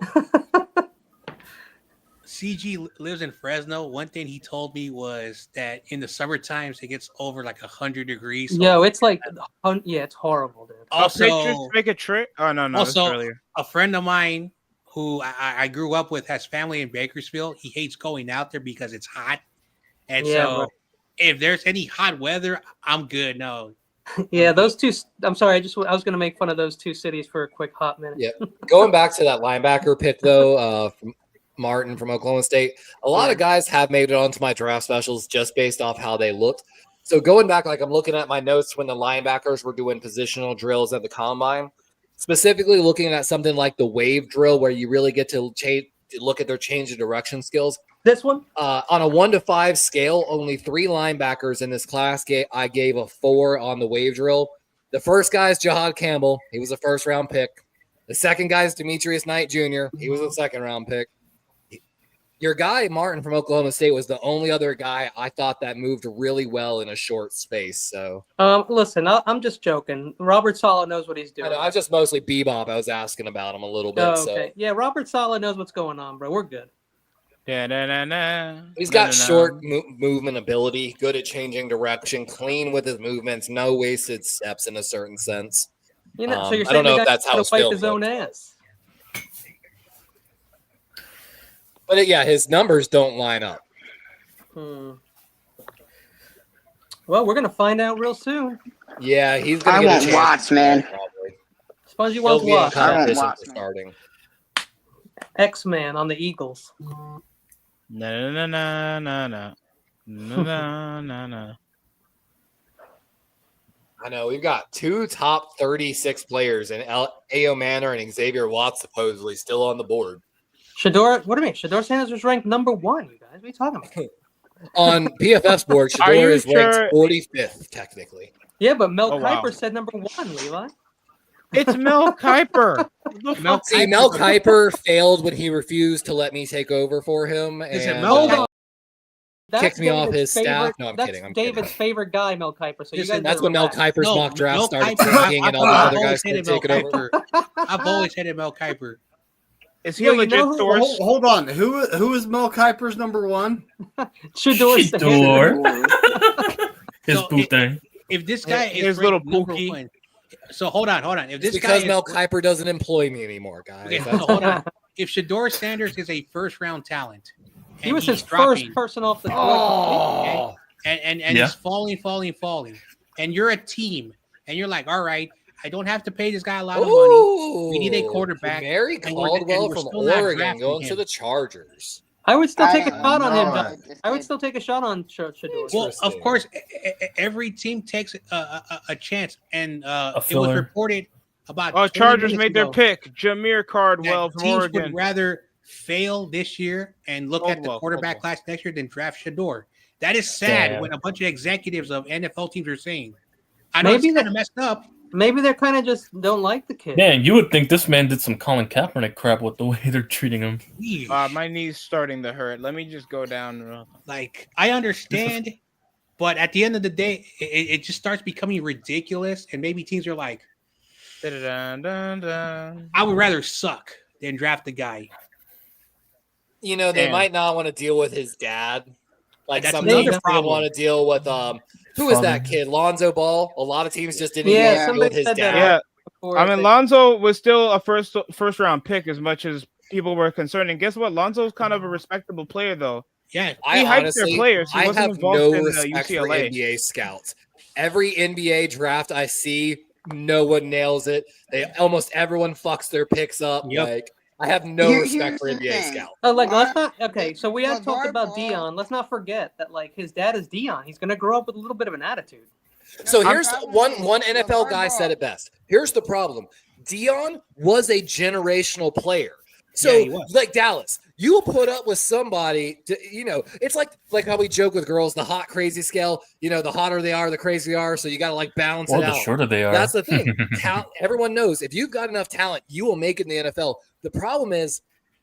CG lives in Fresno. One thing he told me was that in the summer times it gets over like 100 degrees. So Yo, it's like, it's horrible, dude. also, Patriots make a trick. Oh no, that's also earlier. a friend of mine who I grew up with has family in Bakersfield. He hates going out there because it's hot, and Yeah, so bro. if there's any hot weather, I'm good. No, Yeah, those two. I'm sorry. I was going to make fun of those two cities for a quick hot minute. Yeah. Going back to that linebacker pick, though, from Martin from Oklahoma State, a lot of guys have made it onto my draft specials just based off how they looked. So going back, like I'm looking at my notes when the linebackers were doing positional drills at the combine, specifically looking at something like the wave drill where you really get to look at their change of direction skills. This one? On a 1 to 5 scale, only 3 linebackers in this class I gave a 4 on the wave drill. The first guy is Jahad Campbell. He was a first-round pick. The second guy is Demetrius Knight Jr. He was a second-round pick. Your guy, Martin from Oklahoma State, was the only other guy I thought that moved really well in a short space. So, Listen, I'm just joking. Robert Saleh knows what he's doing. I know, I was just mostly Bebop. I was asking about him a little bit. Oh, okay. Yeah, Robert Saleh knows what's going on, bro. We're good. He's got short movement ability, good at changing direction, clean with his movements, no wasted steps in a certain sense. You know, so I you're don't saying know the if that's how guy's his gonna film wipe his own looked. ass. But yeah, his numbers don't line up. Well, we're gonna find out real soon. Yeah, he's I gonna get a want chance. Watts, man. Probably. Spongy He'll wants be in Watts. competition Watts, for man. starting. X-Man on the Eagles. No. I know we've got 2 top 36 players in A.O. Manor and Xavier Watts supposedly still on the board. Shador, what do you mean? Shador Sanders was ranked number 1, you guys. What are you talking about? On PFF's board, Are you Shador is ranked sure- 45th technically. Yeah, but Mel Oh, wow. Kiper said number 1, Levi. It's Mel Kiper. See, Mel Kiper failed when he refused to let me take over for him Listen, and Mel Hold on. kicked me off David's his staff. favorite- No, I'm that's kidding. I'm David's kidding. favorite guy, Mel Kiper. So you Listen, guys That's better when Mel relax. Kiper's No, mock draft Mel started Kiper, tanking and all these I've other always guys hated started Mel taking over. Kiper. I've always hated Mel Kiper. Is he Yo, a you legit know who- source? Hold on. Who is Mel Kiper's number 1? Shador Sanders. Shador. His So boot thing. If this guy His is little ranked number pookie. 1, so hold on. If It's this guy because is, Mel Kiper doesn't employ me anymore, guys. okay, That's so hold on. If Shador Sanders is a first round talent, He and was he's his dropping, first person off the board. Oh, and Yeah. he's falling, and you're a team, and you're like, all right, I don't have to pay this guy a lot of money. We need a quarterback, Mary and we're Caldwell from still not Oregon drafting going to him. the Chargers. I would still take a don't shot on him. know. John. I would still take a shot on Shador. Well, of course, every team takes a chance, and it was filler. reported about. Oh, 20 Chargers minutes made their ago pick. Jameer Cardwell that from teams Oregon. would rather fail this year and look at the Caldwell, quarterback Caldwell. class next year than draft Shador. That is sad Damn. when a bunch of executives of NFL teams are saying, I know Maybe it's kind of messed up. Maybe they're kind of just don't like the kid. Man, you would think this man did some Colin Kaepernick crap with the way they're treating him. My knee's starting to hurt. Let me just go down. Like, I understand, but at the end of the day, it just starts becoming ridiculous, and maybe teams are like, I would rather suck than draft the guy. You know, they Damn. might not want to deal with his dad. Like That's some another teams didn't problem. want to deal with who is that kid? Lonzo Ball. A lot of teams just didn't Yeah, even want to deal with somebody his said that. dad. Yeah, I mean, Lonzo was still a first round pick as much as people were concerned. And guess what? Lonzo's kind of a respectable player, though. Yeah, I he hyped honestly, their players. He I wasn't have involved no in respect for UCLA. NBA scouts. Every NBA draft I see, no one nails it. Almost everyone fucks their picks up. Yep. Like, I have no respect for NBA scouts. Let's not. Okay, so we have talked about Dion. Let's not forget that, like, his dad is Dion. He's going to grow up with a little bit of an attitude. So here's one NFL guy said it best. Here's the problem. Dion was a generational player. So, Yeah, he was. like Dallas, you put up with somebody, it's like how we joke with girls, the hot, crazy scale. You know, the hotter they are, the crazier they are. So you got to, like, balance Or it the out. shorter they are. That's the thing. Everyone knows if you've got enough talent, you will make it in the NFL. The problem is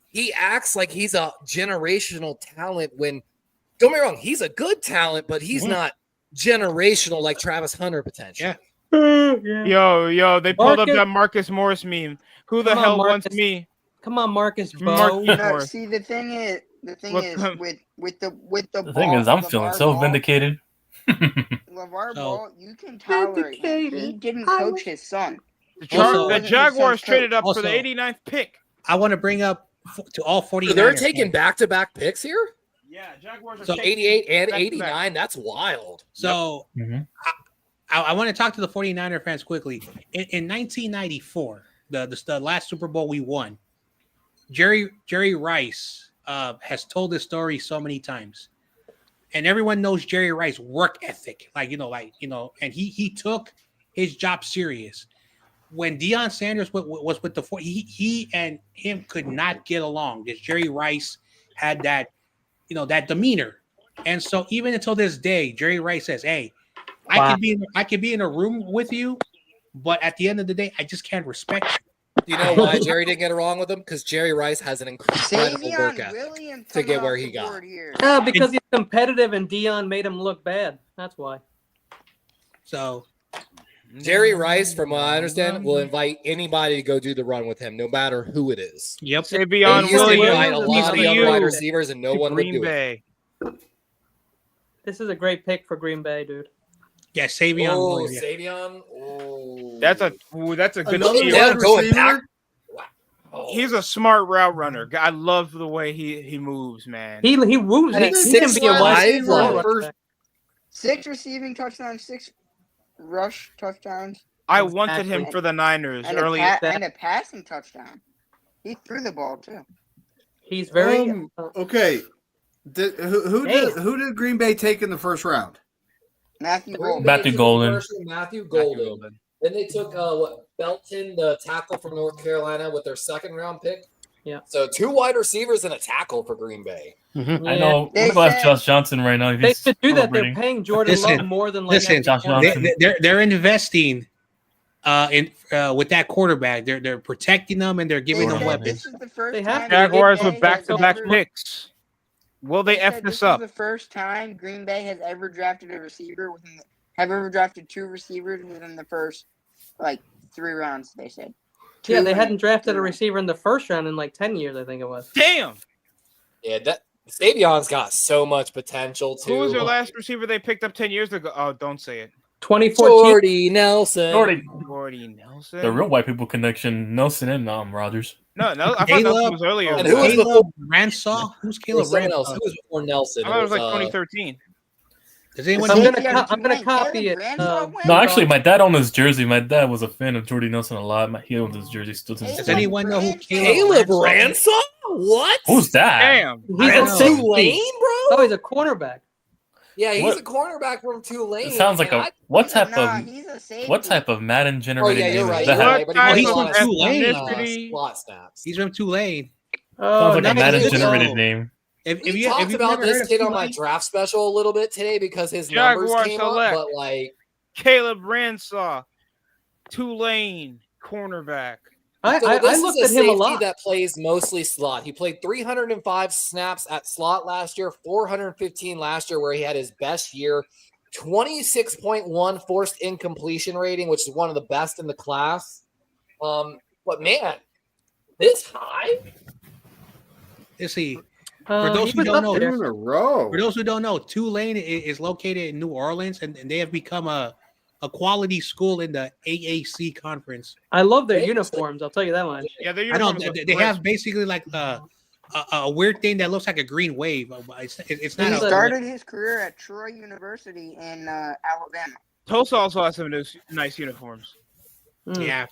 he acts like he's a generational talent when, don't get me wrong, he's a good talent, but he's not generational like Travis Hunter potential. Yeah. Yo, they pulled up Marcus- that Marcus Morris meme. Who the Come on, hell Marcus. wants me? Come on, Marcus Bo. Marcus No, Morris. see, the thing is with the The thing is, I'm feeling so vindicated. LeVar Ball, you can tolerate him. He didn't coach his son. The Jaguars traded up for the Also- 89th pick. I want to bring up to all 49ers. They're taking back-to-back picks here? Yeah, Jaguars are So taking 88 and back-to-back. 89? That's wild. So I want to talk to the 49er fans quickly. In 1994, the last Super Bowl we won, Jerry Rice has told this story so many times. And everyone knows Jerry Rice's work ethic. And he took his job serious. When Deion Sanders was with the he and him could not get along because Jerry Rice had that demeanor. And so even until this day, Jerry Rice says, hey, I could be in a room with you, but at the end of the day, I just can't respect you. Do you know why Jerry didn't get along with him? Because Jerry Rice has an incredible work ethic Williams to get coming where off he the got. board here. Because he's competitive and Dion made him look bad. That's why. So Jerry Rice, from what I understand, will invite anybody to go do the run with him, no matter who it is. Yep. Savion He used to invite a Williams, lot of young TCU, wide receivers, and no one would Green do it. Bay. This is a great pick for Green Bay, dude. Yeah, Savion. Oh, Williams, yeah. Savion. Oh. That's a good Another steal. wide going receiver. back. He's a smart route runner. I love the way he moves, man. He moves. I think He can be a wide receiver. five, running back. 6 receiving touchdowns, 6 rush touchdowns, I wanted him Exactly. for the Niners and early. a passing touchdown. He threw the ball too. He's very. Okay. Who did Green Bay take in the first round? Matthew Green Golden. Bay Matthew took Golden. first with Matthew Golden. Then they took Belton, the tackle from North Carolina, with their second round pick. Yeah. So 2 wide receivers and a tackle for Green Bay. I know. They I'm gonna ask said- Josh Johnson right now. If They he's should do that. They're celebrating. paying Jordan Listen, Love more than like. listen, Josh Johnson. They're investing with that quarterback. They're protecting them and they're giving They them said weapons. This is the first They have time to. Jaguars Green with Bay has back-to-back ever- picks. Will they F said this is up? the first time Green Bay has ever drafted a receiver have ever drafted 2 receivers within the first 3 rounds. They said. Yeah, Two they in hadn't drafted a 3 rounds. receiver in the first round in like 10 years, I think it was. Damn. Yeah, Savion's got so much potential too. Who was your last receiver they picked up 10 years ago? Oh, don't say it. 2014. Jordy Nelson. Gordy Nelson. The real white people connection, Nelson and Rodgers. No, I thought Caleb- Nelson was earlier. And who was Caleb Ransaw? Who's There was Caleb someone else. Ransaw? Who was before Nelson? I thought it was like uh, 2013. Does anyone I'm know? gonna copy it. No, actually, my dad owned his jersey. My dad was a fan of Jordy Nelson a lot. He owned his jersey still to this Does day. anyone know who Caleb Ransaw is? Ransom? What? Who's that? Damn. He's From a safety. Tulane, bro? Oh, he's a cornerback. Yeah, he's What? a cornerback from Tulane. It sounds like and a what type Nah, of he's a safety. what type of Madden Oh generated yeah, you're name right. is You're that? right. But he What plays type a lot of of Tulane? slot snaps. He's from Tulane. Oh, Sounds like a nice. Madden Hey, generated yo. name. We you talked about never heard this of kid on my Tulane? draft special a little bit today because his numbers Jaguar came select. up, but like Caleb Ransaw, Tulane cornerback. I this looked is a at him a safety lot. that plays mostly slot. He played 305 snaps at slot last year, 415 last year, where he had his best year. 26.1 forced incompletion rating, which is one of the best in the class. But man, this high? Let's see. For He those who was don't up know, there. 2 in a row. for those who don't know, Tulane is located in New Orleans, and they have become a quality school in the AAC conference. I love their uniforms. I'll tell you that much. Yeah, their I know uniforms look they crisp. have basically like a weird thing that looks like a green wave. But it's He not. started his career at Troy University in Alabama. Tulsa also has some nice uniforms. Yeah.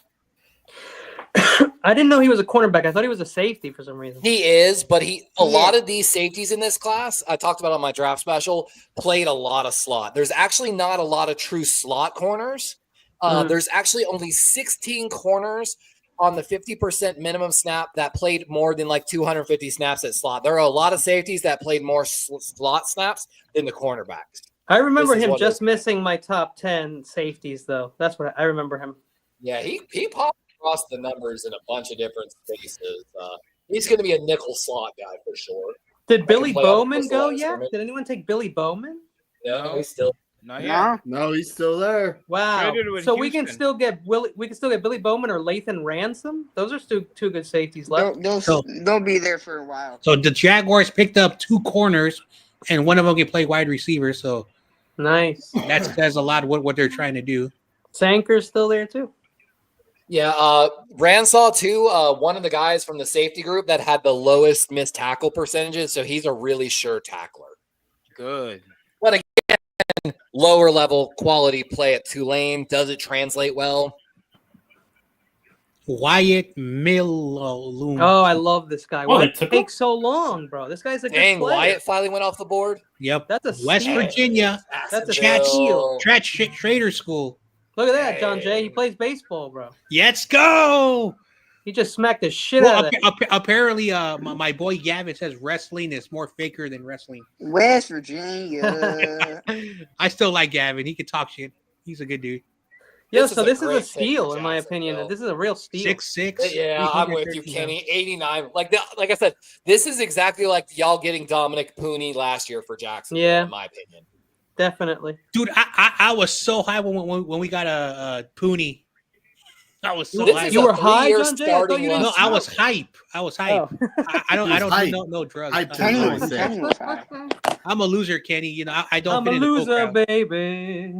I didn't know he was a cornerback. I thought he was a safety for some reason. He is, but a lot of these safeties in this class, I talked about on my draft special, played a lot of slot. There's actually not a lot of true slot corners. There's actually only 16 corners on the 50% minimum snap that played more than like 250 snaps at slot. There are a lot of safeties that played more slot snaps than the cornerbacks. I remember This is him one of just missing my top 10 safeties, though. That's what I remember him. Yeah, he popped across the numbers in a bunch of different spaces. He's going to be a nickel slot guy for sure. Did Billy play on Bowman both go sides yet? from it. Did anyone take Billy Bowman? No, he's still. Not yet. No, he's still there. Wow. Traded with So we can Houston. still get Billy Bowman or Lathan Ransom. Those are still two good safeties left. They'll be there for a while. So the Jaguars picked up 2 corners, and one of them can play wide receiver. So nice. That says a lot of what they're trying to do. Sanker's still there too. Yeah, Ransaw too. One of the guys from the safety group that had the lowest missed tackle percentages, so he's a really sure tackler. Good. But again, lower level quality play at Tulane. Does it translate well? Wyatt Milloon. Oh, I love this guy. Oh, Why they did it took him? take so long, bro? This guy's a good Dang, player. Wyatt finally went off the board. Yep. That's a West steal. Virginia. That's a Chad steal. Schrader School. Look at that, John Jay. He plays baseball, bro. Let's go. He just smacked the shit Well, out of that. apparently, my boy Gavin says wrestling is more faker than wrestling. West Virginia. I still like Gavin. He can talk shit. He's a good dude. Yo, This so is a this is great a pick for steal, in my Jacksonville. opinion. This is a real steal. 6'6". Yeah, I'm with you, Kenny. 89. Like I said, this is exactly like y'all getting Dominic Pooney last year for Jacksonville, Yeah. in my opinion. Definitely. Dude, I was so high when we got a Pooney. I was so This hype. is You a were high, 3-year John Jay? I thought starting you didn't No, left I was tackle. hype. I was hype. Oh. I don't hype. do no drugs. Hype too. Kenny Kenny was, said. Kenny was high. I'm a loser, Kenny. You know, I don't I'm fit a in the coke loser, crowd. baby.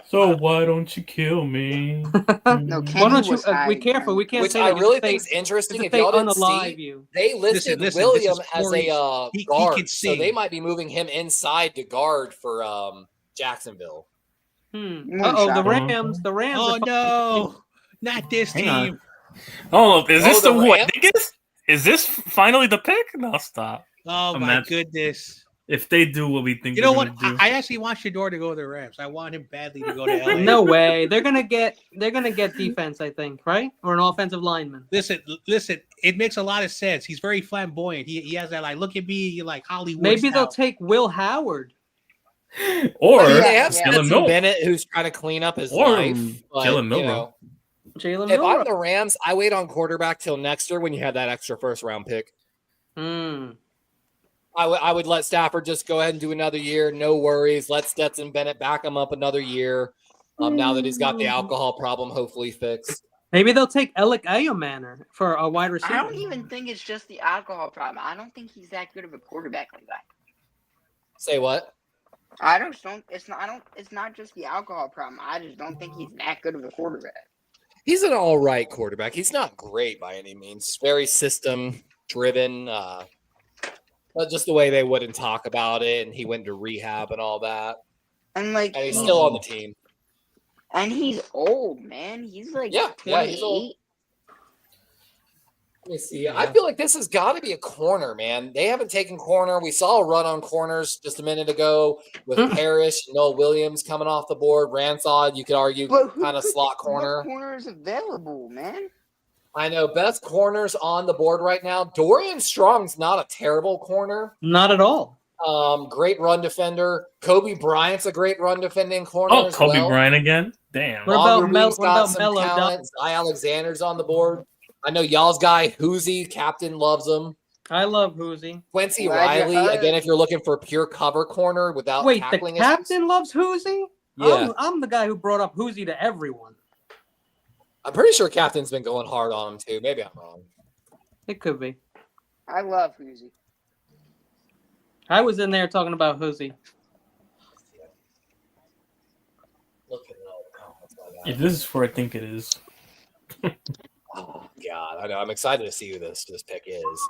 So why don't you kill me? No, Why Kenny don't you was high. be careful? We can't Which say I that. really think is interesting. If y'all didn't unalive see, you. they listed Listen, William this is as Corey's- a he guard, can so they sing. might be moving him inside to guard for Jacksonville. You Uh want oh, the shot? Rams. The Rams. Oh are no, not this Hang team. on. Oh, is this the the what? Rams? Is this finally the pick? No, stop. Oh my Imagine. goodness. If they do what we think You know they're what? gonna do. I actually want Shador to go to the Rams. I want him badly to go to LA. No way. They're gonna get defense, I think, right? Or an offensive lineman. Listen. It makes a lot of sense. He's very flamboyant. He has that like, look at me, like Hollywood. Maybe they'll style. take Will Howard. Or I mean, they have yeah. Jalen Stetson Milroe. Bennett, who's trying to clean up his Or life. But, Jalen you Milroe. know, Jalen if I'm Milroe. the Rams, I wait on quarterback till next year when you have that extra first round pick. I would let Stafford just go ahead and do another year. No worries. Let Stetson Bennett back him up another year. Now that he's got the alcohol problem hopefully fixed. Maybe they'll take Alec Ayomanor for a wide receiver. I don't even think it's just the alcohol problem. I don't think he's that good of a quarterback, Levi. Say what? I just don't. It's not. I don't. It's not just the alcohol problem. I just don't think he's that good of a quarterback. He's an all right quarterback. He's not great by any means. Very system driven. But just the way they wouldn't talk about it, and he went to rehab and all that. And And he's still on the team. And he's old, man. He's like Yeah, 28. he's old. Let me see. I feel like this has got to be a corner, man. They haven't taken corner. We saw a run on corners just a minute ago with Parrish, Noel Williams coming off the board. Ransaw, you could argue, kind of slot corner. What corner is available, man? I know. Best corners on the board right now. Dorian Strong's not a terrible corner. Not at all. Great run defender. Kobe Bryant's a great run defending corner. Oh, as Kobe well. Bryant again. Damn. What about Longobardi's got some Melo talent. Zy Alexander's on the board. I know y'all's guy, Hoosie, captain loves him. I love Hoosie. Quincy Riley, again, if you're looking for a pure cover corner without Wait, tackling the captain loves Hoosie? Yeah. I'm the guy who brought up Hoosie to everyone. I'm pretty sure captain's been going hard on him too. Maybe I'm wrong. It could be. I love Hoosie. I was in there talking about Hoosie. If this is where I think it is. Oh God, I know. I'm excited to see who this pick is.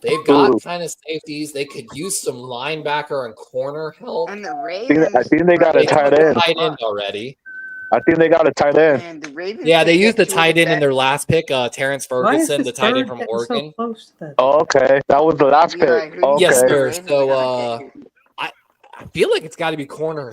They've got kind of safeties. They could use some linebacker and corner help. And the Ravens. I think they got a tight end. Tight end already. I think they got a tight end. And the Ravens. Yeah, they used the tight end in their last pick, Terrence Ferguson, the tight end from Oregon. Oh, okay, that was the last pick. Okay. Yes, sir. So I feel like it's got to be corner,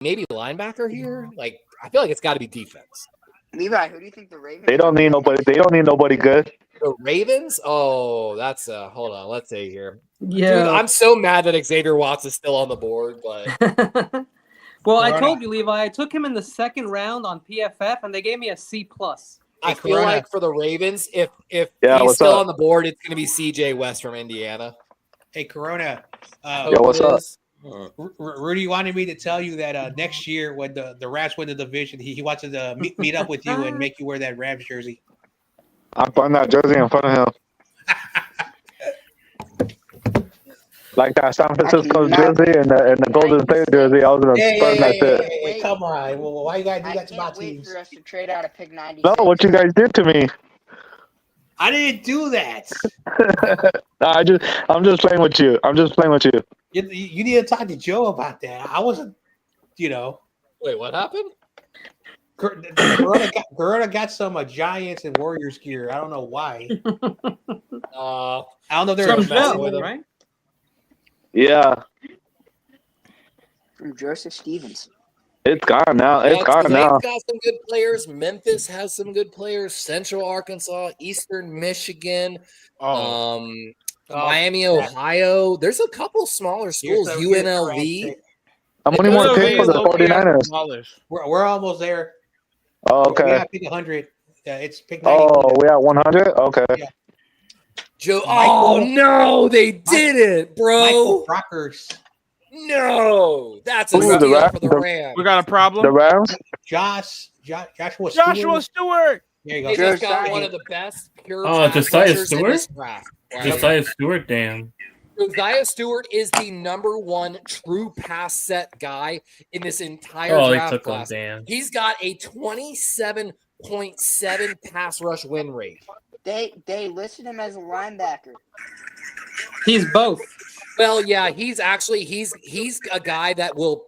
maybe linebacker here. Like I feel like it's got to be defense. Levi, who do you think the Ravens? They don't need nobody. They don't need nobody good. The Ravens? Oh, that's hold on. Let's see here. Yeah. Dude, I'm so mad that Xavier Watts is still on the board, but well, I told you, Levi, I took him in the second round on PFF, and they gave me a C+. I feel like for the Ravens, if he's still on the board, it's going to be CJ West from Indiana. Hey, Corona. What's up? Rudy wanted me to tell you that next year when the Rams win the division, he wants to meet up with you and make you wear that Rams jersey. I'm putting that jersey in front of him. Like that San Francisco jersey and the Golden State jersey, I was gonna burn that shit. Hey, come on! Well, why you gotta do that to my Wait teams? for us to trade out a pick 90. No, what you guys did to me. I didn't do that. I'm just playing with you. I'm just playing with you. You need to talk to Joe about that. I wasn't, Wait, what happened? Corona got some Giants and Warriors gear. I don't know why. I don't know if they're Joe, with them, right? Yeah, From Joseph Stevens. it's gone now. It's gone now. They've got some good players. Memphis has some good players. Central Arkansas, Eastern Michigan, Miami, Ohio. There's a couple smaller schools. UNLV. How many more picks for the 49ers? We're almost there. Oh, We okay. got pick 100. It's pick 90. Oh, we at 100? Okay. Yeah. Joe. Oh no, they didn't, bro. Michael Brockers. No, that's a Who, the steal Ra- for the the- Rams. We got a problem. The Rams? Joshua Stewart. There you They go. just got one of the best pure Oh, pass Josiah rushers in Stewart? this draft. Josiah Stewart, damn. Josiah Stewart is the #1 true pass set guy in this entire Oh, they draft took him, class. damn. He's got a 27.7 pass rush win rate. They listed him as a linebacker. He's both. Well, yeah, he's a guy that will.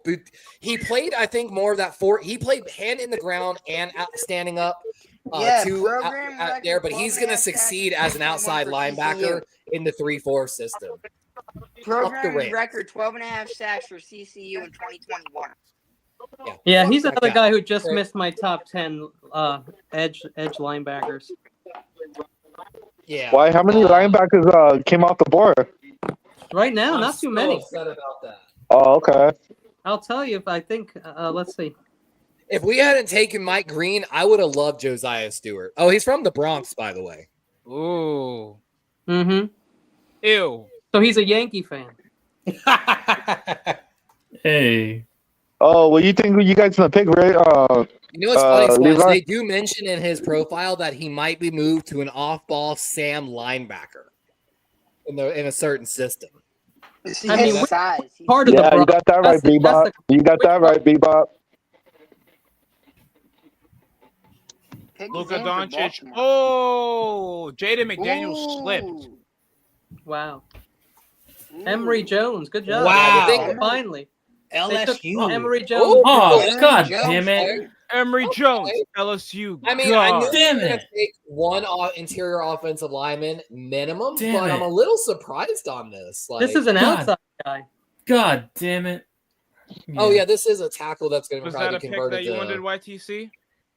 He played, I think, more of that he played hand in the ground and standing up. There, but he's going to succeed as an outside linebacker in the 3-4 system. Program record 12.5 sacks for CCU in 2021. Yeah, he's another guy who just missed my top 10 edge linebackers. Yeah. Why? How many linebackers came off the board? Right now, not too many. Upset about that. Oh, okay. I'll tell you if I think. Let's see. If we hadn't taken Mike Green, I would have loved Josiah Stewart. Oh, he's from the Bronx, by the way. Ooh. Mm-hmm. Ew. So he's a Yankee fan. Hey. Oh, well, you think you guys gonna pick right? You know what's funny, Squads? Levi? They do mention in his profile that he might be moved to an off-ball Sam linebacker in a certain system. I mean, size. part of Yeah, the you got that right, Bebop. You got that right, Bebop. Luka Doncic. Oh, Jaden McDaniels slipped. Wow. Emory Jones, good job. Wow. Finally. They took LSU. Emory Jones. Oh, God damn it. Emory Jones, LSU. I mean, I knew God. they were going to take one interior offensive lineman minimum, but I'm a little surprised on this. Like, This is an outside guy. God damn it. Oh, yeah, this is a tackle that's going to Was probably that a be pick converted that you to... wanted, YTC?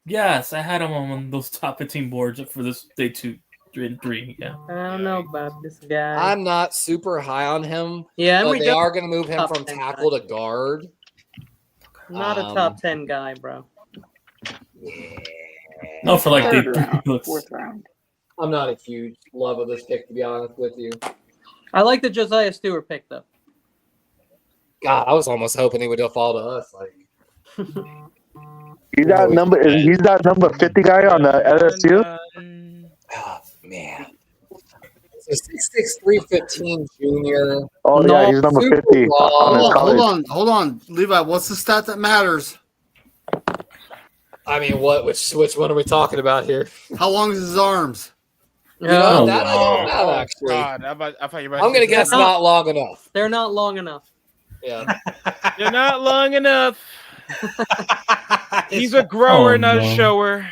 Yes, I had him on those top 15 boards for this day 2, 3, and 3. Yeah. I don't know about this guy. I'm not super high on him. Yeah, but Emory they Jones are going to move him top from 10 tackle guy. to guard. Not a top 10 guy, bro. No, for like day Third 3 round, looks. fourth round. I'm not a huge love of this pick, to be honest with you. I like the Josiah Stewart pick, though. God, I was almost hoping he would fall to us. Like, He's that number 50 guy on the LSU. oh man, it's a 6'6", 315 junior. Oh yeah, he's number 50 on his college. Hold on, Levi. What's the stat that matters? I mean, what? Which one are we talking about here? How long is his arms? You know, that I don't know, actually. God, I thought you were I'm going to guess not long enough. They're not long enough. Yeah. You're not long enough. He's a grower, not a shower.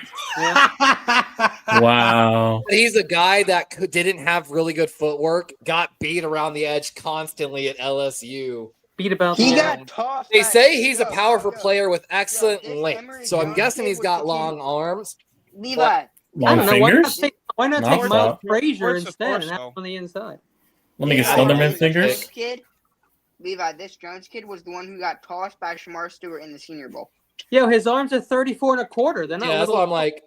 Wow. He's a guy that didn't have really good footwork, got beat around the edge constantly at LSU. Beat about He the got tossed. They by- say he's a Yo, powerful yo, player with excellent this length, Emory so I'm Jones guessing kid he's was got the long kid. arms. Levi. I Long don't know. Why not fingers? take No, Mike stop. Frazier Where's the instead and torso? have him on the inside? Let me get Yeah. Slenderman This fingers. kid, Levi, this Jones kid was the one who got tossed by Shamar Stewart in the Senior Bowl. Yo, his arms are 34 and a quarter. They're not Yeah, that's little. why I'm like,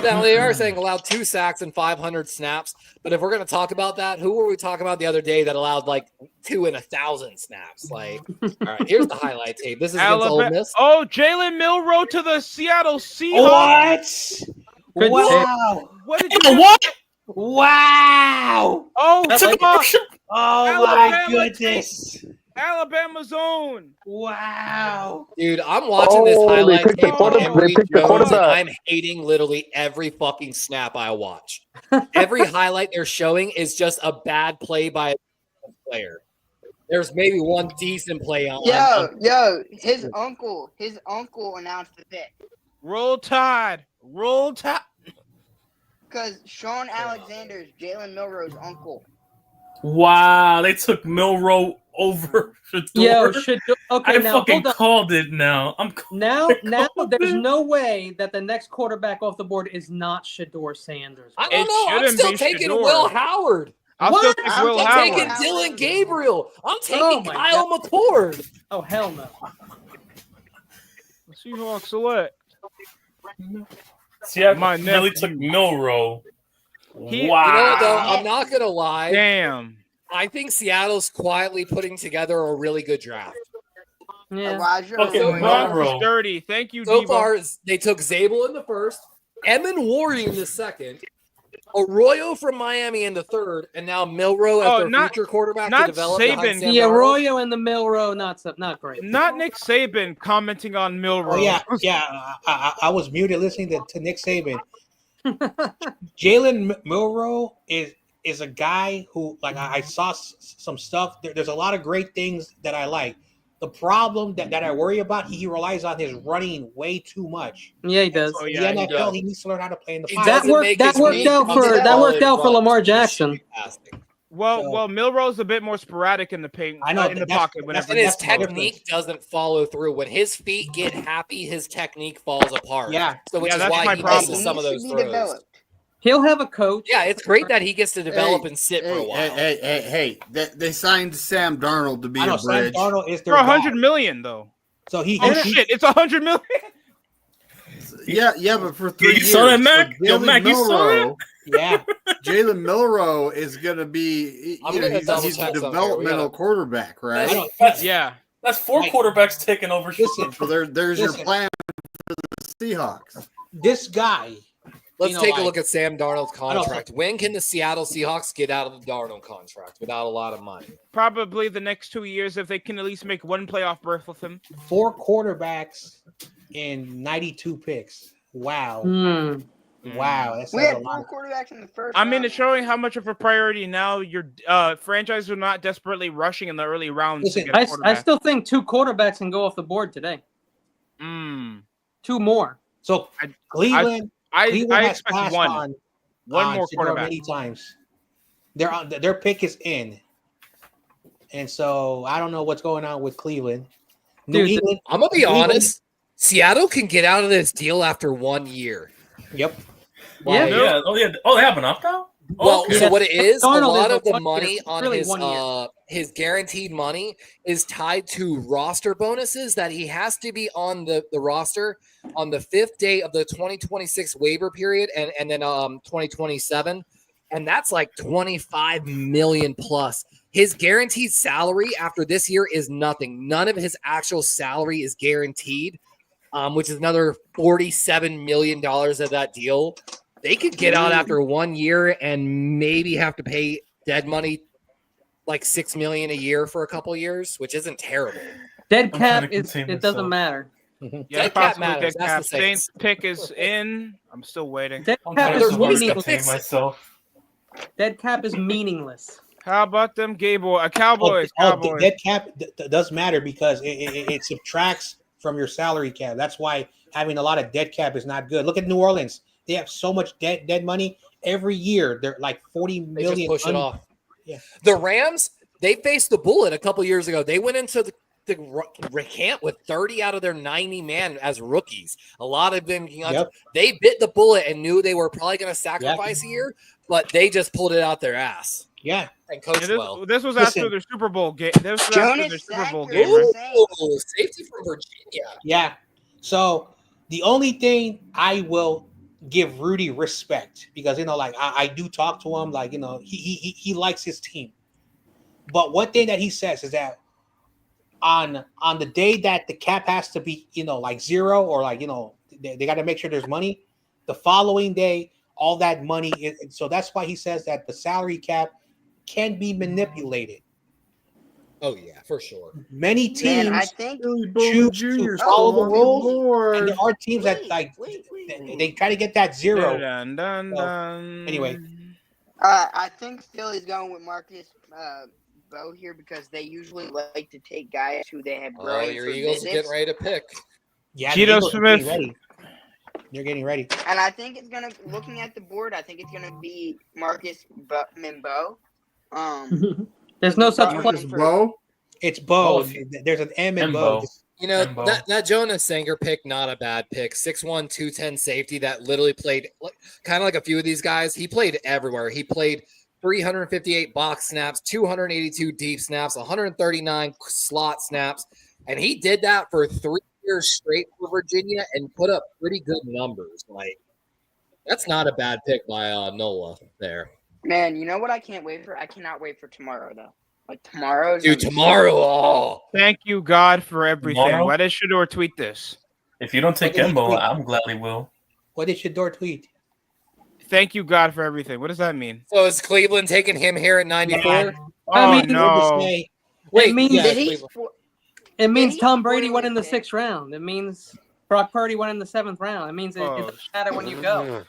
now they are saying allowed 2 sacks and 500 snaps, but if we're going to talk about that, who were we talking about the other day that allowed like 2 in 1,000 snaps? Like, all right, here's the highlight tape. This is against Ole Miss. Oh, Jalen Milroe to the Seattle Seahawks. Good Wow. What did you What? Wow. Oh, That's come on. Oh my Alabama goodness. Alabama zone. Wow. Dude, I'm watching this Oh, they highlight picked the tape on quarterback- Emory they picked the Jones, and quarterback. I'm hating literally every fucking snap I watch. Every highlight they're showing is just a bad play by a player. There's maybe one decent play on. Yo, his uncle announced the pick. Roll Tide. Roll Tide. Because Sean Alexander is Jalen Milroe's uncle. Wow, they took Milroe over Shador. Yo, okay, I now fucking hold on. called it now. Now, called there's it. no way that the next quarterback off the board is not Shador Sanders. I don't It know. I'm shouldn't still be taking Shador. Will Howard. I'll What? still take I'm Will I'm Howard. taking Dylan Gabriel. I'm taking Oh my Kyle McCord. Oh, hell no. Seahawks select. See, I My really nephew. took Milroe. He- Wow. You know what, though? I'm not going to lie. Damn. I think Seattle's quietly putting together a really good draft. Yeah. Elijah Okay, Arroyo. Milroe. Dirty. Thank you, So Debo. far, they took Zabel in the first, Emin Wardy in the second, Arroyo from Miami in the third, and now Milroe as Oh, their not- future quarterback not to develop behind Saban. Sam The Darnold. Arroyo and the Milroe, not great. Not Nick Saban commenting on Milroe. Oh yeah. I was muted listening to Nick Saban. Jalen Milroe is a guy who, like, I saw some stuff. There's a lot of great things that I like. The problem that I worry about, he relies on his running way too much. Yeah, he does. Oh, In yeah, the he NFL, does. he needs to learn how to play in the He pocket. doesn't make his That worked out for Lamar runs. Jackson. Well, So- Milroe's a bit more sporadic in the paint. I know, in the that's- pocket whenever. And his That's the technique doesn't follow through. When his feet get happy, his technique falls apart. Yeah. So which Yeah, is that's why my he problem. misses some of those Needs to be throws. developed. He'll have a coach. Yeah, it's great that he gets to develop and sit for a while. Hey. They signed Sam Darnold to be I know a Sam bridge. Darnold is For their $100 guy. million, though. So he Oh shit! It's $100 million. Yeah, but for 3 You years. saw that, Mac? So Yo, Jalen Mac, you saw Milroe- yeah. Jalen Milroe is going to be, I'm you know, gonna he's double a check something here. We developmental gotta- quarterback, right? I don't, Yeah. That's 4 Like- quarterbacks taking over. listen, So there's your Listen. plan for the Seahawks. this guy. Let's you know, take a like- look at Sam Darnold's don't- contract. When can the Seattle Seahawks get out of the Darnold contract without a lot of money? Probably the next 2 years if they can at least make one playoff berth with him. 4 quarterbacks and 92 picks. Wow. Hmm. Wow. That We says a had lot. 4 quarterbacks in the first. I mean, round. it's showing how much of a priority now your franchises are not desperately rushing in the early rounds Listen, to get a I quarterback. still think 2 quarterbacks can go off the board today. Mm. 2 more. So Cleveland, I Cleveland has expect passed one on more Shador quarterback. many times. Their pick is in, and so I don't know what's going on with Cleveland. New Dude, England. I'm gonna be Cleveland- honest. Seattle can get out of this deal after 1 year. Yep. Yeah. Yeah. Oh, yeah. Oh, they have an opt-out? Well, Okay. so what it is, a Darnold lot is of the 1 year. money It's on really 1 year. his guaranteed money is tied to roster bonuses that he has to be on the roster on the 5th day of the 2026 waiver period and then 2027. And that's like 25 million plus. His guaranteed salary after this year is nothing. None of his actual salary is guaranteed, which is another $47 million of that deal. They could get out after 1 year and maybe have to pay dead money like $6 million a year for a couple years, which isn't terrible. Dead I'm trying cap to is contain it doesn't myself. matter. Yeah, Dead cap possibly matters. dead That's cap. the Saints. Saints pick is in. I'm still waiting. Dead I'm cap trying is so hard to meaningless. contain myself. Dead cap is meaningless. How about them Cowboys? Cowboys. Dead cap does matter because it subtracts from your salary cap. That's why having a lot of dead cap is not good. Look at New Orleans. They have so much dead money every year. They're like 40 They million. just push it off. Yeah. The Rams, they faced the bullet a couple years ago. They went into the camp with 30 out of their 90 man as rookies. A lot of them, they bit the bullet and knew they were probably going to sacrifice a year, but they just pulled it out their ass. Yeah. And coached well. This was after their Super Bowl game. This was after their Super Bowl game. Ooh, safety from Virginia. Yeah. So the only thing I will give Rudy respect because like I do talk to him, like he likes his team. But one thing that he says is that on the day that the cap has to be like zero or like they got to make sure there's money, the following day all that money is, so that's why he says that the salary cap can be manipulated. Oh yeah, for sure. Many teams Man, I think choose to follow the rules, and there are teams that they try to get that zero. Dun, dun, dun. Anyway, I think Philly's going with Marcus Bow here because they usually like to take guys who they have Oh, growing your for Eagles are visits. getting ready to pick. yeah, Geno the Eagles are Smith. getting ready. They're getting ready. And I think it's gonna, looking at the board, I think it's gonna be Marcus Mimbo. There's no such Marcus place. Bo. It's Bo. Oh, There's an M in Mbo. Bo. You know, Mbo. that Jonas Sanger pick, not a bad pick. 6'1", 210 safety that literally played kind of like a few of these guys. He played everywhere. He played 358 box snaps, 282 deep snaps, 139 slot snaps. And he did that for 3 years straight for Virginia and put up pretty good numbers. Like, that's not a bad pick by Nola there. Man, you know what I can't wait for? I cannot wait for tomorrow, though. Like, tomorrow. Dude, tomorrow. Oh. Thank you, God, for everything. Tomorrow? Why did Shador tweet this? If you don't take What did he Embo, tweet? I'm gladly will. What did Shador tweet? Thank you, God, for everything. What does that mean? So is Cleveland taking him here at 94? Oh, mean, no. Say, Wait, It means, yeah, Did he? Cleveland. it means he Tom Brady went really in the pick? 6th round. It means Brock Purdy went in the 7th round. It means it doesn't matter when you go.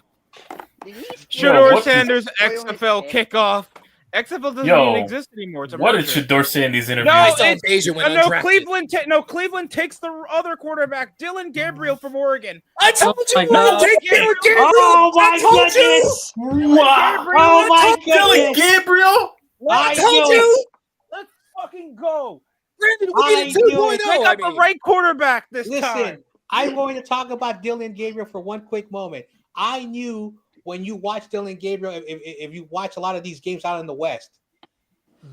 Did he? Shador what Sanders spoil his XFL pick? kickoff. XFL doesn't Yo, even exist anymore. It's a What did merger. Shador say in these interviews? No, South Asia went no, undrafted. Cleveland takes the other quarterback, Dylan Gabriel from Oregon. I told you, my bro. God. Take Dylan Gabriel. oh my I told you. goodness! Wow. Oh my Dylan goodness! Gabriel? I I told knew you. Let's fucking go. Brandon, I we get a knew it. 2.0. They got the right quarterback this Listen, time. I'm going to talk about Dylan Gabriel for one quick moment. I knew when you watch Dylan Gabriel, if you watch a lot of these games out in the West,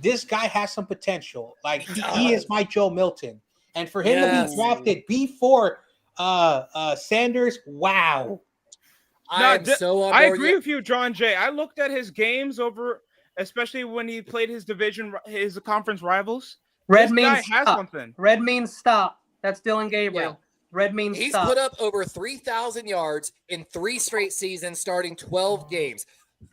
this guy has some potential. Like he is my Joe Milton, and for him to Yes. be drafted before Sanders, wow. I'm so on I board. agree with you, John Jay. I looked at his games over, especially when he played his conference rivals. Red This means guy has stop. something. Red means stop. That's Dylan Gabriel. Yeah. Red means He's stop. put up over 3,000 yards in 3 straight seasons, starting 12 games.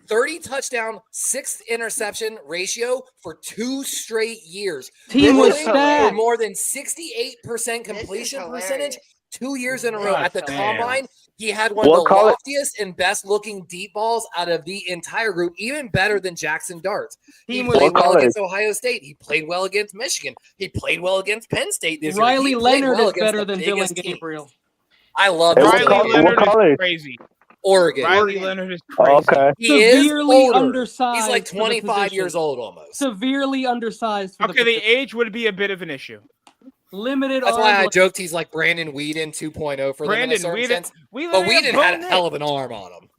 30 touchdown, 6 interception ratio for 2 straight years. Team was Dribbling for stacked. more than 68% completion hilarious. percentage 2 years in a row. God At the damn. combine, he had one of What the college- loftiest and best looking deep balls out of the entire group, even better than Jackson Darts. He Team was played well college? against Ohio State. He played well against Michigan. He played well against Penn State this year. Riley He played Leonard well is against better the than biggest Dylan teams. Gabriel. I love Hey, Riley what Leonard is college? crazy. Oregon. Riley Leonard is Oh, crazy. okay. He is Severely older. undersized. He's like for the 25 years position. old almost. Severely undersized. For Okay, the the age would be a bit of an issue. limited. That's why I arm joked he's like Brandon Whedon 2.0 for them in a certain sense. We But Whedon had a Bo hell of an arm on him.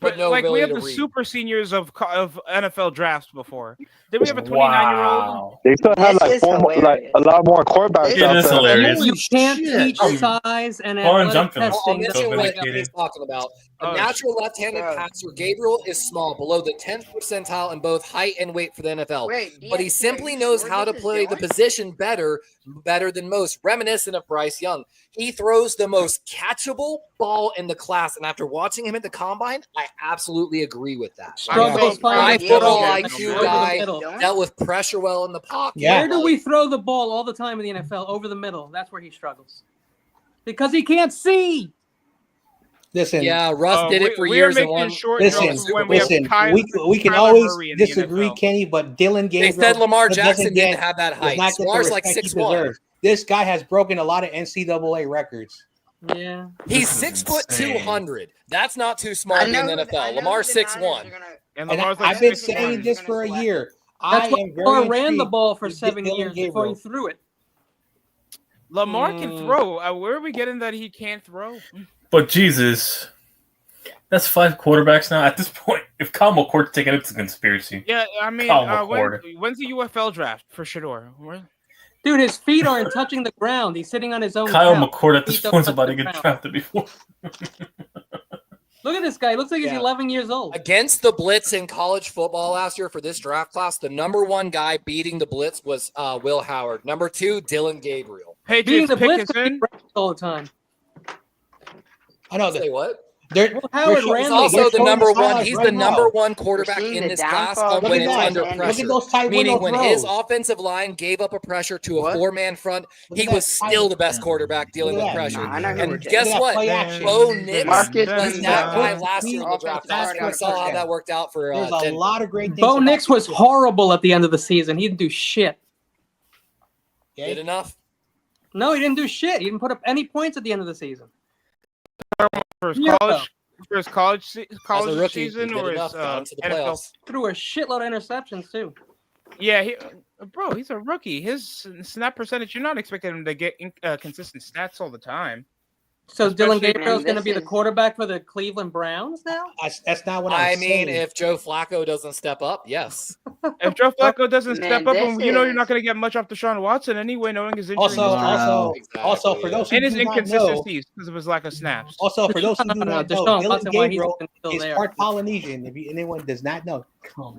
But no like we ability have to the read. super seniors of NFL drafts before. Did we have a 29-year-old? They still have like a lot more quarterbacks It out is there. hilarious. You can't teach size and Foreign athletic jumping. I'll testing. mention what vindicated. he's talking about. A Oh, natural left-handed passer, Gabriel is small, below the 10th percentile in both height and weight for the NFL. Wait, But he simply knows how to play the position better than most, reminiscent of Bryce Young. He throws the most catchable ball in the class, and after watching him at the combine, I absolutely agree with that. Struggles High finding football throws IQ over the guy, middle. dealt with pressure well in the pocket. Where do we throw the ball all the time in the NFL? Over the middle. That's where he struggles. Because he can't see. Listen. Yeah, Russ did it for we years. are and making won. short Listen, jumps when we have we can Kyler always Murray in the disagree, NFL. Kenny, but Dylan They Gabriel said Lamar doesn't Jackson get- didn't have that does height. not get the Lamar's like respect he 6'1". deserves. This guy has broken a lot of NCAA records. Yeah. He's This is 6 foot insane. 200. That's not too small I to be know in the who the- I NFL. know Lamar's who the 6'1". Niners are gonna- And And Lamar's I've like been 6'1". saying this for a year. That's I why am very Lamar ran the intrigued ball for with 7 Dylan years before he Gabriel. threw it. Lamar can throw. Where are we getting that he can't throw? But Jesus, that's 5 quarterbacks now. At this point, if Kyle McCord's taking it, it's a conspiracy. Yeah, I mean, Kyle McCord. when's the UFL draft for Shador? Dude, his feet aren't touching the ground. He's sitting on his own Kyle couch. McCord at this Feet don't point's touch about to the get ground. drafted before. Look at this guy. He looks like he's Yeah. 11 years old. Against the blitz in college football last year for this draft class, the number 1 guy beating the blitz was Will Howard. Number 2, Dylan Gabriel. Beating Patriots the pick blitz is could be in. ranked all the time. I know Say what? Howard He's ran also the number 1. He's the right number now. 1 quarterback We're seeing in the this class downfall of when the it's Niners. under Look at pressure. those tight Meaning window when his throws. offensive line gave up a pressure to a What? 4-man front, Look he at was that still tight- the best quarterback dealing Look with at that. pressure. Nah, I know who we're And taking. guess Look at that what? play action. Bo Nix Marcus was Denzel. that guy last year in the Offensive draft class. guard We saw how touchdown. that worked out for There's a Denver. lot of great things. Bo about Nix was this. horrible at the end of the season. He didn't do shit. Okay? Did enough? No, he didn't do shit. He didn't put up any points at the end of the season. For his Zero. college As a college rookie, season he did or enough. his Got into the NFL? playoffs. Threw a shitload of interceptions, too. Yeah, he's a rookie. His snap percentage, you're not expecting him to get consistent stats all the time. So Dylan Especially- Gabriel's going to this be the is- quarterback for the Cleveland Browns now? That's not what I'm I saying. mean, if Joe Flacco doesn't step up, yes. If Joe Flacco doesn't Man, step up, this and you know you're is- not going to get much off Deshaun Watson anyway, knowing his injury also, history also, Exactly, also for yeah. those who and his do not know, inconsistencies because of his lack of snaps. also for those who do No, not know, Deshaun Dylan Watson, why he's Gabriel still is there. part Polynesian. If anyone does not know,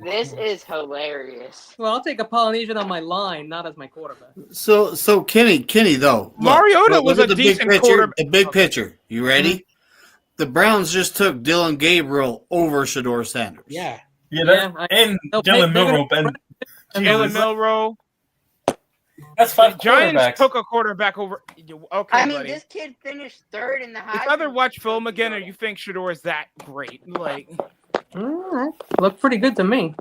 This is hilarious. Well, I'll take a Polynesian on my line, not as my quarterback. So Kenny though, look, Mariota look was at a the big decent picture. quarterback. The big picture. You ready? The Browns just took Dylan Gabriel over Shador Sanders. yeah, Yeah, and they'll Jalen they're Milroe. gonna- And Jalen Jesus, Milroe. that's 5 The Giants quarterbacks. took a quarterback over. Okay, I mean, buddy. this kid finished third in the It's Heisman. either watch film again or you think Shador is that great. Like, Looked pretty good to me.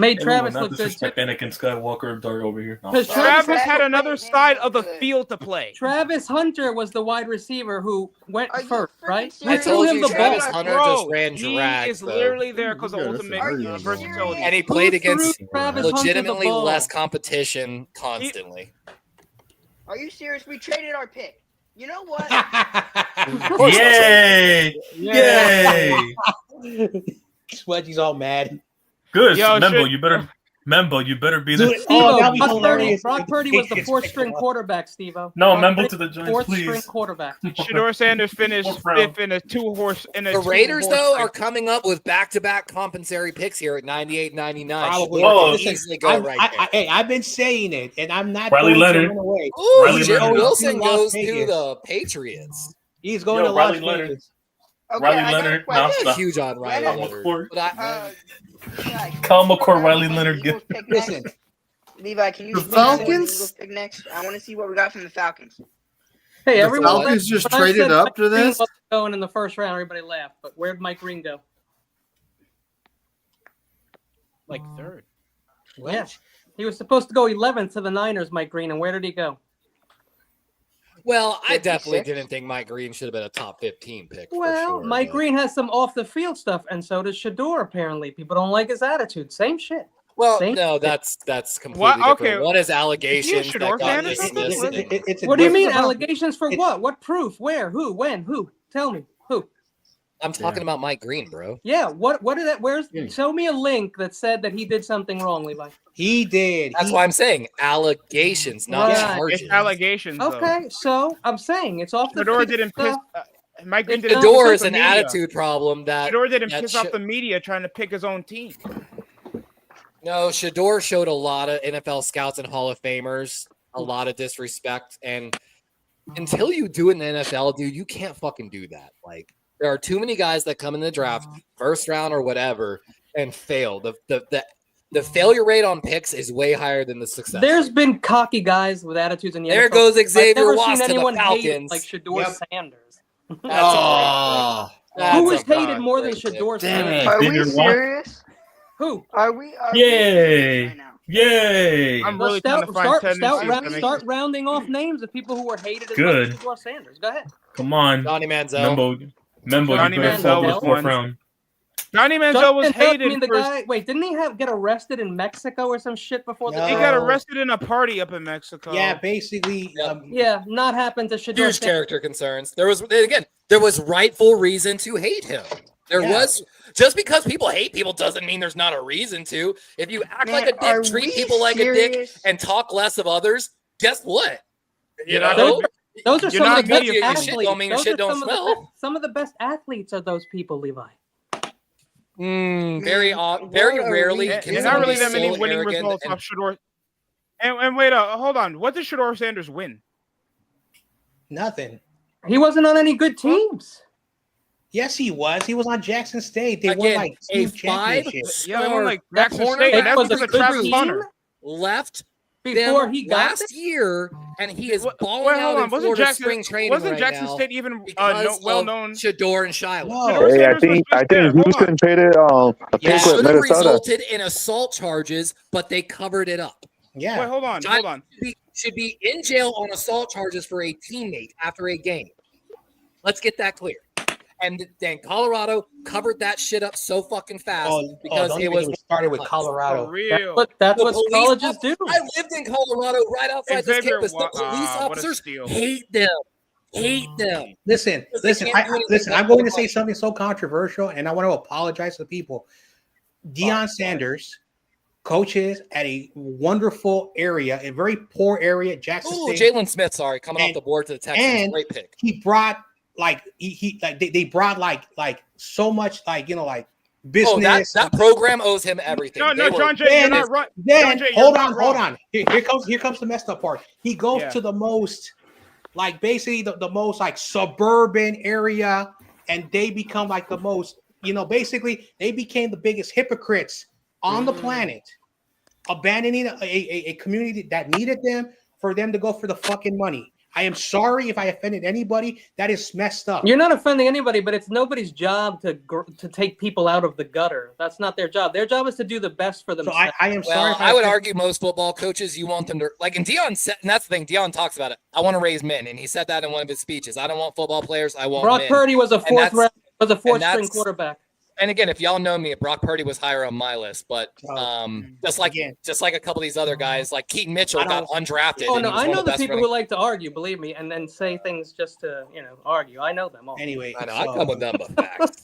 Made Everyone, Travis not look good, too. disrespect Anakin Skywalker Dart over here. No. Because Travis had another side of the field to play. Travis Hunter was the wide receiver who went Are you first, freaking right? serious? We I threw told him you the Travis ball. Hunter Bro, just ran he drag. is literally there because of Yeah, ultimate that's a versatility. And he Who played threw against Travis Hunter the legitimately ball? less competition constantly. Are you serious? We traded our pick. You know what? Yay! Yay! Smudgy's all mad. Good, Yo, Membo. shit. You better be Dude, there. oh, that'd be Brock Purdy, hilarious. Brock Purdy was the fourth-string quarterback, Steve-O. No, Brock Membo Purdy, to the Giants, fourth-string please. quarterback. Shador Sanders finished Fourth round. fifth in a two-horse. The Raiders, though, are coming up with back-to-back compensatory picks here at 98-99. Probably. Shador Oh, can Listen, easily go right there. Hey, I've been saying it, and I'm not Riley going Leonard. to run away. Ooh, Riley Jim Leonard. Wilson To Las goes to Vegas. the Patriots. He's going Yo, to Las Riley Leonard. Vegas. Okay, Riley I got a Leonard, question. I'm no, not huge on Riley Leonard. Leonard. McCord. But I, Levi, Kyle McCord, can you Riley speak Leonard, on the Eagles pick Listen, next? Levi, can you The speak on the Falcons? Eagles pick next? I want to see what we got from the Falcons. Hey, The everyone Falcons just when I traded said up Mike to Green this? wasn't going in the first round, everybody laughed. But where'd Mike Green go? like third. Yeah. He was supposed to go 11th to the Niners, Mike Green, and where did he go? Well, I 56? definitely didn't think Mike Green should have been a top 15 pick. Well, for sure, Mike but- Green has some off the field stuff, and so does Shador. Apparently, people don't like his attitude. Same shit. Well, Same no, shit. that's completely What? different. Okay. One is Is he a allegations Shador that got fan or something? dismissed. and- What do you mean difference. allegations for what? What proof? Where? Who? When? Who? Tell me. Who? I'm talking about Mike Green, bro. Yeah. What is that? Where's? Yeah. Show me a link that said that he did something wrong, Levi. He did. That's why I'm saying allegations, not Right. charges. It's allegations. Though. Okay, so I'm saying it's off the Shador field didn't piss. stuff. Mike Green It's didn't Shador piss is off an the media. attitude problem that Shador didn't that piss off the media trying to pick his own team. No, Shador showed a lot of NFL scouts and Hall of Famers a lot of disrespect, and until you do it in the NFL, dude, you can't fucking do that. Like, there are too many guys that come in the draft, first round or whatever, and fail. The failure rate on picks is way higher than the success. There's been cocky guys with attitudes in the There NFL. goes I've Xavier never Watts seen to the anyone hate Falcons. like Shador Sanders. Oh, Who was hated more than Shador damn Sanders? it. Are we Xavier Watts? serious? Who? Are we Yay! right now? Yay! I'm Well, really trying to find tendencies. start rounding off names of people who were hated as Good. much as Shador Sanders. Go ahead. Come on. Johnny Manziel. Membo, Johnny you better Manziel fall to the was fourth one. round. Johnny Manziel was hated the for. guy. Wait, didn't he get arrested in Mexico or some shit before the? No. He got arrested in a party up in Mexico. Yeah, basically. Yeah, not happened to Shador Huge Sanders. character concerns. There was rightful reason to hate him. There Yeah. was, just because people hate people doesn't mean there's not a reason to. If you act Man, like a are dick, treat we people like a dick, serious? and talk less of others, guess what? You You're know, Those are You're some not of the best media, your shit athletes. don't mean your Those shit are don't some of the smell. best- Some of the best athletes are those people, Levi. very What are rarely. we- can There's not really someone that be many so winning arrogant results and- off Shador. And wait, hold on. What did Shador Sanders win? Nothing. He wasn't on any good teams. Yes, he was. He was on Jackson State. They won Again, like a 2 championships. Yeah, they won like That Jackson corner State, and that's was a because of good Travis team? Hunter. left Before them he got last there? year, and he is Wait, balling hold out on. in Wasn't Florida Jackson spring training wasn't right Jackson now State even because well of known? Shador and Shiloh. No. Shador Hey, Sanders was I just there. think Hold Houston on. traded a pick Yeah. with Should have Minnesota. resulted in assault charges, but they covered it up. Yeah. Wait, hold on. John should be in jail on assault charges for a teammate after a game. Let's get that clear. And then Colorado covered that shit up so fucking fast because don't it even was get me started with For Colorado. real. But that's the what police colleges officers- do. I lived in Colorado right outside this Xavier campus. The police what a officers steal. hate them. Hate them. Listen, Because they listen, can't do anything listen. but I'm going to fuck. say something so controversial, and I want to apologize to the people. Deion Sanders coaches at a wonderful area, a very poor area, Jackson Ooh, State. Jalen Smith, sorry, coming off And- the board to the Texans. and Great pick. He brought like he like they brought like so much like like business. Oh, that program owes him everything. No, They were- John Jay, you're not right. Then John Jay, hold you're on, not hold wrong. on. Here comes the messed up part. He goes Yeah. to the most like basically the most like suburban area, and they become like the most basically they became the biggest hypocrites on the planet, abandoning a community that needed them for them to go for the fucking money. I am sorry if I offended anybody. That is messed up. You're not offending anybody, but it's nobody's job to take people out of the gutter. That's not their job. Their job is to do the best for So themselves. I am sorry. Well, If I would offended- argue most football coaches, you want them to like, and Deion said, and that's the thing. Deion talks about it. I want to raise men, and he said that in one of his speeches. I don't want football players. I want Brock men. Purdy was a And fourth string that's- quarterback. And again, if y'all know me, Brock Purdy was higher on my list, but just like a couple of these other guys, like Keaton Mitchell got undrafted. Oh and no, he was I one know of the best people running- who like to argue, believe me, and then say things just to argue. I know them all. Anyway, I know. I come with them, but facts.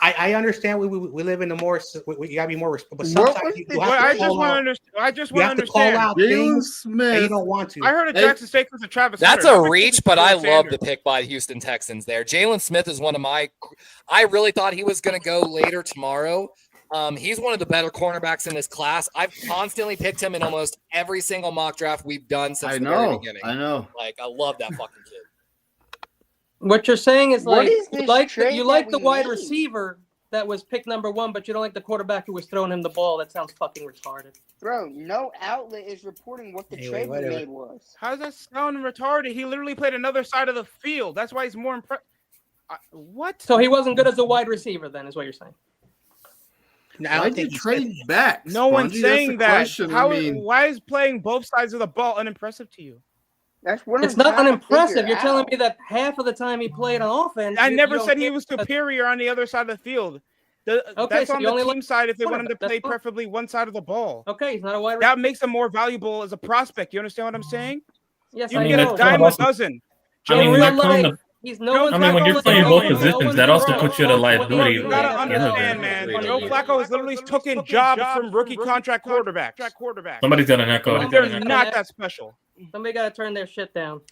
I understand we live in a more you gotta be more respectful, but What sometimes was you the- have Well, to I just call want to out. understand. I just You want to have to call understand. out Jalen things that you Smith. don't want to. I heard of Hey. Jackson State because of Travis. That's Hunter, a not because reach, of but I Shador love the Sanders. pick by the Houston Texans there. Jalen Smith is one of my – I really thought he was going to go later tomorrow. He's one of the better cornerbacks in this class. I've constantly picked him in almost every single mock draft we've done since I the very know. beginning. I know. Like, I love that fucking kid. What you're saying is What like is you this like trade you like that the we wide made? receiver that was pick number 1, but you don't like the quarterback who was throwing him the ball. That sounds fucking retarded. Bro, no outlet is reporting what the Anyway, trade we whatever. made was. How's that sound retarded? He literally played another side of the field. That's why he's more impressed. What? So he wasn't good as a wide receiver, then, is what you're saying. No, I don't Why'd you think he trade said backs? No one's Spongy? That's saying the that. question. How? I mean, Why is playing both sides of the ball unimpressive to you? That's one. It's not unimpressive. You're telling me that half of the time he played on offense. I never said he was superior on the other side of the field. That's so on the team side if they want him to play preferably one side of the ball. Okay, he's not a wide receiver. That makes him more valuable as a prospect. You understand what I'm saying? Yes, you I get know. a dime a dozen. I mean, when you're playing when you're playing both positions, that also puts you at a liability. You gotta understand, man. Joe Flacco has literally taken jobs from rookie contract quarterbacks. Somebody's got an echo. They're not that special. Somebody got to turn their shit down.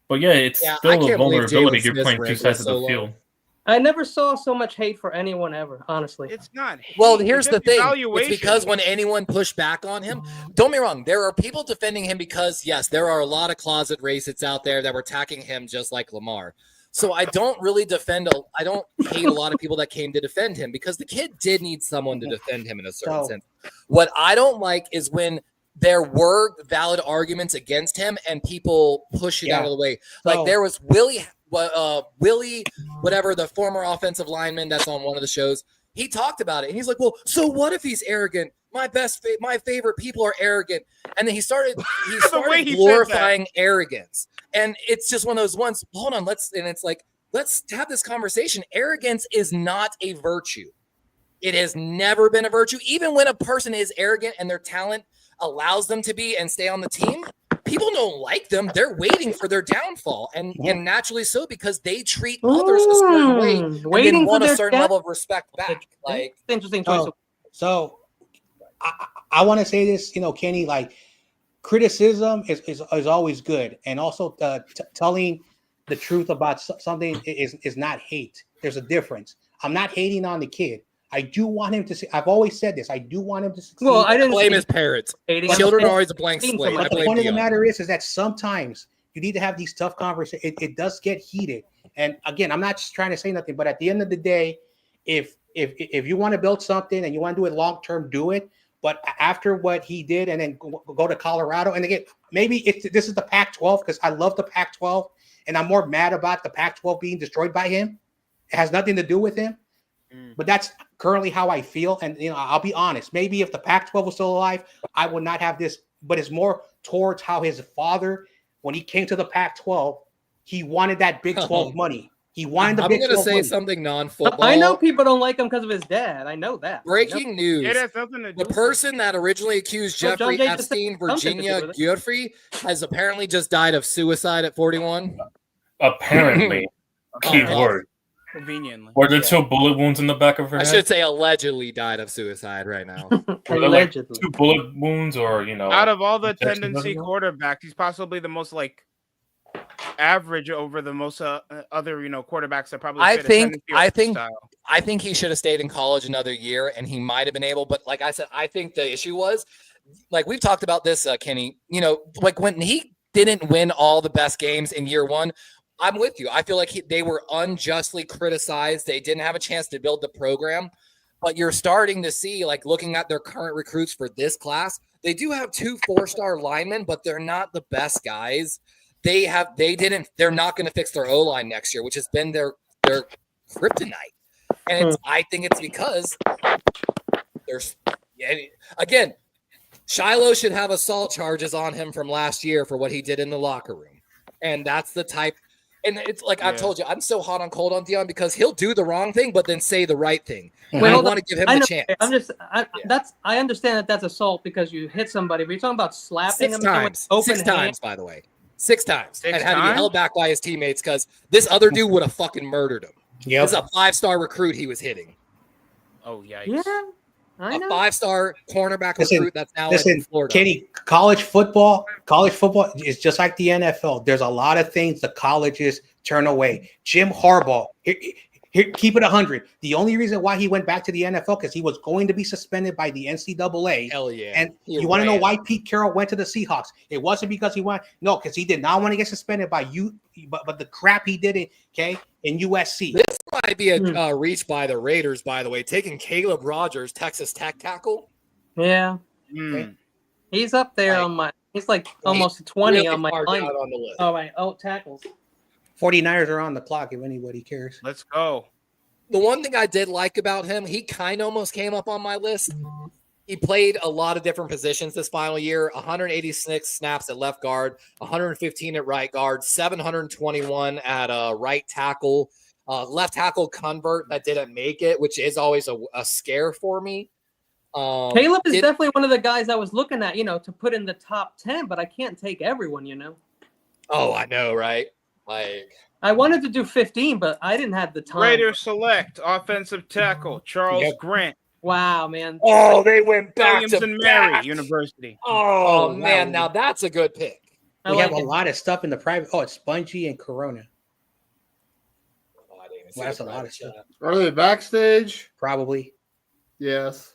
But yeah, it's still a vulnerability. You're playing two sides of the field. I never saw so much hate for anyone ever, honestly. It's not hate. Well, here's the thing. It's because when anyone pushed back on him, don't get me wrong, there are people defending him because, yes, there are a lot of closet racists out there that were attacking him just like Lamar. So I don't really I don't hate a lot of people that came to defend him because the kid did need someone to defend him in a certain sense. What I don't like is when there were valid arguments against him and people push it out of the way. Like there was Willie, whatever, the former offensive lineman that's on one of the shows, he talked about it and he's like, well, so what if he's arrogant? My favorite people are arrogant. And then he started glorifying arrogance. And it's just one of those ones, hold on, let's have this conversation. Arrogance is not a virtue. It has never been a virtue. Even when a person is arrogant and their talent allows them to be and stay on the team, people don't like them. They're waiting for their downfall, and naturally so, because they treat others a certain way and then want a certain level of respect back. Like, interesting choice. So I want to say this, Kenny, like criticism is always good, and also telling the truth about something is not hate. There's a difference. I'm not hating on the kid. I do want him to see. I've always said this. I do want him to succeed. Well, I didn't blame his parents. Children are always a blank slate. But the point of the matter is that sometimes you need to have these tough conversations. It does get heated. And again, I'm not just trying to say nothing, but at the end of the day, if you want to build something and you want to do it long term, do it. But after what he did, and then go to Colorado, and again, maybe this is the Pac-12 because I love the Pac-12, and I'm more mad about the Pac-12 being destroyed by him. It has nothing to do with him. But that's currently how I feel. And, I'll be honest, maybe if the Pac-12 was still alive, I would not have this, but it's more towards how his father, when he came to the Pac-12, he wanted that Big 12 money. He wanted the Big 12 money. I'm going to say something non-football. I know people don't like him because of his dad. I know that. Breaking news. It has nothing to do the person that originally accused Jeffrey Epstein, Virginia Giuffre, has apparently just died of suicide at 41. Apparently. Keyword. Conveniently. Were there 2 bullet wounds in the back of her head? I should say allegedly died of suicide right now. Allegedly. 2 bullet wounds, or out of all the tendency quarterbacks, he's possibly the most average over the most other quarterbacks that probably. I think he should have stayed in college another year, and he might have been able. But like I said, I think the issue was, like we've talked about this, Kenny. Like when he didn't win all the best games in year one. I'm with you. I feel like they were unjustly criticized. They didn't have a chance to build the program. But you're starting to see, like looking at their current recruits for this class, they do have 2 4-star linemen, but they're not the best guys. They're not going to fix their O-line next year, which has been their kryptonite. And I think it's because again, Shiloh should have assault charges on him from last year for what he did in the locker room. And that's the type. And it's like I've told you, I'm so hot on cold on Deion because he'll do the wrong thing, but then say the right thing. And I want to give him the chance. I understand that's assault because you hit somebody, but you're talking about slapping him Six times, by the way. 6 times. And had to be held back by his teammates because this other dude would have fucking murdered him. Yep. This is a 5-star recruit he was hitting. Oh, yikes. Yeah. I know. A 5-star cornerback recruit that's now in Florida. Kenny, college football is just like the NFL. There's a lot of things the colleges turn away. Jim Harbaugh, here, keep it 100. The only reason why he went back to the NFL because he was going to be suspended by the NCAA. Hell yeah! And you want to know why Pete Carroll went to the Seahawks? It wasn't because because he did not want to get suspended by you, but the crap he did in USC. This might be a reach by the Raiders, by the way, taking Caleb Rogers, Texas Tech tackle. Yeah, he's up there on my. He's like almost 20 on my line. On the list. Oh, my tackles. 49ers are on the clock if anybody cares. Let's go. The one thing I did like about him, he kind of almost came up on my list. He played a lot of different positions this final year. 186 snaps at left guard, 115 at right guard, 721 at right tackle. Left tackle convert that didn't make it, which is always a scare for me. Caleb is definitely one of the guys I was looking at, to put in the top 10, but I can't take everyone, Oh, I know, right? Like, I wanted to do 15, but I didn't have the time. Raiders select offensive tackle Charles Grant. Wow, man. Oh, they went back Williams to and back. Mary University. Oh, wow. man, now that's a good pick. We have a lot of stuff in the private. Oh, it's Spongy and Corona. Oh, I didn't even see Well, that's the a lot private of stuff. chat. Are they backstage? Probably. Yes.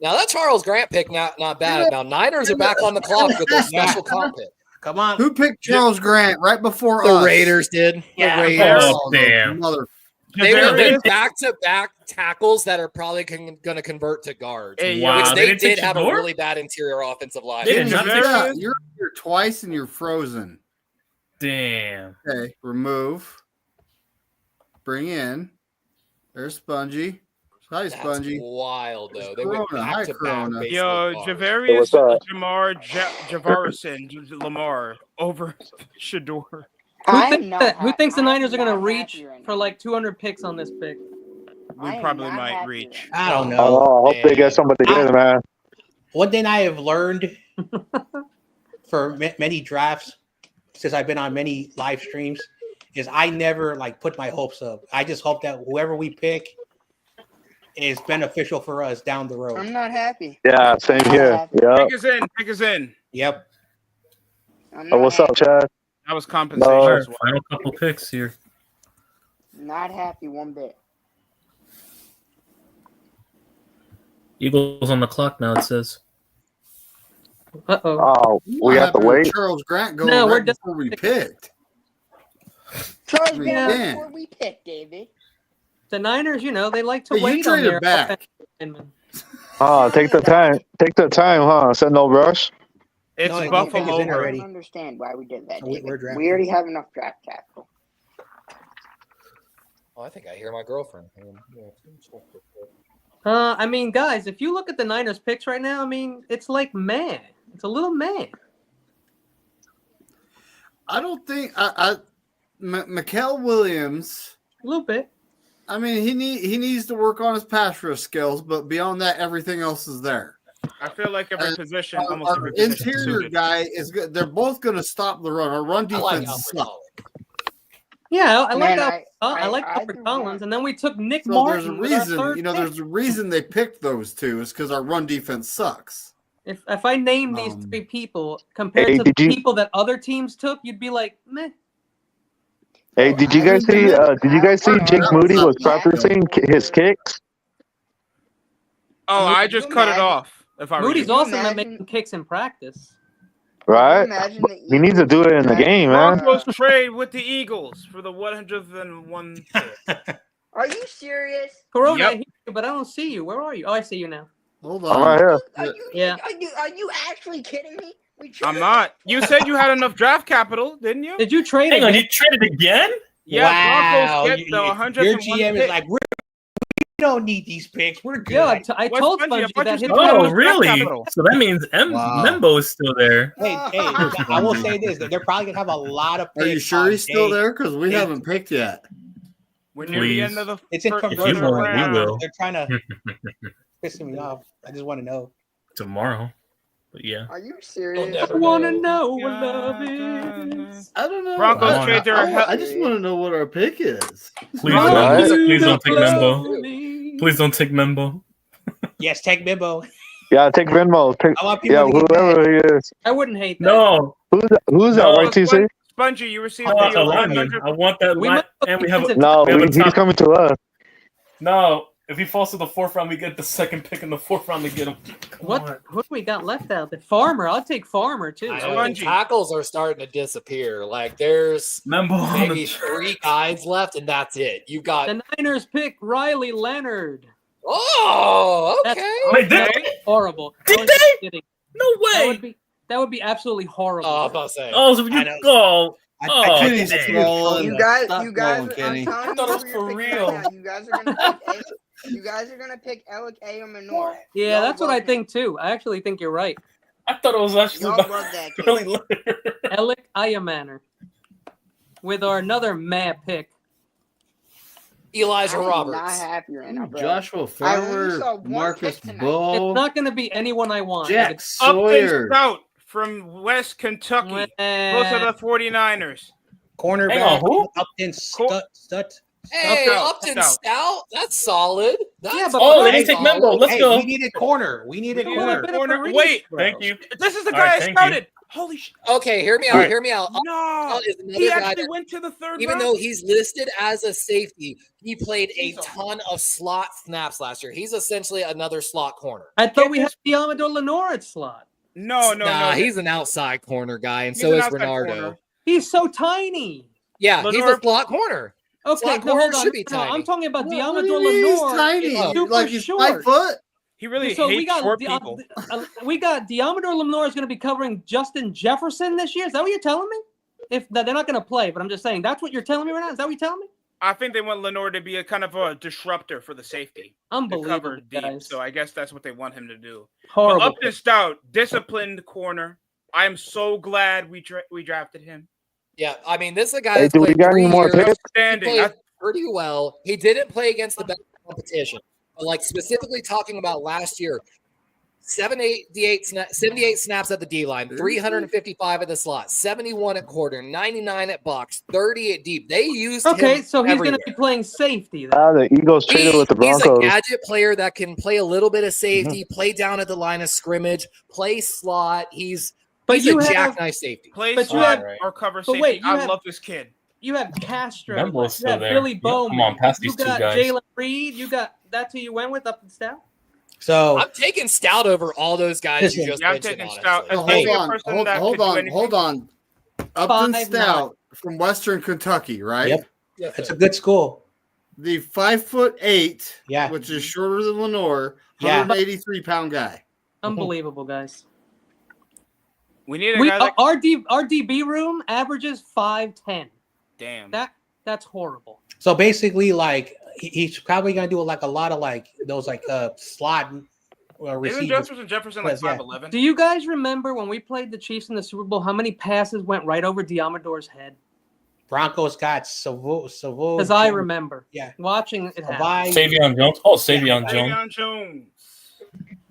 Now that Charles Grant pick not bad. Now Niners are back on the clock with their special comp pick. Come on. Who picked Charles Grant right before The us? Raiders did. Yeah. The Raiders. Oh, damn. Mother. They were back-to-back tackles that are probably going to convert to guards, Hey, Wow, which they they didn't take did have a Shador? really bad interior offensive line. They did not take Yeah, you're here twice and you're frozen. Damn. Okay, remove. Bring in. There's Spongy. Hi, That's Spongy. wild, though. They Corona. went Hi, back to back. Corona. Yo, Hey, Javarius what's up? Jamar Javarison Lamar over Shador. Who thinks the Niners are going to reach for like 200 picks on this pick? We probably might reach. I don't I know. hope they get somebody good, man. One thing I have learned for many drafts since I've been on many live streams is I never put my hopes up. I just hope that whoever we pick is beneficial for us down the road. I'm not happy. Yeah, same here. Yeah. Pick us in. Yep. Oh, what's up, Chad? That was compensation. No. as well. Final couple picks here. Not happy one bit. Eagles on the clock now, it says. Uh-oh. Oh, we have to wait. Charles Grant going No, we're right before we picked. Charles I mean, Grant damn. before we picked, David. The Niners, they like to Hey, you wait on traded their back. offensive linemen. Oh, take the time. Take the time, huh? Said no rush. It's No, Buffalo. it's in I already. don't understand why we did that, We're David. drafting. We already have enough draft capital. Oh, I think I hear my girlfriend. Guys, if you look at the Niners picks right now, it's like meh. It's a little meh. I don't think Mikael Williams. A little bit. He needs to work on his pass rush skills, but beyond that, everything else is there. I feel like every position, almost Our every position. is interior suited. guy is good. They're both going to stop the run. Our run I like defense Alfred sucks. Yeah, I like Man, that. I like I Albert do Collins, want- and then we took Nick So Martin. there's a with our reason, third pick. there's a reason they picked those two is because our run defense sucks. If I name these Um, three people compared Hey, to the did you- people that other teams took, you'd be like, meh. Hey, did you guys see? Did you guys see Jake Moody was practicing his kicks? Oh, I just you cut it imagine- off. If I Moody's read it. awesome at imagine- making kicks in practice. Right? Imagine the He needs to do it in the Eagles game, man. Broncos trade with the Eagles for the 101 pick. Are you serious? Corona, Yep. I hear you, but I don't see you. Where are you? Oh, I see you now. Hold I'm on. right here. Are you, Yeah. are you actually kidding me? We I'm traded- not. You said you had enough draft capital, didn't you? Did you trade Hang on, again? you traded again? Yeah, Wow. Broncos get the Your 101 GM is pick. like, we don't need these picks. We're good. Yeah, I What's told Spongy? I Spongy thought that you his said you had Oh, enough draft really? capital. So that means Wow. Membo is still there. Hey, I will say this: that they're probably gonna have a lot of picks. Are you sure on he's still day. there? Because we Yeah. haven't picked yet. We're near the Please. end of the It's in first conversion you won't, right we now. will. They're trying to piss me off. I just want to know. Tomorrow. But yeah. Are you serious? I want to know what love is. I don't know. Broncos I- trade their I just want to know what our pick is. Please Right. don't take Right. Membo. Please don't take Membo. Yes, take Bimbo. Yeah, take Venmo. Take, I want people yeah, to get whoever he is. I wouldn't hate that. No. Who's that? No. YTC? Spongy, you received I want the a lineman. 100 I want that We line. might And we have a, No, we have a he's top. coming to us. No. If he falls to the fourth round, we get the second pick in the fourth round to get him. Come on. What do we got left out there? Farmer. I'll take Farmer too. I know, the tackles are starting to disappear. Like there's Membo on maybe the 3 guys left, and that's it. You got The Niners pick Riley Leonard. oh, That's okay. Wait, did they? horrible. Did I was just kidding. No way. That would be absolutely horrible. Oh, I was about to say. Oh, so I you know. go. Oh, Kenny's dang. trolling. You guys, Stop you guys, trolling, Kenny. I'm telling I thought you it was who you're for picking real. right now. You guys are gonna pick you guys are gonna pick Alec A or Minor. Yeah, Y'all that's what I love him. think too. I actually think you're right. I thought it was actually Y'all about love that kid. really. Alec Ayamaner with our another mad pick. Elijah I'm Roberts. not happy right now, bro. Joshua I only Farmer, saw one Marcus pick tonight. It's Bull, not going to be anyone I want. Jack Upton Sawyer. Stout from West Kentucky. Close to the 49ers. Cornerback. Hang on, who? Upton Stut. Hey, Stout, Upton Stout. Stout. That's solid. That's Yeah, but Oh, they Hey, didn't take Membo. Let's Hey, go. we needed corner. We needed We corner. needed bit of a corner. reach, Wait, bro. Thank you. this is the All guy right, I thank scouted. Holy shit. Okay, hear me out. All right. Hear me out. No. Stout is another He guy actually that, went to the third even round. though he's listed as a safety, he played a He's a- ton of slot snaps last year. He's essentially another slot corner. I thought Get we had Diamador Lenore at slot. No. He's an outside corner guy, and He's so an is outside Renardo. corner. He's so tiny. Yeah, he's Lenore- a slot corner. Okay, Slot no, corners hold on. should be No, tiny. I'm talking about What do Diamador you mean he's Lenore. tiny? Is super Like he's short. 5 foot? He really So we hates got short people. we got Diamador Lenore is going to be covering Justin Jefferson this year. Is that what you're telling me? If they're not going to play, but I'm just saying that's what you're telling me right now. Is that what you're telling me? I think they want Lenore to be a kind of a disruptor for the safety. To Unbelievable, cover deep. guys. So I guess that's what they want him to do. Horrible. But Upton Stout, disciplined corner. I am so glad we drafted him. Yeah, I mean, this is a guy Hey, that's do we played got 3 any more years. picks? He Outstanding. played pretty well. He didn't play against the best competition. But like specifically talking about last year, 78 snaps at the D line, 355 at the slot, 71 at quarter, 99 at box, 30 at deep. They used Okay, him so he's going everywhere. to be playing safety. Then. The Eagles traded with the He's a Broncos. gadget player that can play a little bit of safety, play down at the line of scrimmage, play slot. He's a jackknife safety. Play But you slot have- or cover but safety. wait, you I have- love this kid. You have Castro. Membo's You still have there. Billy Yeah, Bowman. come on, pass You these two got guys. Jalen Reed. You got that's who you went with up and Stout. So I'm taking Stout over all those guys you Listen, just Yeah, I'm mentioned. taking honestly. Stout. No, Maybe a hold on, person hold, that hold could do on, anything. hold on. Upton 5'9". Stout from Western Kentucky, right? Yep. Yes, it's sir. a good school. The 5'8", Yeah. which is shorter than Lenore, Yeah. 183-pound guy. Unbelievable, guys. We need a We guy that. our DB room averages 5'10". Damn. That's horrible. So basically, like he's probably gonna do like a lot of like those like slot Isn't receivers. Jefferson like Yeah. 5'11"? Do you guys remember when we played the Chiefs in the Super Bowl? How many passes went right over Diamador's head? Broncos got Savo. Because I remember. Yeah. Watching it happen. Savai. Savion Jones. Oh, Savion Jones. Davion Jones.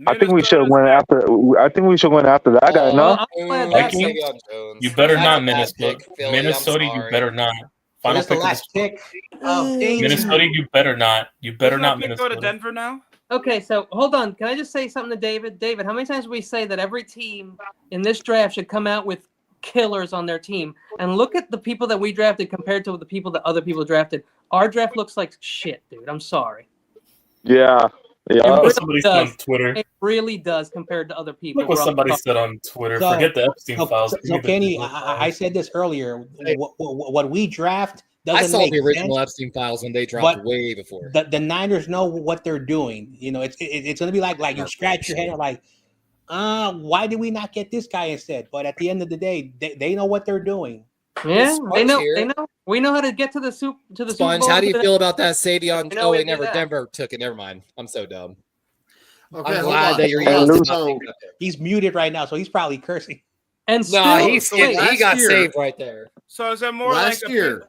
I think we should win after. I think we should win after that guy. Oh, No, I'm glad that's that- Vikings? Savion Jones. You better That's not, a bad Minnesota. pick, Philly, I'm Minnesota, you sorry. better not. So Final that's the pick of last the pick of danger. Minnesota, you better not. You better not, Go to Minnesota. Denver now. Okay, so hold on. Can I just say something to David? David, how many times do we say that every team in this draft should come out with killers on their team? And look at the people that we drafted compared to the people that other people drafted. Our draft looks like shit, dude. I'm sorry. yeah, It yeah. really What somebody said on does. Twitter. It really does compared to other people. Look what We're all somebody talking- said on Twitter. So- Forget the Epstein files. So Give me the Kenny, Google I files. said this earlier. Hey. What we draft I doesn't saw make the original sense. Epstein files when they dropped But way before. The Niners know what they're doing. You know, it's gonna be like you scratch your head and like, why did we not get this guy instead? But at the end of the day, they know what they're doing. Yeah, Sponge they know. here. They know. We know how to get to the Super Sponge, Bowl. how do you feel about that Savion? I know Oh, we wait, do never. that. Denver took it. Never mind. I'm so dumb. Okay, I'm hold glad on. that you're And using lose. So, He's muted right now, so he's probably cursing. And still, Nah, wait, he got last year- saved right there. So is that more last like a year,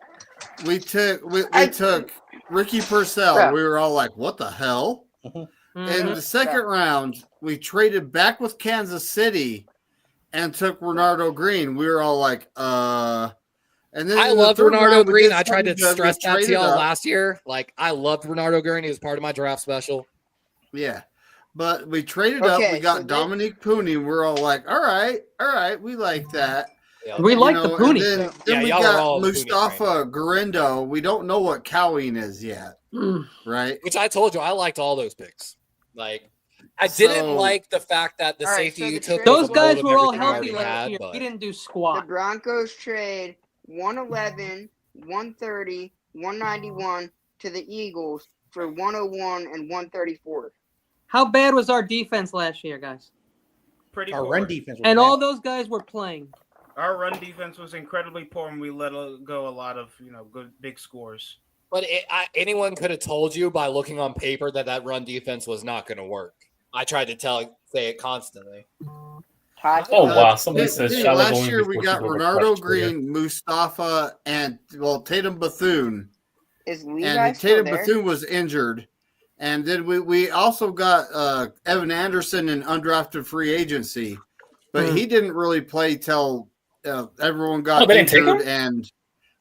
we took Ricky Purcell. Yeah. We were all like, what the hell? In Mhm. the second round, we traded back with Kansas City and took Renardo Green. We were all like, And then I in the loved third Renardo round, we Green. did I tried to something good. We stress that to traded y'all up. last year. Like, I loved Renardo Green. He was part of my draft special. Yeah. But we traded up. Okay, We got so they- Dominique Pooney. We're all like, all right, we like that. Yeah. We like You the know, Pooney. and then Yeah, we y'all are got all Pooney Mustafa Garindo. We don't know what cowing is yet, Mm. right? Which I told you, I liked all those picks. Like, I didn't So- like the fact that the All right, safety so you the took. trade- was Those a guys load of were all everything I healthy already last had, year. but- We didn't do The squat. Broncos trade 111, 130, 191 to the Eagles for 101 and 134. How bad was our defense last year, guys? pretty Our poor. run defense. was And bad. all those guys were playing. Our run defense was incredibly poor, and we let go a lot of good big scores. But anyone could have told you by looking on paper that run defense was not going to work. I tried to say it constantly. Oh wow! Somebody says Hey, shallow last going year we before got she goes Renardo across Twitter. Green, Mustafa, and Tatum Bethune. Is Levi And still Tatum there? Bethune was injured. And then we also got Evan Anderson in undrafted free agency, but he didn't really play till everyone got they didn't take injured him? and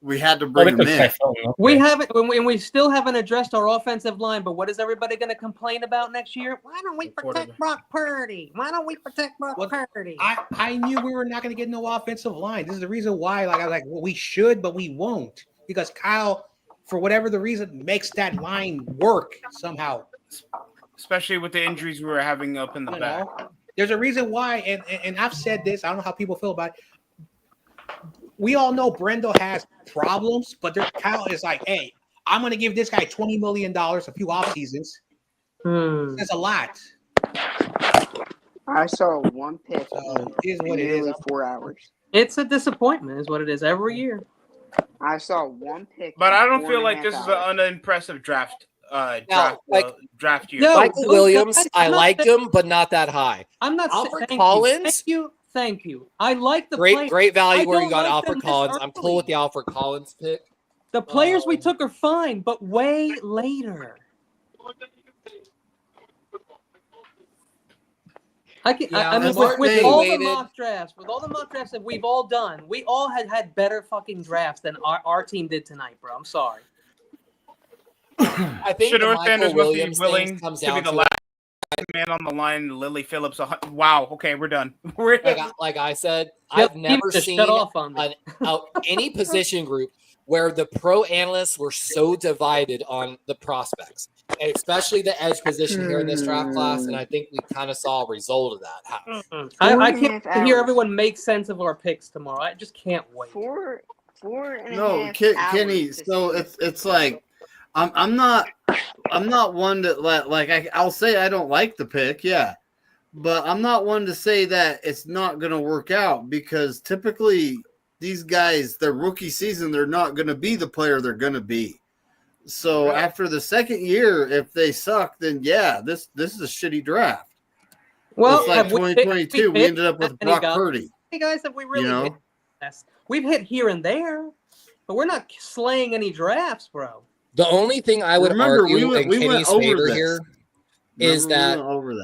we had to bring him in. We haven't, and we still haven't addressed our offensive line. But what is everybody going to complain about next year? Why don't we protect Brock Purdy? Why don't we protect Brock Purdy? I knew we were not going to get no offensive line. This is the reason why. Well, we should, but we won't, because Kyle, for whatever the reason, makes that line work somehow. Especially with the injuries we were having up in the back. There's a reason why, and I've said this. I don't know how people feel about it. We all know Brendo has problems, but Kyle is like, hey, I'm going to give this guy $20 million a few off seasons. That's a lot. I saw one pick Here's in what it is. nearly 4 hours. It's a disappointment, is what it is every year. I saw one pick. But in I don't 4.5 feel like this is hours. an unimpressive draft. Draft year. No, Michael Williams, I I'm not liked saying- him, but not that high. I'm not Alfred saying Collins. Thank you. I like the Great value I where you don't got like Alfred them this Collins. I'm cool early. with the Alfred Collins pick. The players we took are fine, but way later. I mean, with all the mock drafts, that we've all done, we all had better fucking drafts than our team did tonight, bro. I'm sorry. I think Shador the Sanders Michael must be Williams willing thing comes to be down the to last man on the line. Lily Phillips. Wow. Okay, we're done. like I said, Yep, I've never just seen shut off on me. any position group where the pro analysts were so divided on the prospects, and especially the edge position here in this draft class. And I think we kind of saw a result of that. I can't hear everyone make sense of our picks tomorrow. I just can't wait. Four and a No, half Kenny. hours to So see. it's like I'm not one to I'll say I don't like the pick, yeah, but I'm not one to say that it's not going to work out, because typically these guys, their rookie season, they're not going to be the player they're going to be. So after the second year, if they suck, then yeah, this is a shitty draft. Well, it's like 2022. We ended up with Brock Purdy. Hey guys, have we really hit? We've hit here and there, but we're not slaying any drafts, bro. The only thing I would argue in Kenny's favor here is that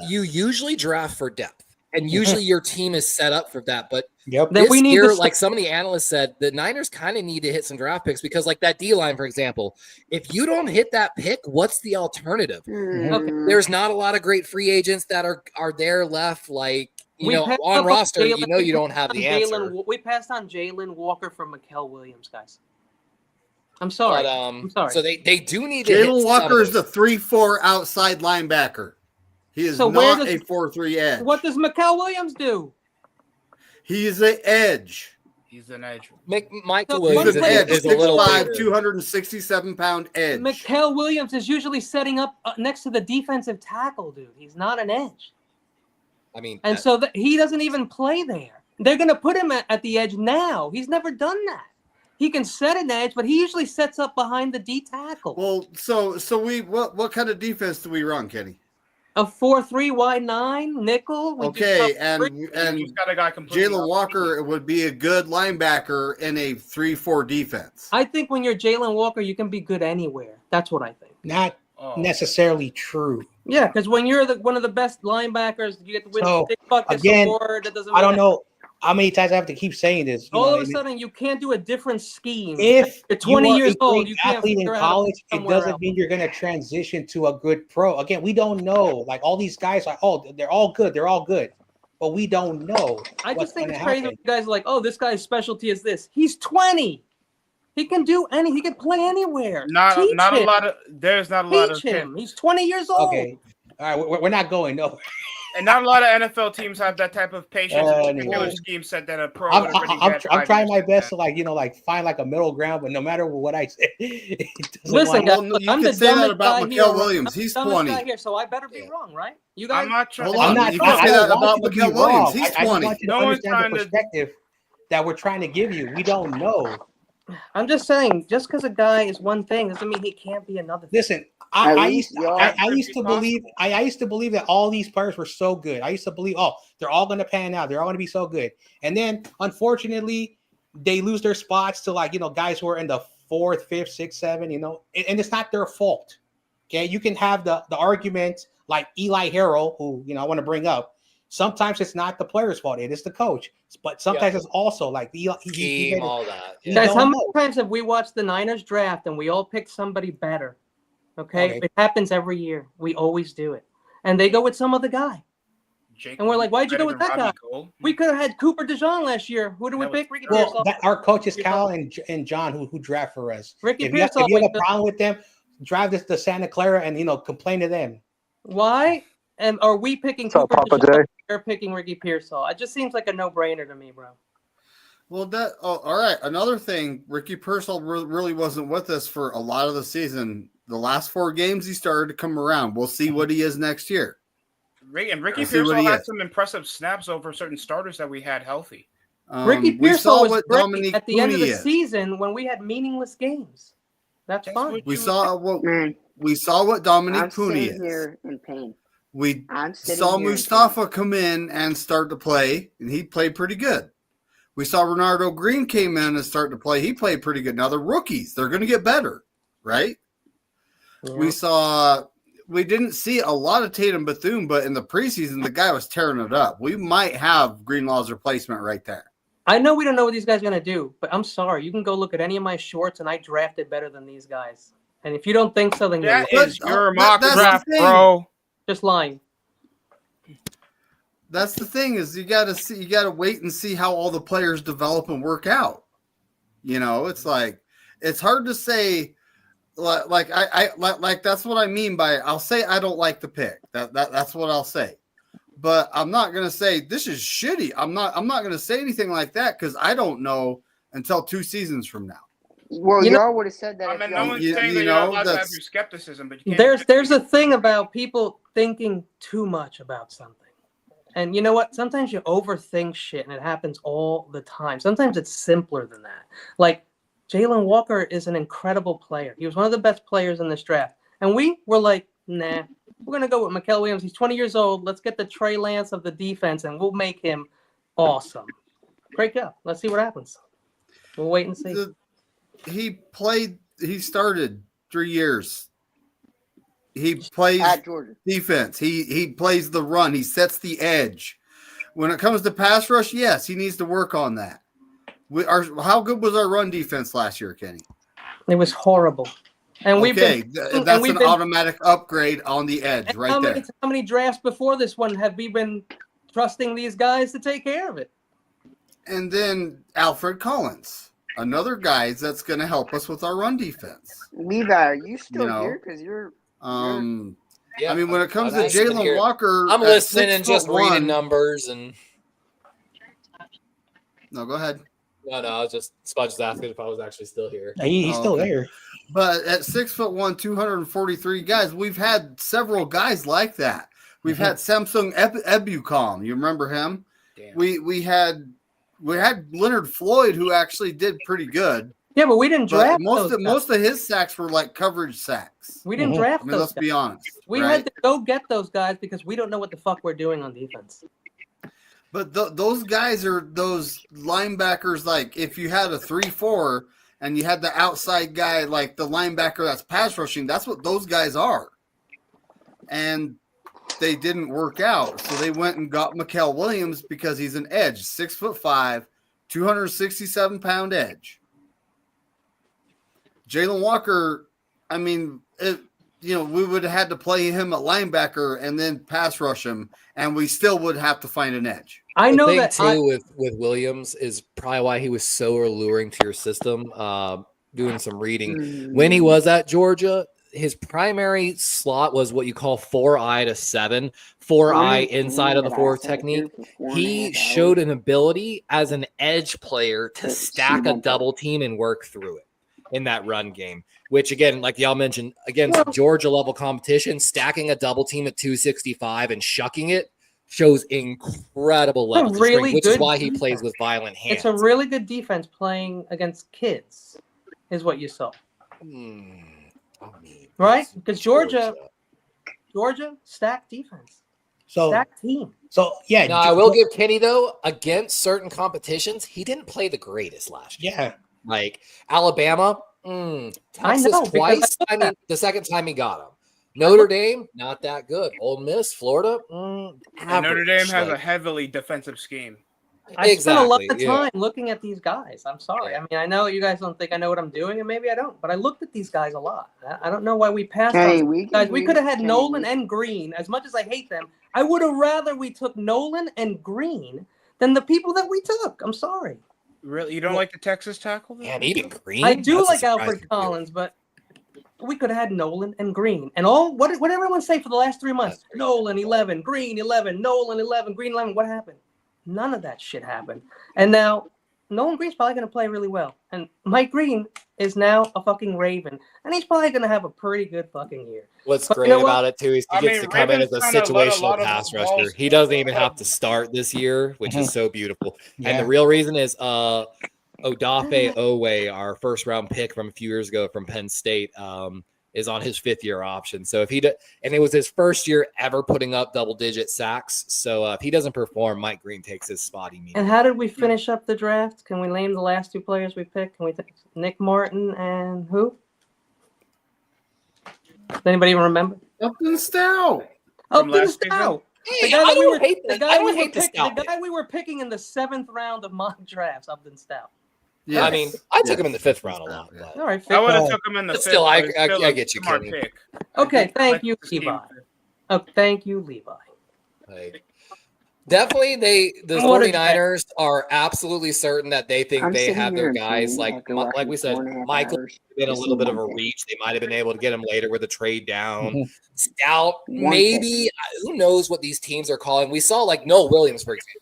you usually draft for depth, and usually your team is set up for that. But this year, like some of the analysts said, the Niners kind of need to hit some draft picks, because like that D-line, for example, if you don't hit that pick, what's the alternative? There's not a lot of great free agents that are there left, like, on roster, you don't have the answer. We passed on Jalen Walker for Mikael Williams, guys. I'm sorry. But, I'm sorry. So they do need to hit Jalen Walker is some the 3-4 outside linebacker. He is not a 4-3 edge. What does Mikael Williams do? He's an edge. He's an edge. Michael Williams is a little 6'5", 267-pound edge. Mikael Williams is usually setting up next to the defensive tackle, dude. He's not an edge. I mean, and so he doesn't even play there. They're going to put him at the edge now. He's never done that. He can set an edge, but he usually sets up behind the D tackle. Well, so we what kind of defense do we run, Kenny? A 4-3 wide 9 nickel. Okay, and Jalen Walker would be a good linebacker in a 3-4 defense. I think when you're Jalen Walker, you can be good anywhere. That's what I think. Not necessarily true. Yeah, because when you're one of the best linebackers, you get to win big buckets again, award. That doesn't I don't matter. know how many times I have to keep saying this. All of a sudden, you can't do a different scheme. If you're 20 you are years a old, great you can't athlete in figure out college, it somewhere doesn't else. mean you're going to transition to a good pro. Again, we don't know. Like all these guys are, they're all good. They're all good. But we don't know. I just think it's happen. crazy when you guys are like, oh, this guy's specialty is this. He's 20. He can do he can play anywhere. There's not a lot of Teach him. He's 20 years old. Okay. All right, we're not going. No. And not a lot of NFL teams have that type of patience and particular scheme set that a pro would already get. I'm trying my best to find a middle ground, but no matter what I say, listen, guys, look, I'm the say that dumbest about guy Mikael here. Williams. He's I'm the dumbest 20. guy here, so I better be wrong, right? You guys. I'm not trying. Hold on. You can say that about Mikael Williams. He's 20. No one's trying to. that we're trying to give you. We don't know. I'm just saying, just because a guy is one thing doesn't mean he can't be another thing. Listen, I used to believe that all these players were so good. I used to believe, they're all going to pan out. They're all going to be so good. And then, unfortunately, they lose their spots to guys who are in the 4th, 5th, 6th, 7th. And it's not their fault. Okay, you can have the argument like Eli Harrell, who I want to bring up. Sometimes it's not the player's fault; it is the coach. But sometimes it's also like Team, all that. Guys, how many times have we watched the Niners draft and we all pick somebody better? Okay, it happens every year. We always do it, and they go with some other guy. And we're like, why'd you go with that guy? We could have had Cooper DeJean last year. Who do we pick? Ricky Pearsall. Our coaches, Cal and John, who draft for us. Ricky if you have a problem with them, drive this to Santa Clara and complain to them. Why? And are we picking Cooper DeJean? They're picking Ricky Pearsall. It just seems like a no-brainer to me, bro. Well, all right. Another thing, Ricky Pearsall really wasn't with us for a lot of the season. The last 4 games he started to come around. We'll see what he is next year. And Ricky Pearsall had some impressive snaps over certain starters that we had healthy. Ricky Pearsall was great at the end of the season when we had meaningless games. That's fine. We saw what Dominique Pooney is. Here in pain. We saw Mustafa come in and start to play, and he played pretty good. We saw Renardo Green came in and start to play. He played pretty good. Now they're rookies. They're going to get better, right? Yeah. We didn't see a lot of Tatum Bethune, but in the preseason, the guy was tearing it up. We might have Greenlaw's replacement right there. I know we don't know what these guys are going to do, but I'm sorry. You can go look at any of my shorts, and I drafted better than these guys. And if you don't think so, then that is your mock draft, bro. Just lying. That's the thing is you got to wait and see how all the players develop and work out. It's like it's hard to say. Like that's what I mean by I'll say I don't like the pick. That's what I'll say. But I'm not gonna say this is shitty. I'm not gonna say anything like that because I don't know until 2 seasons from now. Well, y'all would have said that. I mean, no one's saying that you're allowed to have your skepticism, but you can't. There's a thing about people thinking too much about something. And you know what? Sometimes you overthink shit, and it happens all the time. Sometimes it's simpler than that. Like, Jalen Walker is an incredible player. He was one of the best players in this draft. And we were like, nah, we're going to go with Mikael Williams. He's 20 years old. Let's get the Trey Lance of the defense, and we'll make him awesome. Great job. Let's see what happens. We'll wait and see. He started 3 years. He plays defense. He plays the run. He sets the edge. When it comes to pass rush, yes, he needs to work on that. How good was our run defense last year, Kenny? It was horrible. And that's an automatic upgrade on the edge there. How many drafts before this one have we been trusting these guys to take care of it? And then Alfred Collins, another guy that's going to help us with our run defense. Levi, are you still here? Because you're. Yeah, I mean, when it comes to Jalen Walker, I'm listening and just reading numbers and. No, go ahead. No, I was just Spudge asking if I was actually still here. He's still there. But at 6'1", 243 guys, we've had several guys like that. We've had Samsung Ebucom. You remember him? Damn. We had Leonard Floyd, who actually did pretty good. Yeah, but we didn't draft most of his sacks were like coverage sacks. We didn't draft those. Let's be honest. We had to go get those guys because we don't know what the fuck we're doing on defense. But those guys are those linebackers. Like if you had a 3-4 and you had the outside guy, like the linebacker that's pass rushing, that's what those guys are. And they didn't work out, so they went and got Mikael Williams because he's an edge, 6'5", 267-pound edge. Jalen Walker, I mean, we would have had to play him at linebacker and then pass rush him, and we still would have to find an edge. I know that too with Williams is probably why he was so alluring to your system. Doing some reading when he was at Georgia, his primary slot was what you call 4-eye to 7, 4-eye inside of the 4 technique. He showed an ability as an edge player to stack a double team and work through it in that run game, which again, like y'all mentioned, against Georgia level competition, stacking a double team at 265 and shucking it shows incredible It's a levels of really strength, which is good why he defense. plays with violent hands. It's a really good defense playing against kids, is what you saw. Right? Because Georgia, stacked defense. So stacked team. So yeah. Now I will give Kenny though, against certain competitions, he didn't play the greatest last year. Yeah. Like Alabama, Texas know, twice. I mean, the second time he got him. Notre Dame, not that good. Ole Miss, Florida, And Notre Dame has a like- heavily defensive scheme. I spent a lot of Exactly, yeah. time looking at these guys. I'm sorry. I mean, I know you guys don't think I know what I'm doing, and maybe I don't, but I looked at these guys a lot. I don't know why we passed Kenny, on we these can guys. We hear- could have had Kenny, Nolan we- and Green. As much as I hate them, I would have rather we took Nolan and Green than the people that we took. I'm sorry. Really, you don't like the Texas tackle? And even Green. I do That's a like surprise Alfred to me. Collins, but we could have had Nolan and Green. And all what did everyone say for the last 3 months? Nolan 11, Green 11, Nolan 11, Green 11. What happened? None of that shit happened. And now Nolan Green's probably going to play really well. And Mike Green is now a fucking Raven. And he's probably going to have a pretty good fucking year. What's But you great know what? about it too is he I gets mean, to come in as Ravens a kinda let a situational lot of pass balls rusher. He doesn't even have to start this year, which is so beautiful. And Yeah. the real reason is Odafe Owe, our first round pick from a few years ago from Penn State, is on his 5th-year option. So if he and it was his first year ever putting up double-digit sacks. So if he doesn't perform, Mike Green takes his spot immediately. And how did we finish up the draft? Can we name the last 2 players we picked? Can we take Nick Martin and who? Does anybody even remember? Upton Stout. Upton last season? Stout. Hey, The guy I that we don't were, hate the the- guy I don't we were hate the pick- Stout the pick. guy we were picking in the 7th round of mock drafts, Upton Stout. I mean, I took him in the 5th round a lot. But All right, I would have Oh. took him in the But 5th. still, I but get you, smart Kenny. pick. Okay, thank like you, the scheme. Levi. Oh, thank you, Levi. like, definitely, the What a 49ers are absolutely certain that they think I'm they sitting have here their in guys. pain Like after like watching we said, 4.5 Michael hours been a to little see bit of a one pick. reach. They might have been able to get him later with a trade down. Mhm. Stout, One maybe. Who knows what these teams are calling? We saw like Noah Williams, for example.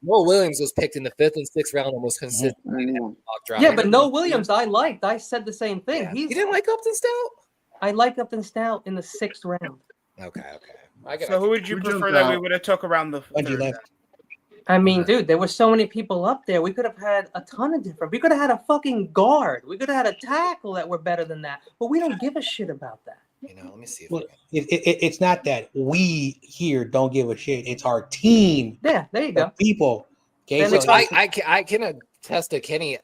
Noah Williams was picked in the 5th and 6th round almost consistently in Mhm. mock draft. Yeah, but no Williams, I liked. I said the same thing. Yeah. You didn't like Upton Stout? I like Upton Stout in the 6th round. Okay. I get So who would you Who prefer jumped that we out? would have took around the When you 3rd? left. I mean, dude, there were so many people up there. We could have had a ton of different. We could have had a fucking guard. We could have had a tackle that were better than that. But we don't give a shit about that. let me see. If Well, it's not that we here don't give a shit. It's our team, Yeah, there you the go. people. Okay, And so it's I can attest to Kenny.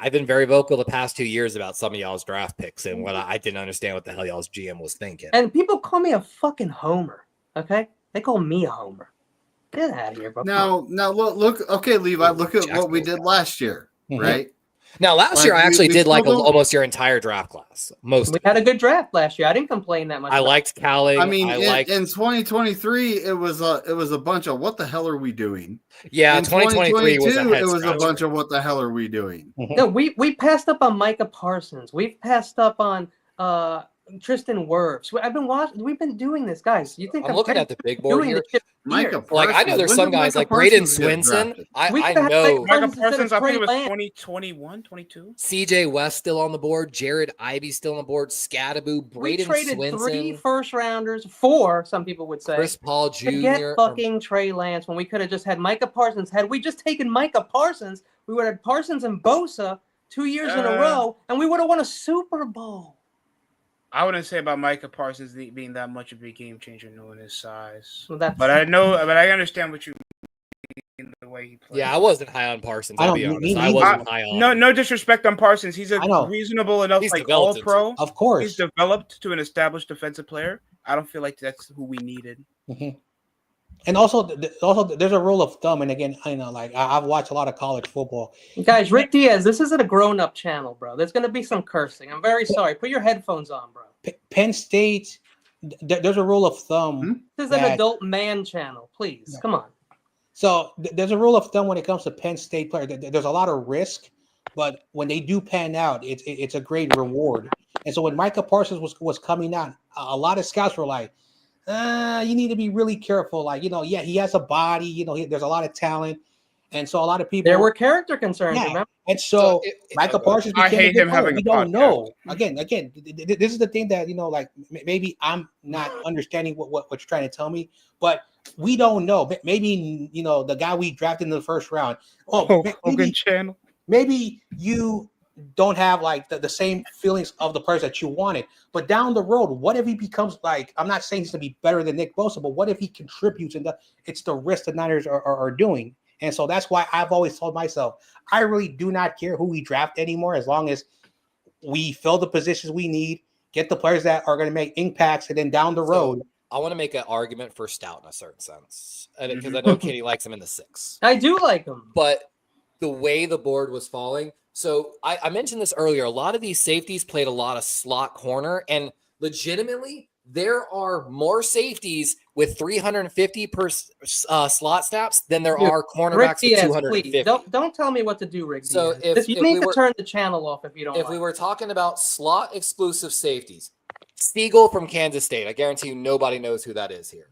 I've been very vocal the past 2 years about some of y'all's draft picks and what I didn't understand what the hell y'all's GM was thinking. And people call me a fucking homer. Okay, they call me a homer. Get out of here, bro. Now look. Okay, Levi, look at what we did last year, Mhm. right? Now, last Like, year I actually we did like still don't- almost your entire draft class. Most. We had a good draft last year. I didn't complain that much. I about liked Calling. I mean, I in, liked. in 2023, it was a bunch of what the hell are we doing? Yeah, In 2023 was a 2022, head it was a scratcher. bunch of what the hell are we doing? No, we passed up on Micah Parsons. We've passed up on Tristan Wirfs. We've been doing this, guys. You think I'm looking at the big board doing here. this shit Micah here? Like I know Parsons. there's When some did guys Micah like Braden Parsons get Swinson. drafted? We I could have know Micah Michael Parsons instead Parsons, of I think Trey it was Lance. 2021, 22. CJ West still on the board. Jared Ivey still on the board. Scadaboo, We Braden traded 3 Swinson, first-rounders, 4, some people would say, Chris Paul to get Jr. fucking Trey Lance when we could have just had Micah Parsons. Had we just taken Micah Parsons, we would have had Parsons and Bosa 2 years in a row, and we would have won a Super Bowl. I wouldn't say about Micah Parsons being that much of a game changer, knowing his size. Well, that's But I understand what you mean the way he plays. Yeah, I wasn't high on Parsons. I I'll don't- be me honest. I neither. wasn't high on. No disrespect on Parsons. He's a I know. reasonable enough He's like developed all pro. of course. He's developed to an established defensive player. I don't feel like that's who we needed. Mhm. And also, there's a rule of thumb. And again, I know, like I've watched a lot of college football. Guys, Rick Diaz, this isn't a grown-up channel, bro. There's going to be some cursing. I'm very sorry. Put your headphones on, bro. Penn State, there's a rule of thumb. Hmm? This is an that- adult man channel. Please, Yeah. come on. So there's a rule of thumb when it comes to Penn State players. There's a lot of risk, but when they do pan out, it's a great reward. And so when Micah Parsons was coming out, a lot of scouts were like, you need to be really careful. Like, yeah, he has a body, there's a lot of talent. And so a lot of people There were character concerns, Yeah. remember? And so, Michael Parsons I became hate a good him player. having We a don't podcast. know. Again, this is the thing that like maybe I'm not understanding what you're trying to tell me, but we don't know. Maybe the guy we drafted in the first round. Hogan Channel. Maybe you don't have like the same feelings of the players that you wanted, but down the road, what if he becomes like? I'm not saying he's gonna be better than Nick Bosa, but what if he contributes? And it's the risk the Niners are doing. And so that's why I've always told myself, I really do not care who we draft anymore, as long as we fill the positions we need, get the players that are going to make impacts, and then down the road. I want to make an argument for Stout in a certain sense, because I know Kenny likes him in the 6. I do like him, but the way the board was falling. So I mentioned this earlier. A lot of these safeties played a lot of slot corner, and legitimately, there are more safeties with 350 per slot snaps than there are cornerbacks with 250. Please. Don't tell me what to do, Rick. So Diaz. you need to turn the channel off if you don't. If we were talking about slot exclusive safeties, Siegel from Kansas State, I guarantee you nobody knows who that is here.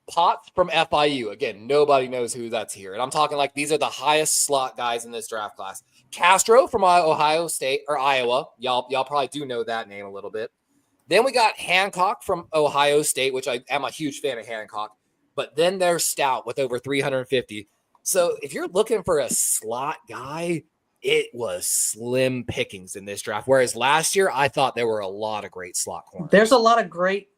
Potts from FIU, again, nobody knows who that's here. And I'm talking like these are the highest slot guys in this draft class. Castro from Ohio State or Iowa, y'all probably do know that name a little bit. Then we got Hancock from Ohio State, which I am a huge fan of Hancock. But then there's Stout with over 350. So if you're looking for a slot guy, it was slim pickings in this draft. Whereas last year, I thought there were a lot of great slot corners. There's a lot of great.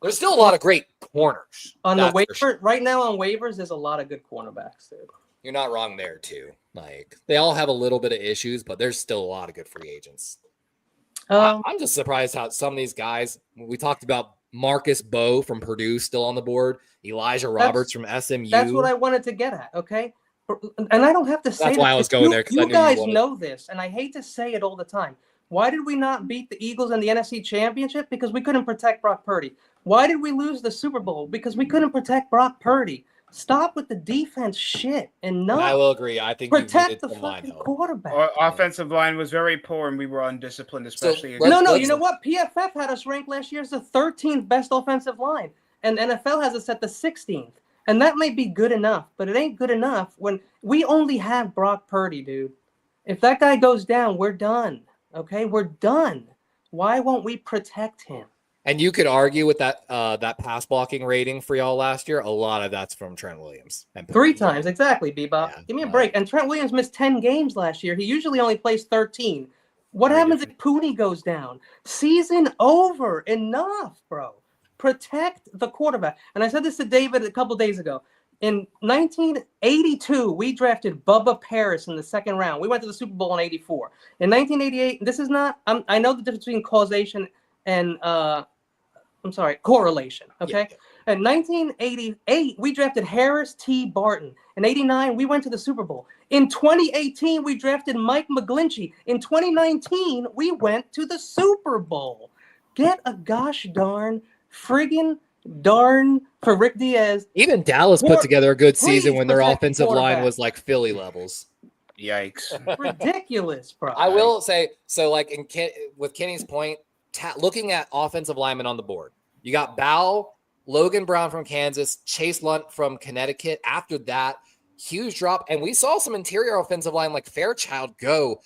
There's still a lot of great corners. On the waiver, right now on waivers, there's a lot of good cornerbacks, dude. You're not wrong there, too. Like, they all have a little bit of issues, but there's still a lot of good free agents. I'm just surprised how some of these guys, we talked about Marcus Bowe from Purdue still on the board, Elijah Roberts from SMU. That's what I wanted to get at, okay? And I don't have to say that's why I was going there. You guys know this, and I hate to say it all the time. Why did we not beat the Eagles in the NFC Championship? Because we couldn't protect Brock Purdy. Why did we lose the Super Bowl? Because we couldn't protect Brock Purdy. Stop with the defense shit. Enough. I will agree. I think protect the fucking quarterback. Our offensive line was very poor, and we were undisciplined, especially. No. You know what? PFF had us ranked last year as the 13th best offensive line, and NFL has us at the 16th. And that may be good enough, but it ain't good enough when we only have Brock Purdy, dude. If that guy goes down, we're done. Okay, we're done. Why won't we protect him? And you could argue with that pass blocking rating for y'all last year. A lot of that's from Trent Williams. And 3 times, exactly, Bebop. Yeah, give me a break. And Trent Williams missed 10 games last year. He usually only plays 13. What happens if Pooney goes down? Season over. Enough, bro. Protect the quarterback. And I said this to David a couple days ago. In 1982, we drafted Bubba Paris in the 2nd round. We went to the Super Bowl in 84. In 1988, this is not, I know the difference between causation and, correlation, okay? Yeah. In 1988, we drafted Harris T. Barton. In 89, we went to the Super Bowl. In 2018, we drafted Mike McGlinchey. In 2019, we went to the Super Bowl. Get a gosh darn friggin' darn for Rick Diaz. Even Dallas put together a good season when their offensive line was like Philly levels. Yikes. Ridiculous, bro. I will say, so like with Kenny's point, looking at offensive linemen on the board, you got Bow, Logan Brown from Kansas, Chase Lunt from Connecticut. After that, huge drop. And we saw some interior offensive line like Fairchild go.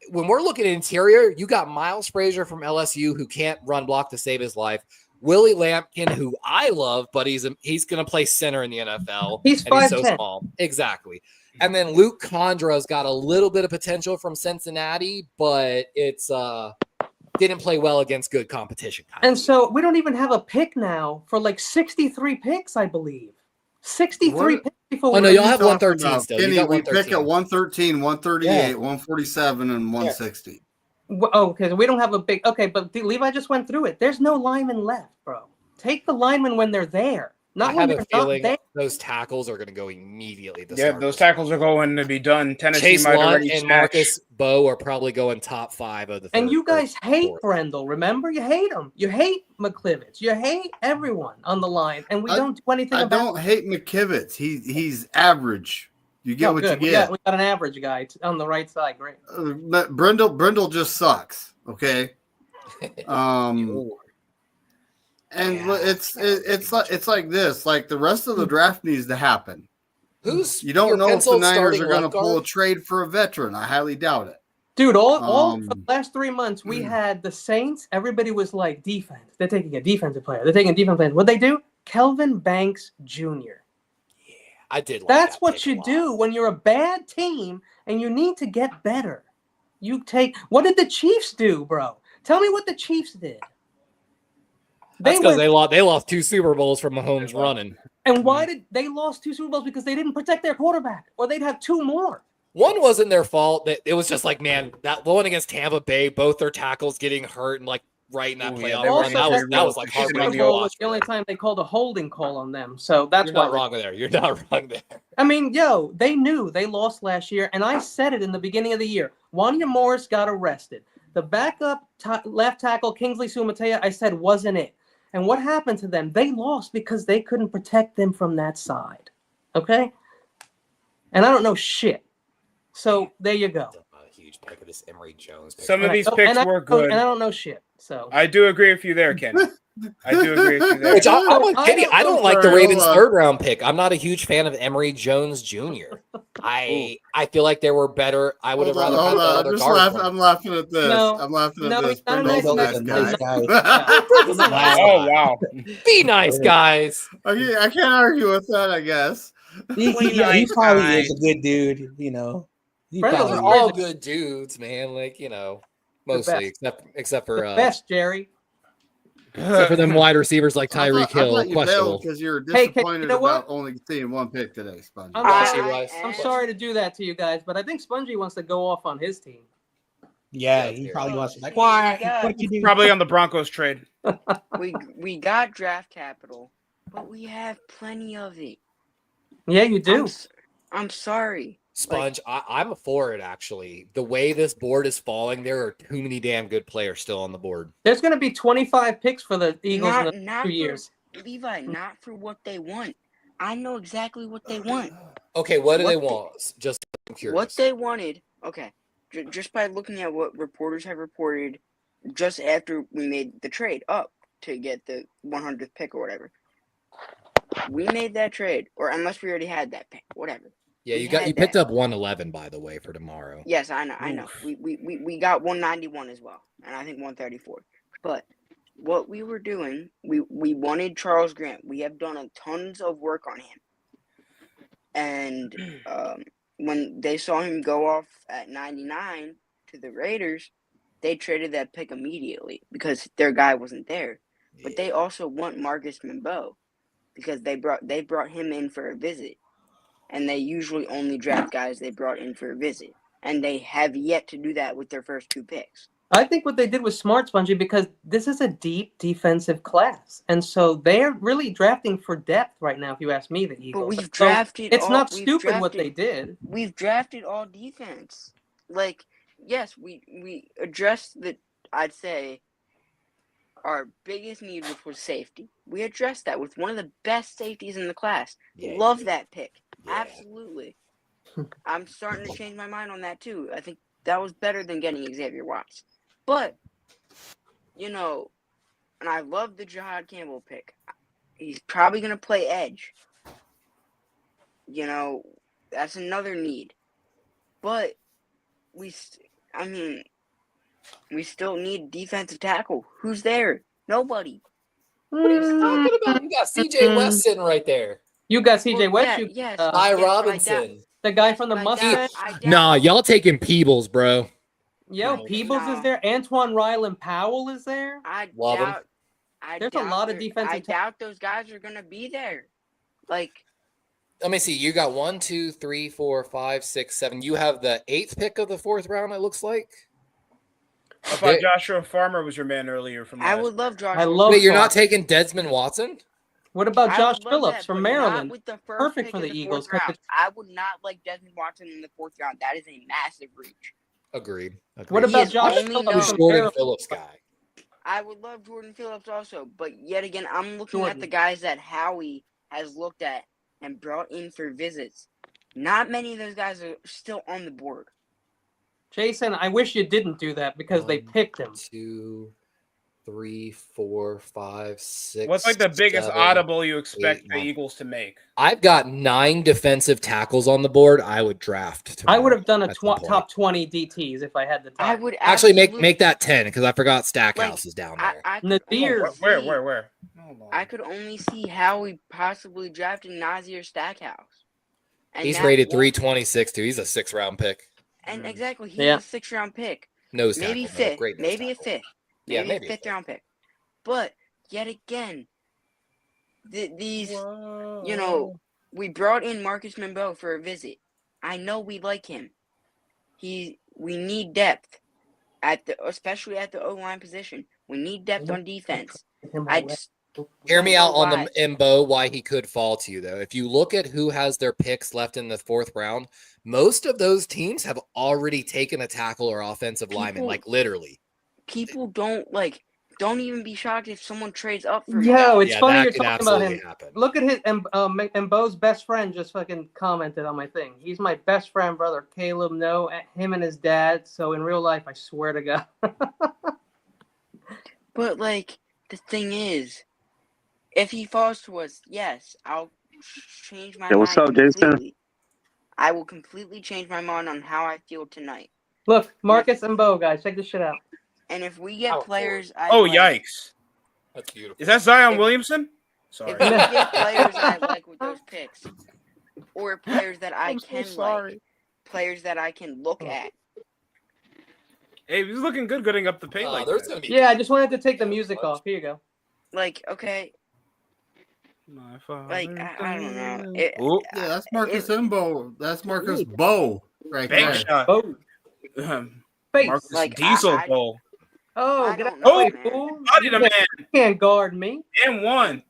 When we're looking at interior, you got Miles Frazier from LSU who can't run block to save his life. Willie Lampkin, who I love, but he's going to play center in the NFL. He's 5'10". So small. Exactly. And then Luke Condra's got a little bit of potential from Cincinnati, but it's didn't play well against good competition. And so we don't even have a pick now for like 63 picks, I believe. 63 picks before. Oh, no, you'll have 113 still. Kenny, we pick at 113, 138, 147, and 160. Yeah. Okay, so we don't have a big. Okay, but Levi just went through it. There's no linemen left, bro. Take the linemen when they're there. Not when they're not there. Those tackles are going to go immediately. Those tackles are going to be done. Tennessee Chase might Lunt already and Marcus Bowe are probably going top 5 of the. And you guys hate Brendel. Remember, you hate him. You hate McClivitz. You hate everyone on the line, and we don't do anything about it. I don't hate McKivitz. He's average. You get what you get. We got an average guy on the right side. Great. Brendel just sucks. Okay. And it's like this. Like the rest of the draft needs to happen. Who's You don't your know if the penciled Niners starting are going to left pull a guard? trade for a veteran. I highly doubt it. Dude, all for the last 3 months, we had the Saints. Everybody was like, defense. They're taking a defensive player. They're taking a defensive player. What'd they do? Kelvin Banks Jr. I did like That's that what pick you a lot. do when you're a bad team and you need to get better. You take – what did the Chiefs do, bro? Tell me what the Chiefs did. That's because they lost 2 Super Bowls from Mahomes running. And why did they lost 2 Super Bowls? Because they didn't protect their quarterback, or they'd have 2 more. One wasn't their fault. It was just like, man, that one against Tampa Bay, both their tackles getting hurt and like right in that playoff run. That was like heartbreaking to watch. Was the only time they called a holding call on them. So that's You're why not wrong there. You're not wrong there. I mean, they knew they lost last year, and I said it in the beginning of the year. Wanya Morris got arrested. The backup left tackle, Kingsley Sumatea, I said wasn't it. And what happened to them? They lost because they couldn't protect them from that side. Okay? And I don't know shit. So there you go. A huge pick of this Emory Jones pick. Some of these picks were good. And I don't know shit. So I do agree with you there, Kenny. I do agree with you there. Which I'm with Kenny. I don't like the Ravens' third-round pick. I'm not a huge fan of Emory Jones Jr. I feel like there were better. I would have rather had another guard. I'm laughing at this. No, I'm laughing no, at this. he's not a Brindle's nice guy. Oh wow! Be nice, guys. Okay, I can't argue with that. I guess. He probably is a good dude. You know, They're all good dudes, man. Like mostly, except for best, Jerry. Except for them wide receivers like Tyreek Hill, questionable. Because you're disappointed you know about only seeing 1 pick today, Spongy. I'm sorry to do that to you guys, but I think Spongy wants to go off on his team. Yeah, he probably wants to. Like, why? What you do? Probably on the Broncos trade. We got draft capital, but we have plenty of it. Yeah, you do. I'm sorry. Sponge, I'm for it, actually. The way this board is falling, there are too many damn good players still on the board. There's going to be 25 picks for the Eagles in the next 2 years. Levi, not for what they want. I know exactly what they want. Okay, what do they want? Just I'm curious. What they wanted, okay, just by looking at what reporters have reported just after we made the trade up to get the 100th pick or whatever. We made that trade, or unless we already had that pick, whatever. Yeah, you picked up 111, by the way, for tomorrow. Yes, I know. We got 191 as well, and I think 134. But what we were doing, we wanted Charles Grant. We have done tons of work on him, and when they saw him go off at 99 to the Raiders, they traded that pick immediately because their guy wasn't there. Yeah. But they also want Marcus Mambeau because they brought him in for a visit. And they usually only draft guys they brought in for a visit. And they have yet to do that with their first 2 picks. I think what they did was smart, Spongy, because this is a deep defensive class. And so they're really drafting for depth right now, if you ask me, the Eagles. But we've drafted it's not stupid what they did. We've drafted all defense. Like, yes, we addressed I'd say, our biggest need, which was safety. We addressed that with one of the best safeties in the class. Yeah, Love that pick. Yeah. Absolutely. I'm starting to change my mind on that too. I think that was better than getting Xavier Watts. But, and I love the Jahad Campbell pick. He's probably going to play edge. That's another need. But we still need defensive tackle. Who's there? Nobody. What are you talking about? You got CJ West sitting right there. You got CJ West. Ty Robinson. The guy from the Mustangs. Nah, y'all taking Peebles, bro. Yo, Peebles is there. Antoine Ryland Powell is there. Love him. There's a lot of defensive. I doubt those guys are gonna be there. Like, let me see. You got 1, 2, 3, 4, 5, 6, 7. You have the 8th pick of the 4th round. It looks like. I thought Joshua Farmer was your man earlier. I would love Joshua. Wait, you're not taking Desmond Watson? What about Josh Phillips from Maryland? With the first Perfect pick for the in Eagles. I would not like Desmond Watson in the 4th round. That is a massive reach. Agreed. What about Josh Phillips? Jordan Phillips guy. I would love Jordan Phillips also, but yet again, I'm looking at the guys that Howie has looked at and brought in for visits. Not many of those guys are still on the board. Jason, I wish you didn't do that because they picked him. 2, 3, 4, 5, 6. What's like the biggest 7, audible you expect 8, the 9. Eagles to make? I've got 9 defensive tackles on the board. I would draft. I would have done a at some point. top 20 DTs if I had the time. I would Actually absolutely, make that 10 because I forgot Stackhouse like, is down there. I could Nadir. only Where? see- Where? I could only see how we possibly drafted Nazir Stackhouse. And He's that rated won't- 326 too. He's a 6th-round pick. And exactly, he's Yeah. a 6th-round pick. Nose Maybe tackle, though. fifth. Great nose Maybe a tackle. fifth. Yeah, Maybe maybe a a 5th-round pick. But yet again, these, you know, we brought in Marcus Mambeau for a visit. I know we like him. We need depth especially at the O-line position. We need depth on defense. I just Hear me don't out know on why. the Mbo, why he could fall to you, though. If you look at who has their picks left in the 4th round, most of those teams have already taken a tackle or offensive lineman, like literally. People don't even be shocked if someone trades up for him. Yo, it's Yeah, funny that you're could talking about absolutely him. happen. Look at his and Bo's best friend just fucking commented on my thing. He's my best friend, brother Caleb. No, him and his dad. So in real life, I swear to God. But like the thing is, if he falls to us, yes, I'll change my Yo, what's mind up, Jason? completely. I will completely change my mind on how I feel tonight. Look, Marcus and Bo, guys, check this shit out. And if we get How players, Oh, yikes! That's beautiful. Is that Zion Williamson? Sorry. If we get players I like with those picks, or players that I I'm so can sorry. like, players that I can look at. Hey, he's looking good, getting up the paint like there's that. gonna be Yeah, I just wanted to take the music off. Here you go. Like, okay, like I don't know. Ooh, Yeah, that's Marcus Mbo. That's Marcus Bo right bank there. shot. Oh, face. Marcus Like, Diesel I- Bowl. Oh, I get out don't of the know, way, man. fool. Body You the can't, man. you can't guard me. And one.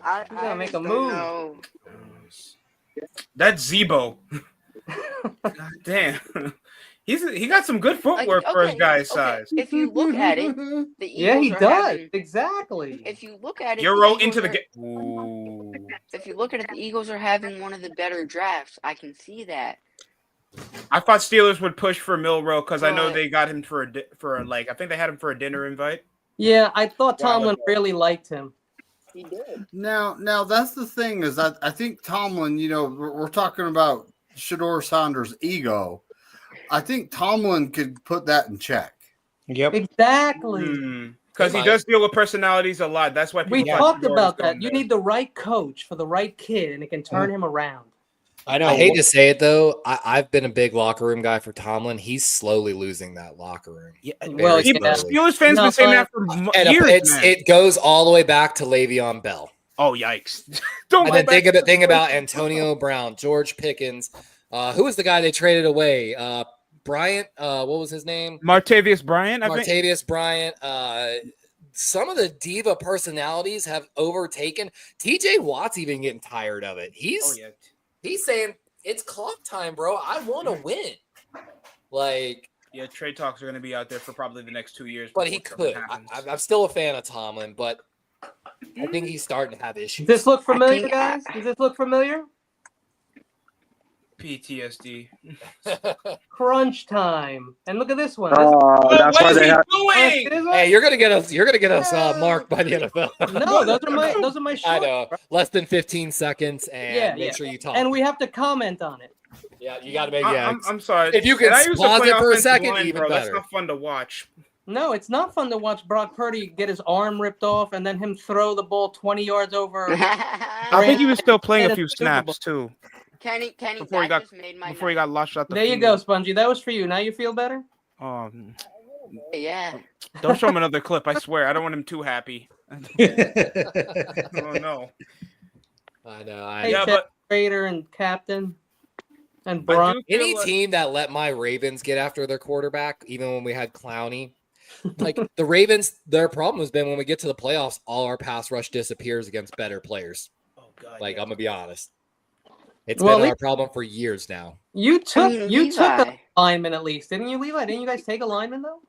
I gotta make just a don't move. know. That's Zebo. God damn. He got some good footwork for his guy's size. If you look at it, the Eagles Yeah, he are does. having- exactly. if you look at it, Euro the into the Eagles game. Ooh. if you look at it, the Eagles are having one of the better drafts. I can see that. I thought Steelers would push for Milrow because I know But- they got him for I think they had him for a dinner invite. Yeah, I thought While Tomlin ago. really liked him. He did. Now that's the thing is I think Tomlin, you know, we're talking about Shador Saunders' ego. I think Tomlin could put that in check. Yep. Exactly. Because he does deal with personalities a lot. That's why We people talked like about Shador's that. You going need the right coach for the right kid, and it can turn him around. I know. I hate to say it though. I've been a big locker room guy for Tomlin. He's slowly losing that locker room. Yeah, Well, Very yeah. slowly. Steelers fans No, been saying but- that for And years, man. it goes all the way back to Le'Veon Bell. Oh, yikes. Don't And go then back. think about Antonio Brown, George Pickens. Who was the guy they traded away? Bryant. What was his name? Martavius Bryant, I think. Martavius Bryant. Some of the diva personalities have overtaken. TJ Watt's even getting tired of it. Oh, yeah. He's saying it's clock time, bro. I want to win. Like, Yeah, trade talks are going to be out there for probably the next 2 years. but he before something could. happens. I'm still a fan of Tomlin, but I think he's starting to have issues. Does this look familiar, think guys? Does this look familiar? PTSD. Crunch time. And look at this one. That's what why is they he have. doing? Hey, you're gonna get us marked by the NFL. No, those are my shorts. I know. Less than 15 seconds, and Yeah, make yeah. sure you talk. And we have to comment on it. Yeah, you got to make. I'm sorry. If you can And I used to pause play it for a offensive second, line, even bro. That's better. not fun to watch. No, it's not fun to watch Brock Purdy get his arm ripped off and then him throw the ball 20 yards over. I think he was still playing a And few it's Super Bowl. snaps too Kenny, before he that got just made my before he night. got lost out the. There you field. go, Spongy. That was for you. Now you feel better? Yeah. Don't show him another clip. I swear, I don't want him too happy. Oh no. I know. Hey, Yeah, Ted but Prater and Captain and I Bron. do feel Any like- team that let my Ravens get after their quarterback, even when we had Clowney, like the Ravens, their problem has been when we get to the playoffs, all our pass rush disappears against better players. Oh god. Like, yeah. I'm gonna be honest. It's Well, been our problem for years now. You took Levi. a lineman at least, didn't you, Levi? Didn't you guys take a lineman though?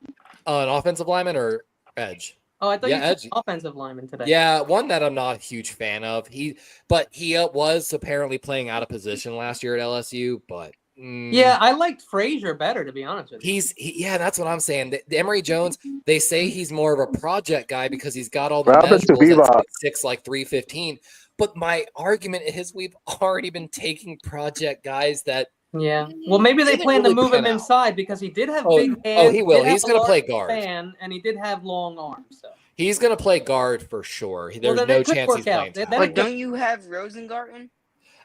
An offensive lineman or edge? Oh, I thought Yeah, you took edge. an offensive lineman today. Yeah, one that I'm not a huge fan of. He was apparently playing out of position last year at LSU, but Yeah, I liked Frazier better, to be honest with you. Yeah, that's what I'm saying. The Emory Jones, they say he's more of a project guy because he's got all the What happened to measurables Bebop? at 6'6", like 315. But my argument is we've already been taking project guys that. Yeah. Well, maybe they didn't plan really to move him pan out. inside because he did have Oh, big hands. he will. did have He's a going to play large guard. span, and he did have long arms. So. He's going to play guard for sure. There's then no it could chance work he's playing out. tackle. But don't you have Rosengarten?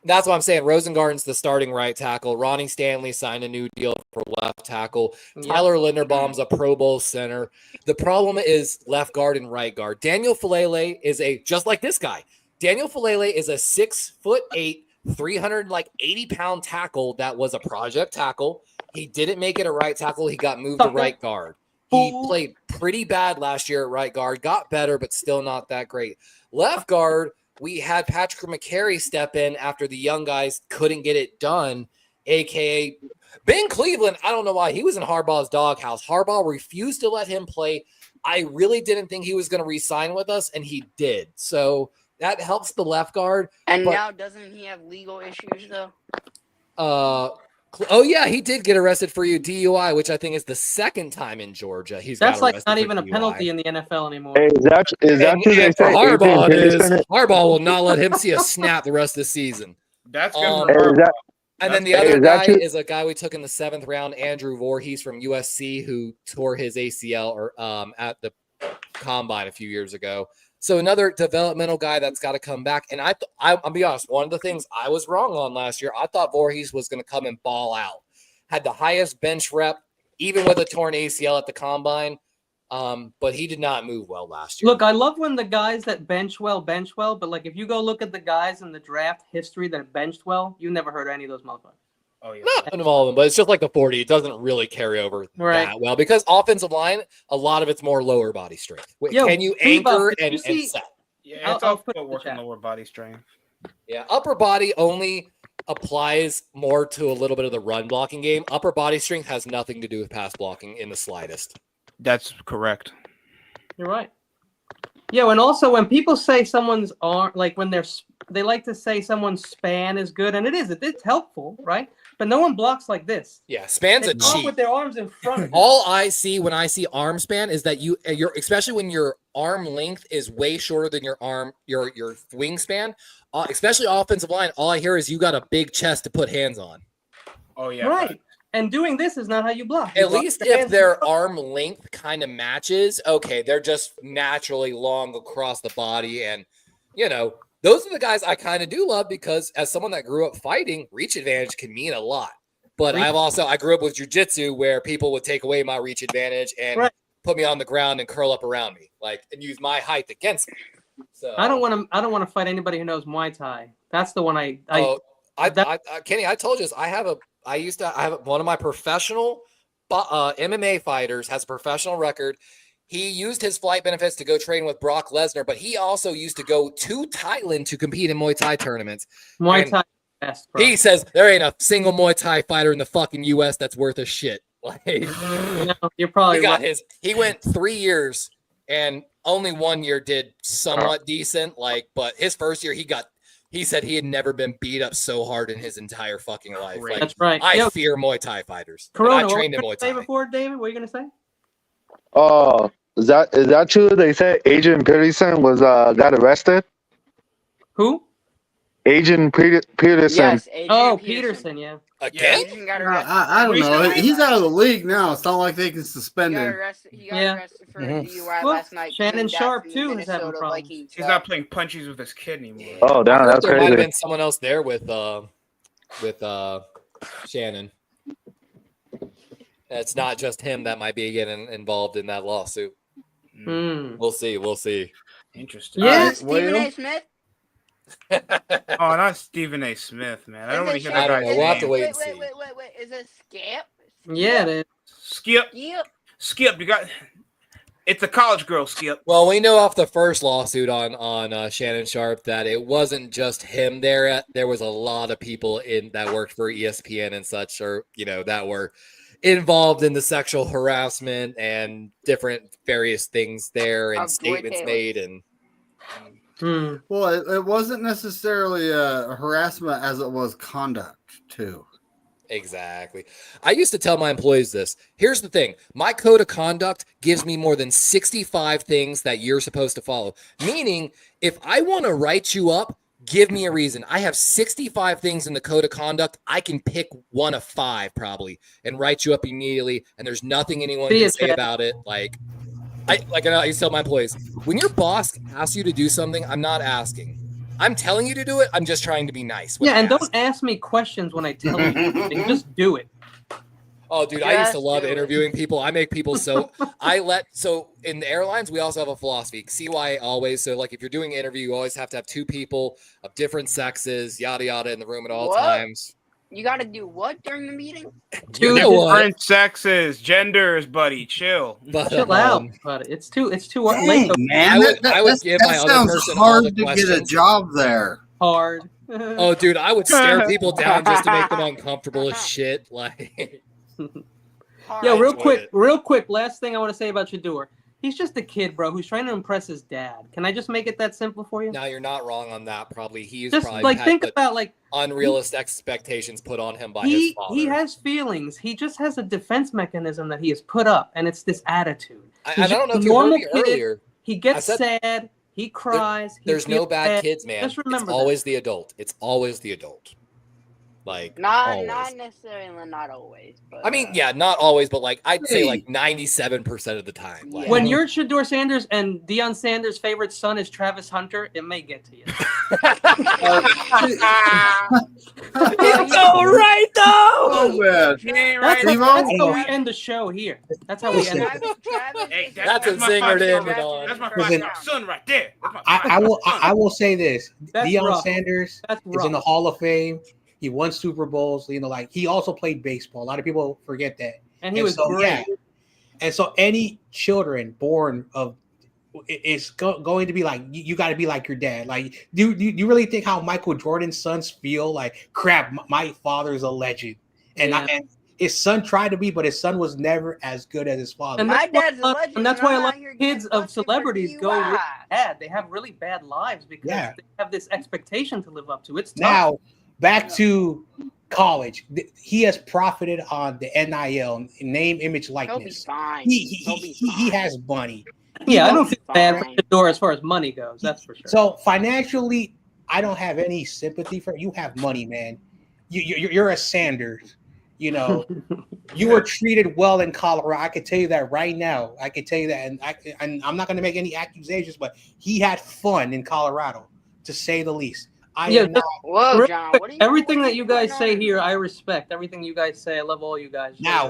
That's what I'm saying. Rosengarten's the starting right tackle. Ronnie Stanley signed a new deal for left tackle. Yep. Tyler Linderbaum's a Pro Bowl center. The problem is left guard and right guard. Daniel Falele is just like this guy. Daniel Falele is a 6'8", 380-pound tackle that was a project tackle. He didn't make it a right tackle. He got moved to right guard. He played pretty bad last year at right guard, got better, but still not that great. Left guard, we had Patrick McCary step in after the young guys couldn't get it done, a.k.a. Ben Cleveland. I don't know why. He was in Harbaugh's doghouse. Harbaugh refused to let him play. I really didn't think he was going to re-sign with us, and he did. So that helps the left guard. And now doesn't he have legal issues, though? Oh, yeah, he did get arrested for DUI, which I think is the second time in Georgia. That's got like not even a penalty in the NFL anymore. Hey, is that true? They say Harbaugh Adrian Harbaugh will not let him see a snap the rest of the season. That's good. good. And then the other guy is a guy we took in the 7th round, Andrew Voorhees from USC, who tore his ACL at the combine a few years ago. So another developmental guy that's got to come back. And I'll be honest, one of the things I was wrong on last year, I thought Voorhees was going to come and ball out. Had the highest bench rep, even with a torn ACL at the combine. But he did not move well last year. Look, I love when the guys that bench well, but like if you go look at the guys in the draft history that benched well, you never heard any of those motherfuckers. Oh, yeah. Not all of them, but it's just like the 40. It doesn't really carry over that well because offensive line, a lot of it's more lower body strength. Can you anchor and set? Yeah, it's all footwork and lower body strength. Yeah, upper body only applies more to a little bit of the run blocking game. Upper body strength has nothing to do with pass blocking in the slightest. That's correct. You're right. Yeah, and also when people say someone's arm, like when they like to say someone's span is good, and it's helpful, right? But no one blocks like this. Yeah, span's a cheat. With their arms in front. All I see when I see arm span is that you're especially when your arm length is way shorter than your wingspan, especially offensive line. All I hear is you got a big chest to put hands on. Oh yeah, right. And doing this is not how you block. At least if their arm length kind of matches, okay, they're just naturally long across the body. And, those are the guys I kind of do love because as someone that grew up fighting, reach advantage can mean a lot. But I grew up with jiu-jitsu where people would take away my reach advantage and put me on the ground and curl up around me, and use my height against me. So I don't want to fight anybody who knows Muay Thai. That's the one Kenny, I told you this. I have one of my professional MMA fighters has a professional record. He used his flight benefits to go train with Brock Lesnar, but he also used to go to Thailand to compete in Muay Thai tournaments. Muay Thai best, bro. He says there ain't a single Muay Thai fighter in the fucking U.S. that's worth a shit. You're probably right. He went 3 years and only 1 year did somewhat decent. But his first year he said he had never been beat up so hard in his entire fucking life. That's right. I fear Muay Thai fighters. Corona, I trained in Muay Thai. Before, David, what are you gonna say? Oh, is that true? They said Agent Peterson was got arrested. Who? Agent Peterson. Yes, Peterson. Yeah. Again? I don't know. He's out of the league now. It's not like they can suspend him. He got arrested for DUI last night. Shannon Sharp too is having problems. He's not playing punches with his kid anymore. Oh, damn, that's there crazy. Might have been someone else there with Shannon. It's not just him that might be getting involved in that lawsuit. We'll see. Interesting. Yeah, Stephen A. Smith. Oh, not Stephen A. Smith, man. I don't want to hear that guy's name. We'll have to wait and see. Wait. Is it Skip? Yeah, it is. Skip. You got. It's a college girl, Skip. Well, we know off the first lawsuit on Shannon Sharp that it wasn't just him there. There was a lot of people that worked for ESPN and such, or that were involved in the sexual harassment and different various things there and statements made and. Well, it wasn't necessarily a harassment as it was conduct too. Exactly. I used to tell my employees this. Here's the thing. My code of conduct gives me more than 65 things that you're supposed to follow. Meaning, if I want to write you up, give me a reason. I have 65 things in the code of conduct. I can pick one of 5 probably and write you up immediately. And there's nothing anyone can say about it. I used to tell my employees, when your boss asks you to do something, I'm not asking. I'm telling you to do it. I'm just trying to be nice. Yeah, and don't ask me questions when I tell you. Just do it. Oh, dude, I used to love interviewing people. I make people so in the airlines, we also have a philosophy. CY always. So like if you're doing an interview, you always have to have 2 people of different sexes, yada, yada, in the room at all times. You got to do what during the meeting? Different sexes, genders, buddy. Chill. Chill out, buddy. It's too late. Man, I would give my other person hard all the to questions. get a job there. Hard. Oh, dude, I would stare people down just to make them uncomfortable as shit. Yeah, real quick. Last thing I want to say about Shador. He's just a kid, bro, who's trying to impress his dad. Can I just make it that simple for you? No, you're not wrong on that. Probably he's just probably think about unrealistic expectations put on him by his father. He has feelings. He just has a defense mechanism that he has put up, and it's this attitude. I don't know if you heard me earlier. He gets sad. He cries. There's no bad kids, man. Just remember, it's always the adult. It's always the adult. Not necessarily, not always. But, I mean, yeah, not always, but I'd say 97% of the time. When you're Shador Sanders and Deion Sanders' favorite son is Travis Hunter, it may get to you. He's so right, though. Oh man, That's how we end the show here. That's how we end it. Hey, that's a zinger to end it on. That's my 5-star son right there. I will say this: Deion rough. Sanders is in the Hall of Fame. He won Super Bowls. He also played baseball. A lot of people forget that. And he was great. Yeah. And so any children born of it's going to be like you got to be like your dad. Do you really think how Michael Jordan's sons feel? Like, crap, my father's a legend, and his son tried to be, but his son was never as good as his father. And my dad's a legend. And that's why a lot of kids of celebrities go really bad. They have really bad lives because they have this expectation to live up to. It's tough. Now back to college. He has profited on the NIL, name, image, likeness. He'll be fine. He has money. Yeah, I don't feel bad for Shador as far as money goes. That's for sure. So financially, I don't have any sympathy for you. Have money, man. You're a Sanders. You were treated well in Colorado. I can tell you that right now. I can tell you that, and I'm not going to make any accusations, but he had fun in Colorado, to say the least. Whoa, John. Everything that you guys say here, I respect. Everything you guys say, I love all you guys. Now,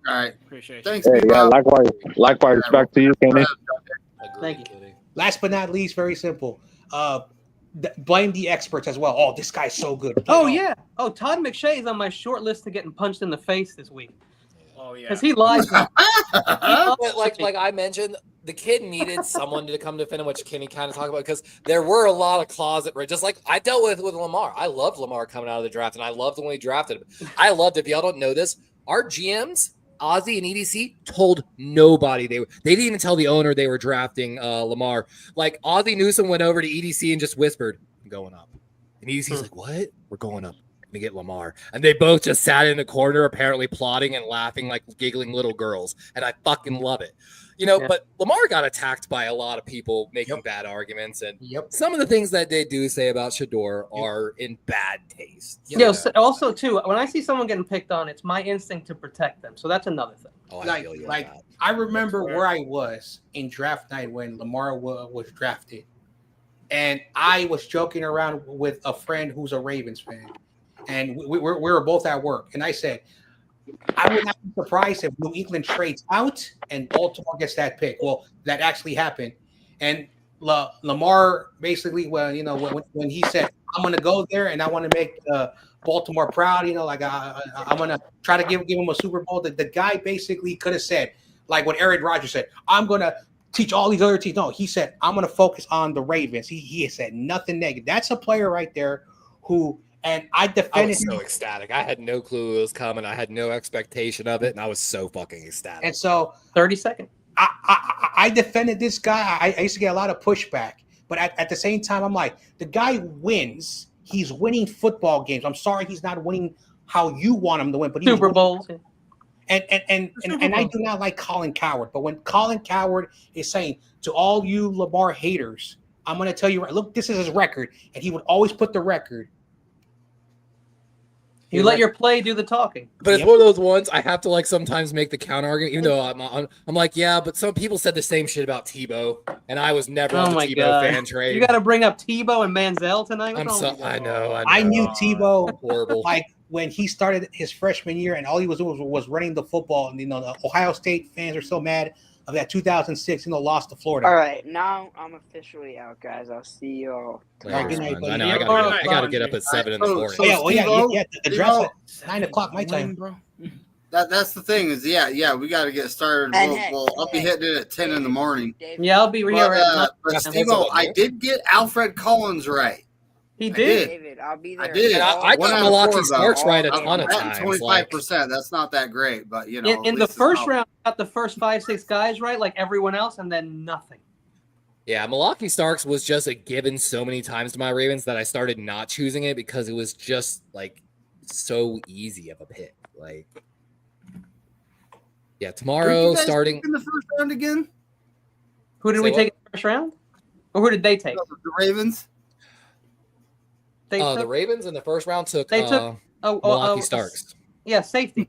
all right. Appreciate you. Thanks, likewise. Back to you, Kenny. Thank you. Last but not least, very simple. Blame the experts as well. Oh, this guy's so good. Oh yeah. Oh, Todd McShay is on my short list to getting punched in the face this week. Oh yeah. Because he lies. Like I mentioned, the kid needed someone to come defend him, which Kenny kind of talked about, because there were a lot of closet, just like I dealt with Lamar. I loved Lamar coming out of the draft, and I loved when we drafted him. I loved it. If y'all don't know this, our GMs, Ozzy and EDC, told nobody they didn't even tell the owner they were drafting Lamar. Like Ozzy Newsome went over to EDC and just whispered, "I'm going up," and EDC's like, "What? We're going up to get Lamar." And they both just sat in the corner, apparently plotting and laughing like giggling little girls. And I fucking love it. But Lamar got attacked by a lot of people making bad arguments. And some of the things that they do say about Shador are in bad taste. Also, too, when I see someone getting picked on, it's my instinct to protect them. So that's another thing. Oh, I remember where I was in draft night when Lamar was drafted. And I was joking around with a friend who's a Ravens fan. And we were both at work. And I said, I would not be surprised if New England trades out and Baltimore gets that pick. Well, that actually happened. And Lamar basically, when he said, I'm going to go there and I want to make Baltimore proud, I'm going to try to give him a Super Bowl. The guy basically could have said, like what Aaron Rodgers said, I'm going to teach all these other teams. No, he said, I'm going to focus on the Ravens. He said nothing negative. That's a player right there who – and I defended him. I was so ecstatic. I had no clue it was coming. I had no expectation of it, and I was so fucking ecstatic. And so 30 seconds. I defended this guy. I used to get a lot of pushback. But at the same time, I'm like, the guy wins. He's winning football games. I'm sorry he's not winning how you want him to win. But he Super was Bowls. and I do not like Colin Coward. But when Colin Coward is saying to all you Lamar haters, I'm going to tell you, look, this is his record, and he would always put the record. You let your play do the talking. But it's one of those ones I have to like sometimes make the counter argument, even though I'm like, yeah, but some people said the same shit about Tebow, and I was never on the Tebow fan train. You got to bring up Tebow and Manziel tonight. I know. I knew Tebow horrible. Like when he started his freshman year, and all he was doing was running the football, and the Ohio State fans are so mad of that 2006 loss to Florida. All right, now I'm officially out, guys. I'll see you all. Right, good night, buddy. I know. I gotta get up at 7 in the morning. The dress at 9 o'clock my time, bro. That's the thing is, we got to get started. I'll be hitting it at 10 in the morning. Yeah, I'll be here. But Steve-O, I did get Alfred Collins right. He did. David, I'll be there. I did. I got Milwaukee Starks right a ton of times. 25%. That's not that great, but in the first round, I got the first 5-6 guys right, like everyone else, and then nothing. Yeah, Milwaukee Starks was just a given so many times to my Ravens that I started not choosing it because it was just like so easy of a pick. Like, yeah, tomorrow starting in the first round again. Who did we take in the first round, or who did they take? The Ravens. The Ravens in the first round took Milwaukee Starks. Yeah, safety.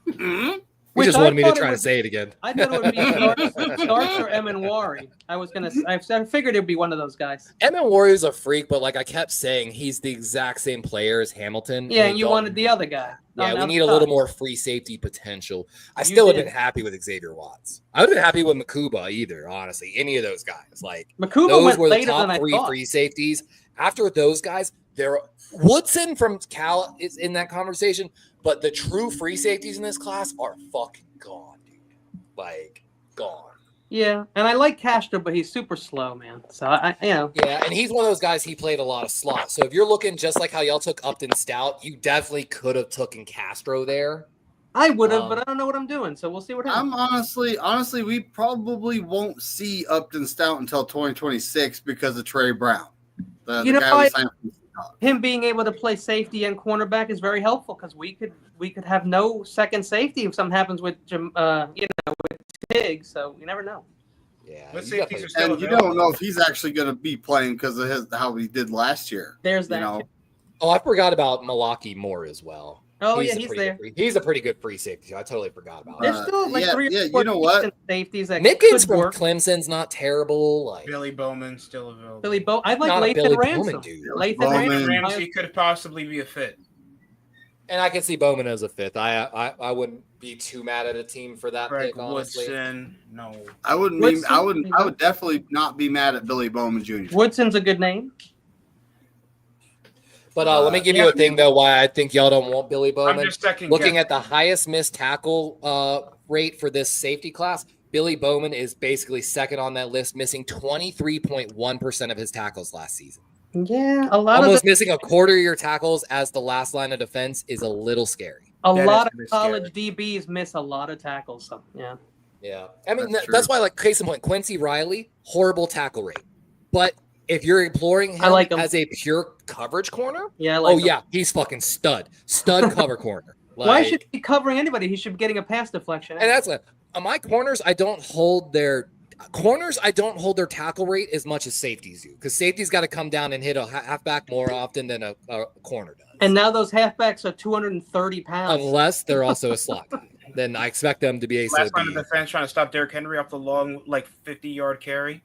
You just wanted me to try to say it again. I thought it would be Starks or Emanwari. I figured it would be one of those guys. Emanwari is a freak, but like I kept saying, he's the exact same player as Hamilton. Yeah, and you wanted the other guy. Yeah, we need a little more free safety potential. I still would have been happy with Xavier Watts. I would have been happy with Makuba either, honestly. Any of those guys. Like Makuba those went were the later than top I three thought. free safeties. After those guys, Woodson from Cal is in that conversation, but the true free safeties in this class are fucking gone, dude. Like, gone. Yeah, and I like Castro, but he's super slow, man. So, Yeah, and he's one of those guys, he played a lot of slot. So if you're looking just like how y'all took Upton Stout, you definitely could have taken Castro there. I would have, but I don't know what I'm doing, so we'll see what happens. I'm honestly, we probably won't see Upton Stout until 2026 because of Trey Brown. Him being able to play safety and cornerback is very helpful because we could have no second safety if something happens with with Tig. So you never know. Yeah, and you don't know if he's actually going to be playing because of how he did last year. There's that. Oh, I forgot about Milwaukee Moore as well. Oh, he's there. He's a pretty good free safety. I totally forgot about There's still like 3 or 4 you know what? safeties that Mickens could from work. Clemson's not terrible. Like Billy Bowman still available. Billy Bowman. I like Not a Lathan Billy Ransom. Bowman, dude. Lathan Ramsey could possibly be a fit. And I can see Bowman as a fifth. I wouldn't be too mad at a team for that pick, honestly. Woodson, no. I would definitely not be mad at Billy Bowman Jr. Woodson's a good name. But let me give you a thing, though, why I think y'all don't want Billy Bowman. I'm just Looking at the highest missed tackle rate for this safety class, Billy Bowman is basically second on that list, missing 23.1% of his tackles last season. Yeah, a lot Almost of missing a quarter of your tackles as the last line of defense is a little scary. a lot of college DBs miss a lot of tackles. So yeah. Yeah. I mean, that's why, like, case in point, Quincy Riley, horrible tackle rate. But if you're imploring him as a pure coverage corner, he's fucking stud cover corner. Like, why should he be covering anybody? He should be getting a pass deflection. And that's my corners. I don't hold their tackle rate as much as safeties do, because safeties got to come down and hit a halfback more often than a corner does. And now those halfbacks are 230 pounds. Unless they're also a slot guy. Then I expect them to be a last line of defense trying to stop Derrick Henry off the long, 50-yard carry.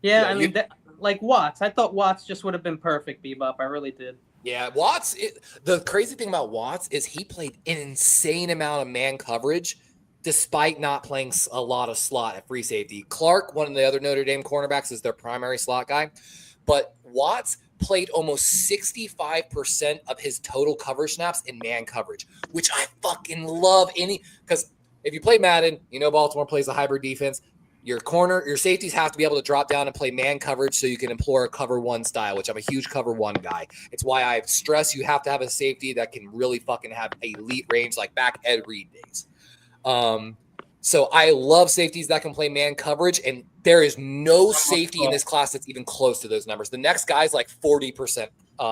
Yeah, I mean, like Watts. I thought Watts just would have been perfect, Bebop. I really did. Yeah, Watts. The crazy thing about Watts is he played an insane amount of man coverage, despite not playing a lot of slot at free safety. Clark, one of the other Notre Dame cornerbacks, is their primary slot guy, but Watts played almost 65% of his total coverage snaps in man coverage, which I fucking love. Because if you play Madden, Baltimore plays a hybrid defense. Your safeties have to be able to drop down and play man coverage so you can employ a cover one style, which I'm a huge cover one guy. It's why I stress you have to have a safety that can really fucking have elite range, like back Ed Reed days. So I love safeties that can play man coverage, and there is no safety in this class that's even close to those numbers. The next guy's like 40%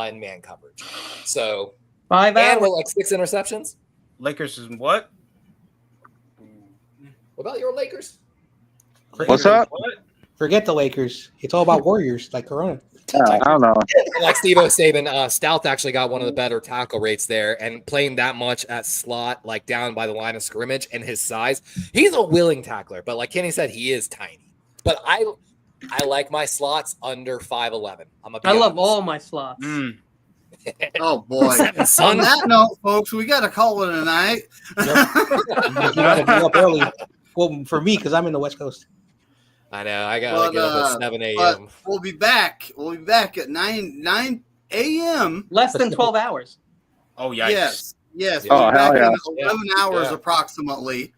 in man coverage. So 5 And hours. with like 6 interceptions. Lakers is what? What about your Lakers? What's up? What? Forget the Lakers. It's all about Warriors, like Corona. I don't know. Like Steve O'Saban, Stout actually got one of the better tackle rates there, and playing that much at slot, like down by the line of scrimmage, and his size, he's a willing tackler. But like Kenny said, he is tiny. But I like my slots under 5'11". I love all my slots. Oh boy! On that note, folks, we got to call it a night. You gotta be up early. Well, for me, because I'm in the West Coast. I know. I gotta get up at 7 a.m. We'll be back. We'll be back at 9 a.m. Less than 12 hours. Oh, yikes. Yes. Oh, We'll be hell back yeah. in 11 hours approximately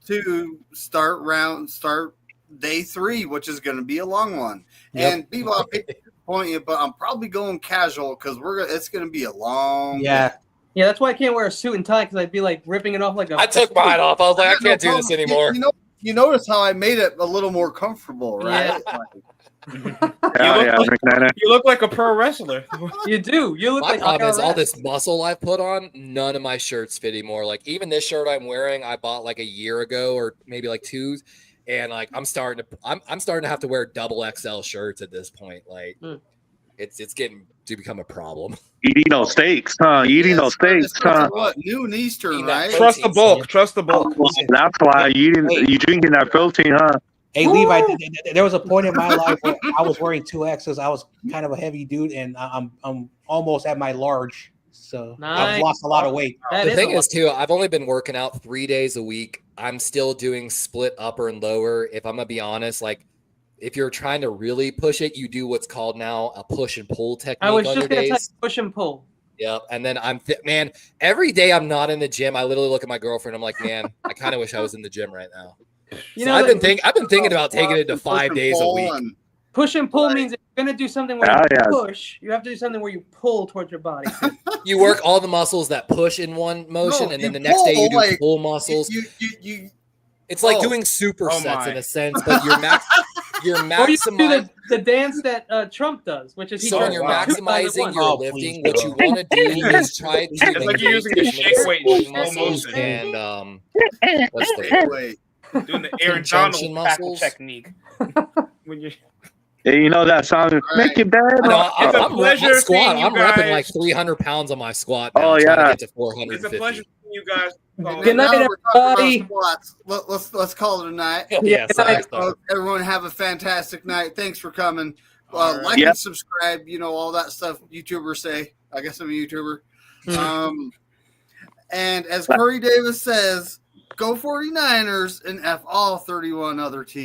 to start day 3, which is going to be a long one. Yep. And people, I hate to point you, but I'm probably going casual because it's going to be a long. Yeah. Yeah, that's why I can't wear a suit and tie because I'd be like ripping it off like a. I took mine off. I was like, I can't do this anymore. You notice how I made it a little more comfortable, right? You look like a pro wrestler. You do. You look My like problem is all this muscle I've put on, none of my shirts fit anymore. Like even this shirt I'm wearing, I bought like a year ago or maybe like 2, and like I'm starting to have to wear double XL shirts at this point. Like it's getting to become a problem. Eating those steaks, huh? Eating those steaks, huh? What, noon Eastern, right? Trust the bulk. Trust the bulk. That's why you drinking that protein, huh? Hey, Levi, there was a point in my life where I was wearing 2Xs. I was kind of a heavy dude, and I'm almost at my large. So I've lost a lot of weight. The thing is, too, I've only been working out 3 days a week. I'm still doing split upper and lower. If I'm going to be honest, like, if you're trying to really push it, you do what's called now a push and pull technique. I was on just your going to days. push and pull. Yep. And then man, every day I'm not in the gym, I literally look at my girlfriend. I'm like, man, I kind of wish I was in the gym right now. You So know, I've been thinking about taking it to 5 days a week. Push and pull means if you're going to do something where you push, you have to do something where you pull towards your body. You work all the muscles that push in one motion, and then the next day you do pull muscles. It's like doing supersets in a sense, but you're Or you maximizing. do the dance that Trump does, which is So when you're maximizing your lifting, what you want to do is try to It's like you're using a shake weight in slow muscles motion. and what's the word? Doing the Aaron Donald tackle technique. When you Hey, you know that song? Make it better. No, It's a I'm pleasure squat. seeing you I'm repping guys. like 300 pounds on my squat now. Oh, trying to yeah. get to 450. It's a pleasure seeing you guys. Good night, Now we're talking everybody. about squats. Let's call it a night. Yeah, sorry. Everyone have a fantastic night. Thanks for coming. Like Yep. and subscribe. You know all that stuff YouTubers say. I guess I'm a YouTuber. And as Corey Davis says, go 49ers and F all 31 other teams.